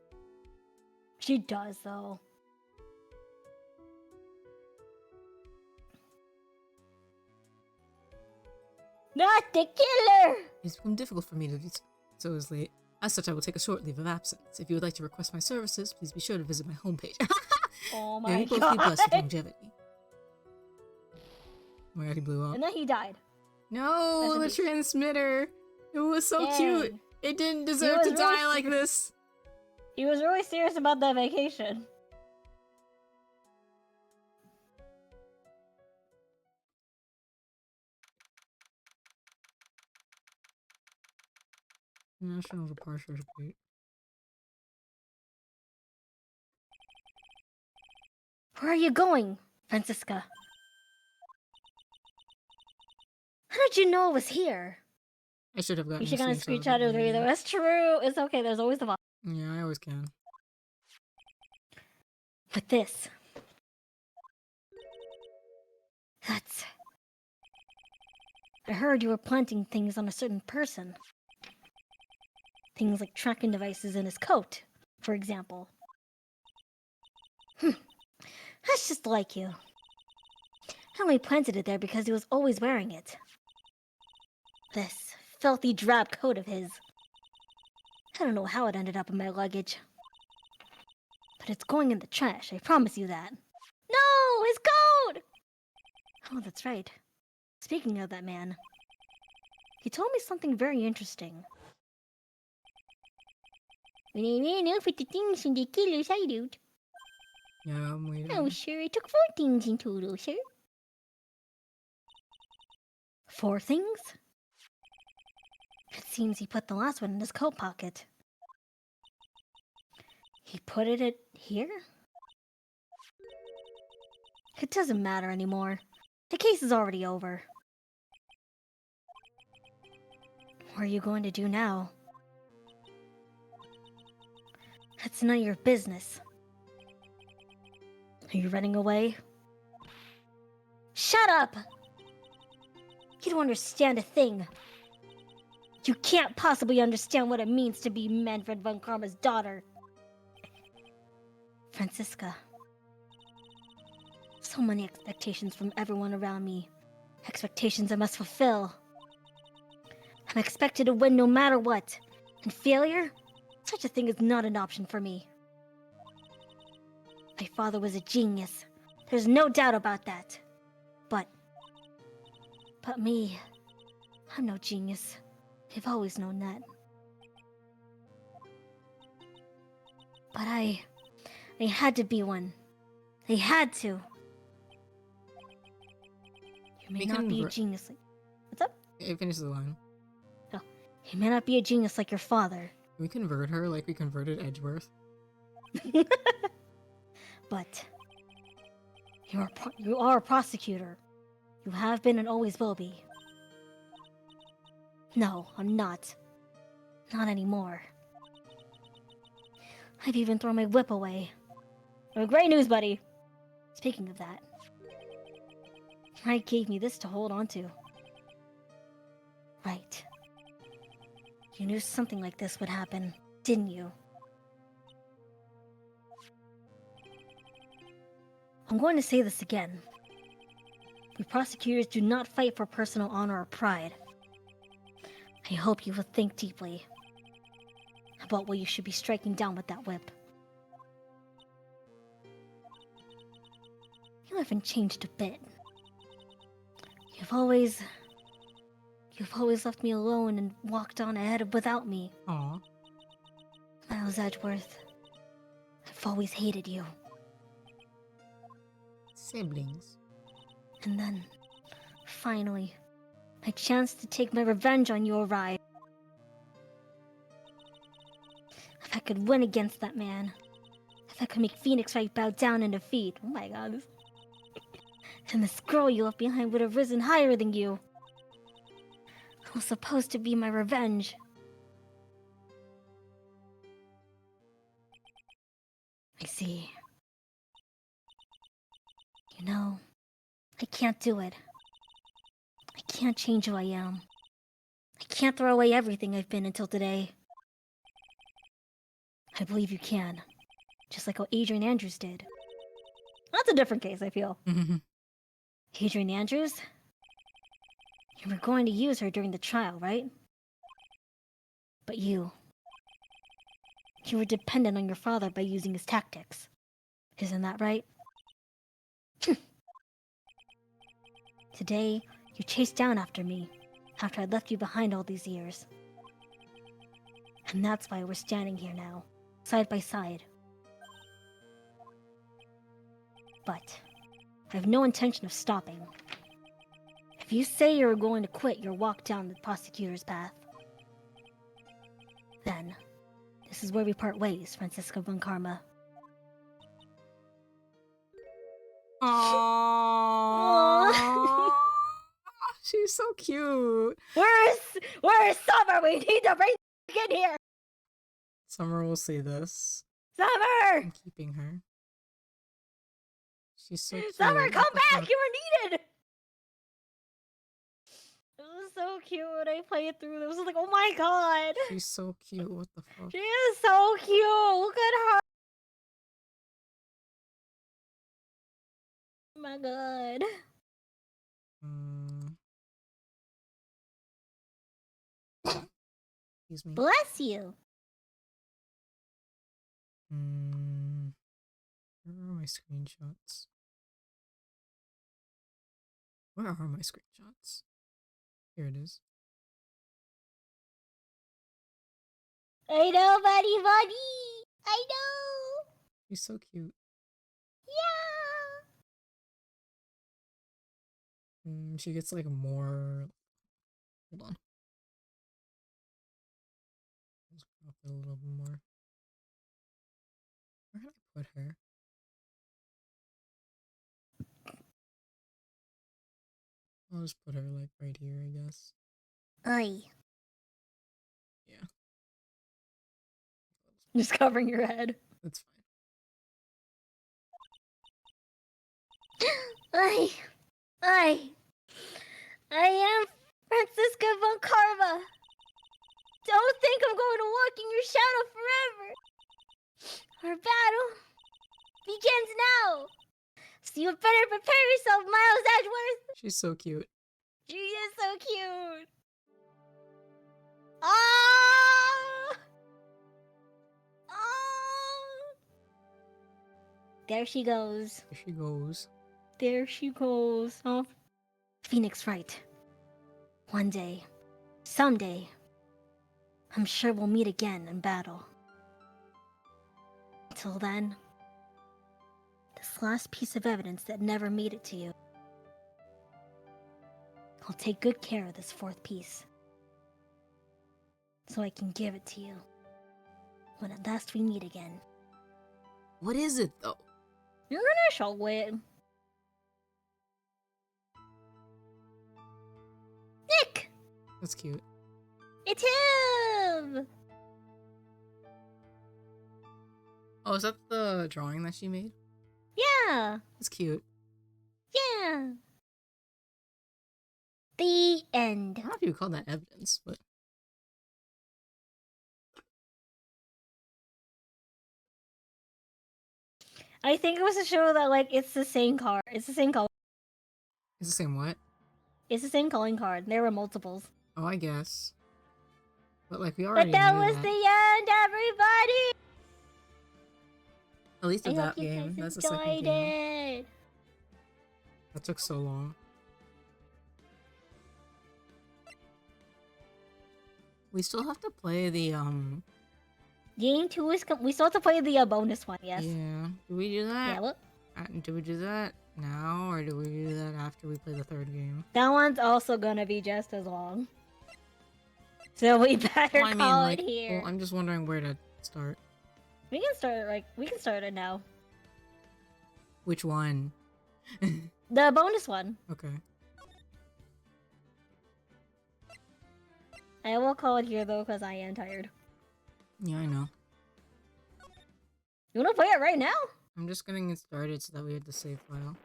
She does, though. Not the killer! It's become difficult for me to do so as late. As such, I will take a short leave of absence. If you would like to request my services, please be sure to visit my homepage. Oh May my we both be blessed with god. longevity. my god, he blew up. And then he died. No, the Rest in peace. transmitter! It was so Dang. cute! It didn't deserve was to die really like this! He was really serious about that vacation. National Departure Date. Where are you going, Francisca? How did you know it was here? I should have gotten You should kind of screenshot screenshot it of either. That's true. It's okay. There's always the Yeah, I always can. But this. That's. I heard you were planting things on a certain person. Things like tracking devices in his coat, for example. That's just like you. I only planted it there because he was always wearing it. This filthy drab coat of his. I don't know how it ended up in my luggage. But it's going in the trash, I promise you that. No! His coat! Oh, that's right. Speaking of that man, he told me something very interesting. When I ran off with the things in the killer's hideout. Yeah, I'm waiting. Oh, sure, I took 4 things in total, sir. 4 things? It seems he put the last one in his coat pocket. He put it here? It doesn't matter anymore. The case is already over. What are you going to do now? That's none of your business. Are you running away? Shut up! You don't understand a thing. You can't possibly understand what it means to be Manfred von Karma's daughter. Francisca. So many expectations from everyone around me. Expectations I must fulfill. I'm expected to win no matter what. And failure? Such a thing is not an option for me. My father was a genius. There's no doubt about that. But me, I'm no genius. I've always known that. But I had to be one. I had to. You may We not can be a ver- genius like... What's up? It finishes the line. You may not be a genius like your father. Can we convert her like we converted Edgeworth? But you are a prosecutor. You have been and always will be. No, I'm not. Not anymore. I've even thrown my whip away. Oh, great news, buddy. Speaking of that, Wright gave me this to hold on to. Right. You knew something like this would happen, didn't you? I'm going to say this again. We prosecutors do not fight for personal honor or pride. I hope you will think deeply about what you should be striking down with that whip. You haven't changed a bit. You've always left me alone and walked on ahead without me. Aw. Miles Edgeworth, I've always hated you. Siblings. And then, finally, my chance to take my revenge on you arrived. If I could win against that man, if I could make Phoenix Wright bow down in defeat, oh my god. And this girl you left behind would have risen higher than you. It was supposed to be my revenge. I see. You know, I can't do it. I can't change who I am. I can't throw away everything I've been until today. I believe you can. Just like how Adrian Andrews did. That's a different case, I feel. Adrian Andrews? You were going to use her during the trial, right? But you were dependent on your father by using his tactics. Isn't that right? Today, you chased down after me, after I left you behind all these years. And that's why we're standing here now, side by side. But I have no intention of stopping. If you say you're going to quit your walk down the prosecutor's path, then this is where we part ways, Francisca von Karma. Aww. She's so cute. Where's Summer? We need to bring in here. Summer will say this. Summer! I'm keeping her. She's so cute. Summer, What come the back! fuck? You were needed! It was so cute when I played through this. I was like, oh my god! She's so cute. What the fuck? She is so cute! Look at her! Oh my god. Excuse me. Bless you. Where are my screenshots? Where are my screenshots? Here it is. I know, buddy. I know. She's so cute. Yeah. She gets like more. Hold on. Let's crop it a little bit more. Where can I put her? I'll just put her like right here, I guess. Oi. Yeah. Just covering your head. That's fine. Oi. I am Francisca von Karma. Don't think I'm going to walk in your shadow forever. Our battle begins now. So you better prepare yourself, Miles Edgeworth. She's so cute. She is so cute. Ah! Ah! There she goes. There she goes. There she goes. Oh, Phoenix Wright. One day, someday, I'm sure we'll meet again in battle. Until then, this last piece of evidence that never made it to you. I'll take good care of this fourth piece. So I can give it to you. When at last we meet again. What is it though? you're gonna show it. Nick! That's cute. It's him! Oh, is that the drawing that she made? Yeah! That's cute. Yeah! The end. I don't know if you would call that evidence, but I think it was to show that like it's the same card. It's the same color. it's the same what? It's the same calling card. There were multiples. Oh, I guess. But like we already But that knew was that. the end, everybody! At least I of hope that you game. guys That's the second enjoyed game. it. That took so long. We still have to play the Game 2 is we still have to play the bonus one. Yes. Yeah. Do we do that? Yeah. Look, Do we do that now, or do we do that after we play the third game? that one's also gonna be just as long. So we better Well, I mean, call like, it here. well, I'm just wondering where to start. We can start it we can start it now. Which one? The bonus one. Okay. I will call it here though, because I am tired. Yeah, I know. You wanna play it right now? I'm just getting it started so that we have the save file.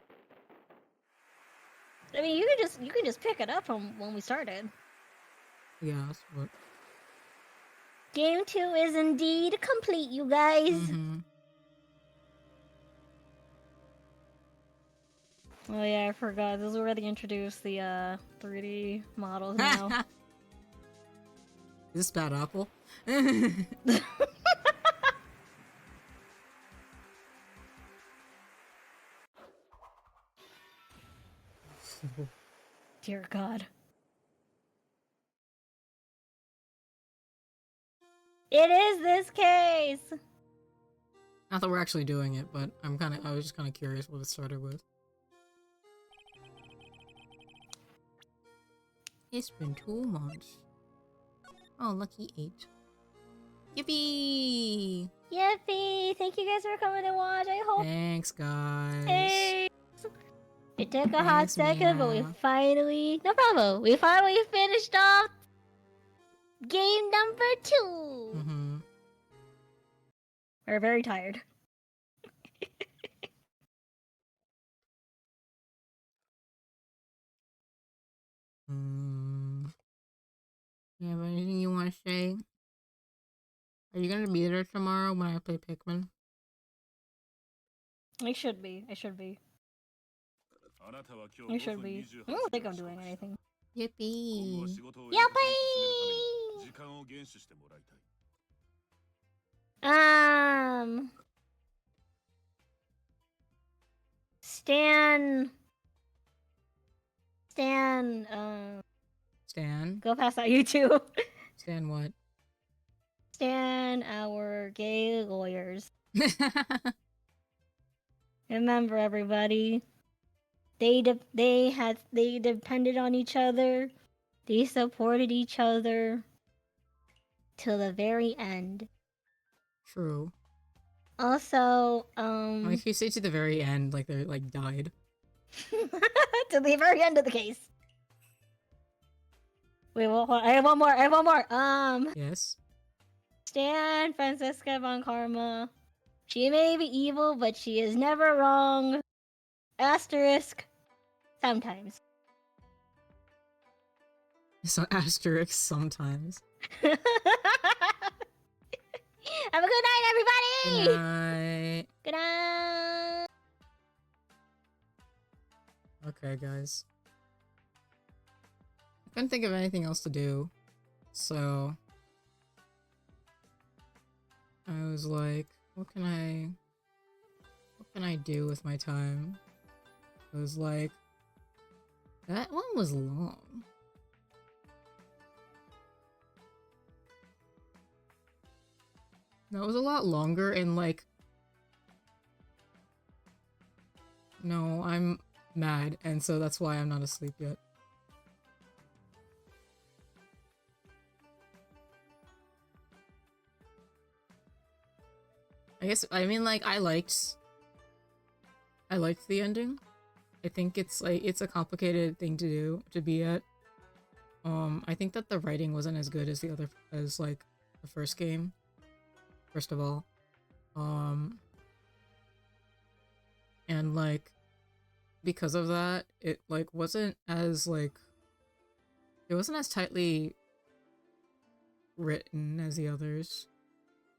I mean, you can just pick it up from when we started. Yes, but. Game 2 is indeed complete, you guys. Mm-hmm. Oh yeah, I forgot. This is where they introduced the 3D models now. Is this Bad Apple? dear God. It is this case! Not that we're actually doing it, but I was just kind of curious what it started with. It's been 2 months. Oh, lucky 8. Yippee! Yippee! Thank you guys for coming to watch. I hope. Thanks, guys. Hey! It took a hot Thanks, second, but we Mina. finally. No problem. We finally finished off game number 2. Mm-hmm. We're very tired. You have anything you want to say? Are you gonna be there tomorrow when I play Pikmin? I should be. I should be. I should be. I don't think I'm doing anything. Yippee! Yippee! Stan. Stan? Go past that YouTube. Stan what? Stan, our gay lawyers. Remember, everybody. They depended on each other. They supported each other till the very end. True. Also, If you say to the very end, like they're like died. to the very end of the case. Wait, I have one more. I have one more. Yes. Stan Francisca von Karma. She may be evil, but she is never wrong. Asterisk. Sometimes. So asterisk sometimes. Have a good night, everybody! Good night. Good night! Okay, guys. I couldn't think of anything else to do, so I was like, what can I do with my time? I was like, that one was long. That was a lot longer and like, no, I'm mad, and so that's why I'm not asleep yet. I mean, like, I liked the ending. I think it's like, it's a complicated thing to do, to be at. I think that the writing wasn't as good as like, the first game, first of all. And like, because of that, it like, wasn't as like, it wasn't as tightly written as the others.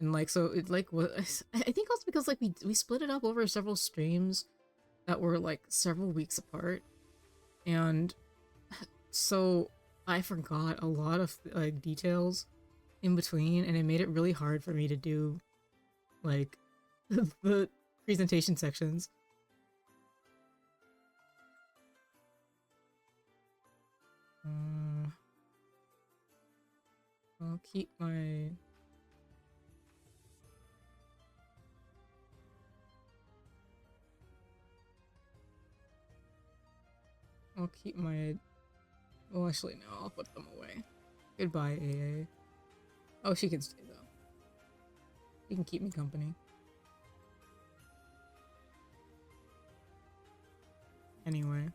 And like, so it like was, I think also because like we split it up over several streams that were like several weeks apart, and so I forgot a lot of like details in between, and it made it really hard for me to do like the presentation sections. I'll keep my well, actually, no, I'll put them away. Goodbye, AA. Oh, she can stay, though. She can keep me company. Anyway.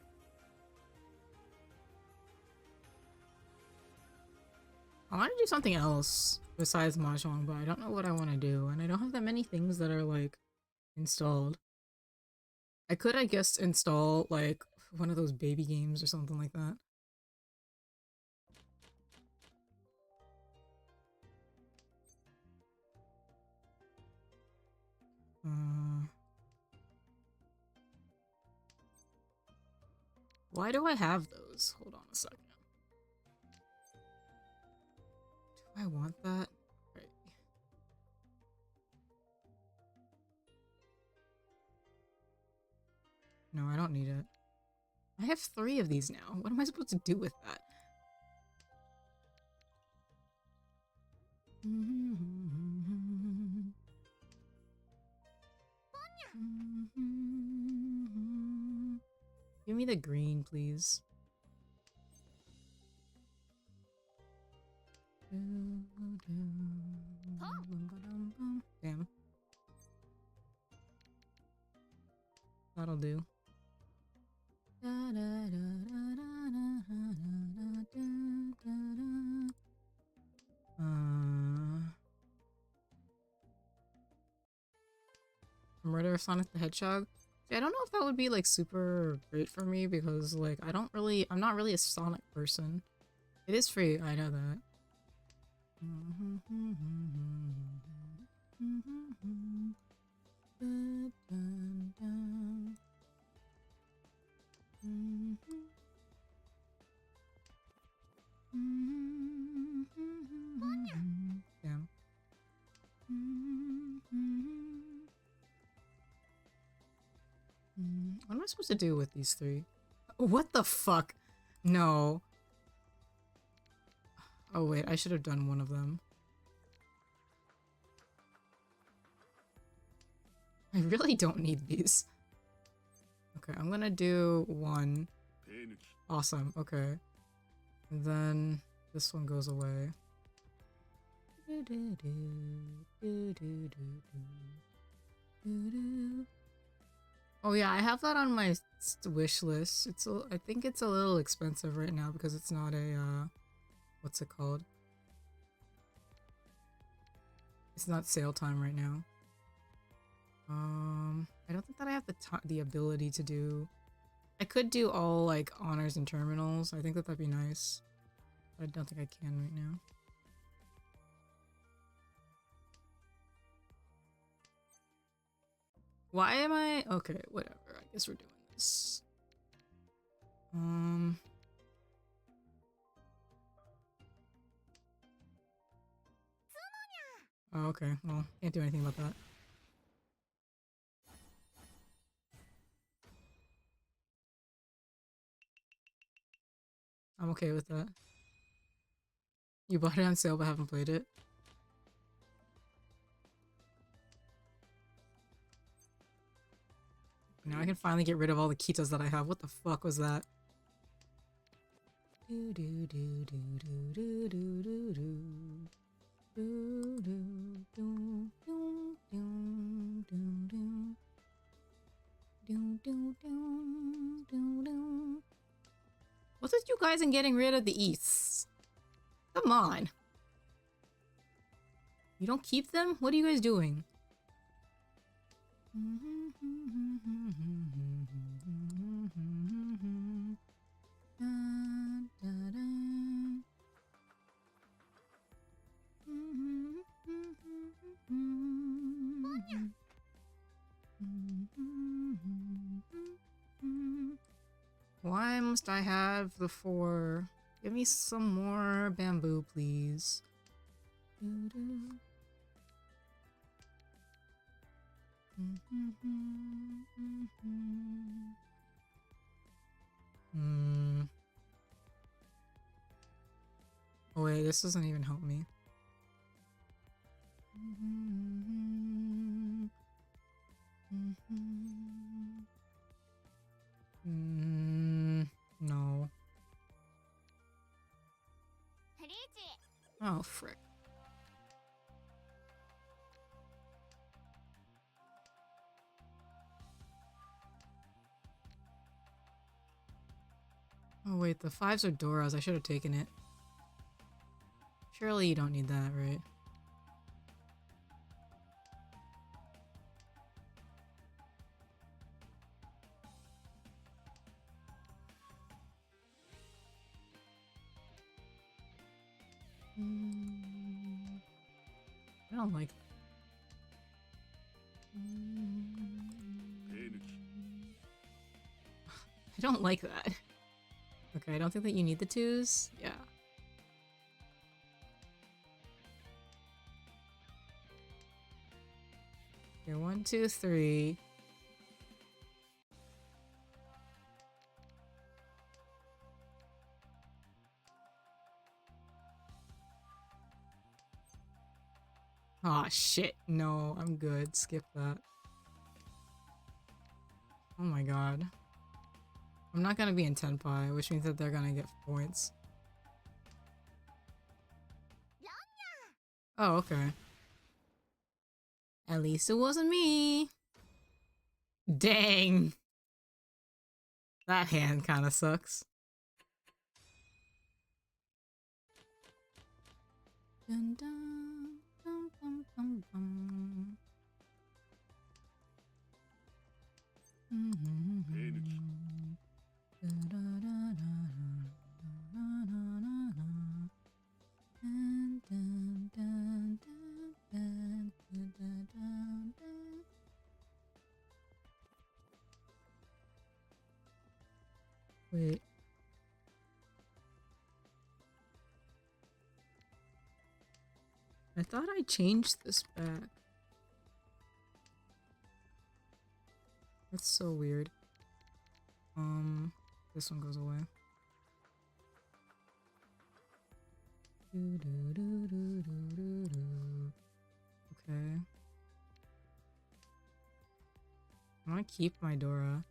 I want to do something else besides Mahjong, but I don't know what I want to do, and I don't have that many things that are, like, installed. I could, I guess, install, like, one of those baby games or something like that. Why do I have those? Hold on a second. Do I want that? Right. No, I don't need it. I have 3 of these now. What am I supposed to do with that? Give me the green, please. Damn. That'll do. Murder of Sonic the Hedgehog. See, I don't know if that would be like super great for me because like I'm not really a Sonic person. It is free, I know that. Damn. What am I supposed to do with these 3? What the fuck? No. Oh wait, I should have done one of them. I really don't need these. Okay, I'm gonna do 1. Awesome, okay. And then this one goes away. Oh yeah, I have that on my wish list. I think it's a little expensive right now because it's not a what's it called? It's not sale time right now. I don't think that I have the ability to do. I could do all like honors and terminals. I think that that'd be nice. But I don't think I can right now. Why am I? Okay, whatever. I guess we're doing this. Oh, okay. Well, can't do anything about that. I'm okay with that. You bought it on sale but haven't played it? Now I can finally get rid of all the Kitas that I have. What the fuck was that? What's with you guys and getting rid of the Easts? Come on. You don't keep them? What are you guys doing? Why must I have the 4? Give me some more bamboo, please. Oh wait, this doesn't even help me. No. Oh, frick. Oh wait, the 5s are Doras. I should have taken it. Surely you don't need that, right? I don't like that. I don't like that. Okay, I don't think that you need the 2s. Yeah. Okay, 1, 2, 3. Aw, shit. No, I'm good. Skip that. Oh my god. I'm not gonna be in Tenpai, which means that they're gonna get points. Oh, okay. At least it wasn't me. Dang. That hand kinda sucks. Dun, dun, dum, bum, bum, bum. Wait. I thought I changed this back. That's so weird. This one goes away. Okay. I want to keep my Dora.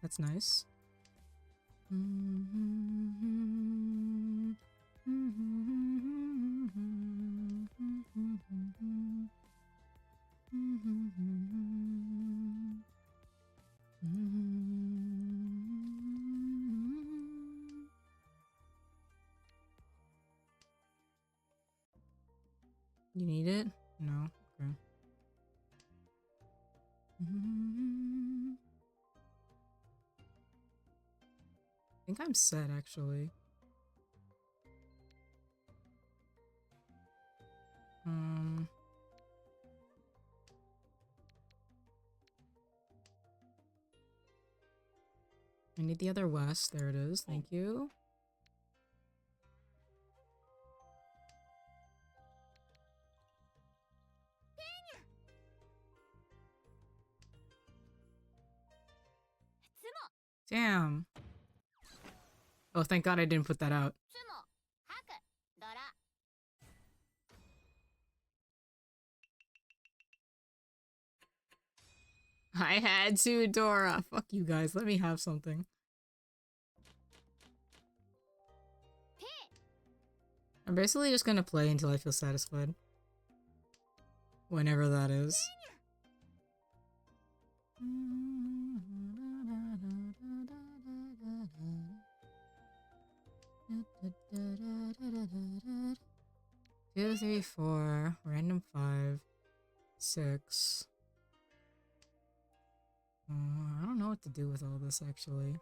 That's nice. You need it? No? Okay. I think I'm set, actually. I need the other west. There it is. Thank you. Damn. Oh, thank God I didn't put that out. I had to, Dora. Fuck you guys. Let me have something. I'm basically just gonna play until I feel satisfied. Whenever that is. Two, three, four, random 5, 6. I don't know what to do with all this, actually.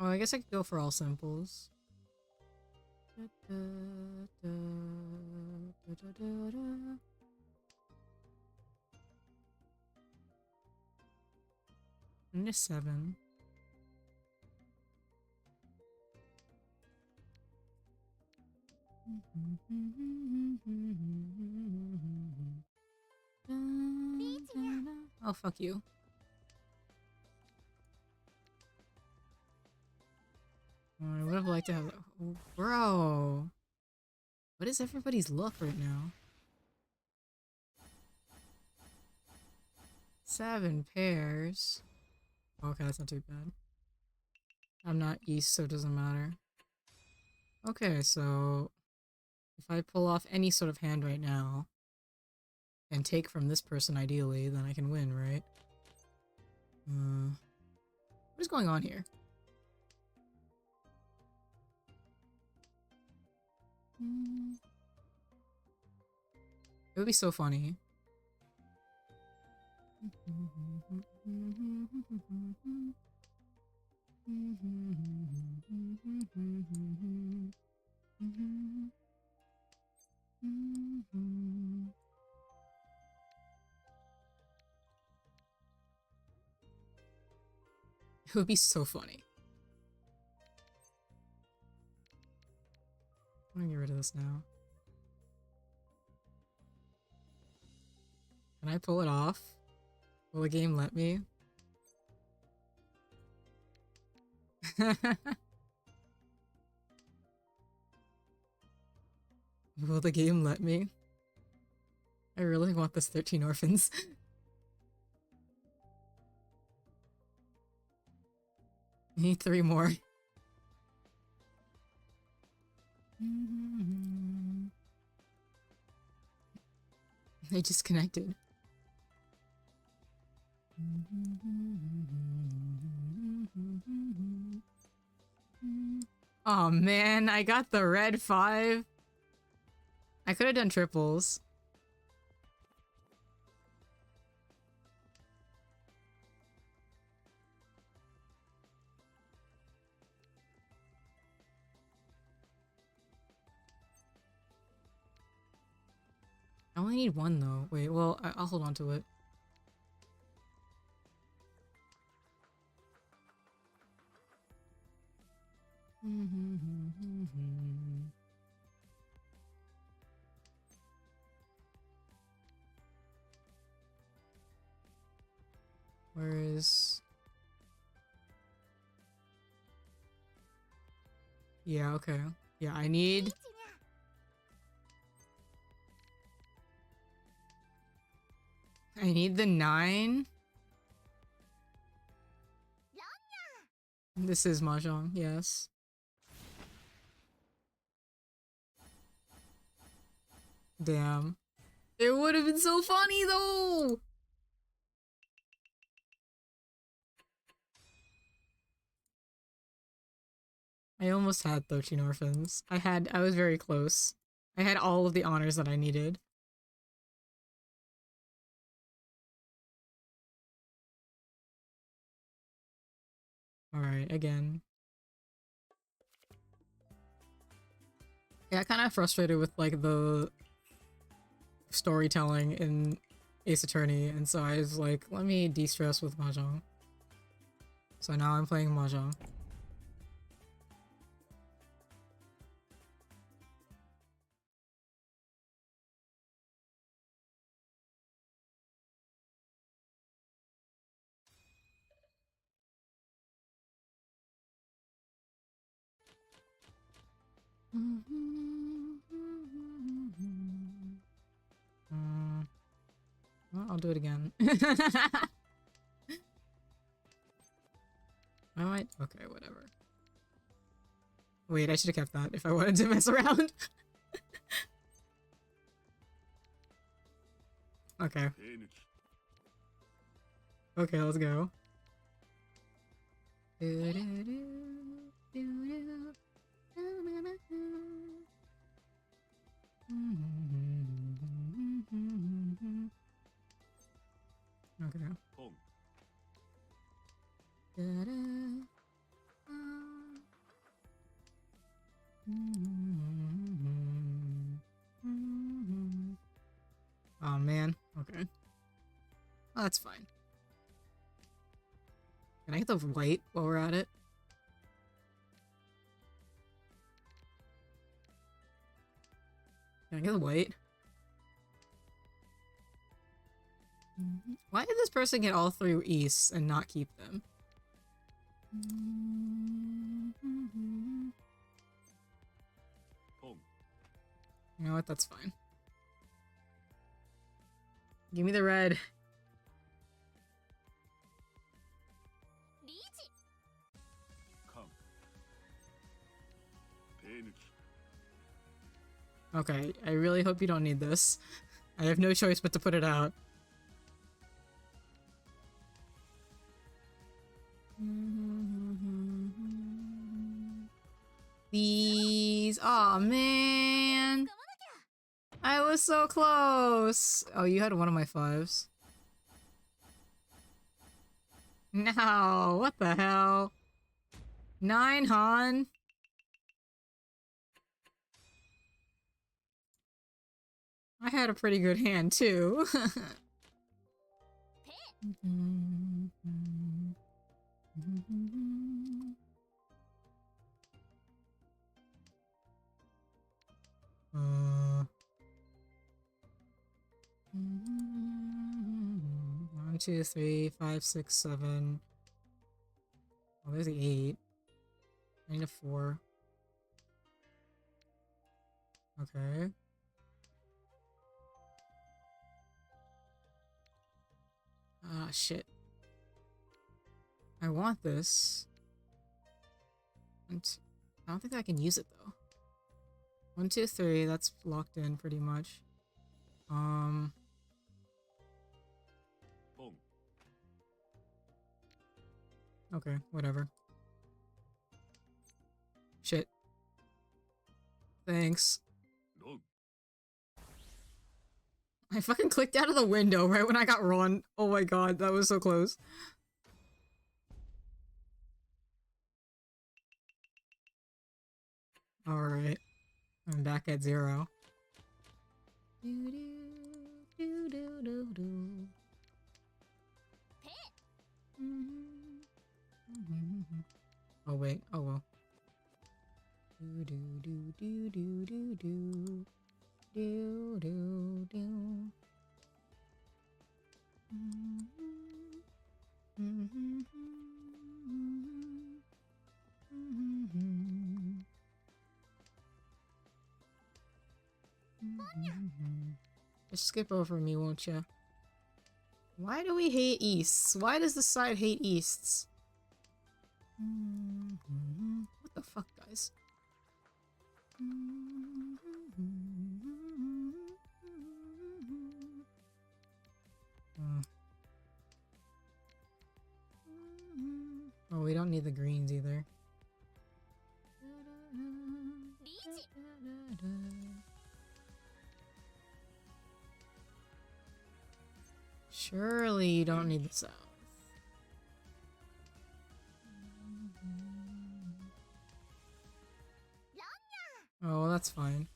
Oh, I guess I could go for all simples. And a 7. Oh, fuck you. Oh, I would have liked to have... Oh, bro! What is everybody's luck right now? 7 pairs. Okay, that's not too bad. I'm not east, so it doesn't matter. Okay, so... if I pull off any sort of hand right now, and take from this person ideally, then I can win, right? What is going on here? It would be so funny. It would be so funny. I'm gonna get rid of this now. Can I pull it off? Will the game let me? Will the game let me? I really want this 13 orphans. I need 3 more. They disconnected. Oh man, I got the red 5. I could have done triples. I only need 1 though. Wait, well, I'll hold on to it. Where is... Yeah, okay. Yeah, I need... I need the 9. This is Mahjong, yes. Damn. It would have been so funny though! I almost had 13 orphans. I was very close. I had all of the honors that I needed. Alright, again. I got kind of frustrated with like the storytelling in Ace Attorney, and so I was like, let me de-stress with Mahjong. So now I'm playing Mahjong. Well, I'll do it again. I might. Okay, whatever. Wait, I should have kept that if I wanted to mess around. Okay. Okay, let's go. Okay. Oh man. Okay. Oh, that's fine. Can I get the white while we're at it? Can I get the white? Why did this person get all 3 easts and not keep them? You know what? That's fine. Give me the red. Okay, I really hope you don't need this. I have no choice but to put it out. These. Aw, man. I was so close. Oh, you had one of my 5s. No, what the hell? 9, Han. I had a pretty good hand, too. One, two, three, five, six, seven. Oh, there's the 8. I need a 4. Okay. Ah, shit. I want this. And I don't think I can use it though. 1, 2, 3. That's locked in pretty much. Okay, whatever. Shit. Thanks. I fucking clicked out of the window right when I got run. Oh my god, that was so close. Alright. I'm back at 0. Oh wait, oh well. Do do do do do do do do do do. Just skip over me, won't ya? Why do we hate easts? Why does this side hate easts? What the fuck, guys? Oh, we don't need the greens either. Surely you don't need the south. Oh, well, that's fine.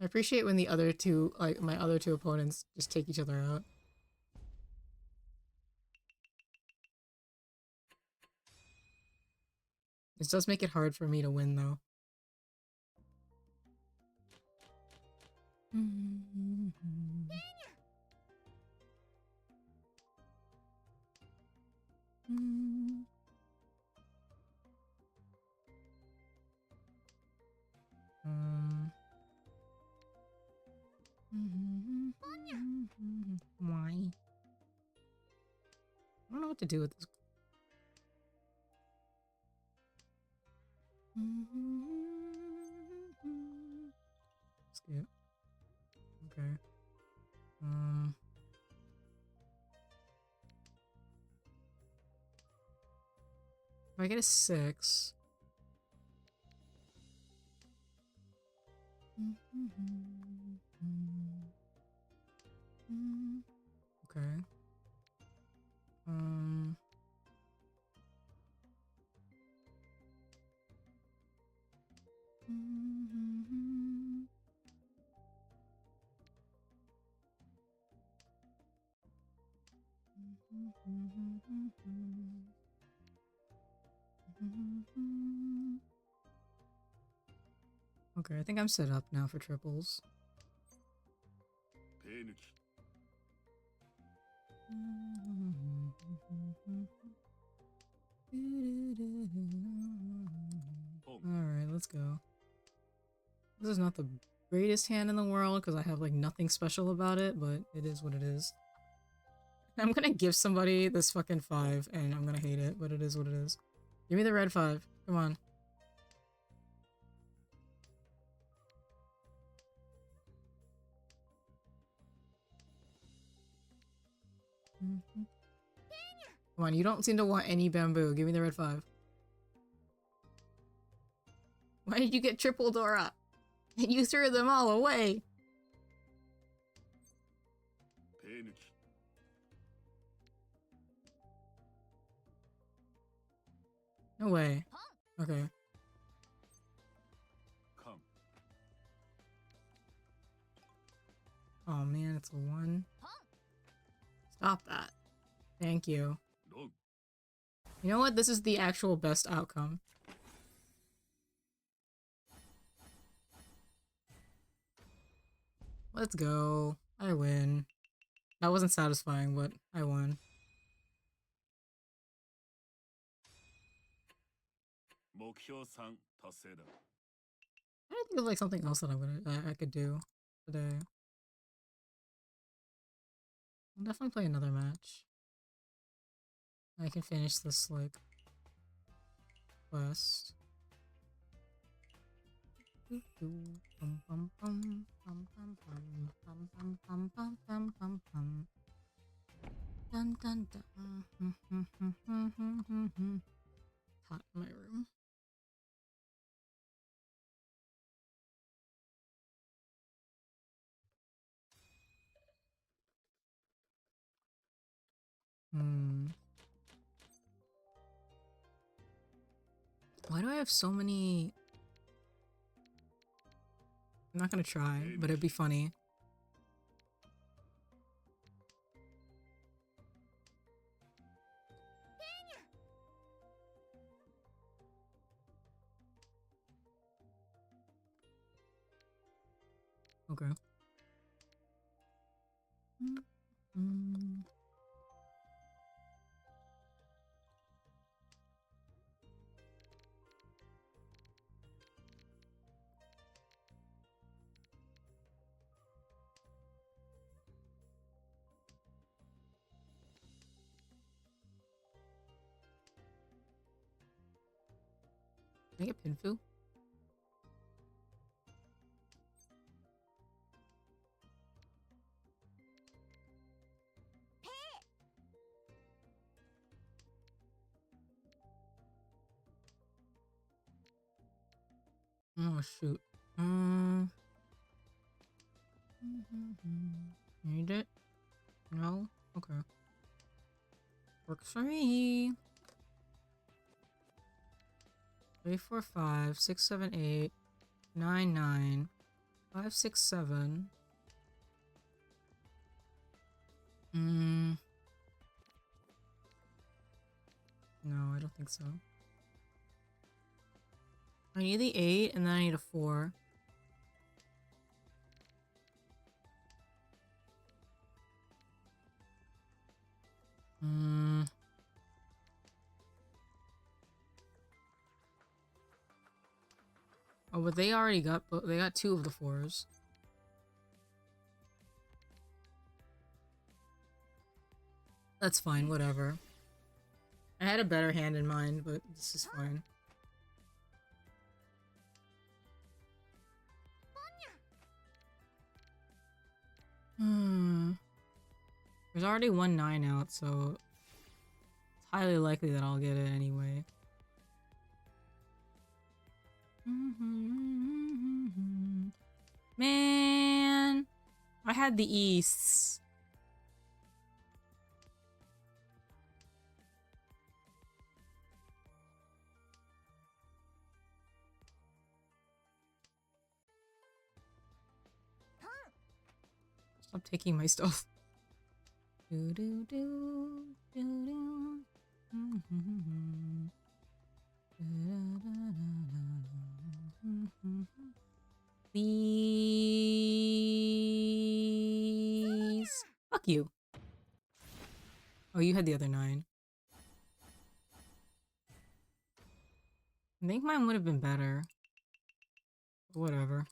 I appreciate when the other two, like, my other two opponents just take each other out. This does make it hard for me to win, though. Why? I don't know what to do with this. Skip. Okay. If I get a 6. Okay. Okay, I think I'm set up now for triples. Alright, let's go. This is not the greatest hand in the world because I have like nothing special about it, but it is what it is. I'm gonna give somebody this fucking 5 and I'm gonna hate it, but it is what it is. Give me the red 5. Come on. Come on, you don't seem to want any bamboo. Give me the red 5. Why did you get triple Dora? You threw them all away. No way. Okay. Oh man, it's a 1. Stop that. Thank you. You know what? This is the actual best outcome. Let's go. I win. That wasn't satisfying, but I won. I don't think of like something else that I could do today. I'll definitely play another match. I can finish this like quest. Dun dun dun. Hot in my room. Why do I have so many? I'm not gonna try, but it'd be funny. Okay. Can I get Pinfu? Oh shoot. Need it? No? Okay. Works for me. 3, 4, 5, 6, 7, 8, 9, 9, 5, 6, 7. No, I don't think so. I need the 8 and then I need a 4. Oh, but they already got, they got 2 of the 4s. That's fine, whatever. I had a better hand in mind, but this is fine. There's already 1 9 out, so it's highly likely that I'll get it anyway. Man, I had the Easts. Stop taking my stuff. Do do do do do. Please. Fuck you. Oh, you had the other 9. I think mine would have been better. Whatever.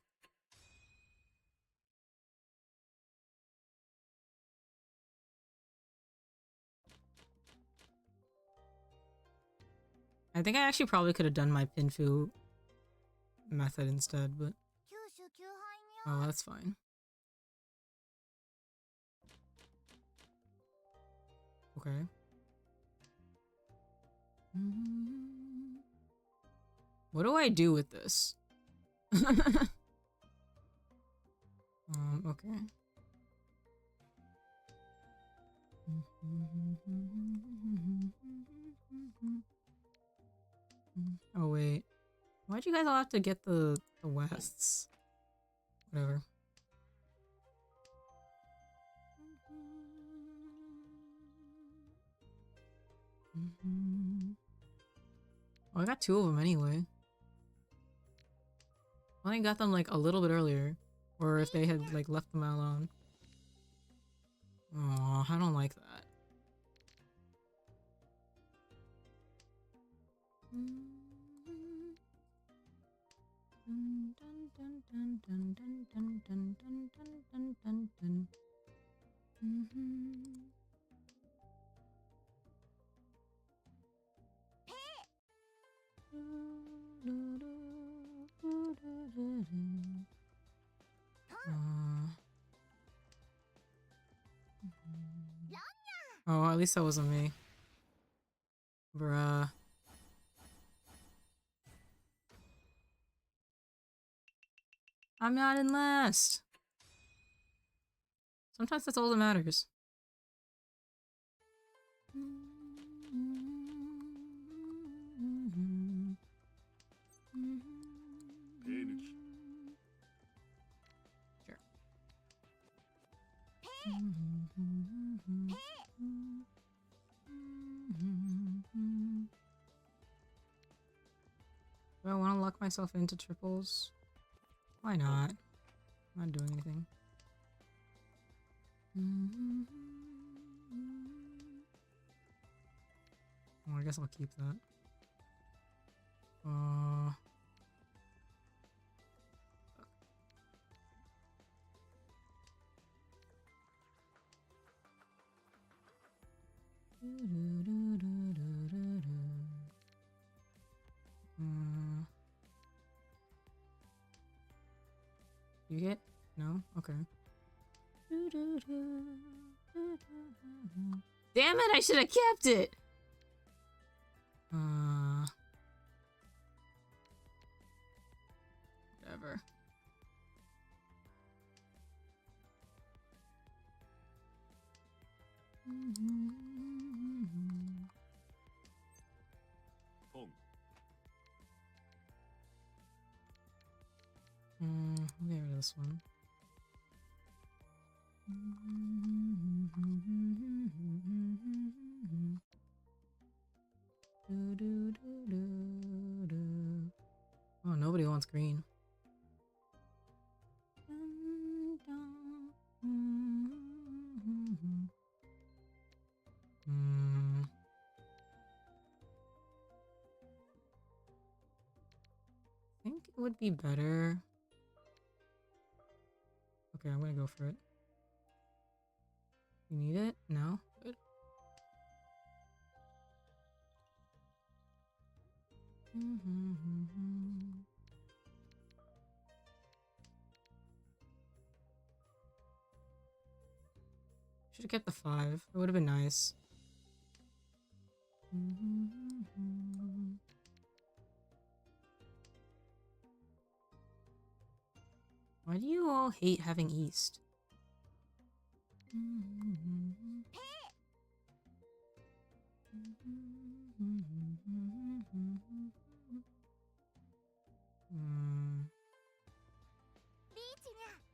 I think I actually probably could have done my Pinfu method instead, but oh, that's fine. Okay. What do I do with this? Okay. Oh wait. Why'd you guys all have to get the Wests? Whatever. Well, I got 2 of them anyway. I only got them like a little bit earlier. Or if they had like left them alone. Aw, I don't like that. Oh, at least that wasn't me. Bruh. I'm not in last. Sometimes that's all that matters. Sure. Do I want to lock myself into triples? Why not? I'm not doing anything. Well, I guess I'll keep that. You get? No? Okay. Damn it, I should have kept it! Whatever. I'll get rid of this one. Oh, nobody wants green. I think it would be better. Okay, I'm gonna go for it. You need it? No? Good. Should have kept the 5. It would have been nice. Why do you all hate having East?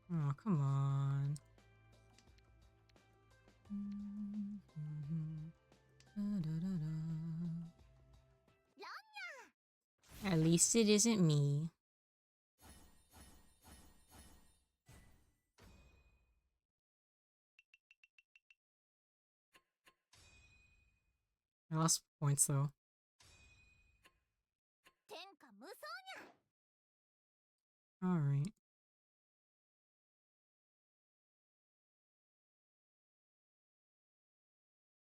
Oh, come on. At least it isn't me. I lost points though. Alright.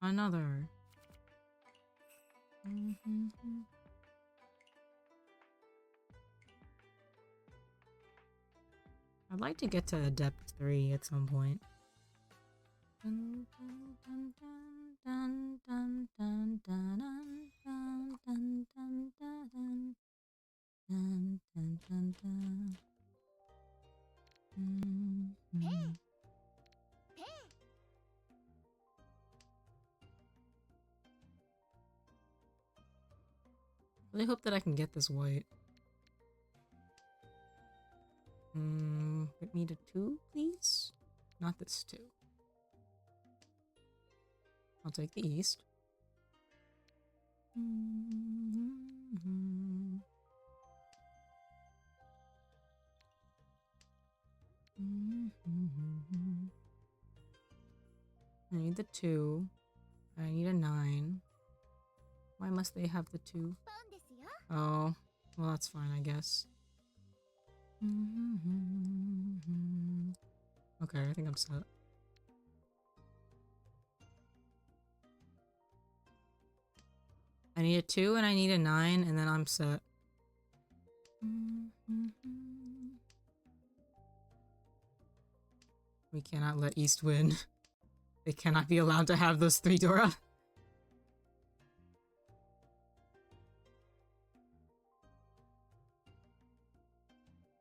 Another. I'd like to get to Adept 3 at some point. I really hope that I can get this white. Get me to 2, please? Not this 2. I'll take the East. I need the 2. I need a 9. Why must they have the 2? Oh, well, that's fine, I guess. Okay, I think I'm set. I need a 2 and I need a 9, and then I'm set. We cannot let East win. They cannot be allowed to have those 3, Dora.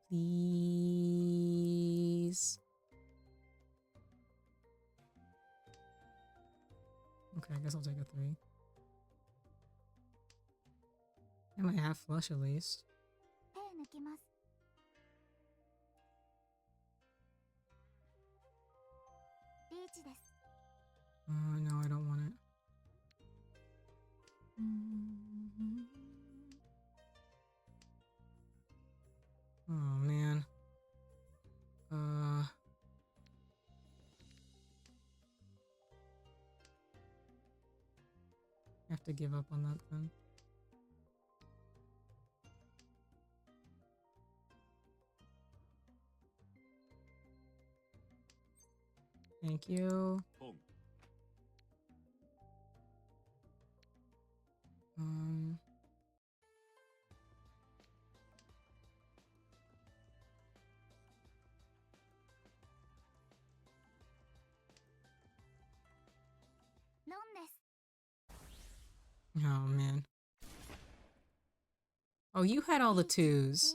Please. Okay, I guess I'll take a 3. I might have flush at least. No, I don't want it. Oh, man. I have to give up on that then. Thank you. Oh, man. Oh, you had all the 2s.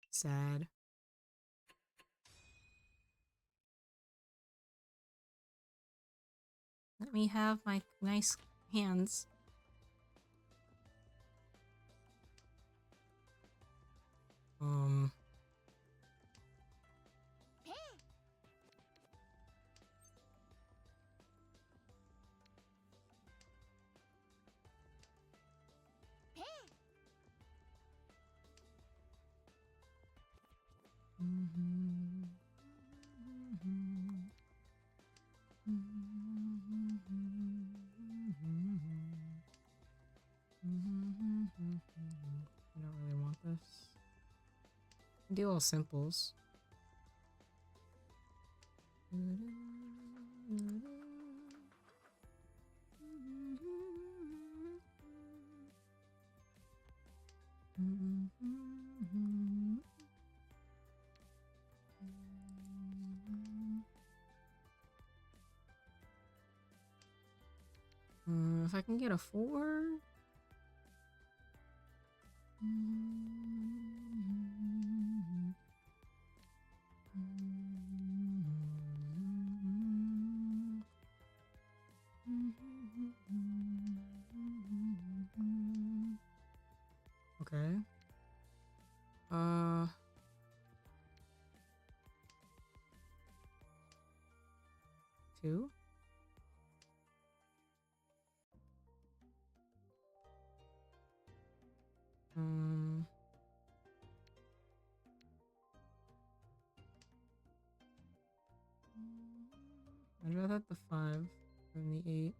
Sad. Let me have my nice hands. I don't really want this. Do all simples. If I can get a 4. Okay. 2. I'd rather have the 5 than the 8.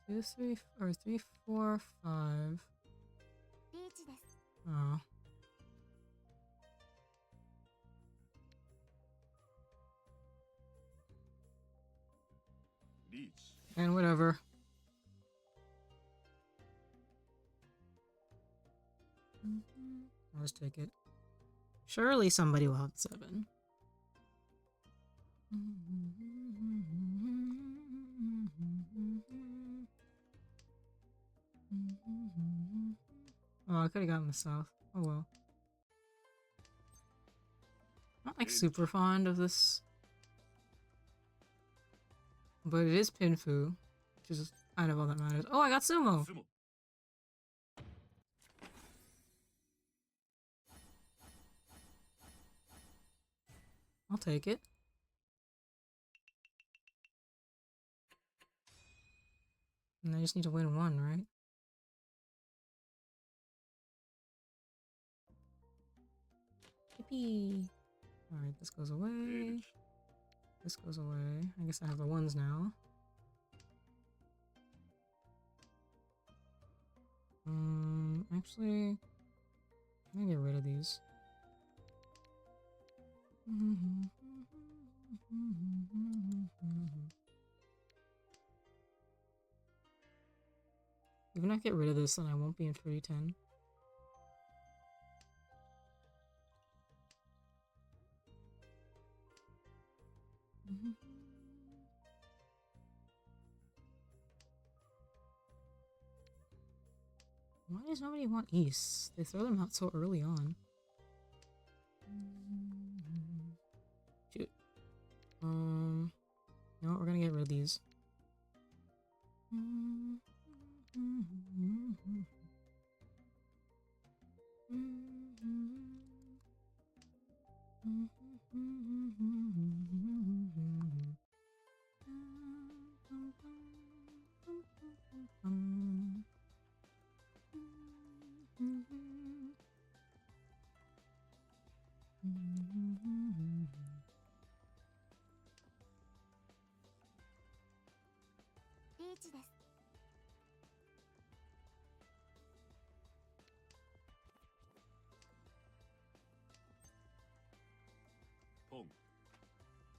Two, 3, or 3, 4, 5. Oh. And whatever. I'll just take it. Surely somebody will have 7. Oh, I could have gotten the south. Oh well. I'm not like super fond of this But it is Pinfu, which is kind of all that matters. Oh, I got Sumo! I'll take it. And I just need to win one, right? Yippee! Alright, this goes away. This goes away. I guess I have the ones now. Actually, I'm gonna get rid of these. Even if I get rid of this, then I won't be in 3010. Why does nobody want East? They throw them out so early on. Shoot. No, we're gonna get rid of these.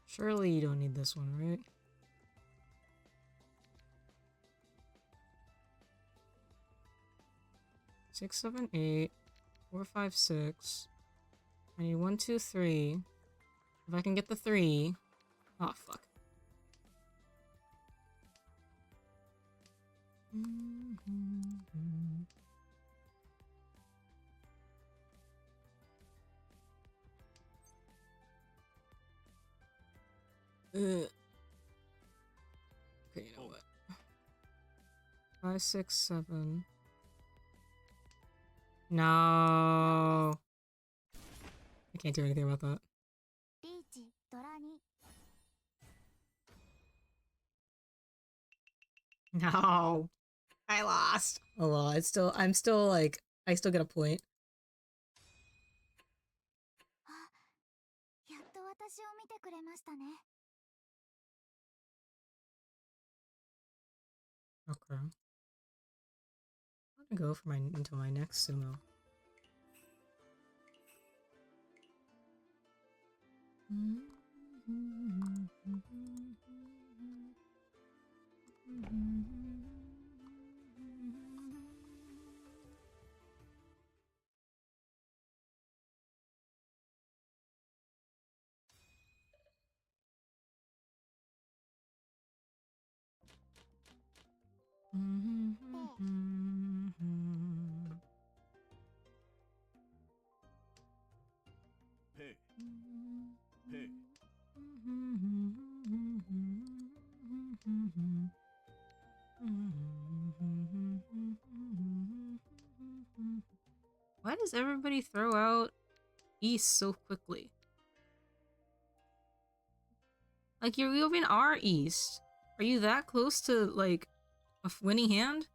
Surely you don't need this one, right? 6, 7, 8, 4, 5, 6. I need 1, 2, 3. If I can get the 3. Oh, fuck. Okay, you know what? 5, 6, 7. No. I can't do anything about that. No. I lost. Oh well, I'm still like, I still get a point. Okay. I'm gonna go for into my next sumo. Why does everybody throw out East so quickly? Like, you even are East. Are you that close to, like, a winning hand?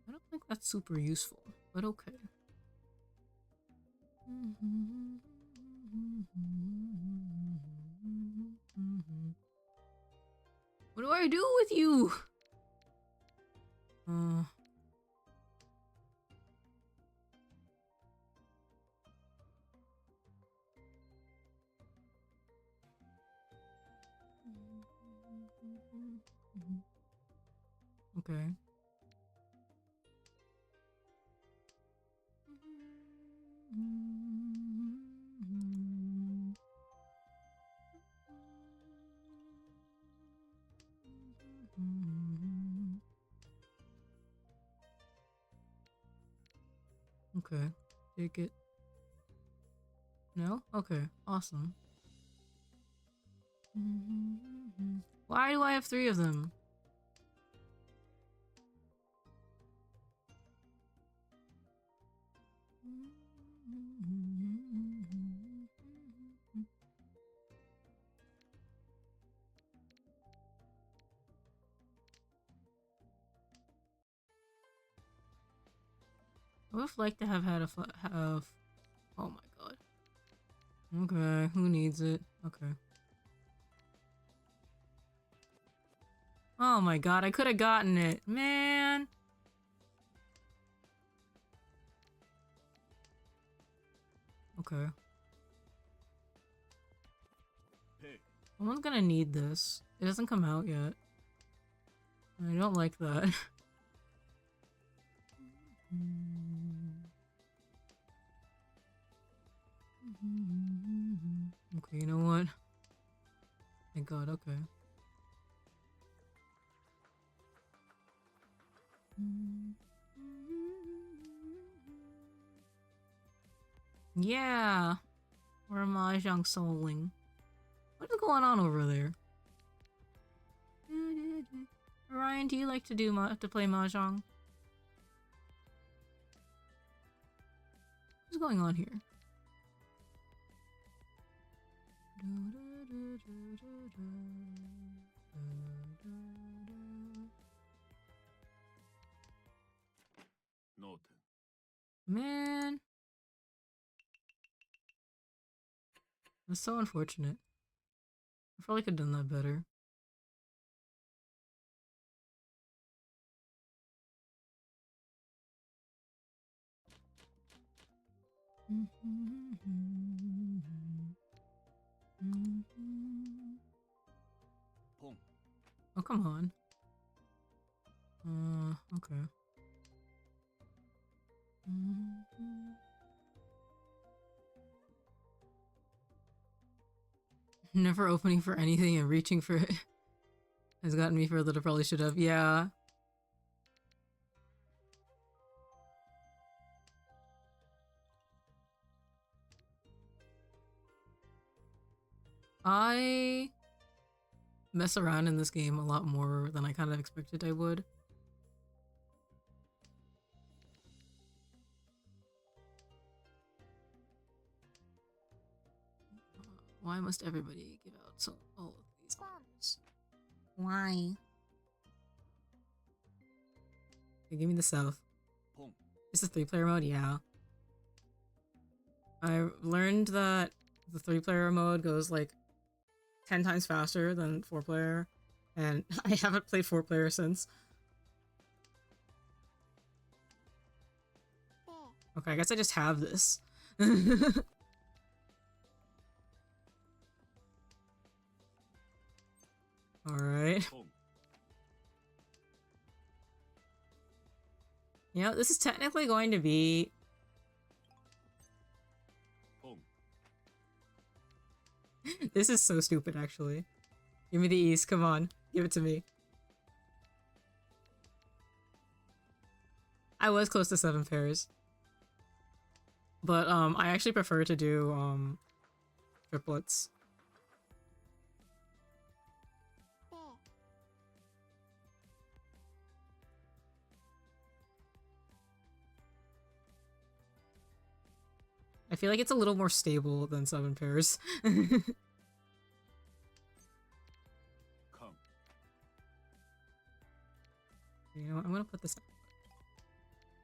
I don't think that's super useful, but okay. What do I do with you? Okay. Okay. Take it. No? Okay. Awesome. Why do I have 3 of them? I would have liked to have had have. Oh my god. Okay, who needs it? Okay. Oh my god, I could have gotten it, man. Okay. Someone's gonna need this. It doesn't come out yet. I don't like that. Okay, you know what? Thank god, okay. Yeah! We're mahjong souling. What is going on over there? Ryan, do you like to play mahjong? What's going on here? Man, that's so unfortunate. I probably could have done that better. Oh, come on. Okay. Never opening for anything and reaching for it has gotten me further than I probably should have. Yeah. I mess around in this game a lot more than I kind of expected I would. Why must everybody give out all of these items? Why? Okay, give me the south. It's a 3-player mode? Yeah. I learned that the 3-player mode goes like 10 times faster than 4-player, and I haven't played 4-player since. Okay, I guess I just have this. Alright. You know, this is technically going to be... This is so stupid, actually. Give me the east, come on. Give it to me. I was close to 7 pairs. But, I actually prefer to do, triplets. I feel like it's a little more stable than 7 pairs. You know what? I'm gonna put this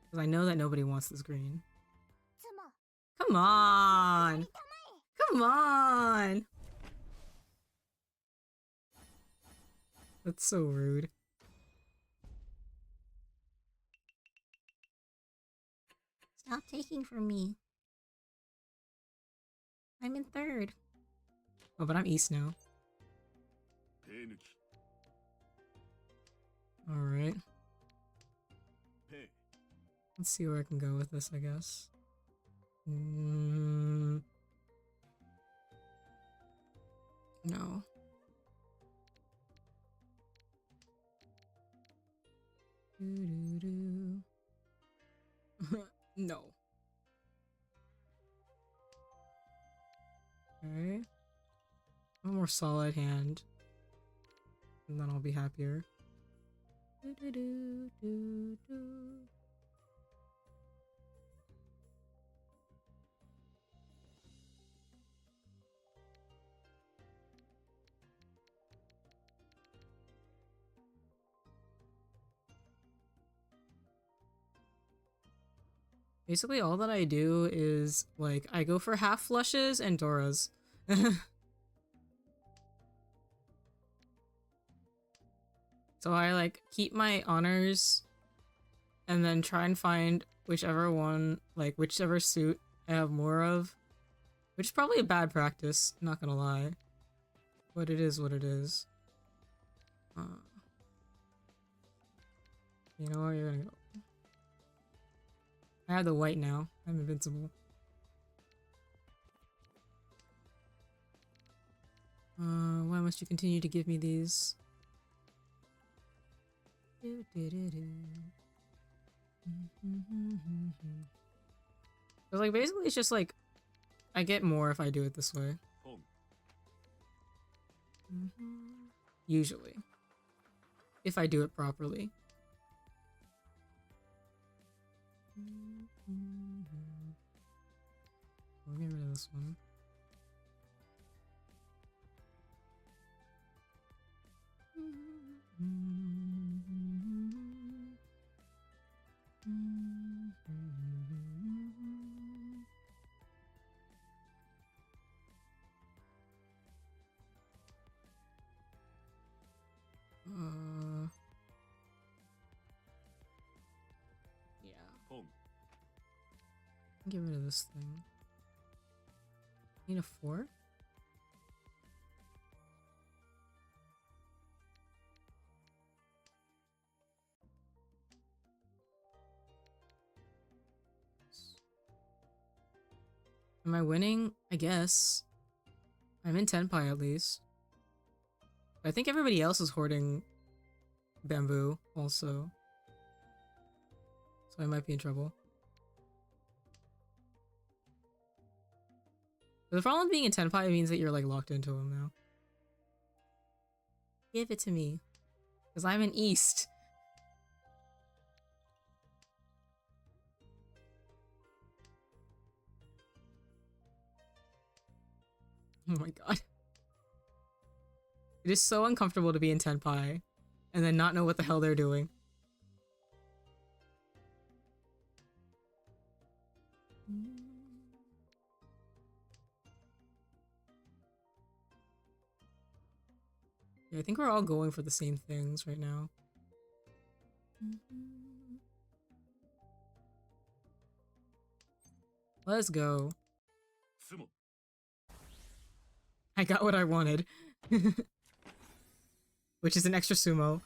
because I know that nobody wants this green. Come on! Come on! That's so rude. Stop taking from me. I'm in 3rd. Oh, but I'm east now. Alright. Let's see where I can go with this, I guess. No. No. a more solid hand. And then I'll be happier. Basically, all that I do is, like, I go for half flushes and Doras. So I, like, keep my honors and then try and find whichever one, like, whichever suit I have more of. Which is probably a bad practice, not gonna lie. But it is what it is. You know where you're gonna go. I have the white now. I'm invincible. Why must you continue to give me these? Cause like basically it's just like I get more if I do it this way. Usually. If I do it properly. We'll get rid of this one. Yeah. Get rid of this thing. Need a 4? Am I winning? I guess. I'm in Tenpai at least. I think everybody else is hoarding bamboo also. So I might be in trouble. The problem with being in Tenpai means that you're like locked into him now. Give it to me. Because I'm in East. Oh my god. It is so uncomfortable to be in Tenpai and then not know what the hell they're doing. Yeah, I think we're all going for the same things right now. Let's go. I got what I wanted. Which is an extra sumo.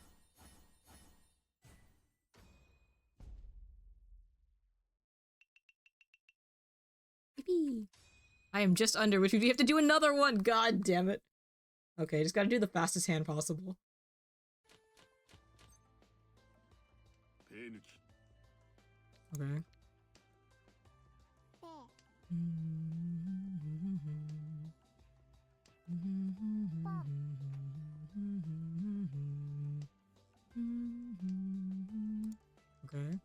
Yippee. I am just under, which means we have to do another one! God damn it. Okay, just gotta do the fastest hand possible. Okay. Okay.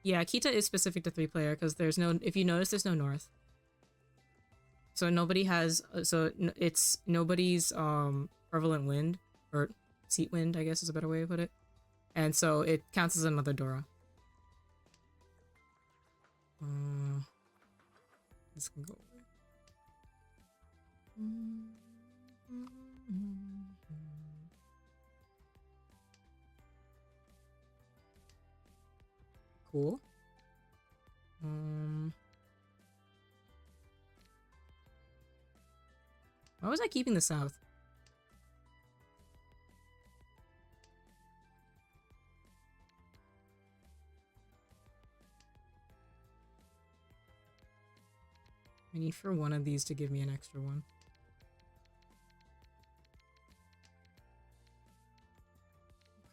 Yeah, Kita is specific to 3-player because there's no, if you notice, there's no north. So nobody has, it's nobody's prevalent wind, or seat wind, I guess is a better way to put it. And so it counts as another Dora. This can go away. Cool. Why was I keeping the south? I need for one of these to give me an extra one.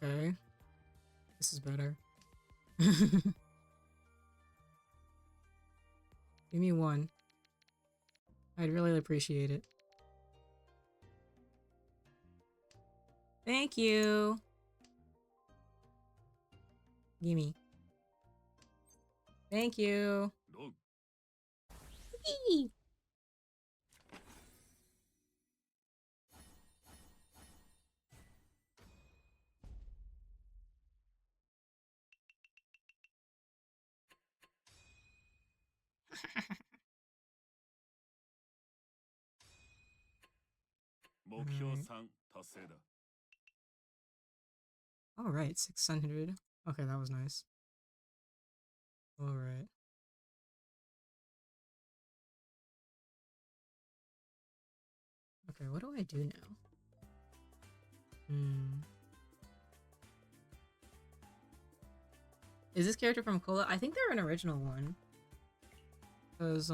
Okay. This is better. Give me one. I'd really appreciate it. Thank you. Gimme. Thank you. Whee! Alright, 600. Okay, that was nice. Alright. Okay, what do I do now? Is this character from Cola? I think they're an original one. Because,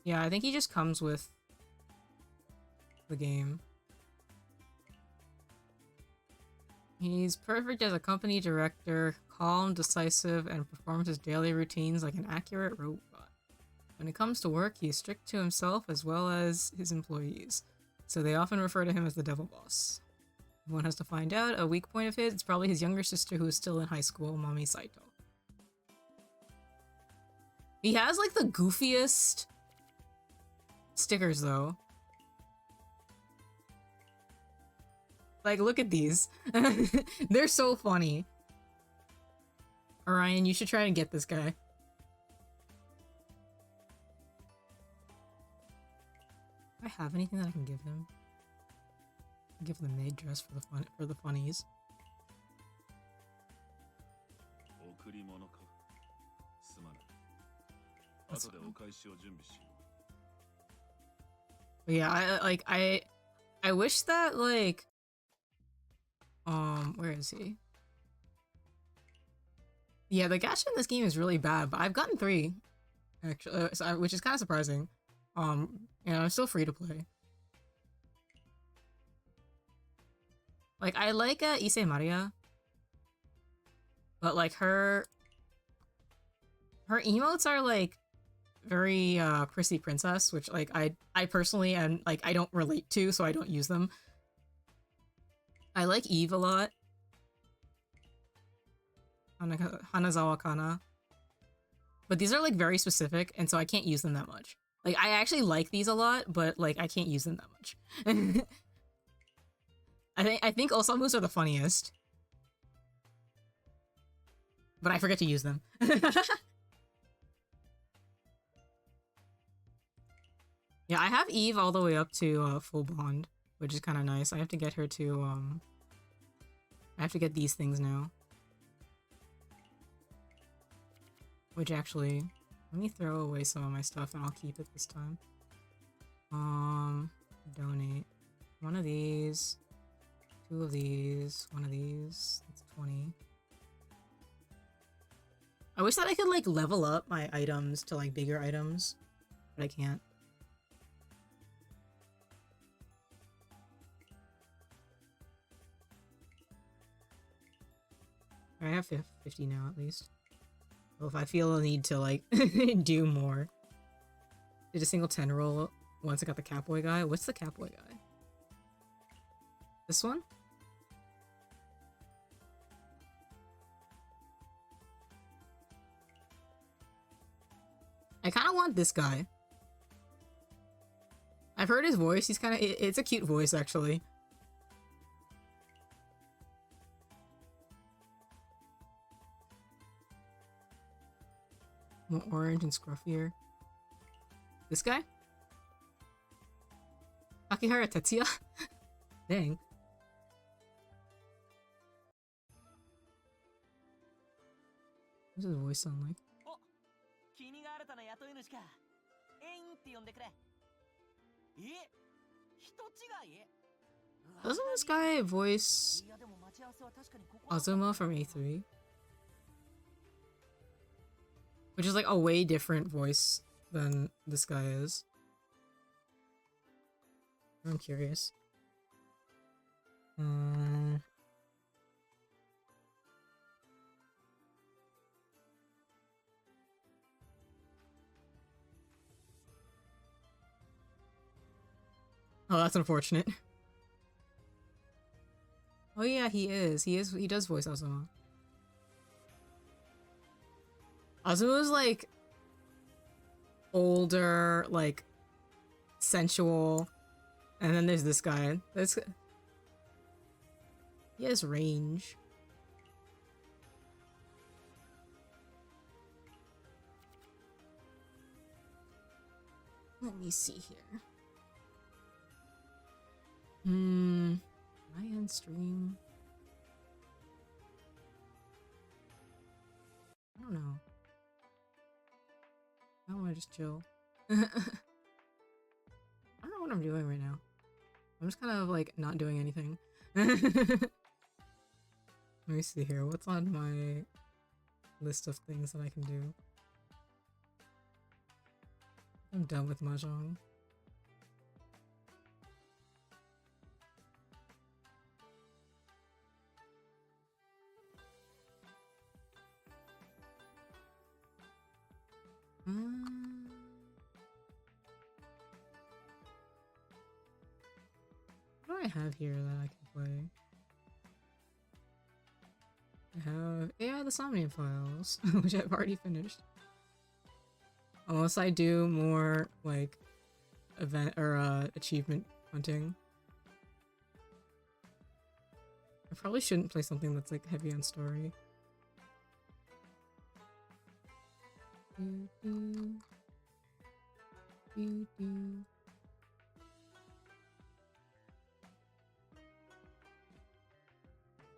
yeah, I think he just comes with the game. He's perfect as a company director, calm, decisive, and performs his daily routines like an accurate robot. When it comes to work, he's strict to himself as well as his employees, so they often refer to him as the devil boss. If one has to find out a weak point of his, it's probably his younger sister who is still in high school, Mami Saito. He has like the goofiest stickers though. Like, look at these. They're so funny. Orion, you should try and get this guy. Do I have anything that I can give him? Give him the maid dress for the funnies. That's fine. But yeah, I wish that like where is he? Yeah, the gacha in this game is really bad, but I've gotten 3 actually, which is kind of surprising. I'm still free to play. Like, I like Ise Maria, but like her emotes are like very prissy princess, which like I personally am like I don't relate to, so I don't use them. I like Eve a lot. Hanazawa Kana. But these are like very specific, and so I can't use them that much. Like, I actually like these a lot, but like I can't use them that much. I think Osamus are the funniest. But I forget to use them. Yeah, I have Eve all the way up to full bond, which is kind of nice. I have to get her to I have to get these things now. Which actually, let me throw away some of my stuff and I'll keep it this time. Donate. 1 of these. 2 of these. 1 of these. That's 20. I wish that I could like level up my items to like bigger items, but I can't. I have 50 now at least. Well, if I feel a need to like do more. Did a single 10 roll once I got the Catboy guy. What's the Catboy guy? This one? I kind of want this guy. I've heard his voice. He's kind of... It's a cute voice, actually. More orange and scruffier. This guy? Akihara Tetsuya? Dang. What does his voice sound like? Doesn't this guy voice Azuma from A3? Which is like a way different voice than this guy is. I'm curious. Oh, that's unfortunate. Oh yeah, he is. He does voice Azuma. Azuma's like older, like sensual, and then there's this guy. He has range. Let me see here. My end stream. I don't know. I want to just chill. I don't know what I'm doing right now. I'm just kind of like not doing anything. Let me see here. What's on my list of things that I can do? I'm done with Mahjong. What do I have here that I can play? I have AI the Somnium Files, which I've already finished. Unless I do more like event or achievement hunting. I probably shouldn't play something that's like heavy on story.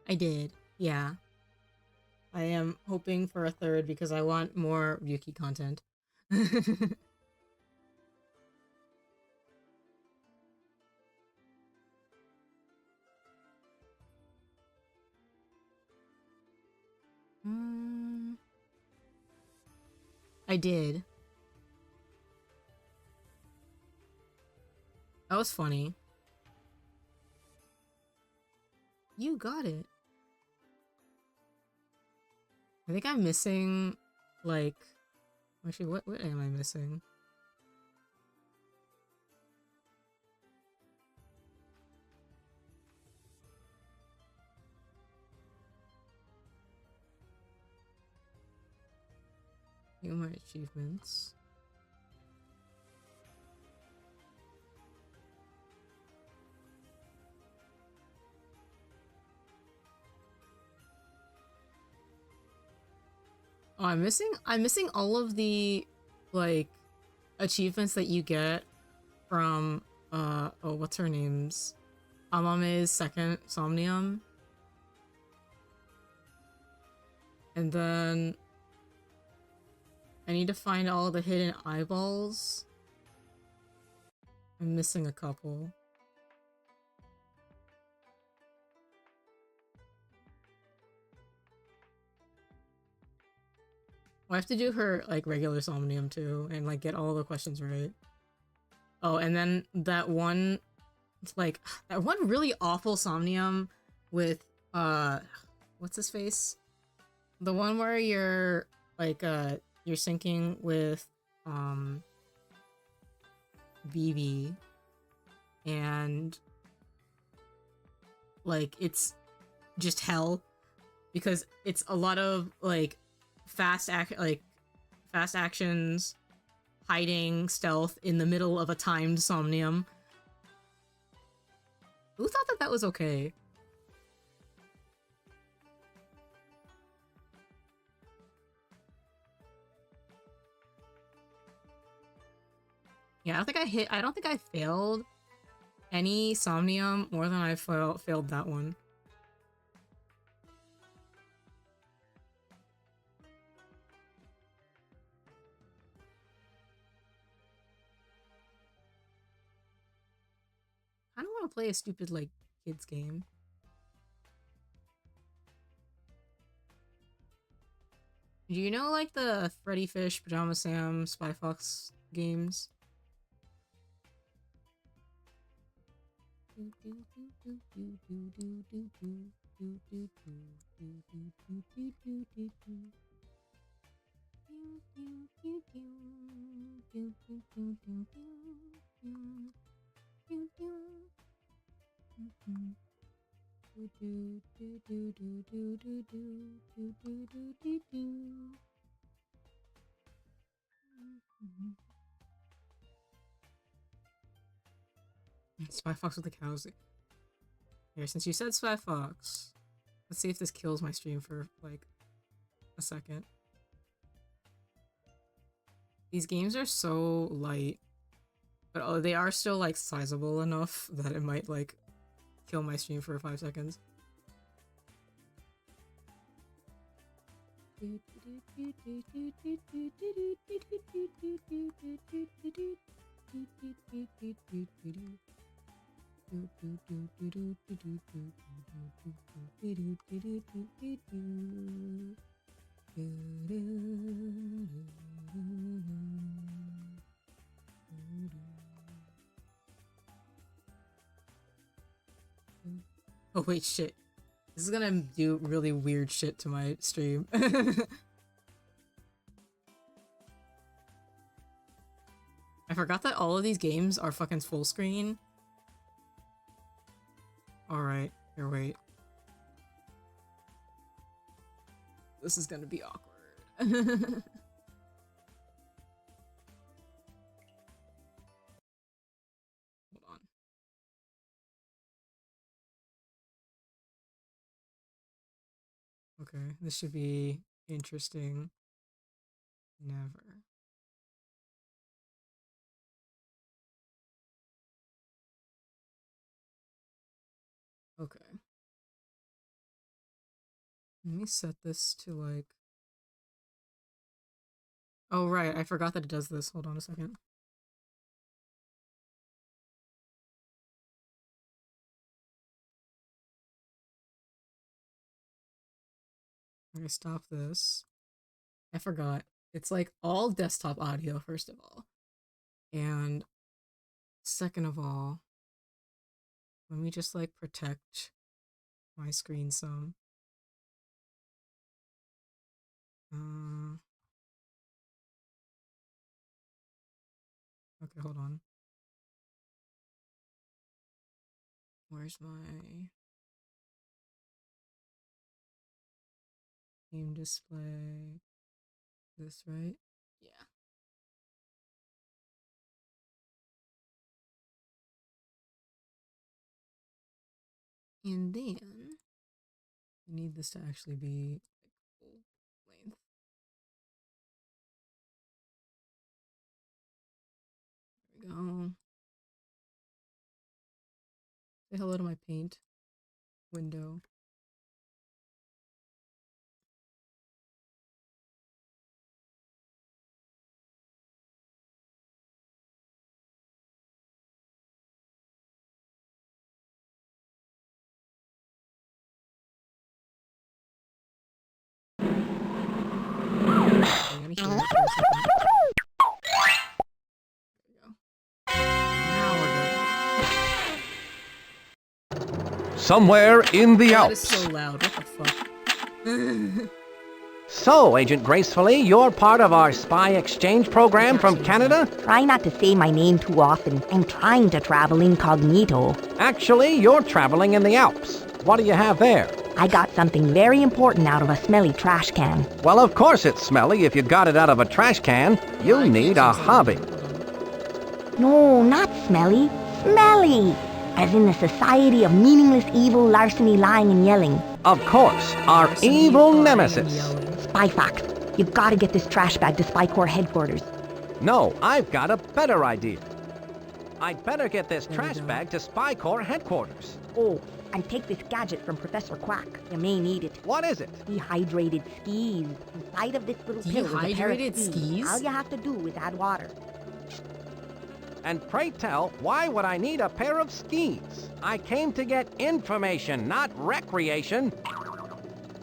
I did, yeah. I am hoping for a third because I want more Ryuki content. I did. That was funny. You got it. I think I'm missing, like... Actually, what am I missing? Here are my achievements. Oh, I'm missing all of the, like, achievements that you get from, oh, what's her name's? Amame's second Somnium. And then... I need to find all the hidden eyeballs. I'm missing a couple. I have to do her, like, regular Somnium, too, and, like, get all the questions right. Oh, and then that one, like, that one really awful Somnium with, what's his face? The one where you're, like, you're syncing with, Vivi, and, like, it's just hell, because it's a lot of, like, fast actions, hiding, stealth in the middle of a timed Somnium. Who thought that that was okay? Yeah, I don't think I failed any Somnium more than I failed that one. I don't want to play a stupid, like, kids game. Do you know, like, the Freddy Fish, Pajama Sam, Spy Fox games? Spy Fox with the cows. Here, since you said Spy Fox, let's see if this kills my stream for like a second. These games are so light, but they are still like sizable enough that it might like kill my stream for 5 seconds. Oh wait, shit. This is gonna do really weird shit to my stream. I forgot that all of these games are fucking full screen. Alright, here, wait. This is gonna be awkward. Hold on. Okay, this should be interesting. Never. Okay. Let me set this to like... Oh, right, I forgot that it does this. Hold on a second. Okay, stop this. I forgot. It's like all desktop audio, first of all. And second of all, let me just like protect my screen some. Okay, hold on. Where's my game display? This, right? Yeah. And then I need this to actually be like full length. There we go. Say hello to my paint window. Okay, let me hear it for a second. There we go. Now we're good. Somewhere in the That is Alps. so loud. What the fuck? So, Agent Gracefully, you're part of our spy exchange program from Canada? Try not to say my name too often. I'm trying to travel incognito. Actually, you're traveling in the Alps. What do you have there? I got something very important out of a smelly trash can. Well, of course it's smelly if you got it out of a trash can. You need a hobby. No, not smelly. Smelly! As in the Society of Meaningless Evil Larceny Lying and Yelling. Of course, our evil nemesis. Spy Fox, you've got to get this trash bag to Spy Corps headquarters. No, I've got a better idea. I'd better get this There we trash go. bag to Spy Corps headquarters. Oh, and take this gadget from Professor Quack. You may need it. What is it? Dehydrated skis. Inside of this little pill is a pair of Dehydrated skis? All you have to do is add water. And pray tell, why would I need a pair of skis? I came to get information, not recreation.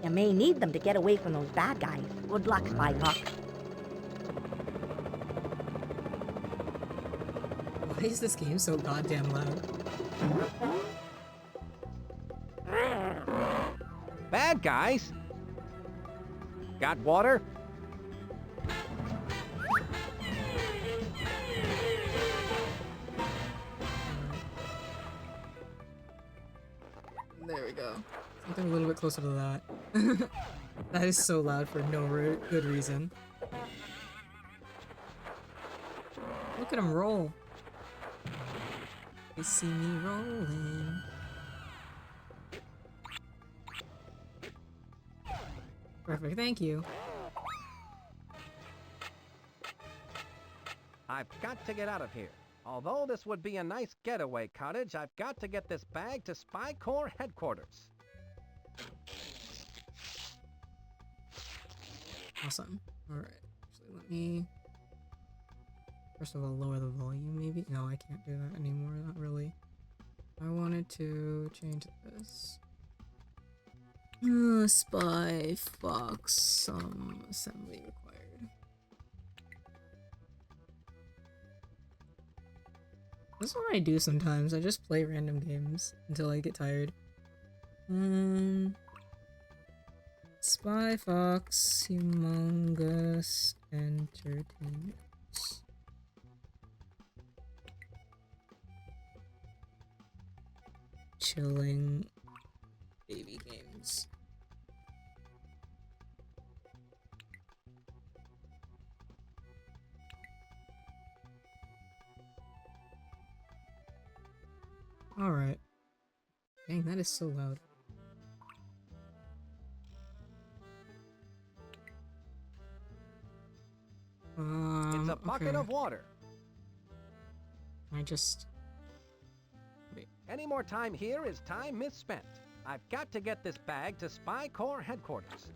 You may need them to get away from those bad guys. Good luck, Spy Fox. Why is this game so goddamn loud? Bad guys? Got water? we go. Something a little bit closer to that. That is so loud for no good reason. Look at him roll. They see me rolling. Perfect, thank you. I've got to get out of here. Although this would be a nice getaway cottage, I've got to get this bag to Spy Corps headquarters. Awesome. Alright, actually let me... First of all, lower the volume maybe? No, I can't do that anymore, not really. I wanted to change this. Spy Fox, some assembly required. This is what I do sometimes, I just play random games until I get tired. Spy Fox, humongous entertainment. Chilling baby games. Alright. Dang, that is so loud. It's a bucket okay. of water. I just... Any more time here is time misspent. I've got to get this bag to Spy Corps headquarters.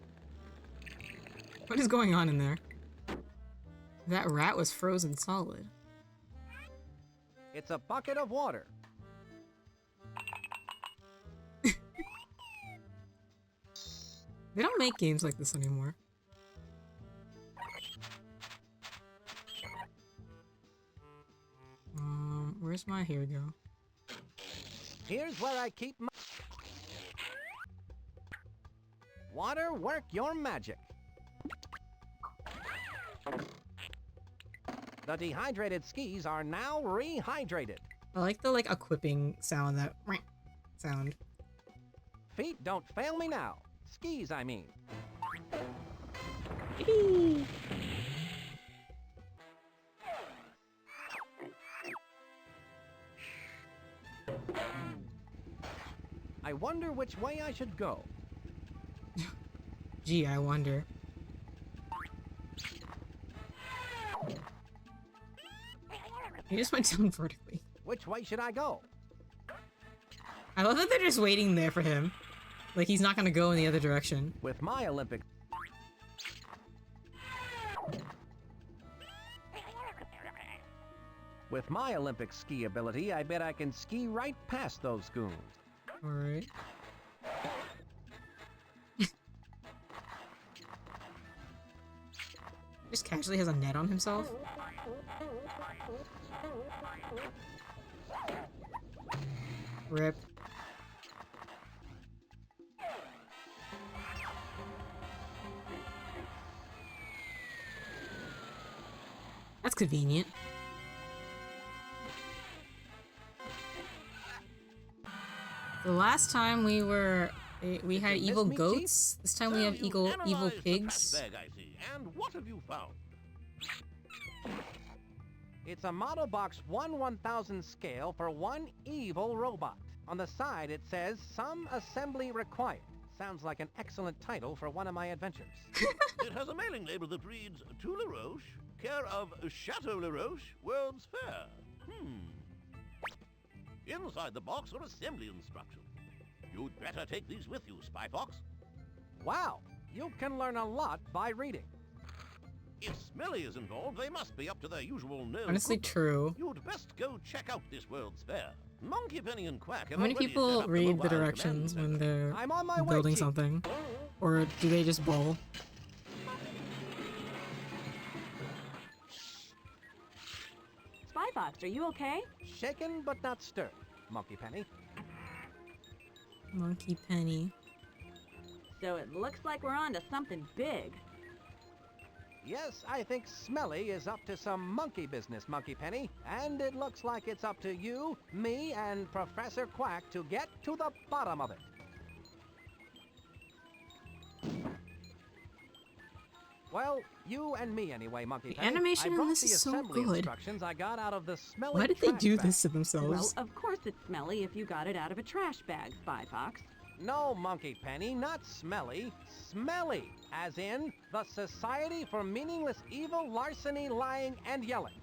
What is going on in there? That rat was frozen solid. It's a bucket of water. They don't make games like this anymore. Where's my... Here we go. Here's where I keep my... Water, work your magic. The dehydrated skis are now rehydrated. I like the, like, equipping sound, that sound. Feet don't fail me now. Skis, I mean. Yippee! I wonder which way I should go. Gee, I wonder. He just went down vertically. Which way should I go? I love that they're just waiting there for him. Like he's not gonna go in the other direction. With my Olympic... With my Olympic ski ability, I bet I can ski right past those goons. Alright. Just casually has a net on himself. Rip. That's convenient. The last time we were... we had evil goats. This time we have evil pigs. Bag, I see. And what have you found? It's a model box 1/1000 scale for one evil robot. On the side it says, "Some assembly required." Sounds like an excellent title for one of my adventures. It has a mailing label that reads, "To La Roche, care of Chateau La Roche, World's Fair." Inside the box are assembly instructions. You'd better take these with you, Spy Fox. Wow, you can learn a lot by reading. If Smelly is involved, they must be up to their usual no Honestly, good. true. You'd best go check out this World's Fair. Monkey Penny and Quack have How many already people set up the read the mobile directions command when center. they're I'm on my way, building Chief. something? Or do they just bowl? Spy Fox, are you okay? Shaken but not stirred, Monkey Penny. Monkey Penny. So it looks like we're on to something big. Yes, I think Smelly is up to some monkey business, Monkey Penny. And it looks like it's up to you, me, and Professor Quack to get to the bottom of it. Well, you and me anyway, Monkey The Penny. animation I in brought this the is so assembly good. instructions I got out of the smelly Why did they trash do bag. this to Well, themselves? of course it's smelly if you got it out of a trash bag, Spy Fox. No, Monkey Penny, not smelly. Smelly, as in the Society for Meaningless Evil, Larceny, Lying, and Yelling.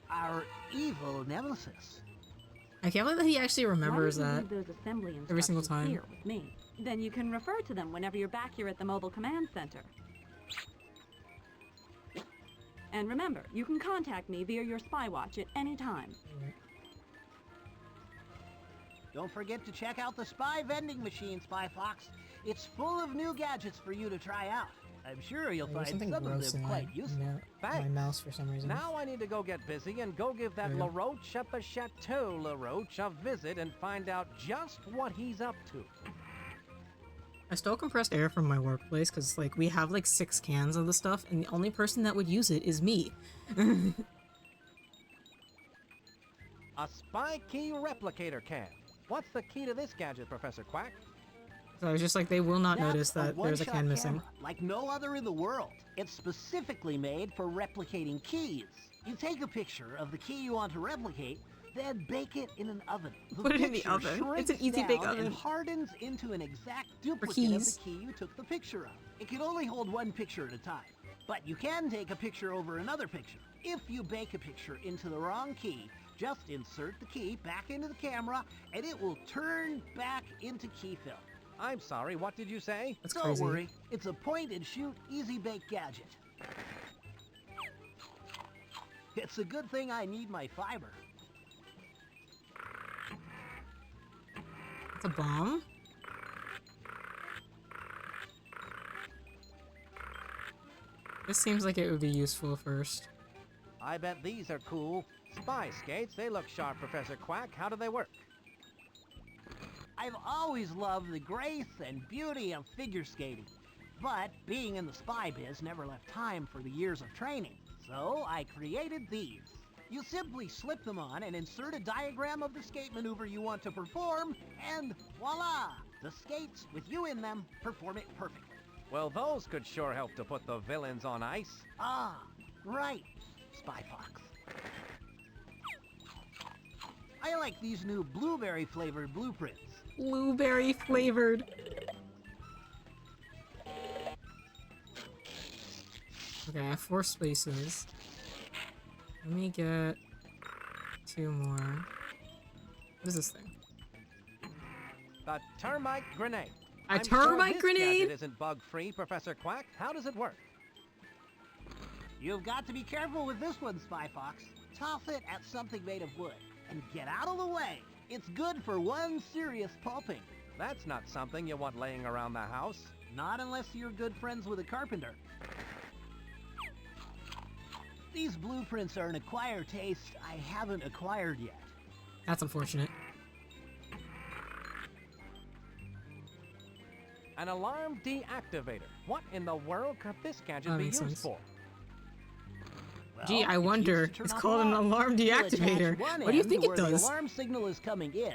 Our evil nemesis. I can't believe that he actually remembers Why don't you that. leave those assembly every single instructions time. here with me? Then you can refer to them whenever you're back here at the mobile command center. And remember, you can contact me via your spy watch at any time. Don't forget to check out the spy vending machine, Spy Fox. It's full of new gadgets for you to try out. I'm sure you'll There's find something some of gross them in quite useful. my Thanks. mouse for some reason. Now I need to go get busy and go give that There you go. LaRoche at the Chateau LaRoche a visit and find out just what he's up to. I stole compressed air from my workplace because, like, we have like 6 cans of the stuff, and the only person that would use it is me. A spy key replicator can. What's the key to this gadget, Professor Quack? So I was just like, they will not That's notice that there's a one-shot can missing. camera, like no other in the world. It's specifically made for replicating keys. You take a picture of the key you want to replicate, then bake it in an oven. The Put it in the picture oven. It's an shrinks easy bake down oven. and hardens into an exact duplicate of keys. the key you took the picture of. It can only hold one picture at a time, but you can take a picture over another picture. If you bake a picture into the wrong key, just insert the key back into the camera, and it will turn back into key film. I'm sorry, what did you say? That's Don't crazy. worry, it's a point-and-shoot, easy-bake gadget. It's a good thing I need my fiber. It's a bomb? This seems like it would be useful first. I bet these are cool. Spy skates, they look sharp, Professor Quack. How do they work? I've always loved the grace and beauty of figure skating, but being in the spy biz never left time for the years of training, so I created these. You simply slip them on and insert a diagram of the skate maneuver you want to perform, and voila! The skates, with you in them, perform it perfectly. Well, those could sure help to put the villains on ice. Ah, right, Spy Fox. I like these new blueberry-flavored blueprints. Blueberry flavored. Okay, I have 4 spaces. Let me get 2 more. What is this thing? The termite grenade. A I'm termite sure this grenade? gadget isn't bug-free, Professor Quack. How does it work? You've got to be careful with this one, Spy Fox. Toss it at something made of wood, and get out of the way. It's good for one serious pulping. That's not something you want laying around the house. Not unless you're good friends with a carpenter. These blueprints are an acquired taste I haven't acquired yet. That's unfortunate. An alarm deactivator. What in the world could this gadget That be makes used sense. for? Well, Gee, I it's wonder. used to turn It's off called an alarms. alarm You'll attach deactivator. one What do you end think to it where does? the alarm signal is coming in,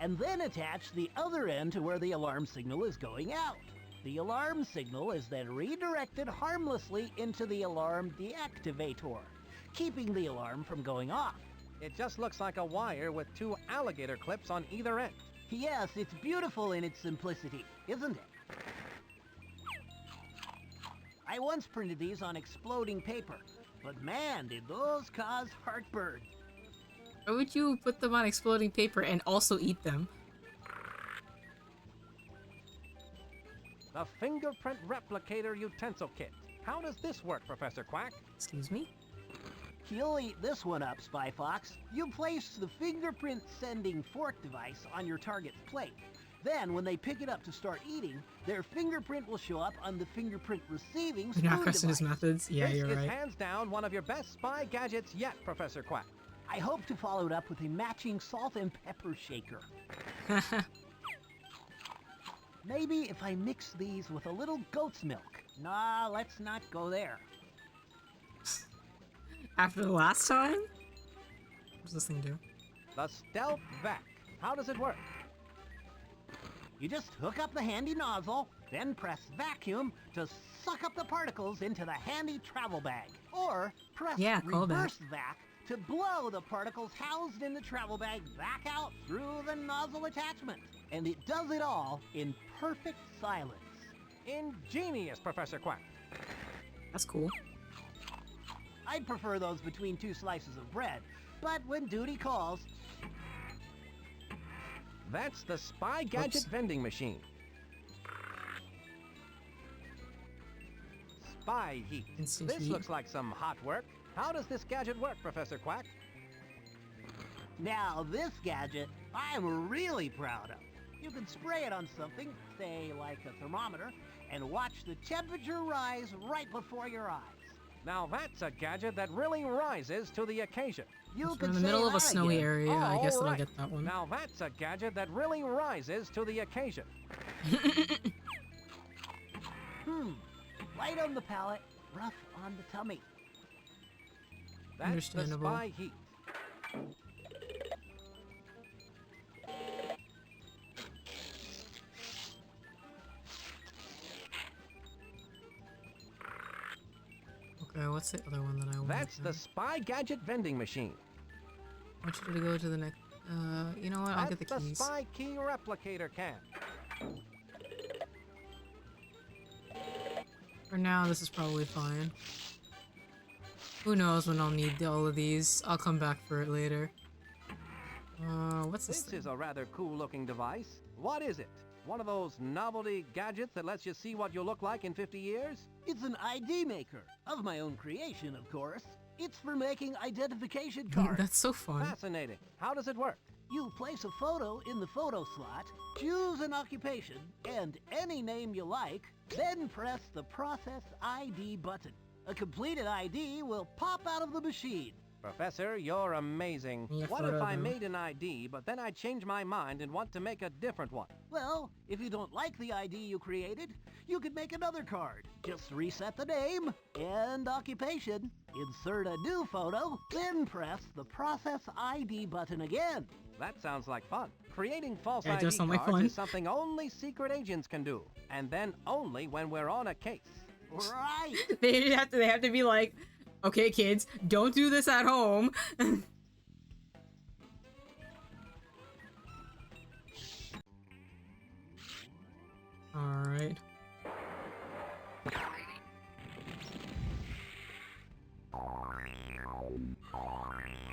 and then attach the other end to where the alarm signal is going out. The alarm signal is then redirected harmlessly into the alarm deactivator, keeping the alarm from going off. It just looks like a wire with 2 alligator clips on either end. Yes, it's beautiful in its simplicity, isn't it? I once printed these on exploding paper, but man, did those cause heartburn. Why would you put them on exploding paper and also eat them? The fingerprint replicator utensil kit. How does this work, Professor Quack? Excuse me? You'll eat this one up, Spy Fox. You place the fingerprint sending fork device on your target's plate. Then, when they pick it up to start eating, their fingerprint will show up on the fingerprint receiving spoon You're not questioning his device. methods? Yeah, This you're is right. hands down one of your best spy gadgets yet, Professor Quack. I hope to follow it up with a matching salt and pepper shaker. Maybe if I mix these with a little goat's milk. Nah, let's not go there. After the last time? What does this thing do? The stealth vac. How does it work? You just hook up the handy nozzle, Then press vacuum to suck up the particles into the handy travel bag. Or press reverse vac to blow the particles housed in the travel bag back out through the nozzle attachment. And it does it all in perfect silence. Ingenious, Professor Quack. That's cool. I'd prefer those between 2 slices of bread, but when duty calls... That's the Spy Gadget vending machine. Spy heat. Instant This heat. looks like some hot work. How does this gadget work, Professor Quack? Now this gadget, I'm really proud of. You can spray it on something, say like a thermometer, and watch the temperature rise right before your eyes. Now that's a gadget that really rises to the occasion. You We're can in the say middle of a that snowy again. area. I guess that I'll right. get that one. Now that's a gadget that really rises to the occasion. Light on the palate, rough on the tummy. That's the Understandable. Spy heat. Okay, what's the other one that I want? That's the Spy Gadget vending machine. I want you to go to the next. You know what? I'll That's get the keys. Spy Key Replicator can. For now, this is probably fine. Who knows when I'll need all of these? I'll come back for it later. What's this This thing? is a rather cool-looking device. What is it? One of those novelty gadgets that lets you see what you'll look like in 50 years? It's an ID maker, of my own creation, of course. It's for making identification cards. That's so fun. Fascinating. How does it work? You place a photo in the photo slot, choose an occupation, and any name you like, then press the Process ID button. A completed ID will pop out of the machine. Professor, you're amazing. Yeah, What photo if I though. made an ID, but then I change my mind and want to make a different one? Well, if you don't like the ID you created, you could make another card. Just reset the name and occupation, insert a new photo, then press the Process ID button again. That sounds like fun. Creating false Yeah, it ID does sound like cards fun. is something only secret agents can do, and then only when we're on a case. Right! They have to be like, okay, kids, don't do this at home. All right.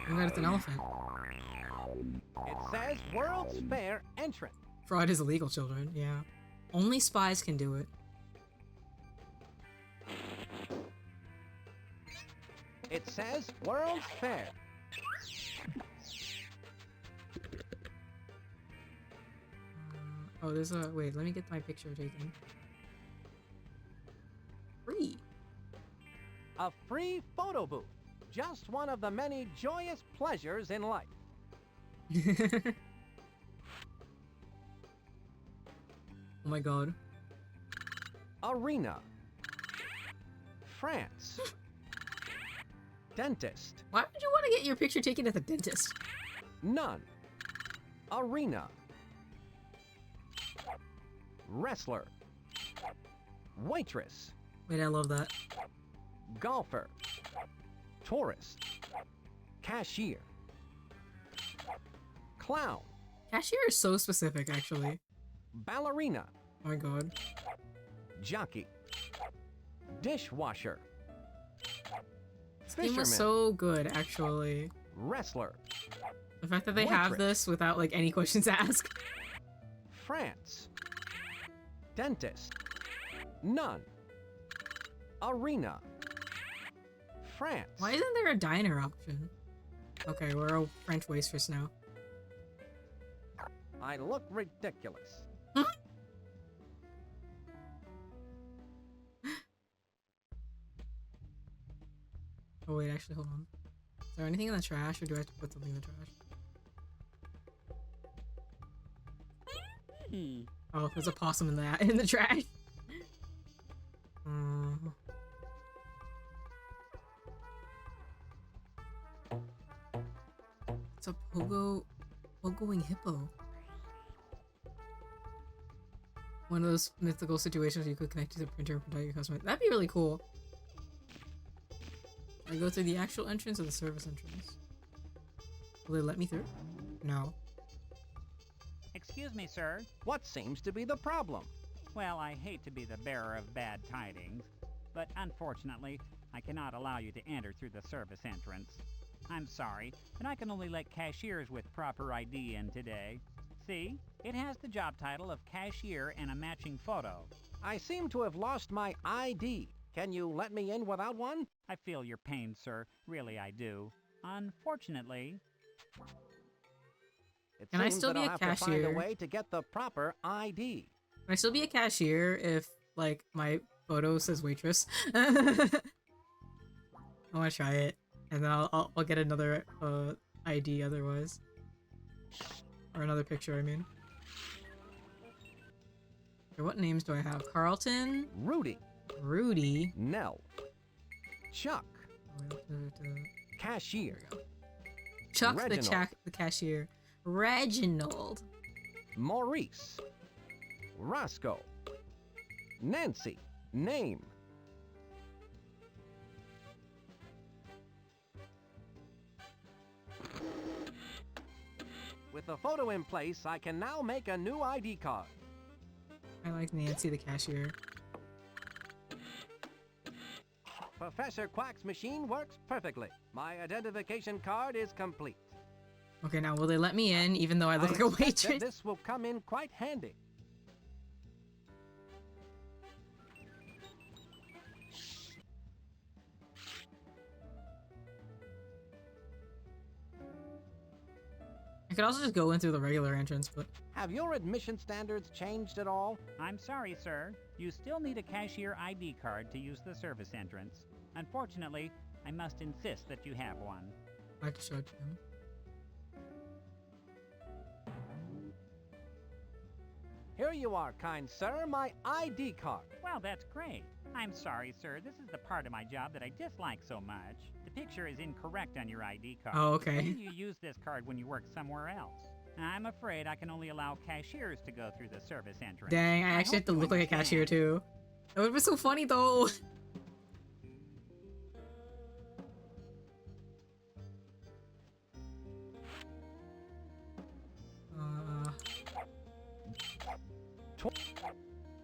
I got it's an elephant. It says World's Fair entrant. Fraud is illegal, children. Yeah. Only spies can do it. It says World's Fair. Oh, there's a... Wait, let me get my picture taken. Free. A free photo booth. Just one of the many joyous pleasures in life. Oh my god. Arena. France. Dentist. Why would you want to get your picture taken at the dentist? None. Arena. Wrestler. Waitress. Wait, I love that. Golfer. Tourist. Cashier. Clown. Cashier is so specific, actually. Ballerina. Oh my god. Jockey. Dishwasher. This game Fisherman. was so good, actually. Wrestler. The fact that they have Waitress. this without, like, any questions asked. France. Dentist. Nun. Arena. France. Why isn't there a diner option? Okay, we're a French waitress now. I look ridiculous. Oh wait, actually, hold on. Is there anything in the trash, or do I have to put something in the trash? Oh, there's a possum in the trash. It's a pogoing hippo. One of those mythical situations where you could connect to the printer and print out your customer. That'd be really cool. I go through the actual entrance or the service entrance? Will they let me through? No. Excuse me, sir. What seems to be the problem? Well, I hate to be the bearer of bad tidings, but unfortunately, I cannot allow you to enter through the service entrance. I'm sorry, but I can only let cashiers with proper ID in today. See? It has the job title of cashier and a matching photo. I seem to have lost my ID. Can you let me in without one? I feel your pain, sir. Really, I do. Unfortunately... Can I still be a I'll have to find cashier? a way to get the proper ID. Can I still be a cashier if, like, my photo says waitress? I want to try it, and then I'll get another ID otherwise, or another picture. I mean, okay, what names do I have? Carlton, Rudy, Nell, Chuck, Cashier, Chuck Reginald. the cashier, Reginald, Maurice, Roscoe, Nancy, name. With the photo in place, I can now make a new ID card. I like Nancy the cashier. Professor Quack's machine works perfectly. My identification card is complete. Okay, now will they let me in even though I look like a expect that waitress? this will come in quite handy. I could also just go in through the regular entrance, but Have your admission standards changed at all? I'm sorry, sir. You still need a cashier ID card to use the service entrance. Unfortunately, I must insist that you have one. I have to show it to him. Here you are, kind sir, my ID card. Well, that's great. I'm sorry, sir. This is the part of my job that I dislike so much. The picture is incorrect on your ID card. Oh, okay. When do you use this card when you work somewhere else? I'm afraid I can only allow cashiers to go through the service entrance. Dang, I actually have to look like a cashier too. That would be so funny though.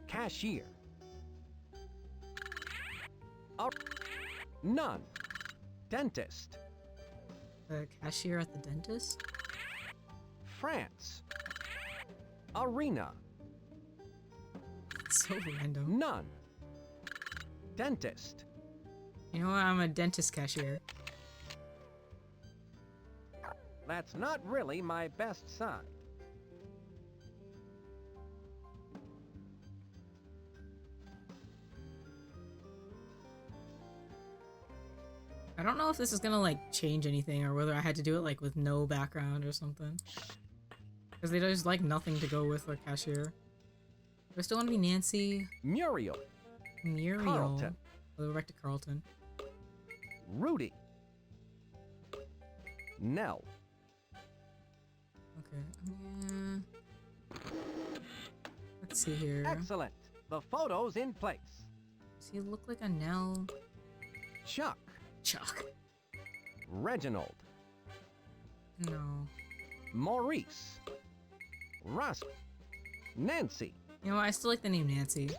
Cashier. None. Dentist. The cashier at the dentist? France. Arena. It's so random. None. Dentist. You know what? I'm a dentist cashier. That's not really my best side. I don't know if this is gonna like change anything or whether I had to do it like with no background or something. Because they just like nothing to go with a cashier. Do I still want to be Nancy? Muriel. Carlton. We'll go back to Carlton. Rudy. Nell. Okay. Yeah. Let's see here. Excellent. The photo's in place. Does he look like a Nell? Chuck. Chuck. Reginald. No. Maurice. Russ. Nancy. You know what? I still like the name Nancy.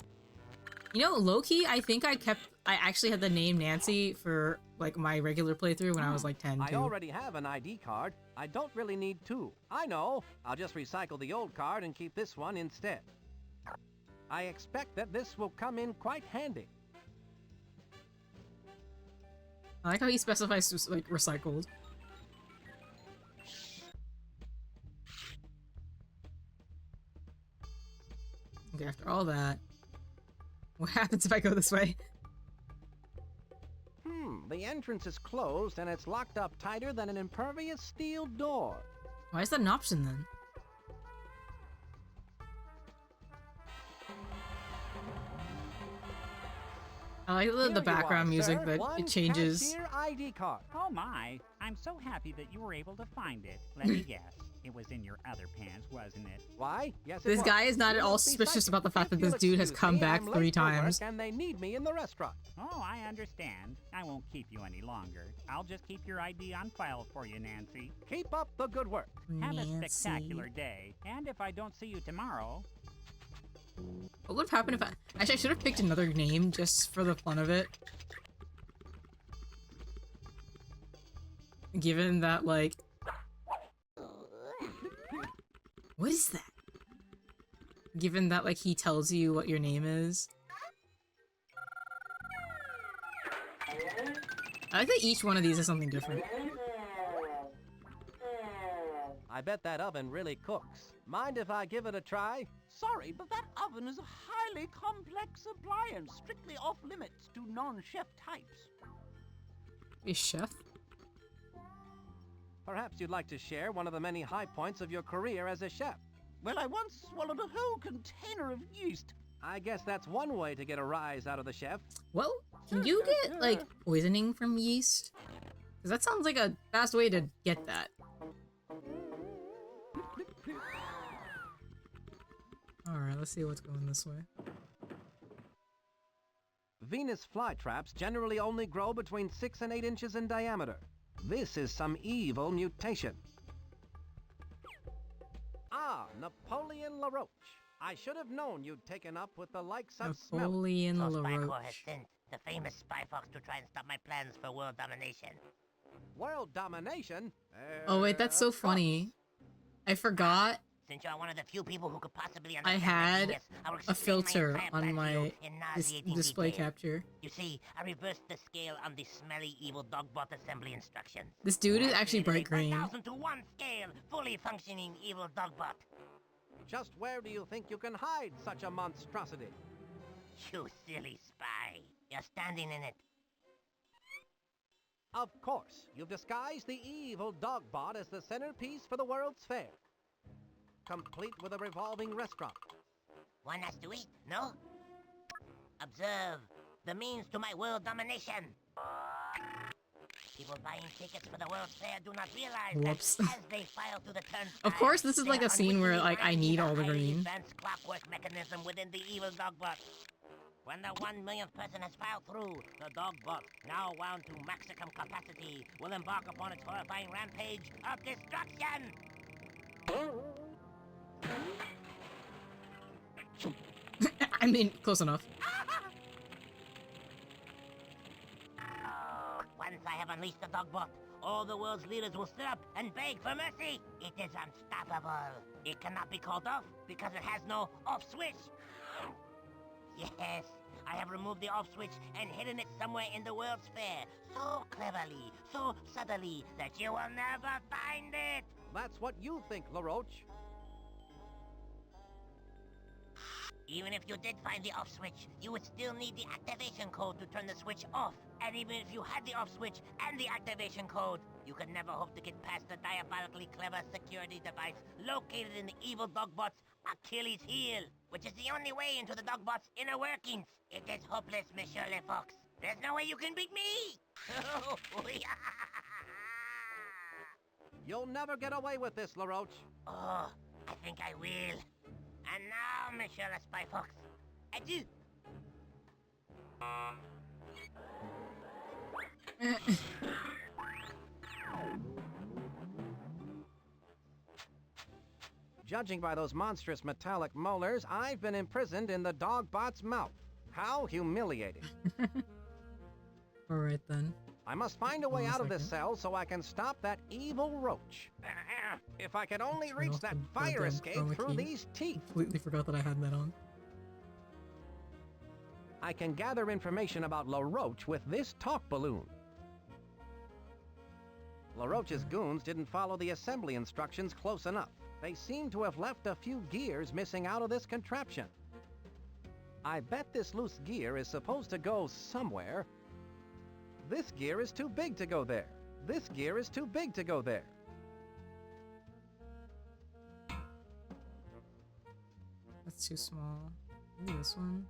You know, low-key, I think I actually had the name Nancy for like my regular playthrough when I was like 10 I too. already have an ID card. I don't really need two. I know. I'll just recycle the old card and keep this one instead. I expect that this will come in quite handy. I like how he specifies like recycled. Okay, after all that, what happens if I go this way? The entrance is closed and it's locked up tighter than an impervious steel door. Why is that an option then? I like the Here background you are, music sir. that One it changes. cashier ID card. Oh my, I'm so happy that you were able to find it. Let me guess. It was in your other pants, wasn't it? Why? Yes, it This was. guy is not at You all must be suspicious psychic. about the fact that If this you'll dude has excuse come me, back I'm 3 late for work times. and they need me in the restaurant. Oh, I understand. I won't keep you any longer. I'll just keep your ID on file for you, Nancy. Keep up the good work. Have a Nancy. spectacular day. And if I don't see you tomorrow... What would have happened if I... Actually, I should have picked another name just for the fun of it. Given that, like... What is that? Given that, like, he tells you what your name is. I like that each one of these is something different. I bet that oven really cooks. Mind if I give it a try? Sorry, but that oven is a highly complex appliance, strictly off limits to non-chef types. A chef? Perhaps you'd like to share one of the many high points of your career as a chef. Well, I once swallowed a whole container of yeast. I guess that's one way to get a rise out of the chef. Well, can you get, like, poisoning from yeast? Because that sounds like a fast way to get that. Alright, let's see what's going this way. Venus flytraps generally only grow between 6 and 8 inches in diameter. This is some evil mutation. Ah, Napoleon LaRoche. I should have known you'd taken up with the likes of Napoleon So Spycore has LaRoche. sent the famous Spy Fox to try and stop my plans for world domination. World domination? Oh wait, that's so funny. I forgot Since you're one of the few people who could possibly I understand my had genius, I will a explain filter entire on plan to my you in nauseating display detail. capture. You see, I reversed the scale on the smelly evil dogbot assembly instructions. This dude is I actually bright created a green. 1,000 to 1 scale, fully functioning evil dogbot. Just where do you think you can hide such a monstrosity? You silly spy. You're standing in it. Of course, you've disguised the evil dogbot as the centerpiece for the World's Fair. Complete with a revolving restaurant. One has to eat, no? Observe the means to my world domination. People buying tickets for the World's Fair do not realize Whoops. that as they file through the turnstile, Of course, this is they like are a scene where, unwittingly like, I raising need a all the highly green. advanced clockwork mechanism within the evil dogbot. When the 1 millionth person has filed through, the dogbot, now wound to maximum capacity, will embark upon its horrifying rampage of destruction. I mean, close enough. Once I have unleashed the dogbot, all the world's leaders will sit up and beg for mercy. It is unstoppable. It cannot be called off because it has no off switch. Yes, I have removed the off switch and hidden it somewhere in the World's Fair. So cleverly, so subtly, that you will never find it. That's what you think, LaRoche. Even if you did find the off switch, you would still need the activation code to turn the switch off. And even if you had the off switch and the activation code, you could never hope to get past the diabolically clever security device located in the evil dogbot's Achilles heel, which is the only way into the dogbot's inner workings. It is hopeless, Monsieur Le Fox. There's no way you can beat me! You'll never get away with this, LaRoche. Oh, I think I will. And now, Monsieur the Spy Fox, adieu. Judging by those monstrous metallic molars, I've been imprisoned in the dogbot's mouth. How humiliating. Alright then. I must find a way Hold on a out of this second. cell so I can stop that evil roach. If I could only Turn reach off that the fire goddamn escape chroma through key. these teeth. Completely forgot that I had that on. I can gather information about LaRoche with this talk balloon. LaRoche's goons didn't follow the assembly instructions close enough. They seem to have left a few gears missing out of this contraption. I bet this loose gear is supposed to go somewhere. This gear is too big to go there. This gear is too big to go there. That's too small. Maybe this one.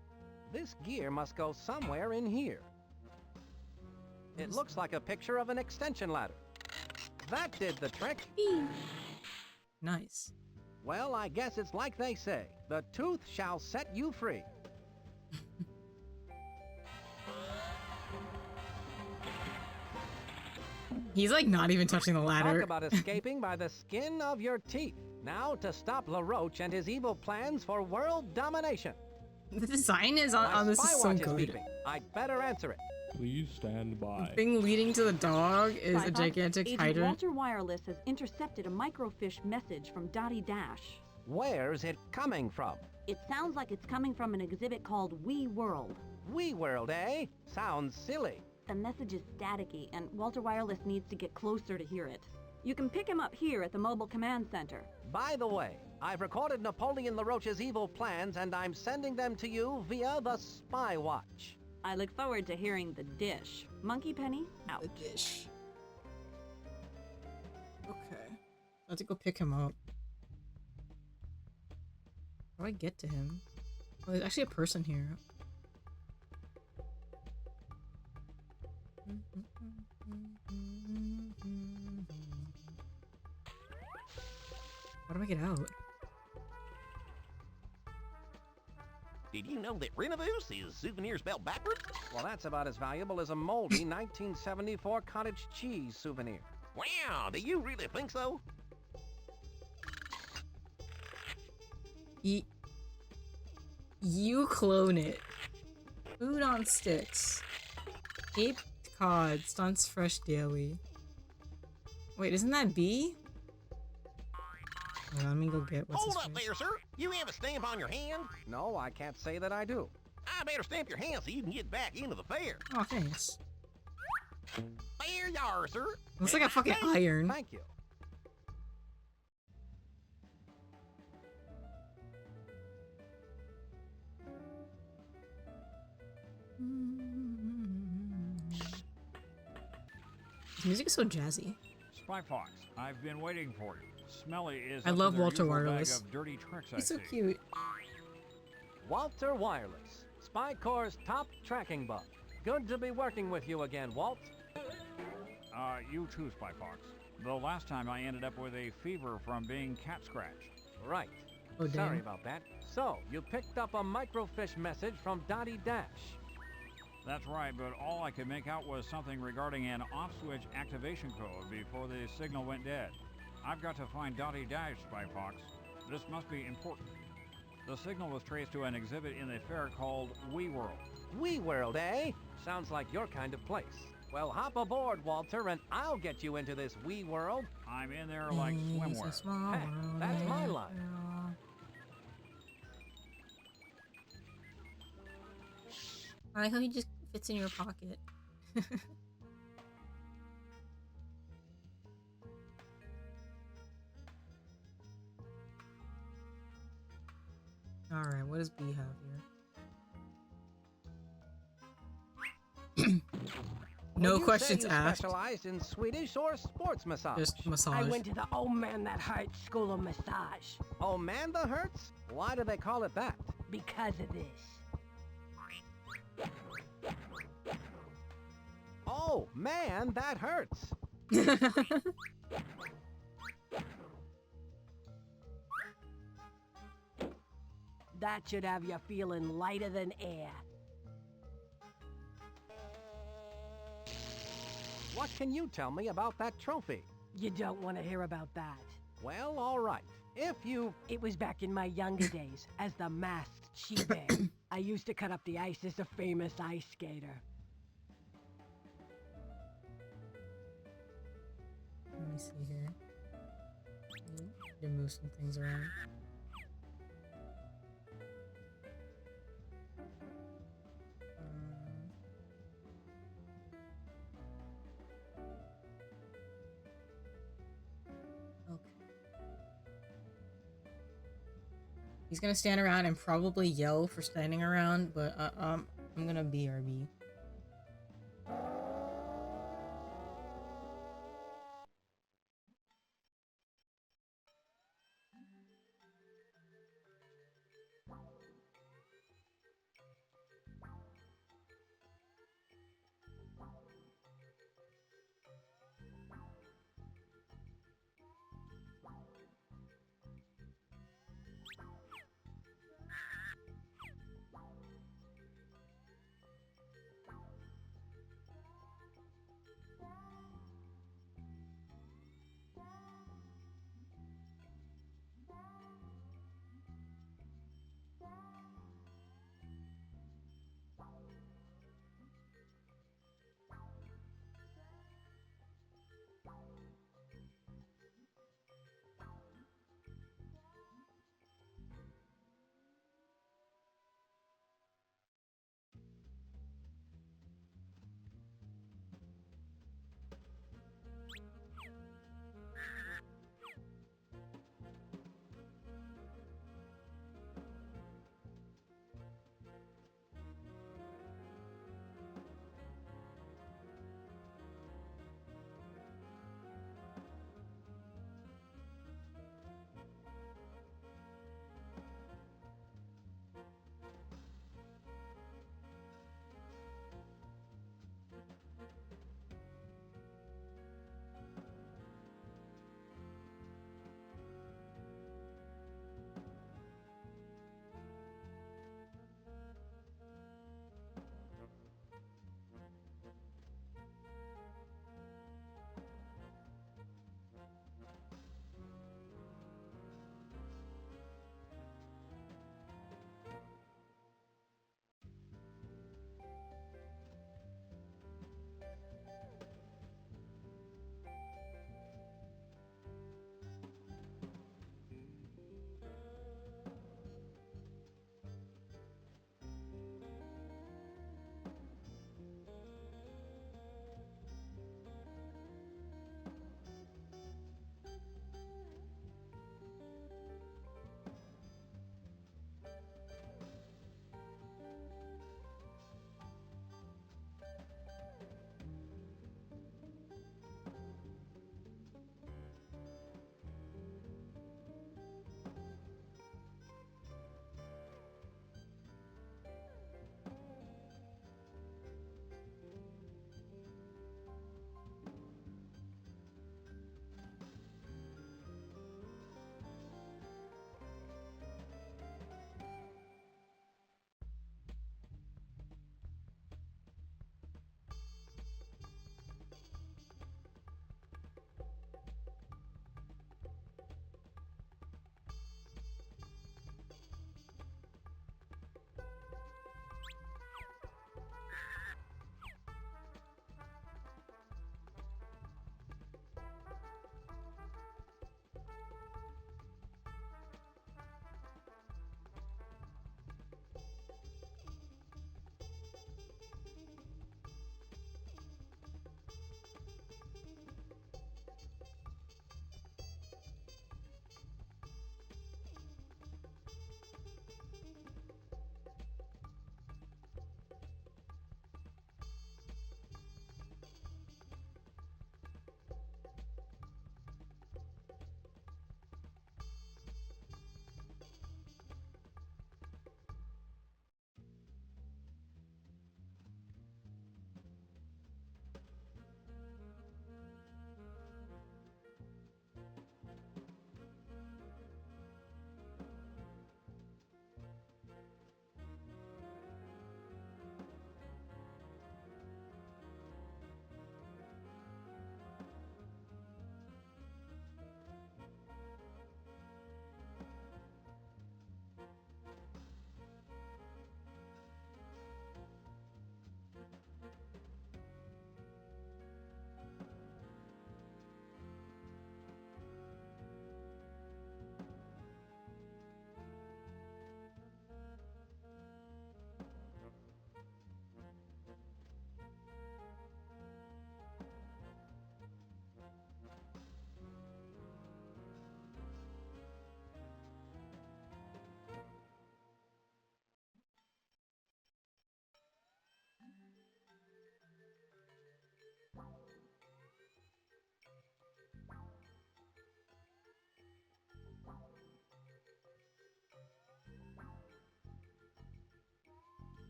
This gear must go somewhere in here. It looks like a picture of an extension ladder. That did the trick. Nice. Well, I guess it's like they say. The tooth shall set you free. He's like not even touching the ladder. Talk about escaping by the skin of your teeth. Now to stop LaRoche and his evil plans for world domination. The design is on this is so good. I'd better answer it. Please stand by. The thing leading to the dog is a gigantic Agent hydrant. Walter Wireless has intercepted a microfiche message from Dottie Dash. Where's it coming from? It sounds like it's coming from an exhibit called We World. We World, eh? Sounds silly. The message is staticky, and Walter Wireless needs to get closer to hear it. You can pick him up here at the Mobile Command Center. By the way, I've recorded Napoleon LaRoche's evil plans, and I'm sending them to you via the Spy Watch. I look forward to hearing the dish. Monkey Penny, out. The dish. Okay. I have to go pick him up. How do I get to him? Oh, there's actually a person here. How do I get out? Did you know that Renovus is souvenir spelled backwards? Well, that's about as valuable as a moldy 1974 cottage cheese souvenir. Wow, do you really think so? You clone it. Food on sticks. Aped cod. Stunts fresh daily. Wait, isn't that B? Hold on, let me go get what's Hold his up face. there, sir. You have a stamp on your hand? No, I can't say that I do. I better stamp your hand so you can get back into the fair. Oh, thanks. There you are, sir. Looks like a fucking iron. Thank you. His music is so jazzy. Spy Fox, I've been waiting for you. Smelly is I up to love their Walter usual bag Wireless. of dirty tricks, I He's so see. cute. Walter Wireless, Spy Corps' top tracking bug. Good to be working with you again, Walt. You too, Spy Fox. The last time I ended up with a fever from being cat scratched. Right. Oh, damn. Sorry about that. So, you picked up a microfiche message from Dottie Dash. That's right, but all I could make out was something regarding an off-switch activation code before the signal went dead. I've got to find Dottie Dash, Spy Fox. This must be important. The signal was traced to an exhibit in the fair called We World. We World, eh? Sounds like your kind of place. Well, hop aboard, Walter, and I'll get you into this wee world. I'm in there like swimwear. Heck, that's my line. I like how he just fits in your pocket. Alright, what does B have here? No Would you questions say you asked. Specialized in Swedish or sports massage? Just massage. I went to the Old Man That Hurts School of Massage. Oh, man, that hurts? Why do they call it that? Because of this. Oh, man, that hurts. That should have you feeling lighter than air. What can you tell me about that trophy? You don't want to hear about that. Well, all right. If you... It was back in my younger days as the masked she-bear. I used to cut up the ice as a famous ice skater. Let me see here. Need to move some things around. He's gonna stand around and probably yell for standing around, but I'm gonna BRB.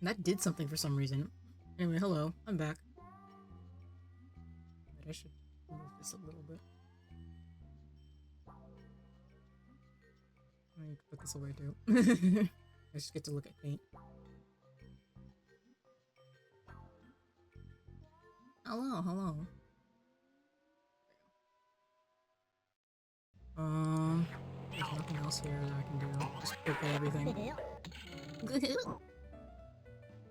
That did something for some reason. Anyway, hello. I'm back. But I should move this a little bit. I need to put this away too. I just get to look at paint. Hello, hello. There's nothing else here that I can do. Just look at everything.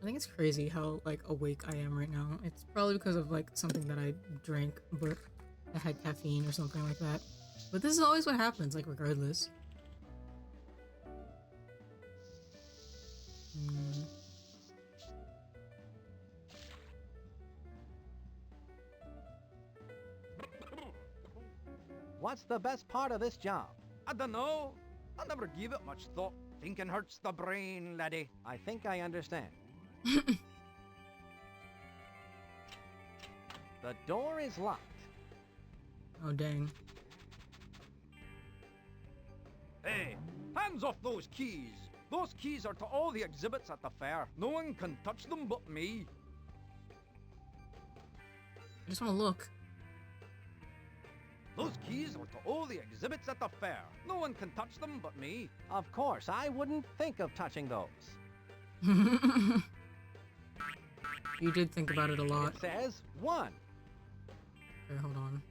I think it's crazy how, like, awake I am right now. It's probably because of, like, something that I drank, but I had caffeine or something like that. But this is always what happens, like, regardless. What's the best part of this job? I don't know. I never give it much thought. Thinking hurts the brain, laddie. I think I understand. The door is locked. Oh, dang. Hey, hands off those keys. Those keys are to all the exhibits at the fair. No one can touch them but me. I just want to look. Those keys are to all the exhibits at the fair. No one can touch them but me. Of course, I wouldn't think of touching those. You did think about it a lot. It says 1. Okay, hold on.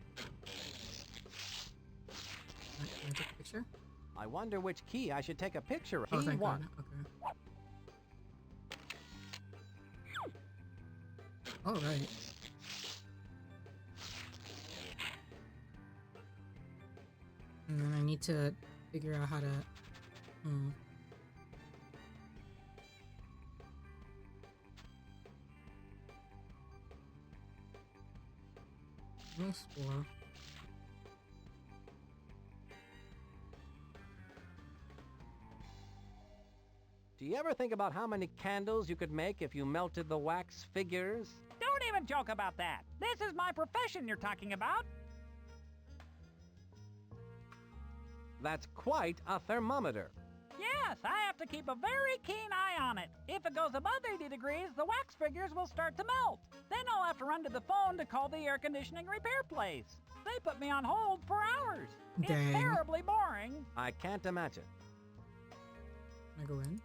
Can I take a picture? I wonder which key I should take a picture of. Oh, Key thank 1. God. Okay. Alright. And then I need to figure out how to... Explore. Do you ever think about how many candles you could make if you melted the wax figures? Don't even joke about that. This is my profession you're talking about. That's quite a thermometer. Yes, I have to keep a very keen eye on it. If it goes above 80 degrees, the wax figures will start to melt. Then I'll have to run to the phone to call the air conditioning repair place. They put me on hold for hours. Dang. It's terribly boring. I can't imagine. Can I go in?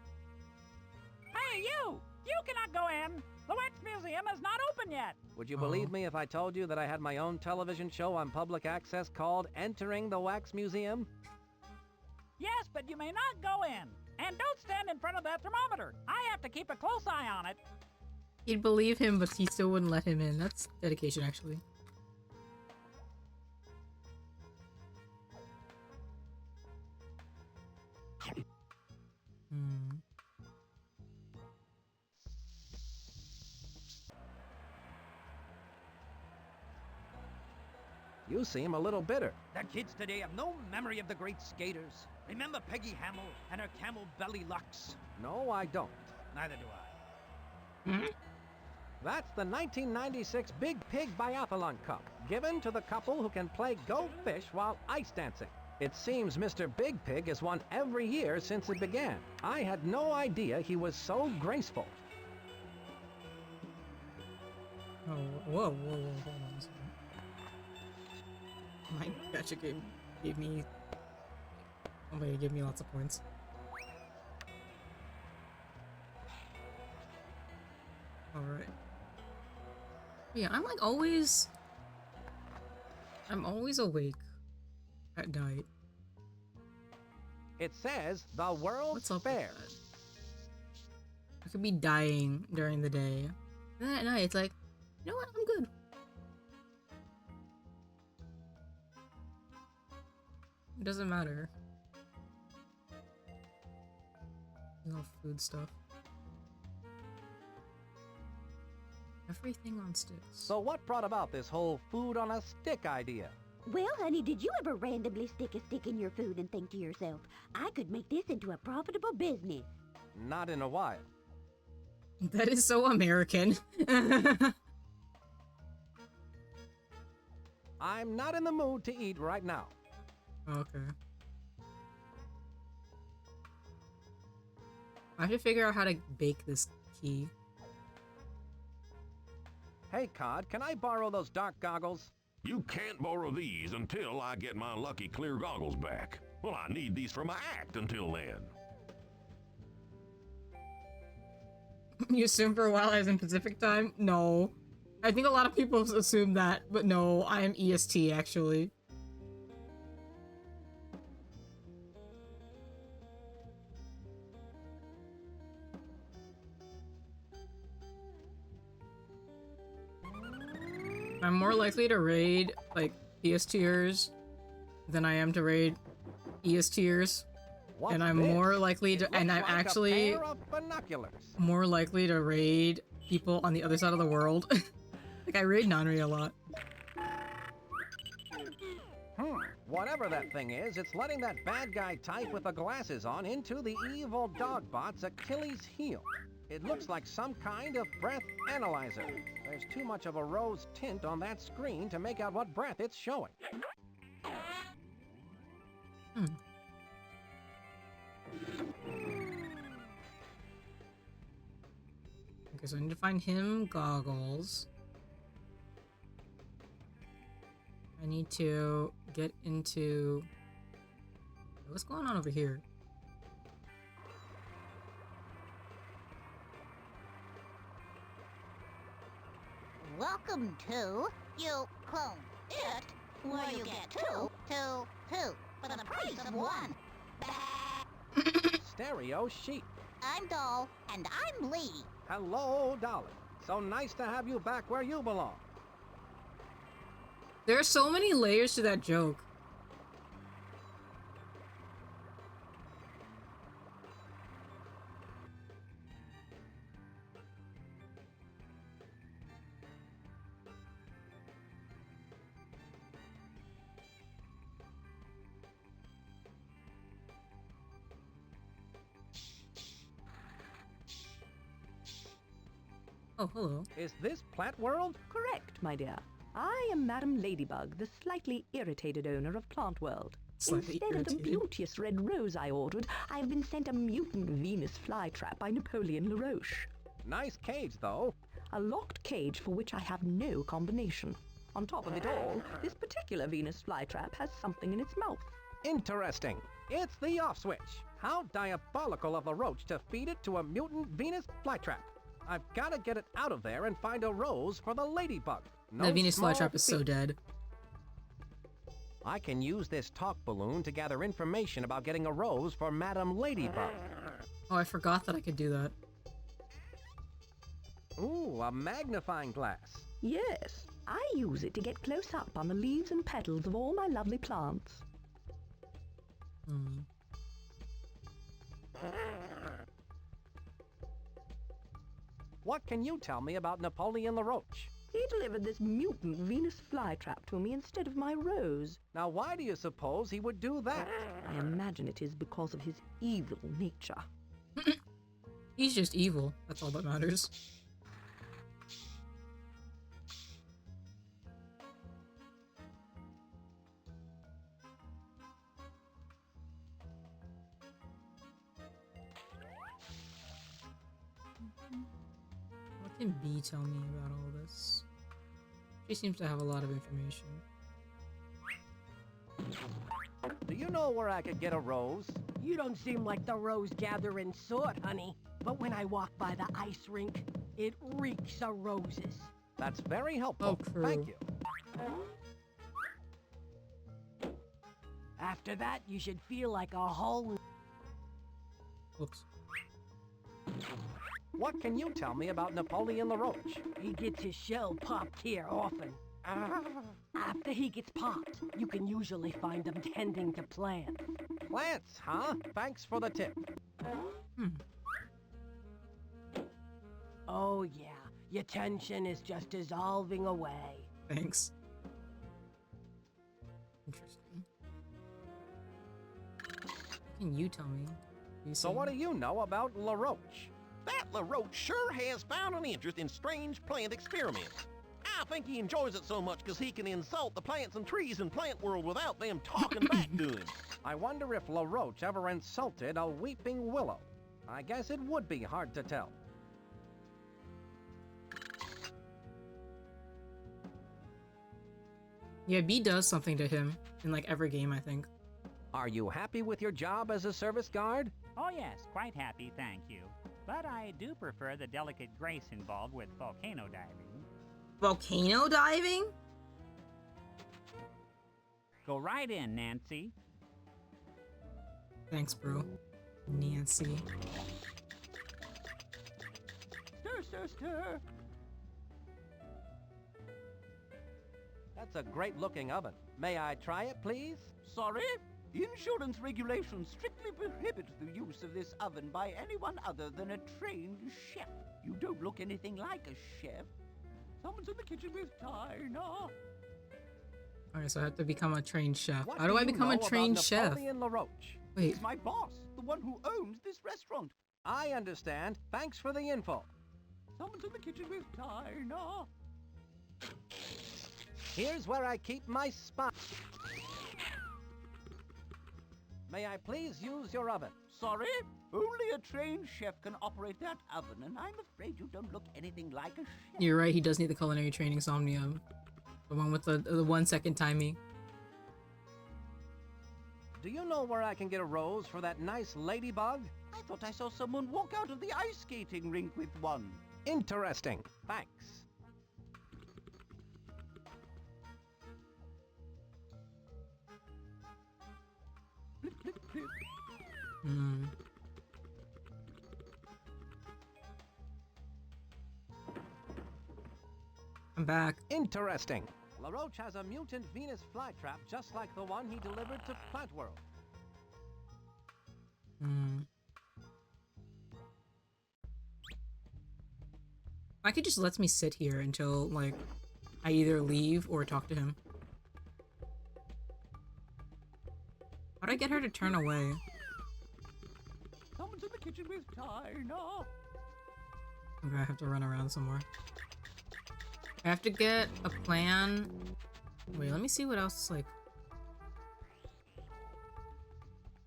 Hey, you! You cannot go in. The wax museum is not open yet. Would you believe me if I told you that I had my own television show on public access called Entering the Wax Museum? Yes, but you may not go in. And don't stand in front of that thermometer. I have to keep a close eye on it. He'd believe him, but he still wouldn't let him in. That's dedication, actually. You seem a little bitter. The kids today have no memory of the great skaters. Remember Peggy Hamill and her camel belly lux? No, I don't. Neither do I. That's the 1996 Big Pig Biathlon Cup, given to the couple who can play Go Fish while ice dancing. It seems Mr. Big Pig has won every year since it began. I had no idea he was so graceful. Oh, whoa, hold on a second. My gacha game gave me... Somebody gave me lots of points. Alright. Yeah, I'm like always... I'm always awake at night. It says the World's Fair. I could be dying during the day. And then at night, it's like, you know what? I'm good. It doesn't matter. No food stuff. Everything on sticks. So what brought about this whole food on a stick idea? Well, honey, did you ever randomly stick a stick in your food and think to yourself, I could make this into a profitable business? Not in a while. That is so American. I'm not in the mood to eat right now. Okay. I have to figure out how to bake this key. Hey, Cod, can I borrow those dark goggles? You can't borrow these until I get my lucky clear goggles back. Well, I need these for my act until then. You assume for a while I was in Pacific time? No. I think a lot of people assume that, but no, I am EST actually. I'm more likely to raid, like, PS tiers than I am to raid ES tiers. What's and I'm this? more likely to- It and looks I'm like actually- a pair of binoculars. More likely to raid people on the other side of the world. Like, I raid Nanri a lot. Whatever that thing is, it's letting that bad guy type with the glasses on into the evil dogbot's Achilles heel. It looks like some kind of breath analyzer. There's too much of a rose tint on that screen to make out what breath it's showing. Okay, so I need to find him goggles. I need to get into... What's going on over here? Welcome to you clone it where you get two, for the price of one. Stereo sheep. I'm Doll, and I'm Lee. Hello, Dolly. So nice to have you back where you belong. There are so many layers to that joke. Oh, hello. Is this Plant World? Correct, my dear. I am Madam Ladybug, the slightly irritated owner of Plant World. Slightly Instead of the irritated. beauteous red rose I ordered, I have been sent a mutant Venus flytrap by Napoleon LaRoche. Nice cage, though. A locked cage for which I have no combination. On top of it all, this particular Venus flytrap has something in its mouth. Interesting. It's the off switch. How diabolical of the roach to feed it to a mutant Venus flytrap. I've got to get it out of there and find a rose for the ladybug. No The Venus small flytrap is so feat. dead. I can use this talk balloon to gather information about getting a rose for Madam Ladybug. Oh, I forgot that I could do that. Ooh, a magnifying glass. Yes, I use it to get close up on the leaves and petals of all my lovely plants. What can you tell me about Napoleon LaRoche? He delivered this mutant Venus flytrap to me instead of my rose. Now, why do you suppose he would do that? I imagine it is because of his evil nature. He's just evil. That's all that matters. What can B tell me about all this? She seems to have a lot of information. Do you know where I could get a rose? You don't seem like the rose gathering sort, honey. But when I walk by the ice rink, it reeks of roses. That's very helpful. Oh, true. Thank you. After that, you should feel like a whole... Oops. What can you tell me about Napoleon LaRoche? He gets his shell popped here often. After he gets popped, you can usually find him tending to plants. Plants, huh? Thanks for the tip. Oh yeah, your tension is just dissolving away. Thanks. Interesting. What can you tell me? So what do you know about LaRoche? That LaRoche sure has found an interest in strange plant experiments. I think he enjoys it so much because he can insult the plants and trees in Plant World without them talking back to him. I wonder if LaRoche ever insulted a weeping willow. I guess it would be hard to tell. Yeah, B does something to him in like every game, I think. Are you happy with your job as a service guard? Oh yes, quite happy, thank you. But I do prefer the delicate grace involved with volcano diving. Volcano diving? Go right in, Nancy. Thanks, bro. Nancy. Stir, stir, stir. That's a great-looking oven. May I try it, please? Sorry? Insurance regulations strictly prohibit the use of this oven by anyone other than a trained chef. You don't look anything like a chef. Someone's in the kitchen with Tina. Okay, so I have to become a trained chef. What How do I you become a know trained about chef? Napoleon LaRoche? Wait. He's my boss, the one who owns this restaurant. I understand. Thanks for the info. Someone's in the kitchen with Tina. Here's where I keep my spot. May I please use your oven? Sorry? Only a trained chef can operate that oven, and I'm afraid you don't look anything like a chef. You're right, he does need the culinary training Somnium. The one with the 1 second timing. Do you know where I can get a rose for that nice ladybug? I thought I saw someone walk out of the ice skating rink with one. Interesting. Thanks. Click, click, click. Hmm. I'm back. Interesting. LaRoche has a mutant Venus flytrap just like the one he delivered to Plant World. Hmm. I could just lets me sit here until, like, I either leave or talk to him. How do I get her to turn away? Someone's in the kitchen with Tina. Okay, I have to run around somewhere. I have to get a plan. Wait, let me see what else, like...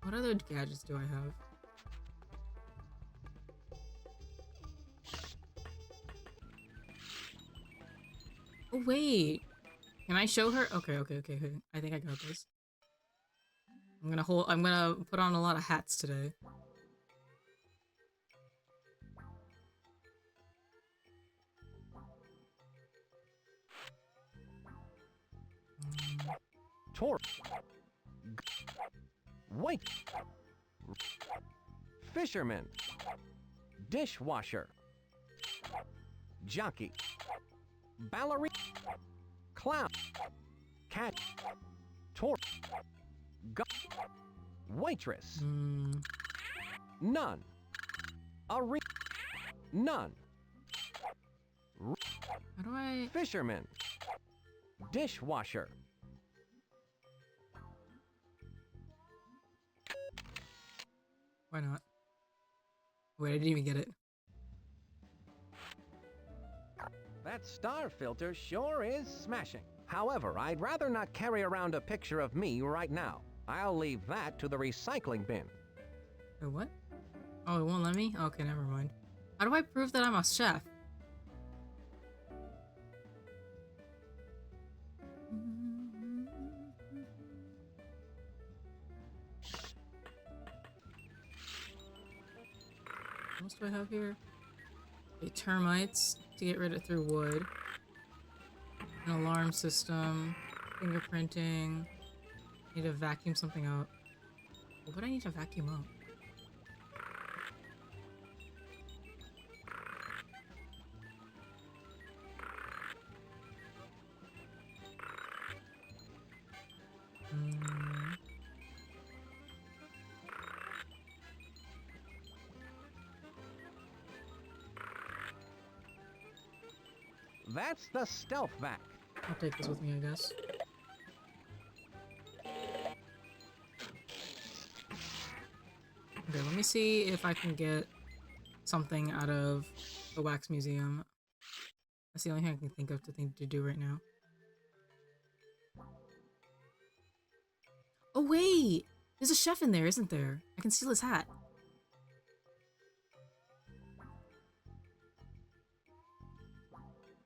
What other gadgets do I have? Oh, wait. Can I show her? Okay. I think I got this. I'm gonna put on a lot of hats today. Tor. Wait. Fisherman. Dishwasher. Jockey. Ballerina. Clown. Cat. Tor. Waitress. None. Arena. None. How do I... Fisherman. Dishwasher. Why not? Wait, I didn't even get it. That star filter sure is smashing. However, I'd rather not carry around a picture of me right now. I'll leave that to the recycling bin. Wait, what? Oh, it won't let me? Okay, never mind. How do I prove that I'm a chef? What else do I have here? Okay, termites to get rid of through wood. An alarm system. Fingerprinting. Need to vacuum something up. What would I need to vacuum up? That's the stealth vac. I'll take this with me, I guess. Okay, let me see if I can get something out of the wax museum. That's the only thing I can think of to do right now. Oh wait! There's a chef in there, isn't there? I can steal his hat.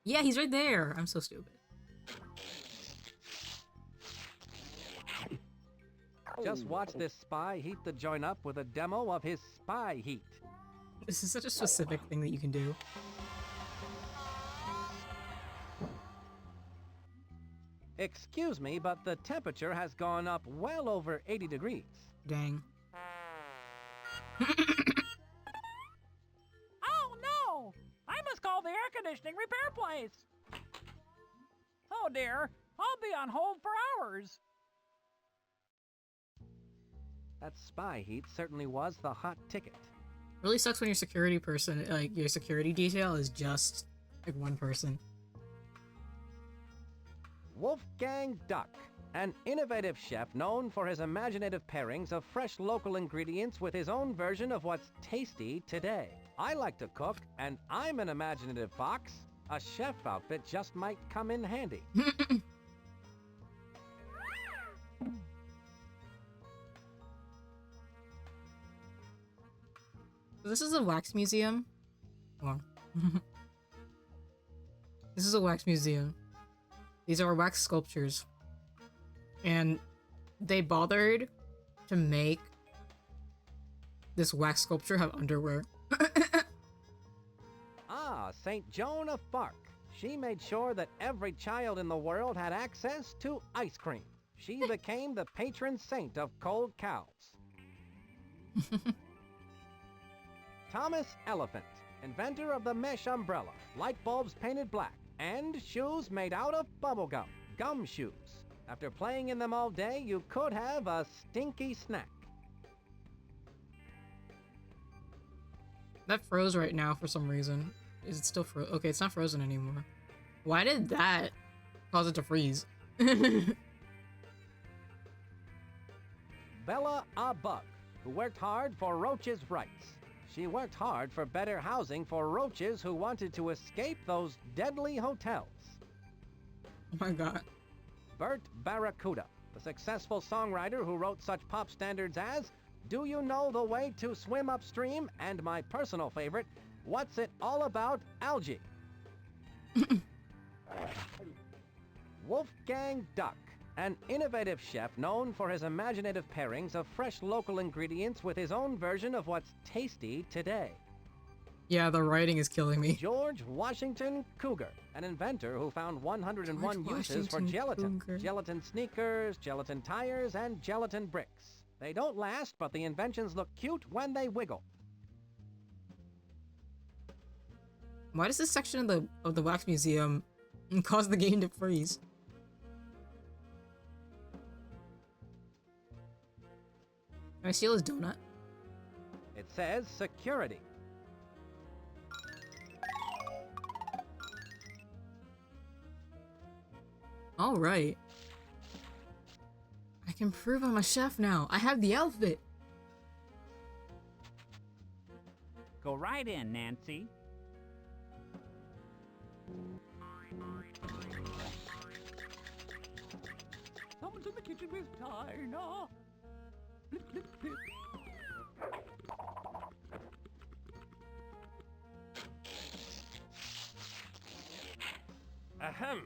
Yeah, he's right there! I'm so stupid. Just watch this spy heat the joint up with a demo of his spy heat. This is such a specific thing that you can do. Excuse me, but the temperature has gone up well over 80 degrees. Dang. Oh no! I must call the air conditioning repair place. Oh dear, I'll be on hold for hours. That spy heat certainly was the hot ticket. Really sucks when your security person, like your security detail, is just like one person. Wolfgang Duck, an innovative chef known for his imaginative pairings of fresh local ingredients with his own version of what's tasty today. I like to cook, and I'm an imaginative fox. A chef outfit just might come in handy. This is a wax museum. Hold on. This is a wax museum. These are wax sculptures. And they bothered to make this wax sculpture have underwear. Ah, St. Joan of Arc. She made sure that every child in the world had access to ice cream. She became the patron saint of cold cows. Thomas Elephant, inventor of the mesh umbrella, light bulbs painted black, and shoes made out of bubblegum, gum shoes. After playing in them all day, you could have a stinky snack. That froze right now for some reason. Is it still frozen? Okay, it's not frozen anymore. Why did that cause it to freeze? Bella a Bug, who worked hard for roaches' rights. She worked hard for better housing for roaches who wanted to escape those deadly hotels. Oh my god. Bert Barracuda, the successful songwriter who wrote such pop standards as Do You Know the Way to Swim Upstream? And my personal favorite, What's It All About, Algae? Wolfgang Duck, an innovative chef known for his imaginative pairings of fresh local ingredients with his own version of what's tasty today. Yeah, the writing is killing me. George Washington Cougar, an inventor who found 101 uses for gelatin. Cougar. Gelatin sneakers, gelatin tires, and gelatin bricks. They don't last, but the inventions look cute when they wiggle. Why does this section of the wax museum cause the game to freeze? Can I steal his donut? It says security. Alright. I can prove I'm a chef now. I have the outfit. Go right in, Nancy. Someone's in the kitchen with Dinah. Clip, clip, clip. Ahem.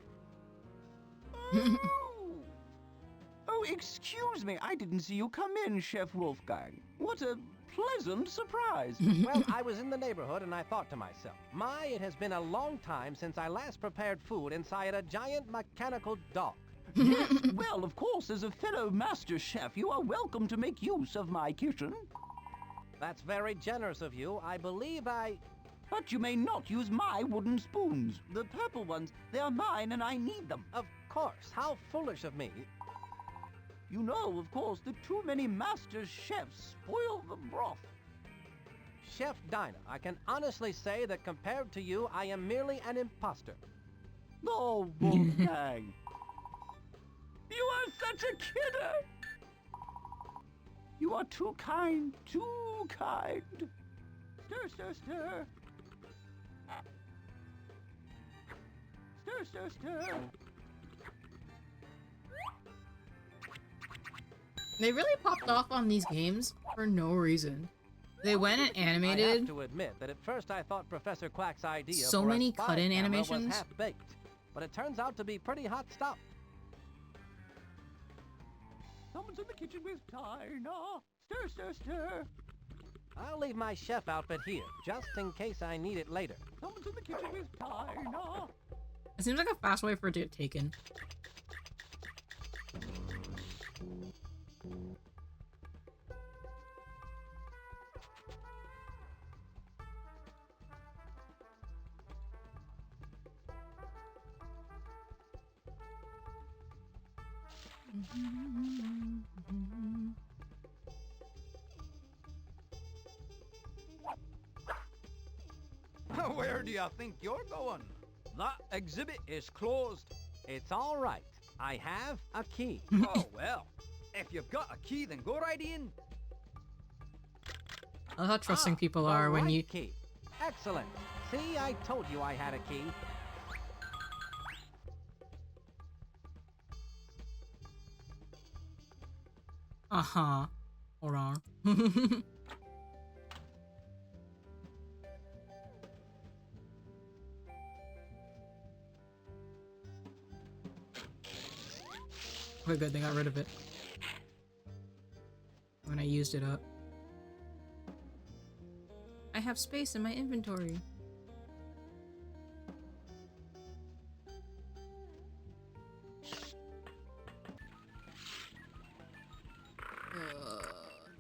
Oh, excuse me. I didn't see you come in, Chef Wolfgang. What a pleasant surprise. Well, I was in the neighborhood and I thought to myself, my, it has been a long time since I last prepared food inside a giant mechanical dog. Yes, well, of course, as a fellow master chef, you are welcome to make use of my kitchen. That's very generous of you. I believe I... But you may not use my wooden spoons. The purple ones, they are mine and I need them. Of course, how foolish of me. You know, of course, that too many master chefs spoil the broth. Chef Dinah, I can honestly say that compared to you, I am merely an imposter. Oh, Wolfgang. You are such a kidder. You are too kind, too kind. Stir, stir, stir. Stir, stir, stir. They really popped off on these games for no reason. They went and I animated have to admit that at first I thought Professor Quack's idea so for many a spy cut-in camera animations. was half-baked, but it turns out to be pretty hot stuff. Someone's in the kitchen with Tina. Stir, stir, stir. I'll leave my chef outfit here, just in case I need it later. Someone's in the kitchen with Tina. It seems like a fast way for it to get taken. Where do you think you're going? That exhibit is closed. It's all right. I have a key. Oh, well. If you've got a key, then go right in. I love how trusting people are when you... Key. Excellent. See, I told you I had a key. Uh-huh. Hold on. Okay, good, they got rid of it. When I used it up. I have space in my inventory.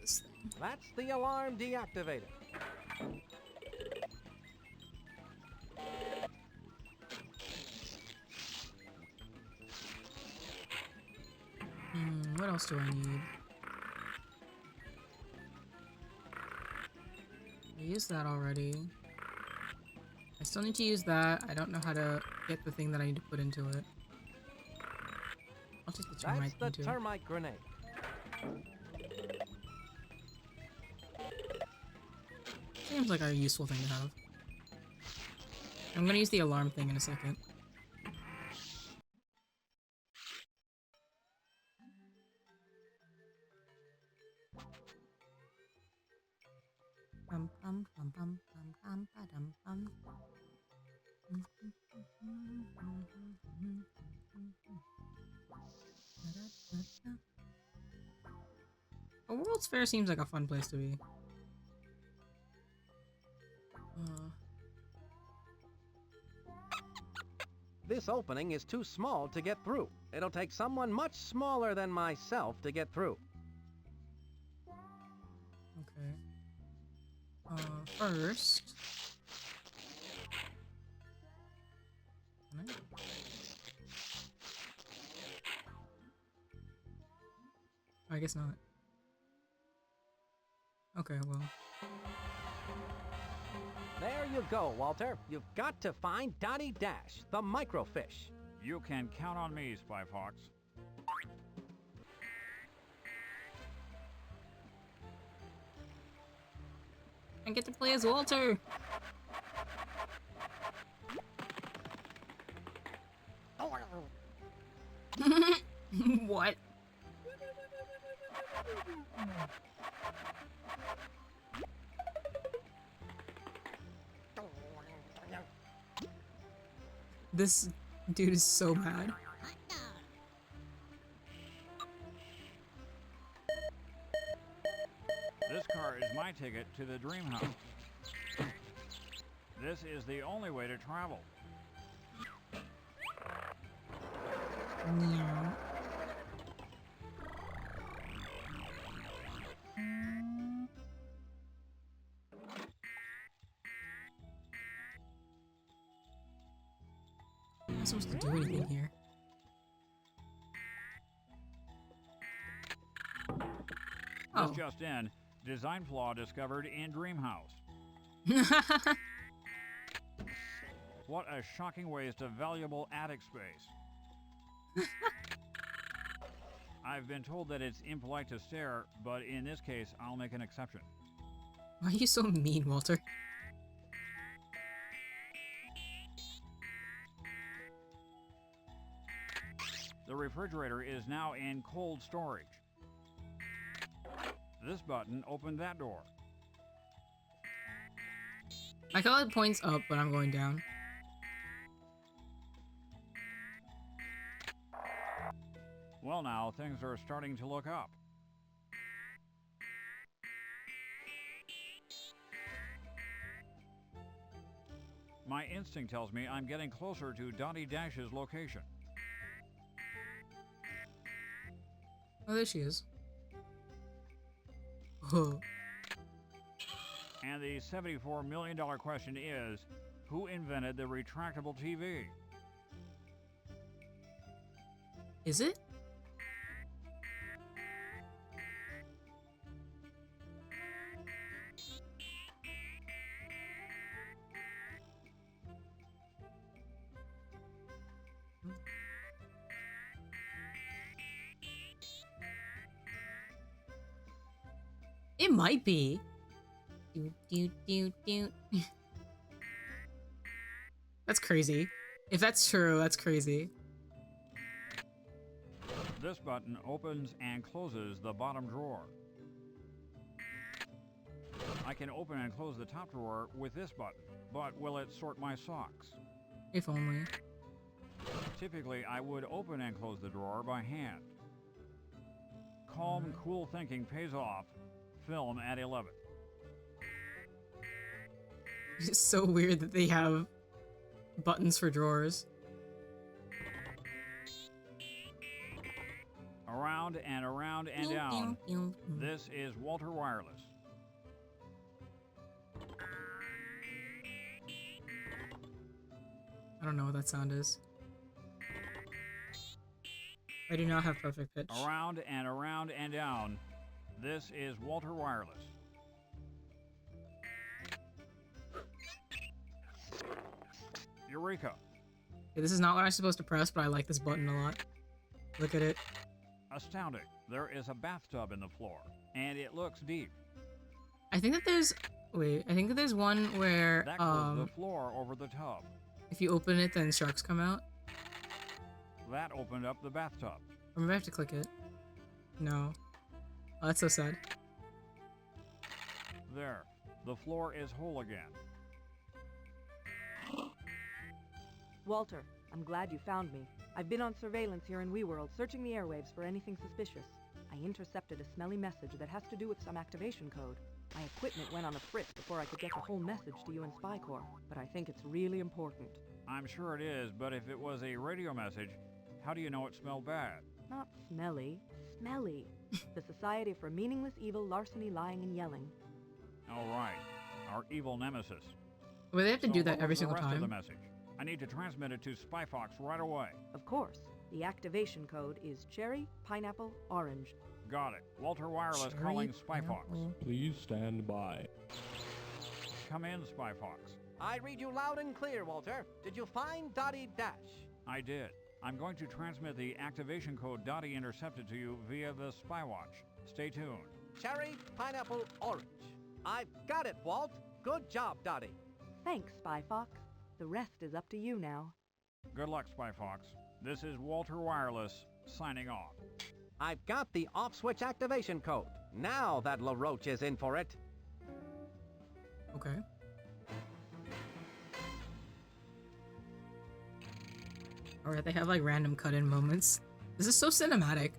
This thing. That's the alarm deactivator. What else do I need? I used that already. I still need to use that. I don't know how to get the thing that I need to put into it. I'll take the termite That's into the termite grenade. Seems like a useful thing to have. I'm gonna use the alarm thing in a second. A World's Fair seems like a fun place to be. This opening is too small to get through. It'll take someone much smaller than myself to get through. Okay. First... Can I? I guess not. Okay, well... There you go, Walter. You've got to find Dottie Dash, the microfish. You can count on me, Spy Fox. I get to play as Walter! What? This dude is so mad. This car is my ticket to the dream house. This is the only way to travel. Yeah. I'm not supposed to do anything here. This just in, design flaw discovered in Dreamhouse. What a shocking waste of valuable attic space. I've been told that it's impolite to stare, but in this case, I'll make an exception. Why are you so mean, Walter? The refrigerator is now in cold storage. This button opened that door. I call it points up, but I'm going down. Well now, things are starting to look up. My instinct tells me I'm getting closer to Dottie Dash's location. Oh, there she is. Oh. And the $74 million question is, who invented the retractable TV? Is it? It might be. That's crazy. If that's true, that's crazy. This button opens and closes the bottom drawer. I can open and close the top drawer with this button, but will it sort my socks? If only. Typically, I would open and close the drawer by hand. Calm, cool thinking pays off. Film at 11. It's so weird that they have buttons for drawers. Around and down. This is Walter Wireless. I don't know what that sound is. I do not have perfect pitch. Around and down. This is Walter Wireless. Eureka. Okay, this is not what I'm supposed to press, but I like this button a lot. Look at it. Astounding. There is a bathtub in the floor, and it looks deep. I think that there's... Wait, I think that there's one where, That goes the floor over the tub. if you open it, then sharks come out. That opened up the bathtub. Or maybe I have to click it. No. Oh, that's so sad. There. The floor is whole again. Walter, I'm glad you found me. I've been on surveillance here in WeWorld, searching the airwaves for anything suspicious. I intercepted a smelly message that has to do with some activation code. My equipment went on a fritz before I could get the whole message to you in Spy Corps, but I think it's really important. I'm sure it is, but if it was a radio message, how do you know it smelled bad? Not smelly, smelly. The Society for Meaningless Evil, Larceny, Lying, and Yelling. All right. Our evil nemesis. Well, they have to do that every single What was the rest time. of the message? I need to transmit it to Spy Fox right away. Of course. The activation code is cherry, pineapple, orange. Got it. Walter Wireless calling Spy Fox. Please stand by. Come in, Spy Fox. I read you loud and clear, Walter. Did you find Dottie Dash? I did. I'm going to transmit the activation code Dottie intercepted to you via the Spy Watch. Stay tuned. Cherry, pineapple, orange. I've got it, Walt. Good job, Dottie. Thanks, Spy Fox. The rest is up to you now. Good luck, Spy Fox. This is Walter Wireless, signing off. I've got the off-switch activation code. Now that LaRoche is in for it. Okay. Alright, they have like random cut-in moments. This is so cinematic.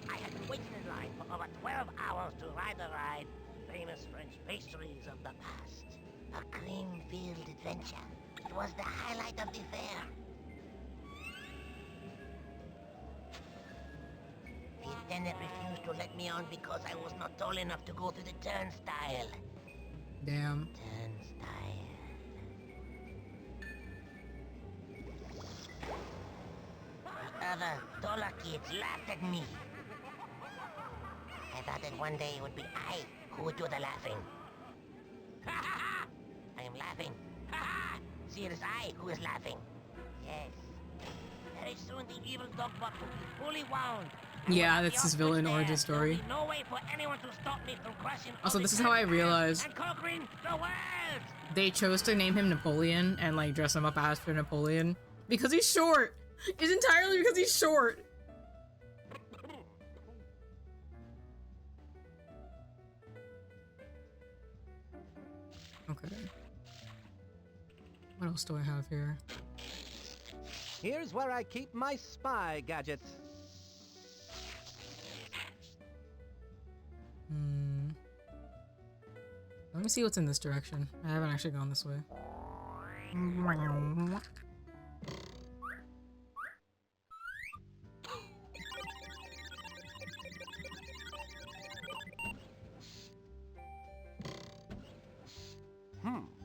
I had been waiting in line for over 12 hours to ride the ride. Famous French pastries of the past. A cream-filled adventure. It was the highlight of the fair. The attendant refused to let me on because I was not tall enough to go through the turnstile. Damn. The other taller kids laughed at me. I thought that one day it would be I who would do the laughing. Ha ha ha! I am laughing. Ha ha! See, it is I who is laughing. Yes. Very soon the evil dog buck will be fully wound. Yeah, that's his villain origin story. No way for anyone to stop me from crushing Also, this is how I realized and conquering the world. they chose to name him Napoleon and like dress him up as for Napoleon because he's short. It's entirely because he's short. Okay. What else do I have here? Here's where I keep my spy gadgets. Let me see what's in this direction. I haven't actually gone this way.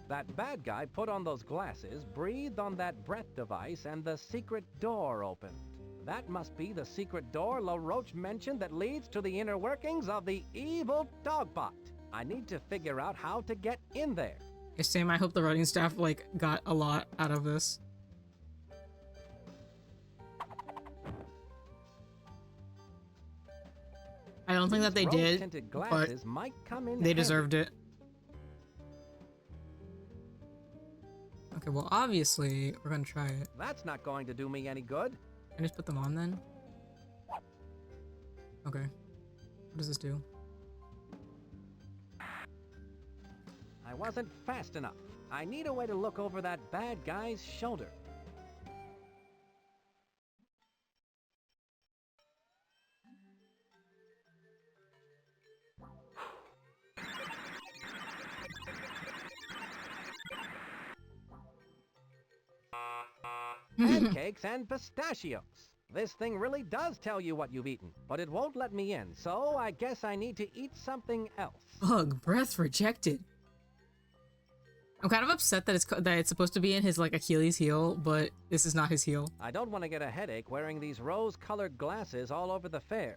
That bad guy put on those glasses, breathed on that breath device, and the secret door opened. That must be the secret door LaRoche mentioned that leads to the inner workings of the evil Dogbot. I need to figure out how to get in there. Okay, Sam, I hope the writing staff, like, got a lot out of this. I don't think that they did, but they deserved it. Okay, well, obviously, we're gonna try it. That's not going to do me any good. Can I just put them on then? Okay. What does this do? I wasn't fast enough. I need a way to look over that bad guy's shoulder. Pancakes and pistachios. This thing really does tell you what you've eaten, but it won't let me in, so I guess I need to eat something else. Ugh, breath rejected. I'm kind of upset that it's supposed to be in his, like, Achilles heel, but this is not his heel. I don't want to get a headache wearing these rose-colored glasses all over the fair.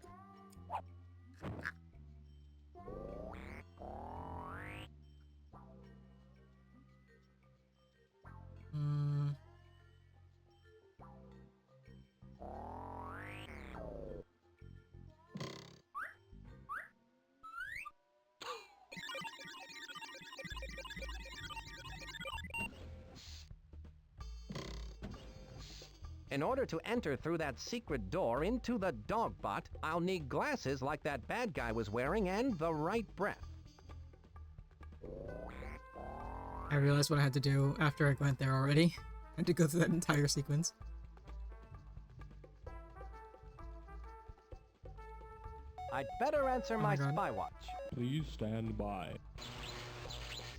In order to enter through that secret door into the Dogbot, I'll need glasses like that bad guy was wearing and the right breath. I realized what I had to do after I went there already. I had to go through that entire sequence. I'd better answer my spy watch. Please stand by.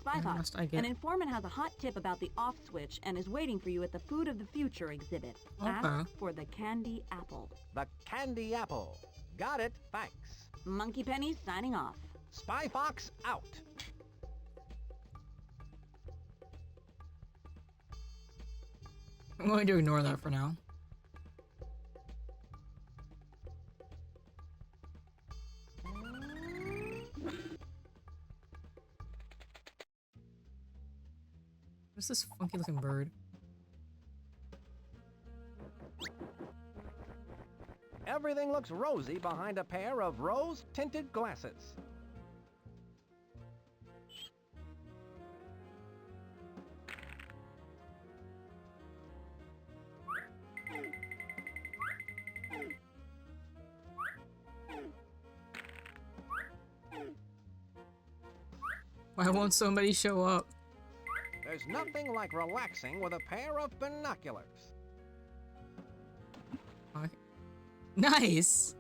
Spyfox, an informant has a hot tip about the off switch and is waiting for you at the Food of the Future exhibit. Ask for the candy apple. The candy apple. Got it, thanks. Monkey Penny signing off. Spyfox out. I'm going to ignore that for now. What's this funky looking bird? Everything looks rosy behind a pair of rose-tinted glasses. Why won't somebody show up? There's nothing like relaxing with a pair of binoculars. Nice!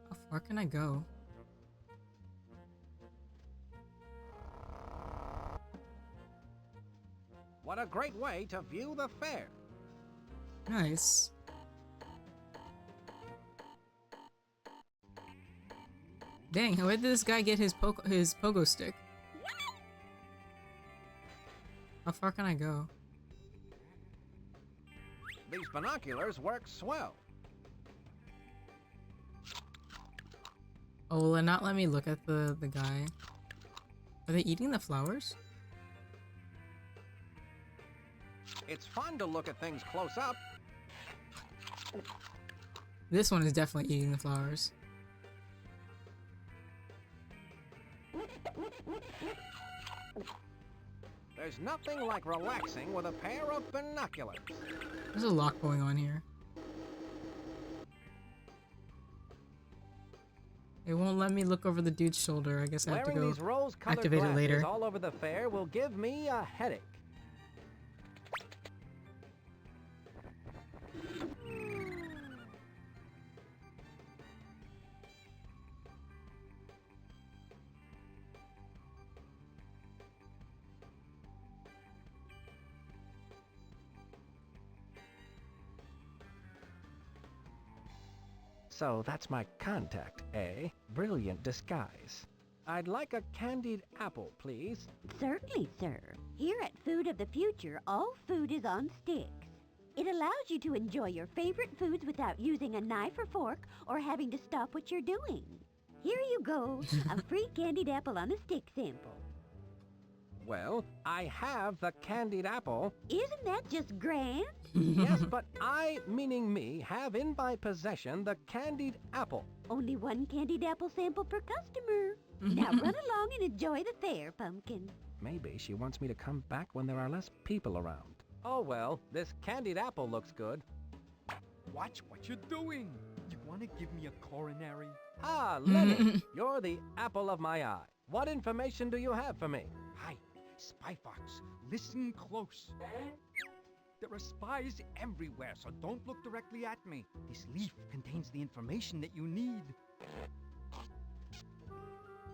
How far can I go? What a great way to view the fair. Nice. Dang, where did this guy get his pogo stick? How far can I go? These binoculars work swell. Oh, will it not let me look at the guy? Are they eating the flowers? It's fun to look at things close up. This one is definitely eating the flowers. There's nothing like relaxing with a pair of binoculars. There's a lot going on here. It won't let me look over the dude's shoulder. I guess I have to Wearing go these rose-colored activate it glasses later. all over the fair will give me a headache. So that's my contact, eh? Brilliant disguise. I'd like a candied apple, please. Certainly, sir. Here at Food of the Future, all food is on sticks. It allows you to enjoy your favorite foods without using a knife or fork or having to stop what you're doing. Here you go, a free candied apple on a stick sample. Well, I have the candied apple. Isn't that just grand? Yes, but I, meaning me, have in my possession the candied apple. Only one candied apple sample per customer. Now run along and enjoy the fair, Pumpkin. Maybe she wants me to come back when there are less people around. Oh well, this candied apple looks good. Watch what you're doing. You want to give me a coronary? Ah, Lenny, you're the apple of my eye. What information do you have for me? Hi, Spy Fox. Listen close. There are spies everywhere, so don't look directly at me. This leaf contains the information that you need.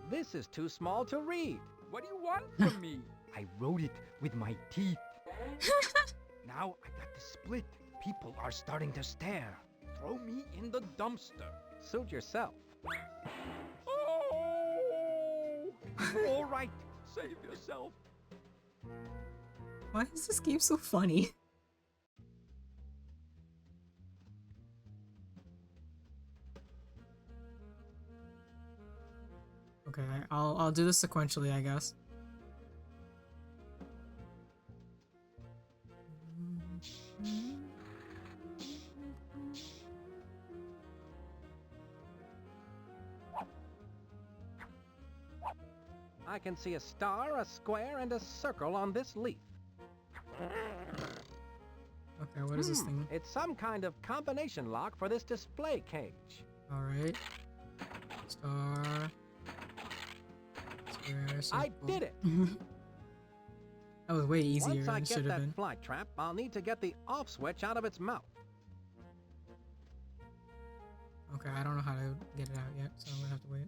This is too small to read. What do you want from me? I wrote it with my teeth. Now I got to split. People are starting to stare. Throw me in the dumpster. Suit yourself. Oh! All right, save yourself. Why is this game so funny? Okay, I'll do this sequentially, I guess. I can see a star, a square, and a circle on this leaf. Okay, what is this thing? It's some kind of combination lock for this display cage. Alright. Star. Square, circle. I did it! That was way easier Once than I it get should have that been. fly trap, I'll need to get the off switch out of its mouth. Okay, I don't know how to get it out yet, so I'm gonna have to wait.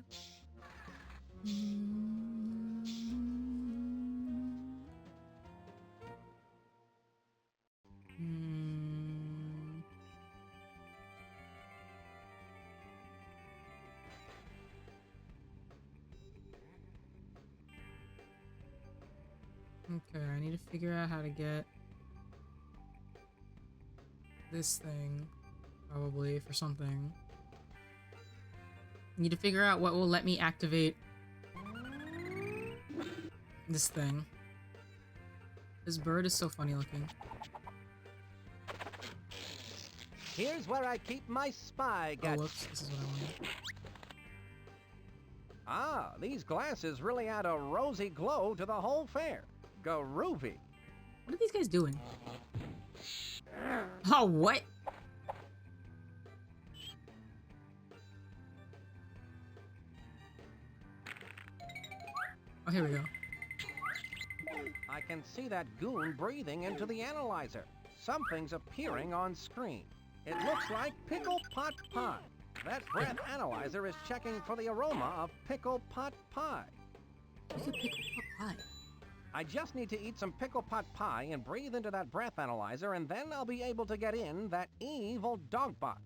Okay, I need to figure out how to get this thing, probably, for something. I need to figure out what will let me activate this thing. This bird is so funny looking. Here's where I keep my spy gadget. Oh, whoops, this is what I wanted. Ah, these glasses really add a rosy glow to the whole fair. Groovy. What are these guys doing? Oh, what? Oh, here we go. I can see that goon breathing into the analyzer. Something's appearing on screen. It looks like pickle pot pie. That breath analyzer is checking for the aroma of pickle pot pie. What's a pickle pot pie? I just need to eat some pickle pot pie and breathe into that breath analyzer, and then I'll be able to get in that evil dogbot.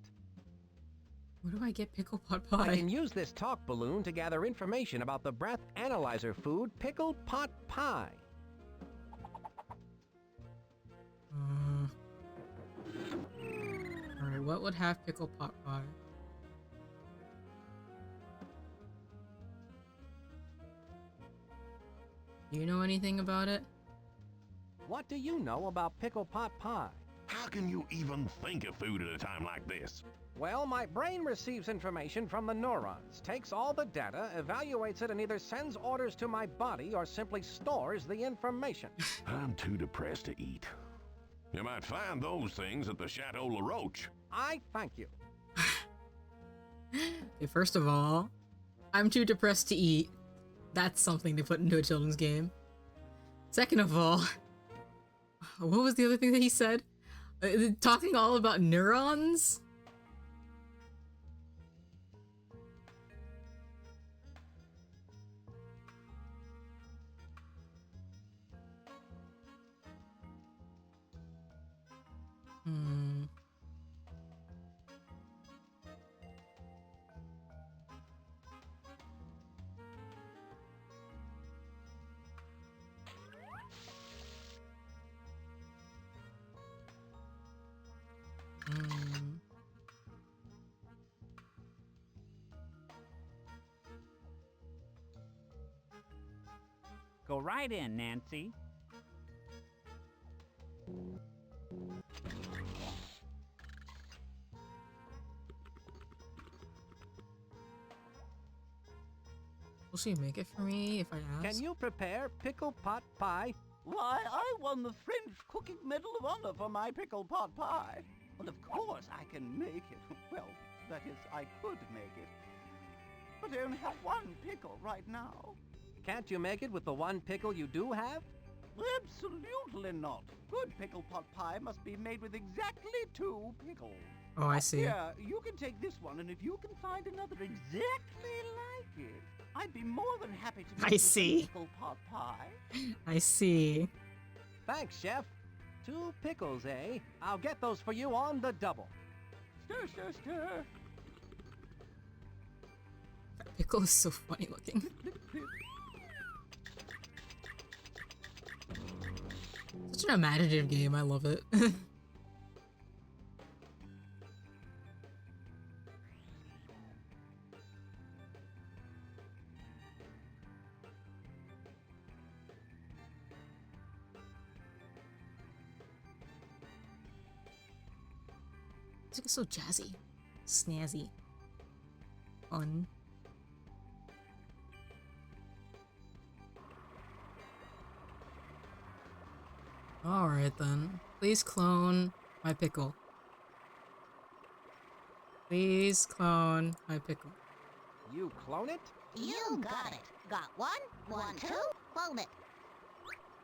Where do I get pickle pot I pie? can use this talk balloon to gather information about the breath analyzer food pickle pot pie. Alright, what would have pickle pot pie? Do you know anything about it? What do you know about pickle pot pie? How can you even think of food at a time like this? Well, my brain receives information from the neurons, takes all the data, evaluates it, and either sends orders to my body or simply stores the information. I'm too depressed to eat. You might find those things at the Chateau La Roche. I thank you. Okay, first of all, I'm too depressed to eat. That's something to put into a children's game. Second of all, what was the other thing that he said? Talking all about neurons? Hmm. Go right in, Nancy. Will she make it for me if I ask? Can you prepare pickle pot pie? Why, I won the French Cooking Medal of Honor for my pickle pot pie. Well, of course I can make it. Well, that is, I could make it. But I only have one pickle right now. Can't you make it with the one pickle you do have? Absolutely not. Good pickle pot pie must be made with exactly 2 pickles. Oh, I see. Here, you can take this one, and if you can find another exactly like it, I'd be more than happy to make I you see. some pickle pot pie. I see. Thanks, Chef. 2 pickles, eh? I'll get those for you on the double. Stir, stir, stir. That pickle is so funny looking. Such an imaginative game, I love it. It's so jazzy, snazzy, fun. Alright then. Please clone my pickle. Please clone my pickle. You clone it? You got it. Got one, 1, 2, clone it.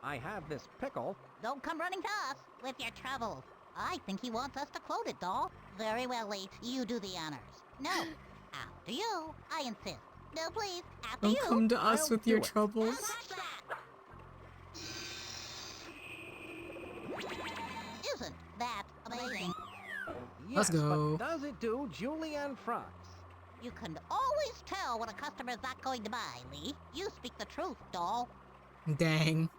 I have this pickle. Don't come running to us with your troubles. I think he wants us to clone it, doll. Very well, Lee. You do the honors. No. After you. I insist. No, please. After Don't you. come to us I'll with do your it. troubles. Isn't that amazing? Let's Yes, go. But does it do julienne fries? You can always tell when a customer's not going to buy, Lee. You speak the truth, doll. Dang.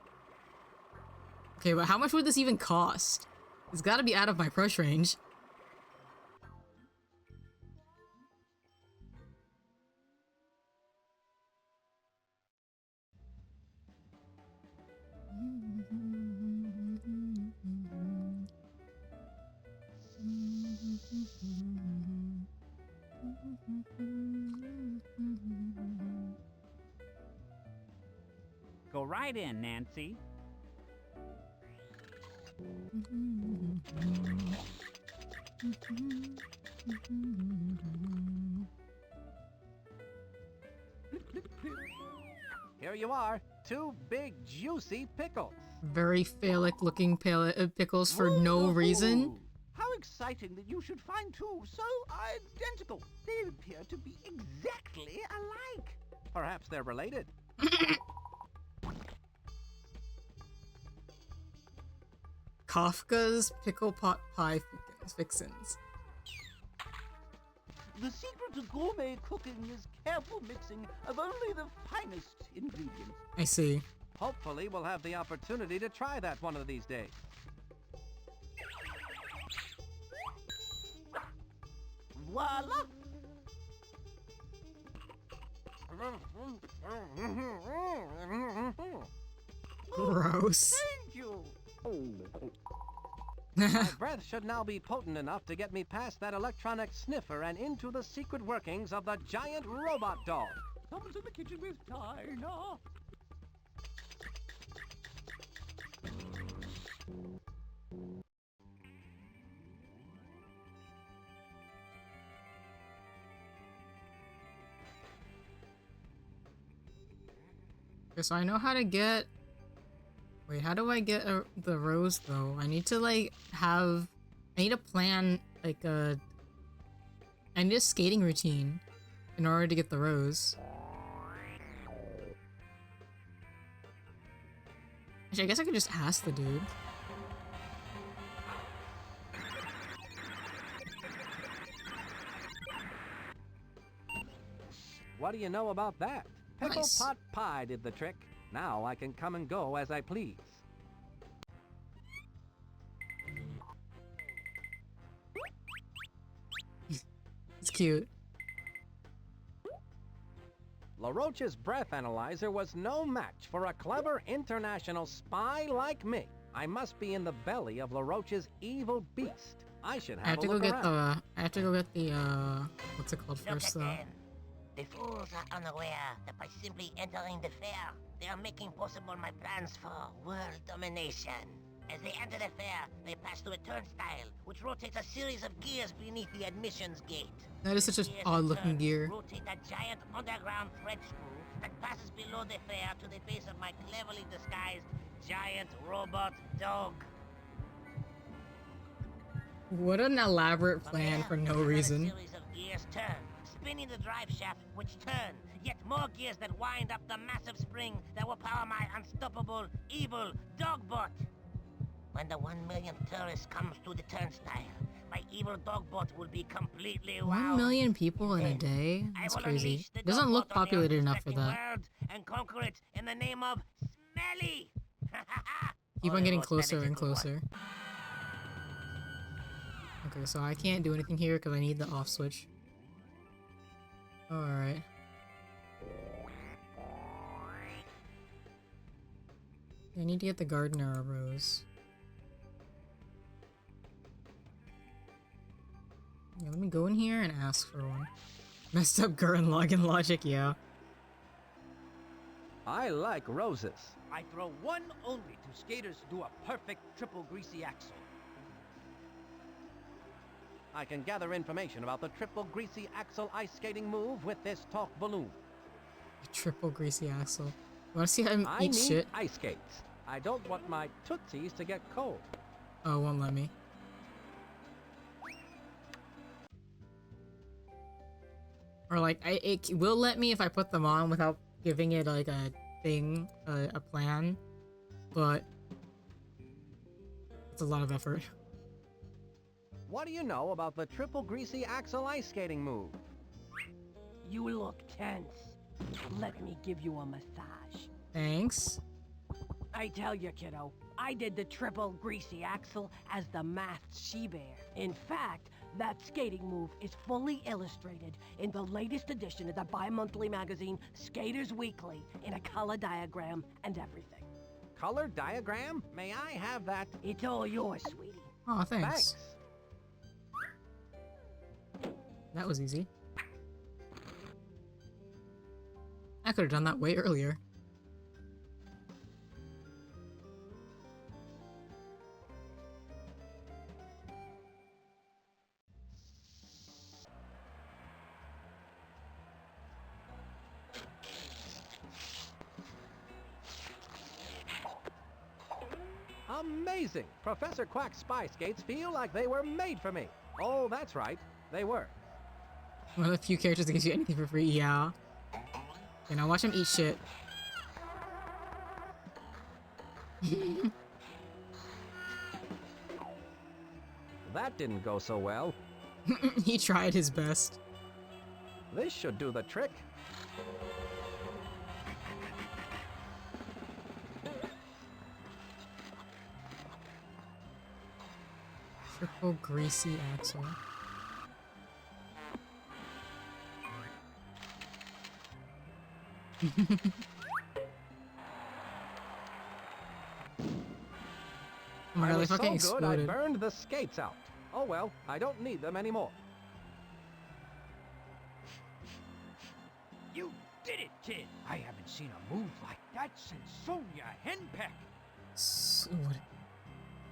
Okay, but how much would this even cost? It's gotta be out of my price range. Go right in, Nancy. Here you are. 2 big, juicy pickles. Very phallic looking pickles for no reason. How exciting that you should find 2 so identical. They appear to be exactly alike. Perhaps they're related. Kafka's pickle pot pie fixins. The secret to gourmet cooking is careful mixing of only the finest ingredients. I see. Hopefully we'll have the opportunity to try that one of these days. Voila! Gross. Thank you. My breath should now be potent enough to get me past that electronic sniffer and into the secret workings of the giant robot dog. Someone's in the kitchen with Dinah. Okay, so I know how to get... Wait, how do I get the rose, though? I need to, like, have... I need to plan, like, a... I need a skating routine in order to get the rose. Actually, I guess I could just ask the dude. What do you know about that? Pickle Nice. pot pie did the trick. Now I can come and go as I please. It's cute. LaRoche's breath analyzer was no match for a clever international spy like me. I must be in the belly of LaRoche's evil beast. I should have a look around. I have to go get the, what's it called first, though? The fools are unaware that by simply entering the fair, they are making possible my plans for world domination. As they enter the fair, they pass through a turnstile, which rotates a series of gears beneath the admissions gate. That is such an odd-looking gear. Rotate a giant underground thread screw that passes below the fair to the base of my cleverly disguised giant robot dog. What an elaborate plan for no reason. A series of gears turn, spinning the drive shaft, which turn. Yet more gears that wind up the massive spring that will power my unstoppable, evil dogbot. When the 1 millionth tourist comes to the turnstile, my evil dogbot will be completely 1 million people in a day? That's crazy. It doesn't look populated enough for that. And conquer it in the name of Smelly. Keep on getting closer and closer. Okay, so I can't do anything here because I need the off switch. Alright. I need to get the gardener rose. Yeah, let me go in here and ask for one. Messed up Gurren Lagann logic, yeah. I like roses. I throw one only to skaters who do a perfect triple greasy axle. I can gather information about the triple greasy axle ice skating move with this talk balloon. Triple greasy axle. You wanna see how I eat need shit? ice skates. I don't want my tootsies to get cold. Oh, it won't let me. Or like, it will let me if I put them on without giving it like a thing, a plan, but it's a lot of effort. What do you know about the triple greasy axle ice skating move? You look tense. Let me give you a massage. Thanks. I tell you, kiddo, I did the triple greasy axle as the masked she-bear. In fact, that skating move is fully illustrated in the latest edition of the bi-monthly magazine Skaters Weekly in a color diagram and everything. Color diagram? May I have that? It's all yours, sweetie. Oh, thanks. That was easy. I could have done that way earlier. Amazing! Professor Quack's spy skates feel like they were made for me. Oh, that's right. They were. One of the few characters that gives you anything for free, yeah. Okay, now watch him eat shit. That didn't go so well. He tried his best. This should do the trick. Triple greasy axle. Oh my god, I they was fucking so good exploded. I burned the skates out. Oh well, I don't need them anymore. You did it, kid! I haven't seen a move like that since Sonia Henpeck.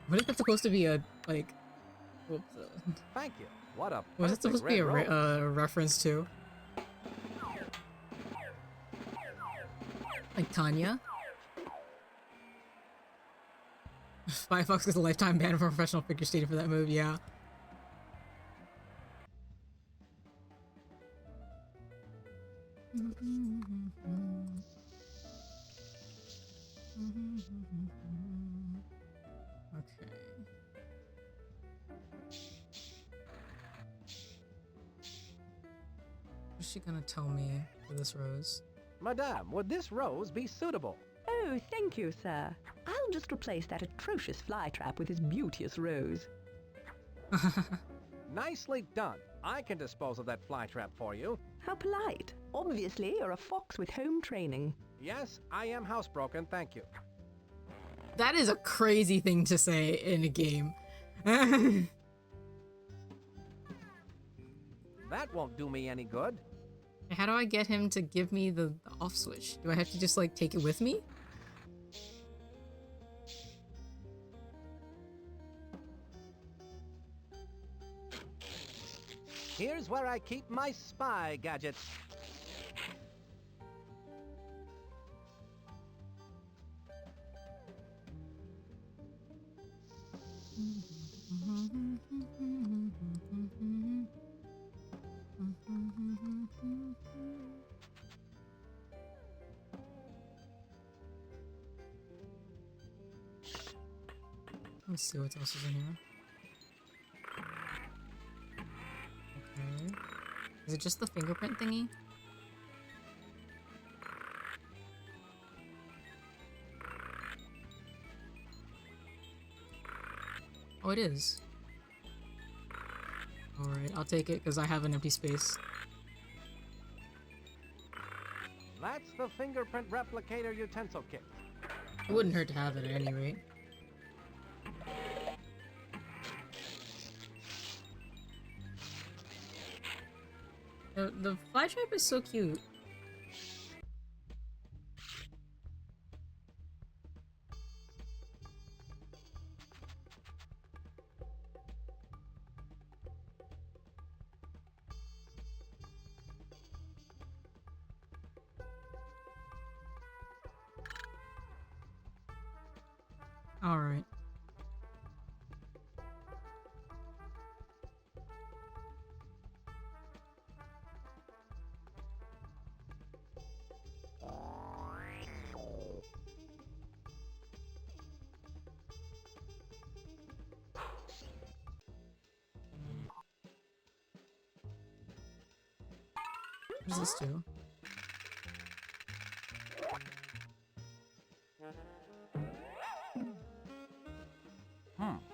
What is that supposed to be a, like... Whoops, Thank you. What a was that supposed to be a red rose. reference to? Like Tanya. $5 is a lifetime ban for professional figure skating for that move, yeah. Okay. What's she gonna tell me for this rose? Madame, would this rose be suitable? Oh, thank you, sir. I'll just replace that atrocious flytrap with this beauteous rose. Nicely done. I can dispose of that flytrap for you. How polite. Obviously, you're a fox with home training. Yes, I am housebroken, thank you. That is a crazy thing to say in a game. That won't do me any good. How do I get him to give me the off switch? Do I have to just like take it with me? Here's where I keep my spy gadgets. Let me see what else is in here. Okay. Is it just the fingerprint thingy? Oh, it is. Alright, I'll take it because I have an empty space. That's the fingerprint replicator utensil kit. It wouldn't hurt to have it at any rate. The flytrap is so cute. All right. What does this do?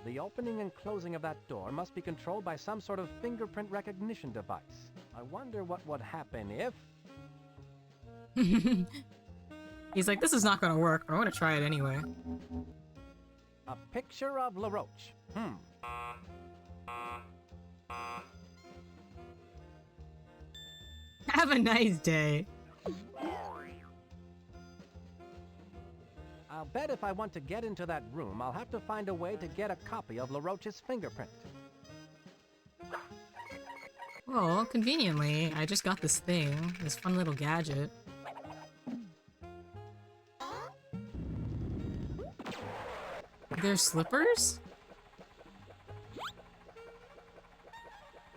The opening and closing of that door must be controlled by some sort of fingerprint recognition device. I wonder what would happen if... He's like, this is not gonna work, but I want to try it anyway. A picture of LaRoche. Have a nice day. I'll bet if I want to get into that room, I'll have to find a way to get a copy of LaRoche's fingerprint. Well, conveniently, I just got this thing, this fun little gadget. There's slippers?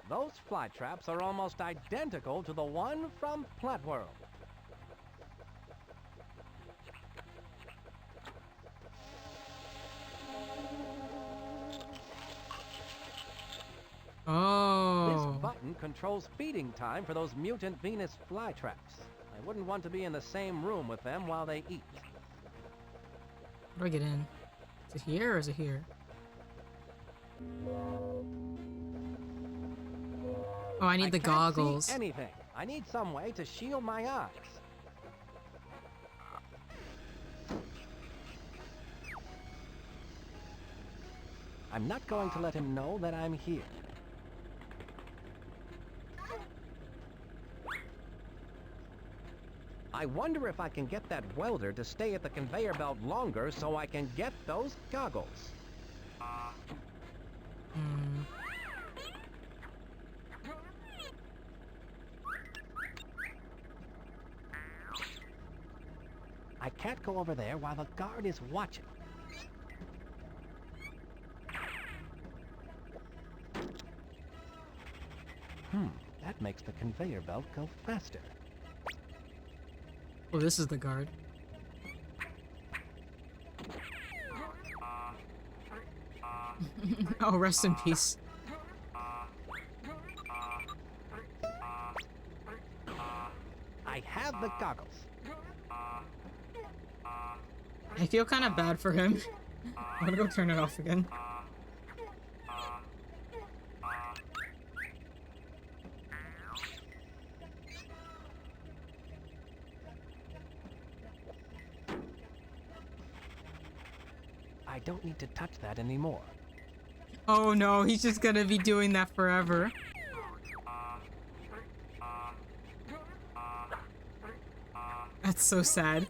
Those fly traps are almost identical to the one from Plant World. Oh. This button controls feeding time for those mutant Venus fly traps. I wouldn't want to be in the same room with them while they eat. How do I get in? Is it here or is it here? Oh, I need the goggles. See anything. I need some way to shield my eyes. I'm not going to let him know that I'm here. I wonder if I can get that welder to stay at the conveyor belt longer so I can get those goggles. can't go over there while the guard is watching. That makes the conveyor belt go faster. Oh, this is the guard. Oh, rest in peace. I have the goggles. I feel kind of bad for him. I'm gonna go turn it off again. I don't need to touch that anymore. Oh no, he's just gonna be doing that forever. That's so sad.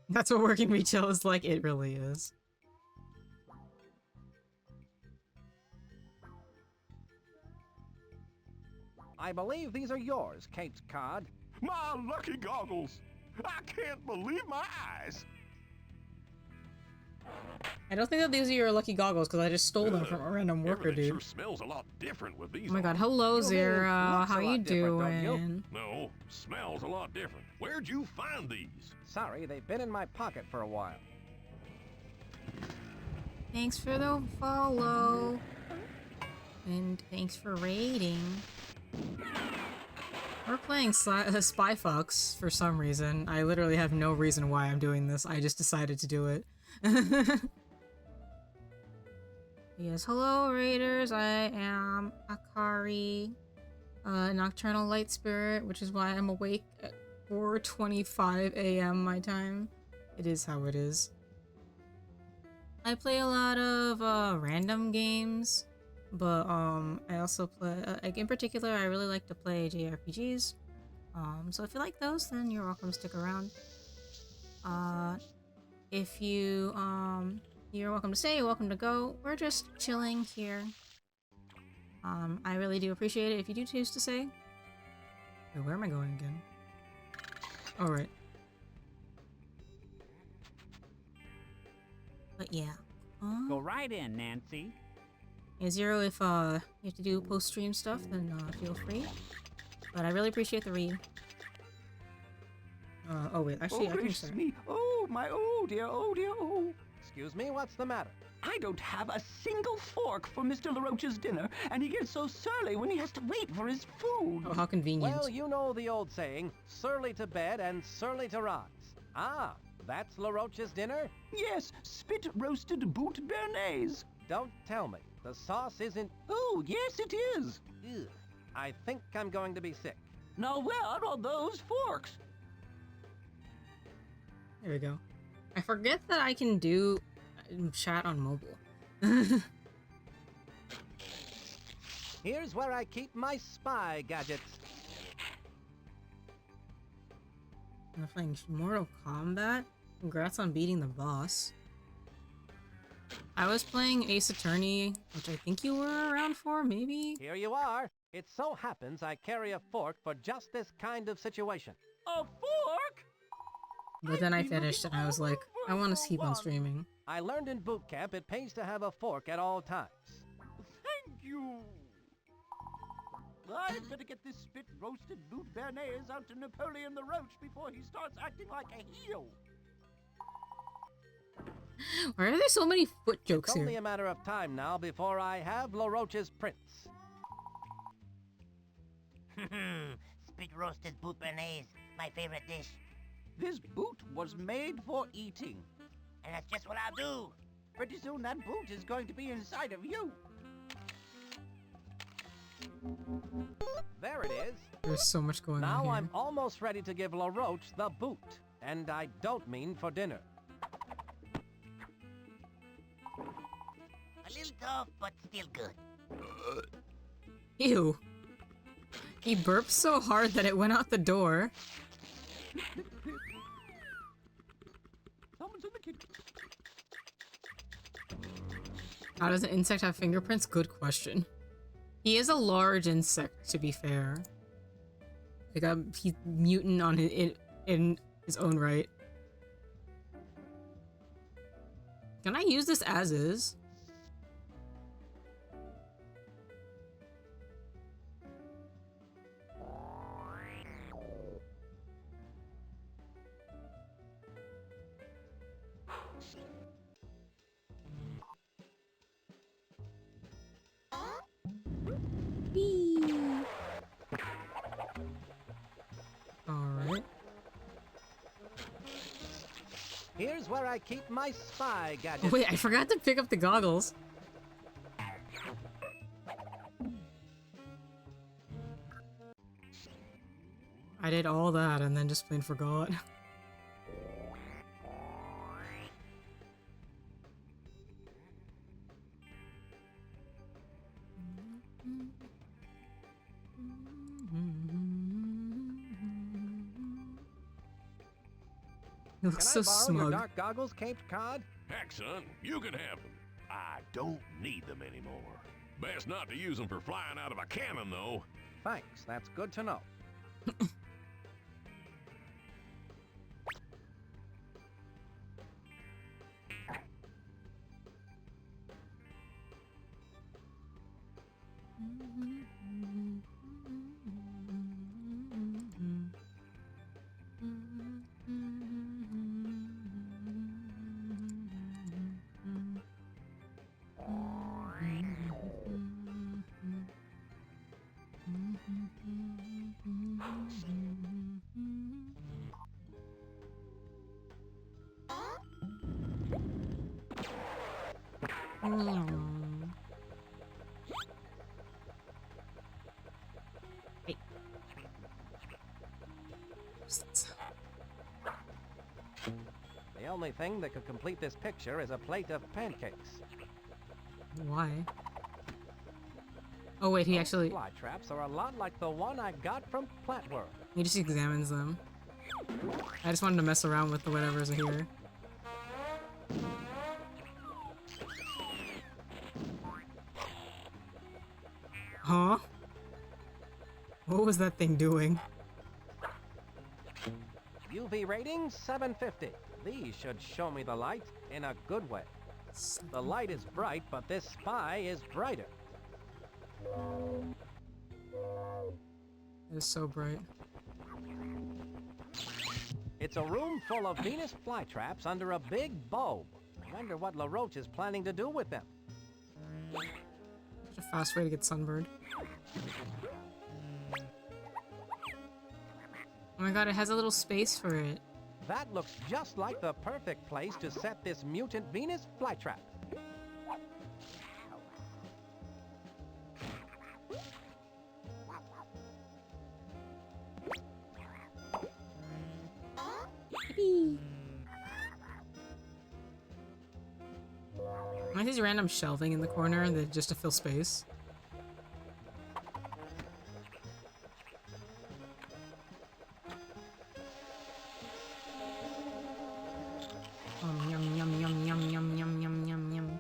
That's what working retail is like. It really is. I believe these are yours, Kate Cod. My lucky goggles! I can't believe my eyes! I don't think that these are your lucky goggles because I just stole them from a random worker, Everything dude. sure smells a lot different with these Oh my god, on. hello, Zara. looks a How you lot different, don't you? doing? No, smells a lot different. Where'd you find these? Sorry, they've been in my pocket for a while. Thanks for the follow. And thanks for raiding. We're playing Spy Fox for some reason. I literally have no reason why I'm doing this. I just decided to do it. Yes, hello raiders. I am Akari, Nocturnal Light Spirit, which is why I'm awake at 4:25 a.m. my time. It is how it is. I play a lot of random games, but I also play, like in particular, I really like to play JRPGs. So if you like those, then you're welcome to stick around. If you you're welcome to stay, you're welcome to go. We're just chilling here. I really do appreciate it if you do choose to stay. Wait, where am I going again? All right. But yeah. Go right in, Nancy. Yeah, Zero, if you have to do post-stream stuff, then feel free. But I really appreciate the read. Oh wait, actually, I can gracious start. me. Oh, my, oh dear, oh dear, oh. Excuse me, what's the matter? I don't have a single fork for Mr. LaRoche's dinner, and he gets so surly when he has to wait for his food. Oh, how convenient. Well, you know the old saying, surly to bed and surly to rise. Ah, that's LaRoche's dinner? Yes, spit roasted boot béarnaise. Don't tell me. The sauce isn't... Oh, yes it is. Ugh. I think I'm going to be sick. Now where are those forks? There we go. I forget that I can do chat on mobile. Here's where I keep my spy gadgets. I'm playing Mortal Kombat. Congrats on beating the boss. I was playing Ace Attorney, which I think you were around for, maybe? Here you are. It so happens I carry a fork for just this kind of situation. A fork? But then I finished and I was like, I want to keep on streaming. I learned in boot camp it pays to have a fork at all times. Thank you. I'd better get this spit roasted boot béarnaise out to Napoleon the Roach before he starts acting like a heel. Why are there so many foot jokes It's only here? a matter of time now before I have LaRoche's prince. Spit roasted boot béarnaise, my favorite dish. This boot was made for eating. And that's just what I'll do. Pretty soon that boot is going to be inside of you. There it is. There's so much going on Now here. I'm almost ready to give LaRoche the boot. And I don't mean for dinner. A little tough, but still good. Ew. He burped so hard that it went out the door. How does an insect have fingerprints? Good question. He is a large insect, to be fair. Like he's mutant on in his own right. Can I use this as is? Alright. Here's where I keep my spy gadget. Oh, wait, I forgot to pick up the goggles. I did all that and then just plain forgot. He looks so Can I borrow smug. your dark goggles, Cape Cod? Heck, son, you can have them. I don't need them anymore. Best not to use them for flying out of a cannon, though. Thanks, that's good to know. The only thing that could complete this picture is a plate of pancakes. Why? Oh wait, he actually... Fly traps are a lot like the one I got from Plant World. He just examines them. I just wanted to mess around with the whatever's here. Huh? What was that thing doing? UV rating 750. These should show me the light in a good way. The light is bright, but this spy is brighter. It is so bright. It's a room full of Venus flytraps under a big bulb. I wonder what LaRoche is planning to do with them. Such a fast way to get sunburned. Oh my god, it has a little space for it. That looks just like the perfect place to set this mutant Venus flytrap. Why is random shelving in the corner just to fill space? Yum yum yum yum yum yum yum yum yum.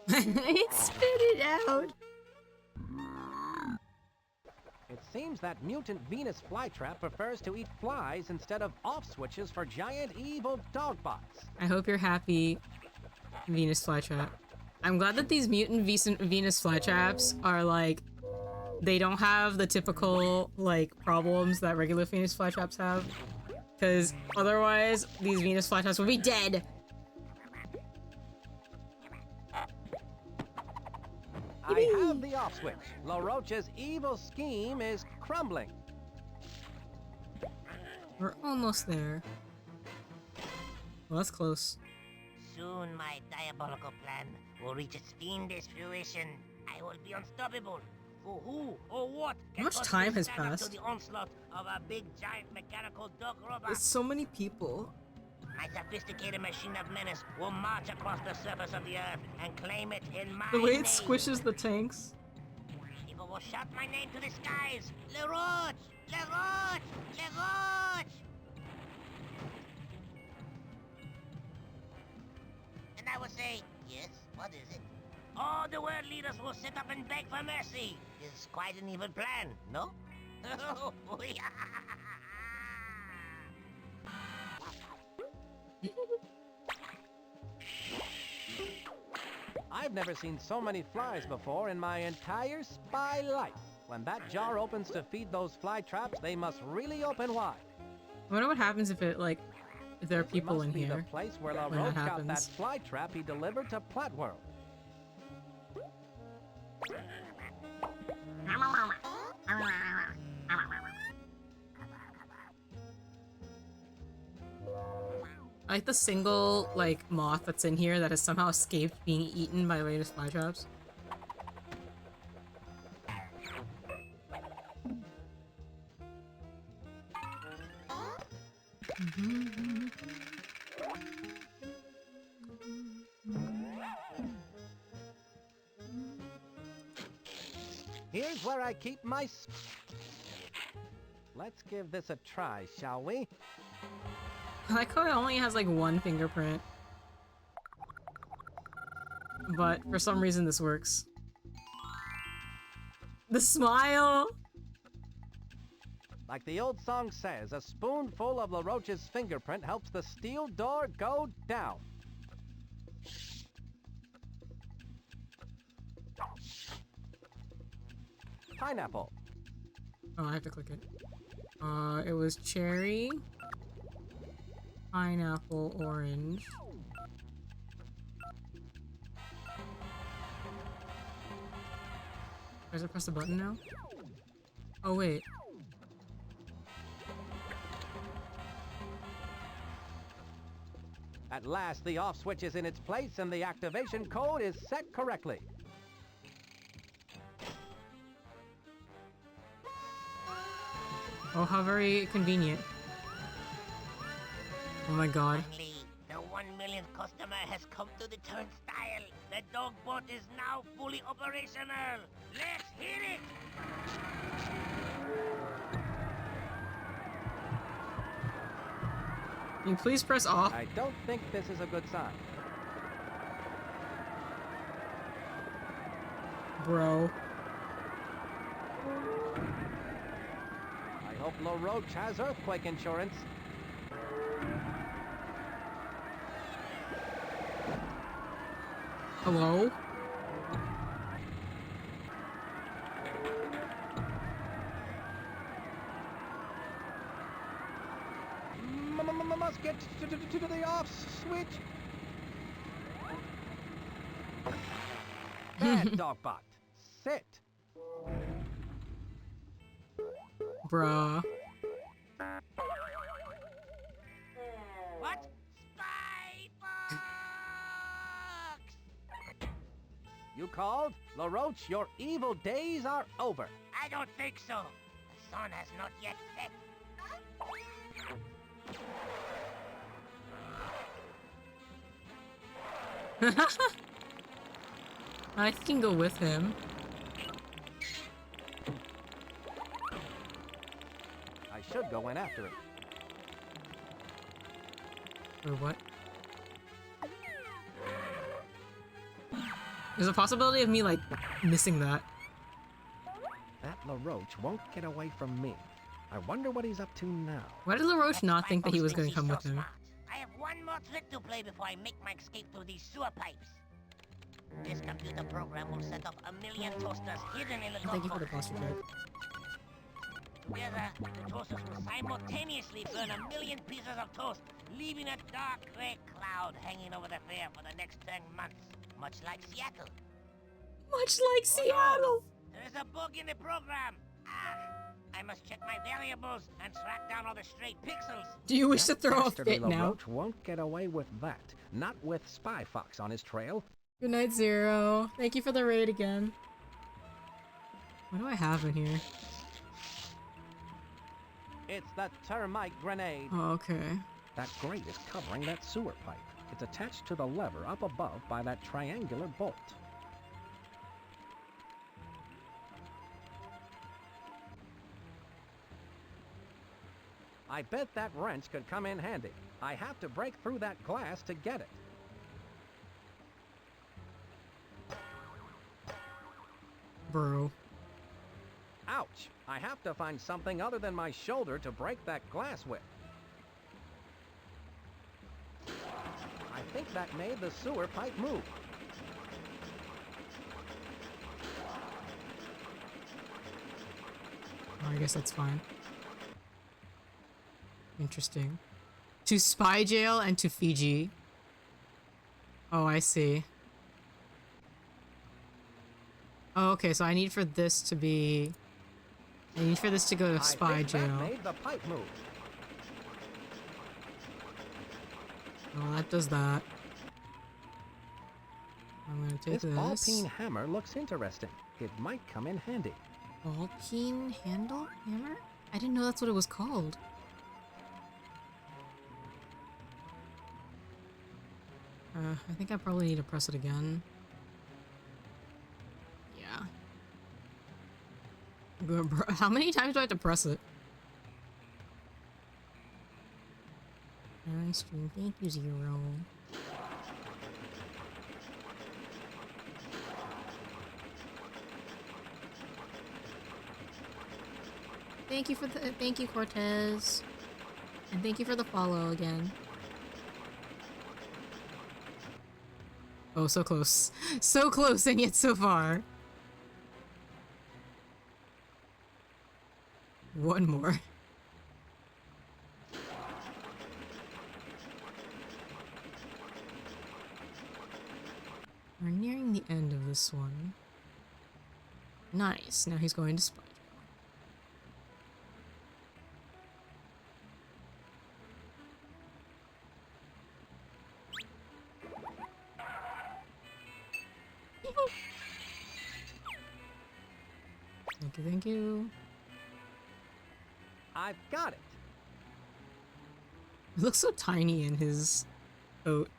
It spit it out. It seems that mutant Venus flytrap prefers to eat flies instead of off switches for giant evil dog bots. I hope you're happy, Venus flytrap. I'm glad that these mutant Venus flytraps are like, they don't have the typical like problems that regular Venus flytraps have, because otherwise these Venus flytraps will be dead. I have the off switch. LaRoche's evil scheme is crumbling. We're almost there. Well, that's close. Soon my diabolical plan will reach its fiendish fruition. I will be unstoppable. For who or what How much time has passed? To the onslaught of a big giant mechanical dog robot? There's so many people. My sophisticated machine of menace will march across the surface of the earth and claim it in my The way name. it squishes the tanks. People will shout my name to the skies. Le Roach! Le Roach! Le Roach! And I will say, yes, what is it? All the world leaders will sit up and beg for mercy. It's quite an evil plan, no? I've never seen so many flies before in my entire spy life. When that jar opens to feed those fly traps, they must really open wide. I wonder what happens if it, like, if there are people in here. The place where La when that Roach got happens. that fly trap he delivered to Plat World. I like the single, like, moth that's in here that has somehow escaped being eaten by the latest fly traps. Here's where I keep my... Let's give this a try, shall we? I like how it only has, like, one fingerprint. But, for some reason, this works. The smile! Like the old song says, a spoonful of La Roach's fingerprint helps the steel door go down. Pineapple. Oh, I have to click it. It was cherry, pineapple, orange. Does it press the button now? Oh, wait. At last, the off switch is in its place and the activation code is set correctly. Oh, how very convenient. Oh my god. Finally, the 1 millionth customer has come to the turnstile. The dog boat is now fully operational. Let's hit it! Can you please press off? I don't think this is a good sign. Bro. I hope La Roach has earthquake insurance. Hello? Must get to the off switch. Bad dogbot. Sit. Bruh. What? Spy box! You called? La Roach, your evil days are over. I don't think so. The sun has not yet set. I can go with him. I should go in after him. Or what? There's a possibility of me, like, missing that. That La Roach won't get away from me. I wonder what he's up to now. Why did La Roach not think that he was going to come with him? I have one more trick to play before I make my escape through these sewer pipes. This computer program will set off 1 million toasters hidden in the Thank you for the box. posture check. Together, the toasters will simultaneously burn 1 million pieces of toast, leaving a dark gray cloud hanging over the fair for the next 10 months. Much like Seattle. Much like Seattle! There is a bug in the program. I must check my variables and track down all the stray pixels. Do you wish to throw a Dastardly fit La now? Roach won't get away with that. Not with Spy Fox on his trail. Good night, Zero. Thank you for the raid again. What do I have in here? It's the termite grenade. Oh, okay. That grate is covering that sewer pipe. It's attached to the lever up above by that triangular bolt. I bet that wrench could come in handy. I have to break through that glass to get it. Bro. Ouch! I have to find something other than my shoulder to break that glass with. I think that made the sewer pipe move. Oh, I guess that's fine. Interesting. To Spy Jail and to Fiji. Oh, I see. Oh, okay, so I need for this to be... I need for this to go to Spy Jail. That made the pipe move. Oh, that does that. I'm gonna take this. Ball-peen hammer looks interesting. It might come in handy. Ball-peen handle hammer? I didn't know that's what it was called. I think I probably need to press it again. Yeah. How many times do I have to press it? Nice stream. Thank you, Zero. Thank you for the thank you, Cortez. And thank you for the follow again. Oh, so close. So close and yet so far. One more. We're nearing the end of this one. Nice. Now he's going to Spy Jail. Thank you, thank you. I've got it. It looks so tiny in his coat.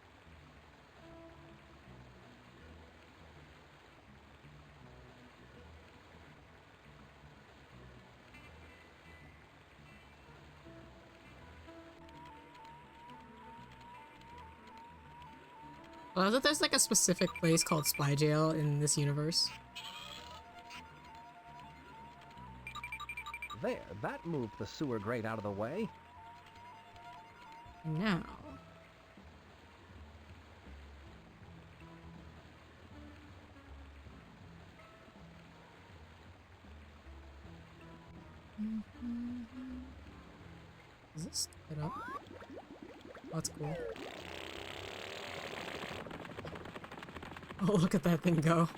Well, I thought there's like a specific place called Spy Jail in this universe. There, that moved the sewer grate out of the way. Now. Is this it up? Oh, that's cool. Oh, look at that thing go.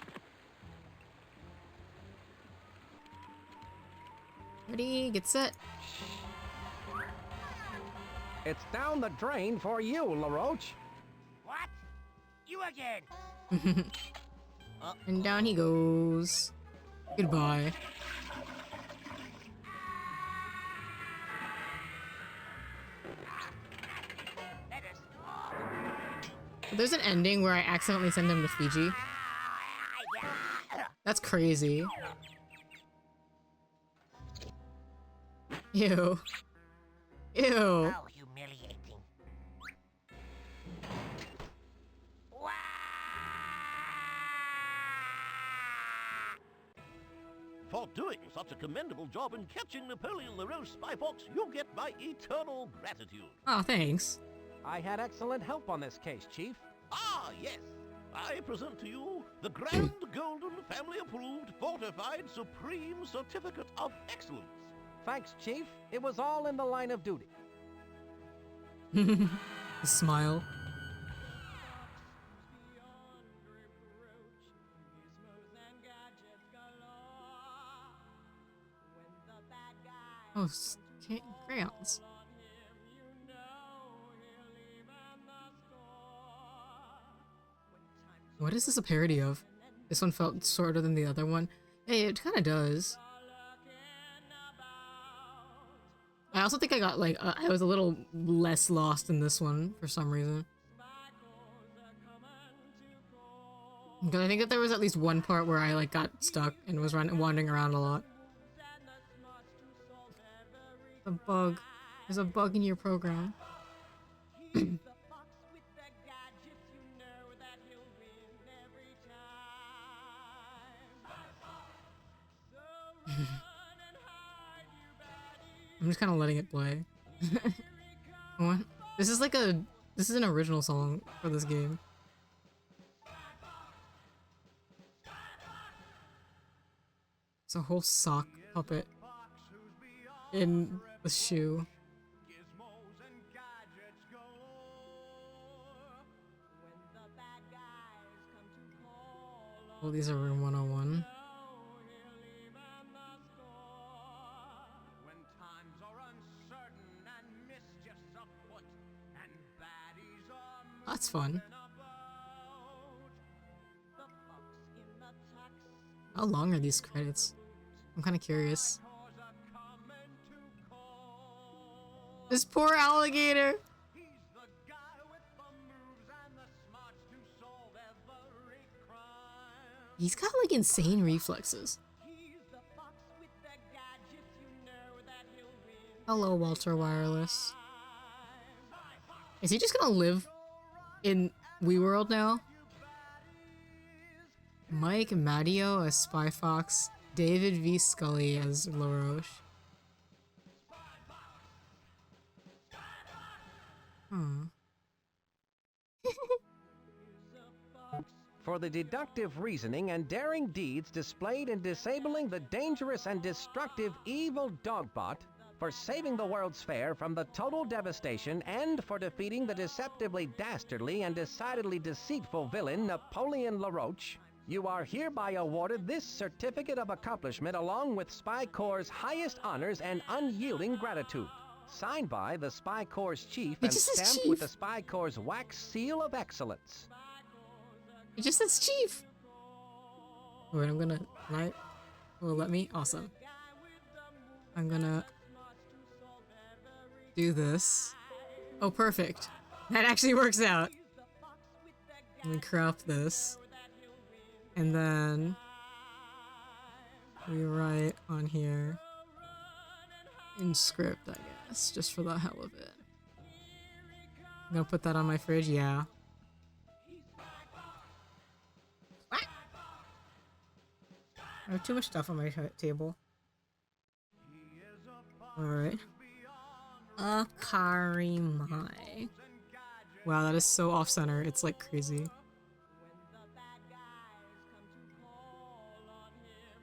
Ready, get set. It's down the drain for you, LaRoche. What? You again? And down he goes. Goodbye. There's an ending where I accidentally send him to Fiji. That's crazy. Ew. Ew. How humiliating. For doing such a commendable job in catching Napoleon LaRoche Spy Fox, you get my eternal gratitude. Oh, thanks. I had excellent help on this case, Chief. Ah, yes. I present to you the Grand Golden Family Approved Fortified Supreme Certificate of Excellence. Thanks, Chief. It was all in the line of duty. Smile. Oh, crayons. What is this a parody of? This one felt shorter than the other one. Hey, it kind of does. I also think I got like I was a little less lost in this one for some reason. Because I think that there was at least one part where I like got stuck and was wandering around a lot. A bug. There's a bug in your program. I'm just kind of letting it play. What? This is an original song for this game. It's a whole sock puppet in the shoe. Well, these are room 101. That's fun. How long are these credits? I'm kind of curious. This poor alligator! He's got like insane reflexes. Hello, Walter Wireless. Is he just gonna live in WeWorld now? Mike Matteo as Spy Fox, David V. Scully as LaRoche. For the deductive reasoning and daring deeds displayed in disabling the dangerous and destructive evil Dogbot, for saving the World's Fair from the total devastation, and for defeating the deceptively dastardly and decidedly deceitful villain Napoleon LaRoche, you are hereby awarded this certificate of accomplishment along with Spy Corps' highest honors and unyielding gratitude. Signed by the Spy Corps Chief and stamped with the Spy Corps' wax seal of excellence. It just says Chief! Wait, I'm gonna... Right? Will it let me? Awesome. I'm gonna... do this. Oh, perfect. That actually works out. Let me crop this. And then... we write on here... in script, I guess. Just for the hell of it. I'm gonna put that on my fridge, yeah. I have too much stuff on my table. Alright. Akarimai. Wow, that is so off-center. It's like crazy.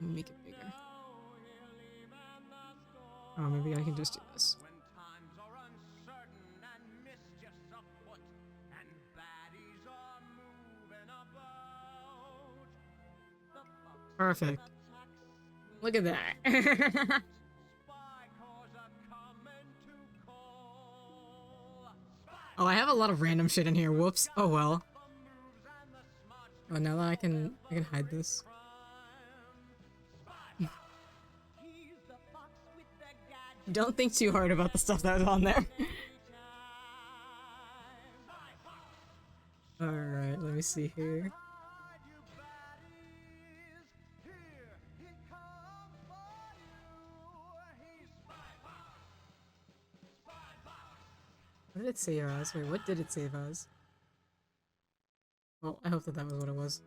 Let me make it bigger. Oh, maybe I can just do this. Perfect. Look at that. Oh, I have a lot of random shit in here. Whoops. Oh well. Oh, now that I can hide this. Don't think too hard about the stuff that was on there. Alright, let me see here. What did it save as? Wait, what did it save as? Well, I hope that that was what it was.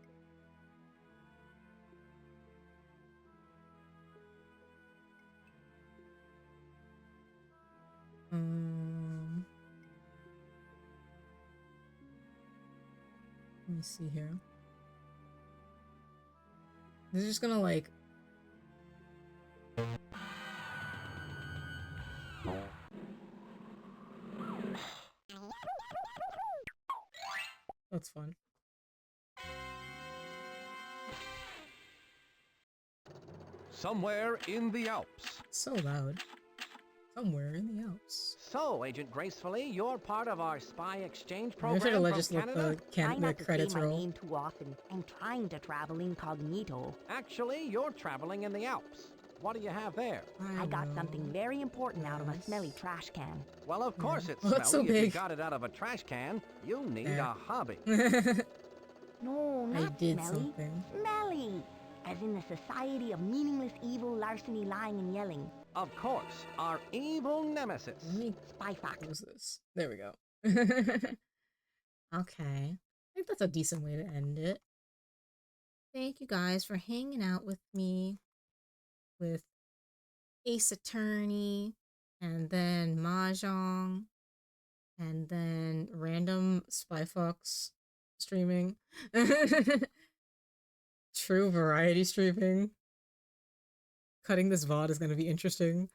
Let me see here. This is just gonna like... That's fun. Somewhere in the Alps. So loud. Somewhere in the Alps. So, Agent Gracefully, you're part of our spy exchange I program should have let from just let Canada? the credits roll. name too often. I'm trying to travel incognito. Actually, you're traveling in the Alps. What do you have there? I got something very important out of a smelly trash can. Well, of course it's Well, smelly. it's so If you big. got it out of a trash can, you need There. a hobby. No, I not did smelly. something. Smelly. As in the Society of Meaningless Evil, Larceny, Lying, and Yelling. Of course, our evil nemesis. Spy Fox. Who's this? There we go. Okay. I think that's a decent way to end it. Thank you guys for hanging out with me with Ace Attorney, and then Mahjong, and then random Spy Fox streaming. True variety streaming. Cutting this VOD is gonna be interesting.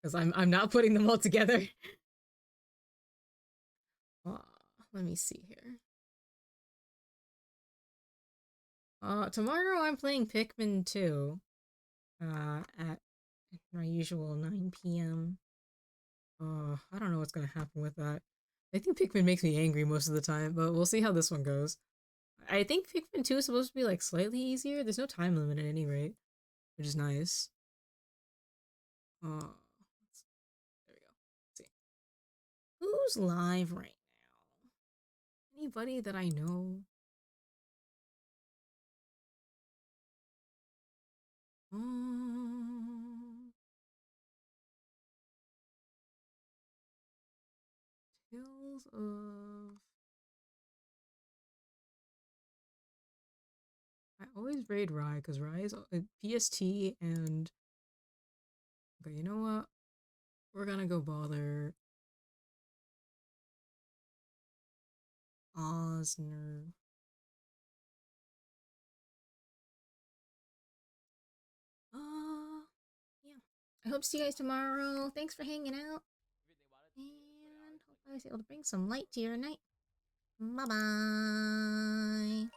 Because I'm not putting them all together. Let me see here. Tomorrow I'm playing Pikmin 2. At my usual 9 p.m. I don't know what's gonna happen with that. I think Pikmin makes me angry most of the time, but we'll see how this one goes. I think Pikmin 2 is supposed to be like slightly easier. There's no time limit at any rate, which is nice. There we go. Let's see. Who's live right now? Anybody that I know? Tales of... I always raid Rye, because Rye is PST and... Okay, you know what? We're gonna go bother... Osner. Yeah. I hope to see you guys tomorrow. Thanks for hanging out. And hope I was able to bring some light to your night. Bye-bye.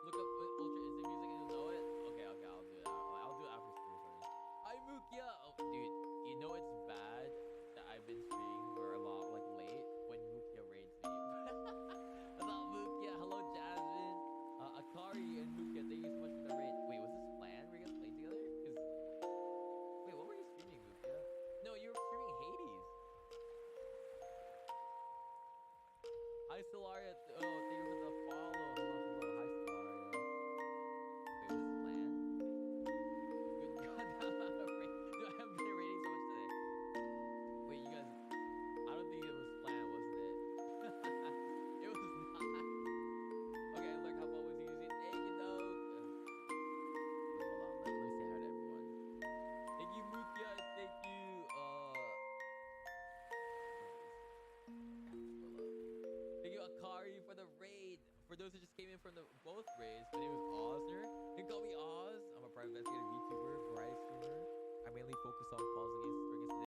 Look up Ultra Instant Music and you'll know it? Okay, I'll do it. I'll do it after school starts. Hi, Mukia! Oh, dude, you know it's bad that I've been streaming for a lot, like, late when Mukia raids me. What's up, Mukia? Hello, Jasmine. Akari and Mukia, thank you so much for the raid. Wait, was this planned? Were you guys playing together? Wait, what were you streaming, Mukia? No, you were streaming Hades. Hi, Stellaria. Oh, thank you for the follow. Hello, hello. Hi, Stellaria. Wait, was this planned? Good God, dude, I haven't been rating so much today. Wait, you guys, I don't think it was planned, wasn't it? It was not. Okay, look how fun was you using. Thank you, though. Wait, hold on. Let me say hi to everyone. Thank you, Mukia. Thank you, Thank you, Akari, for the raid. For those who just came in from the both raids, my name is Osner. You can call me Oz. I'm a private investigator, VTuber, variety streamer. I mainly focus on calls against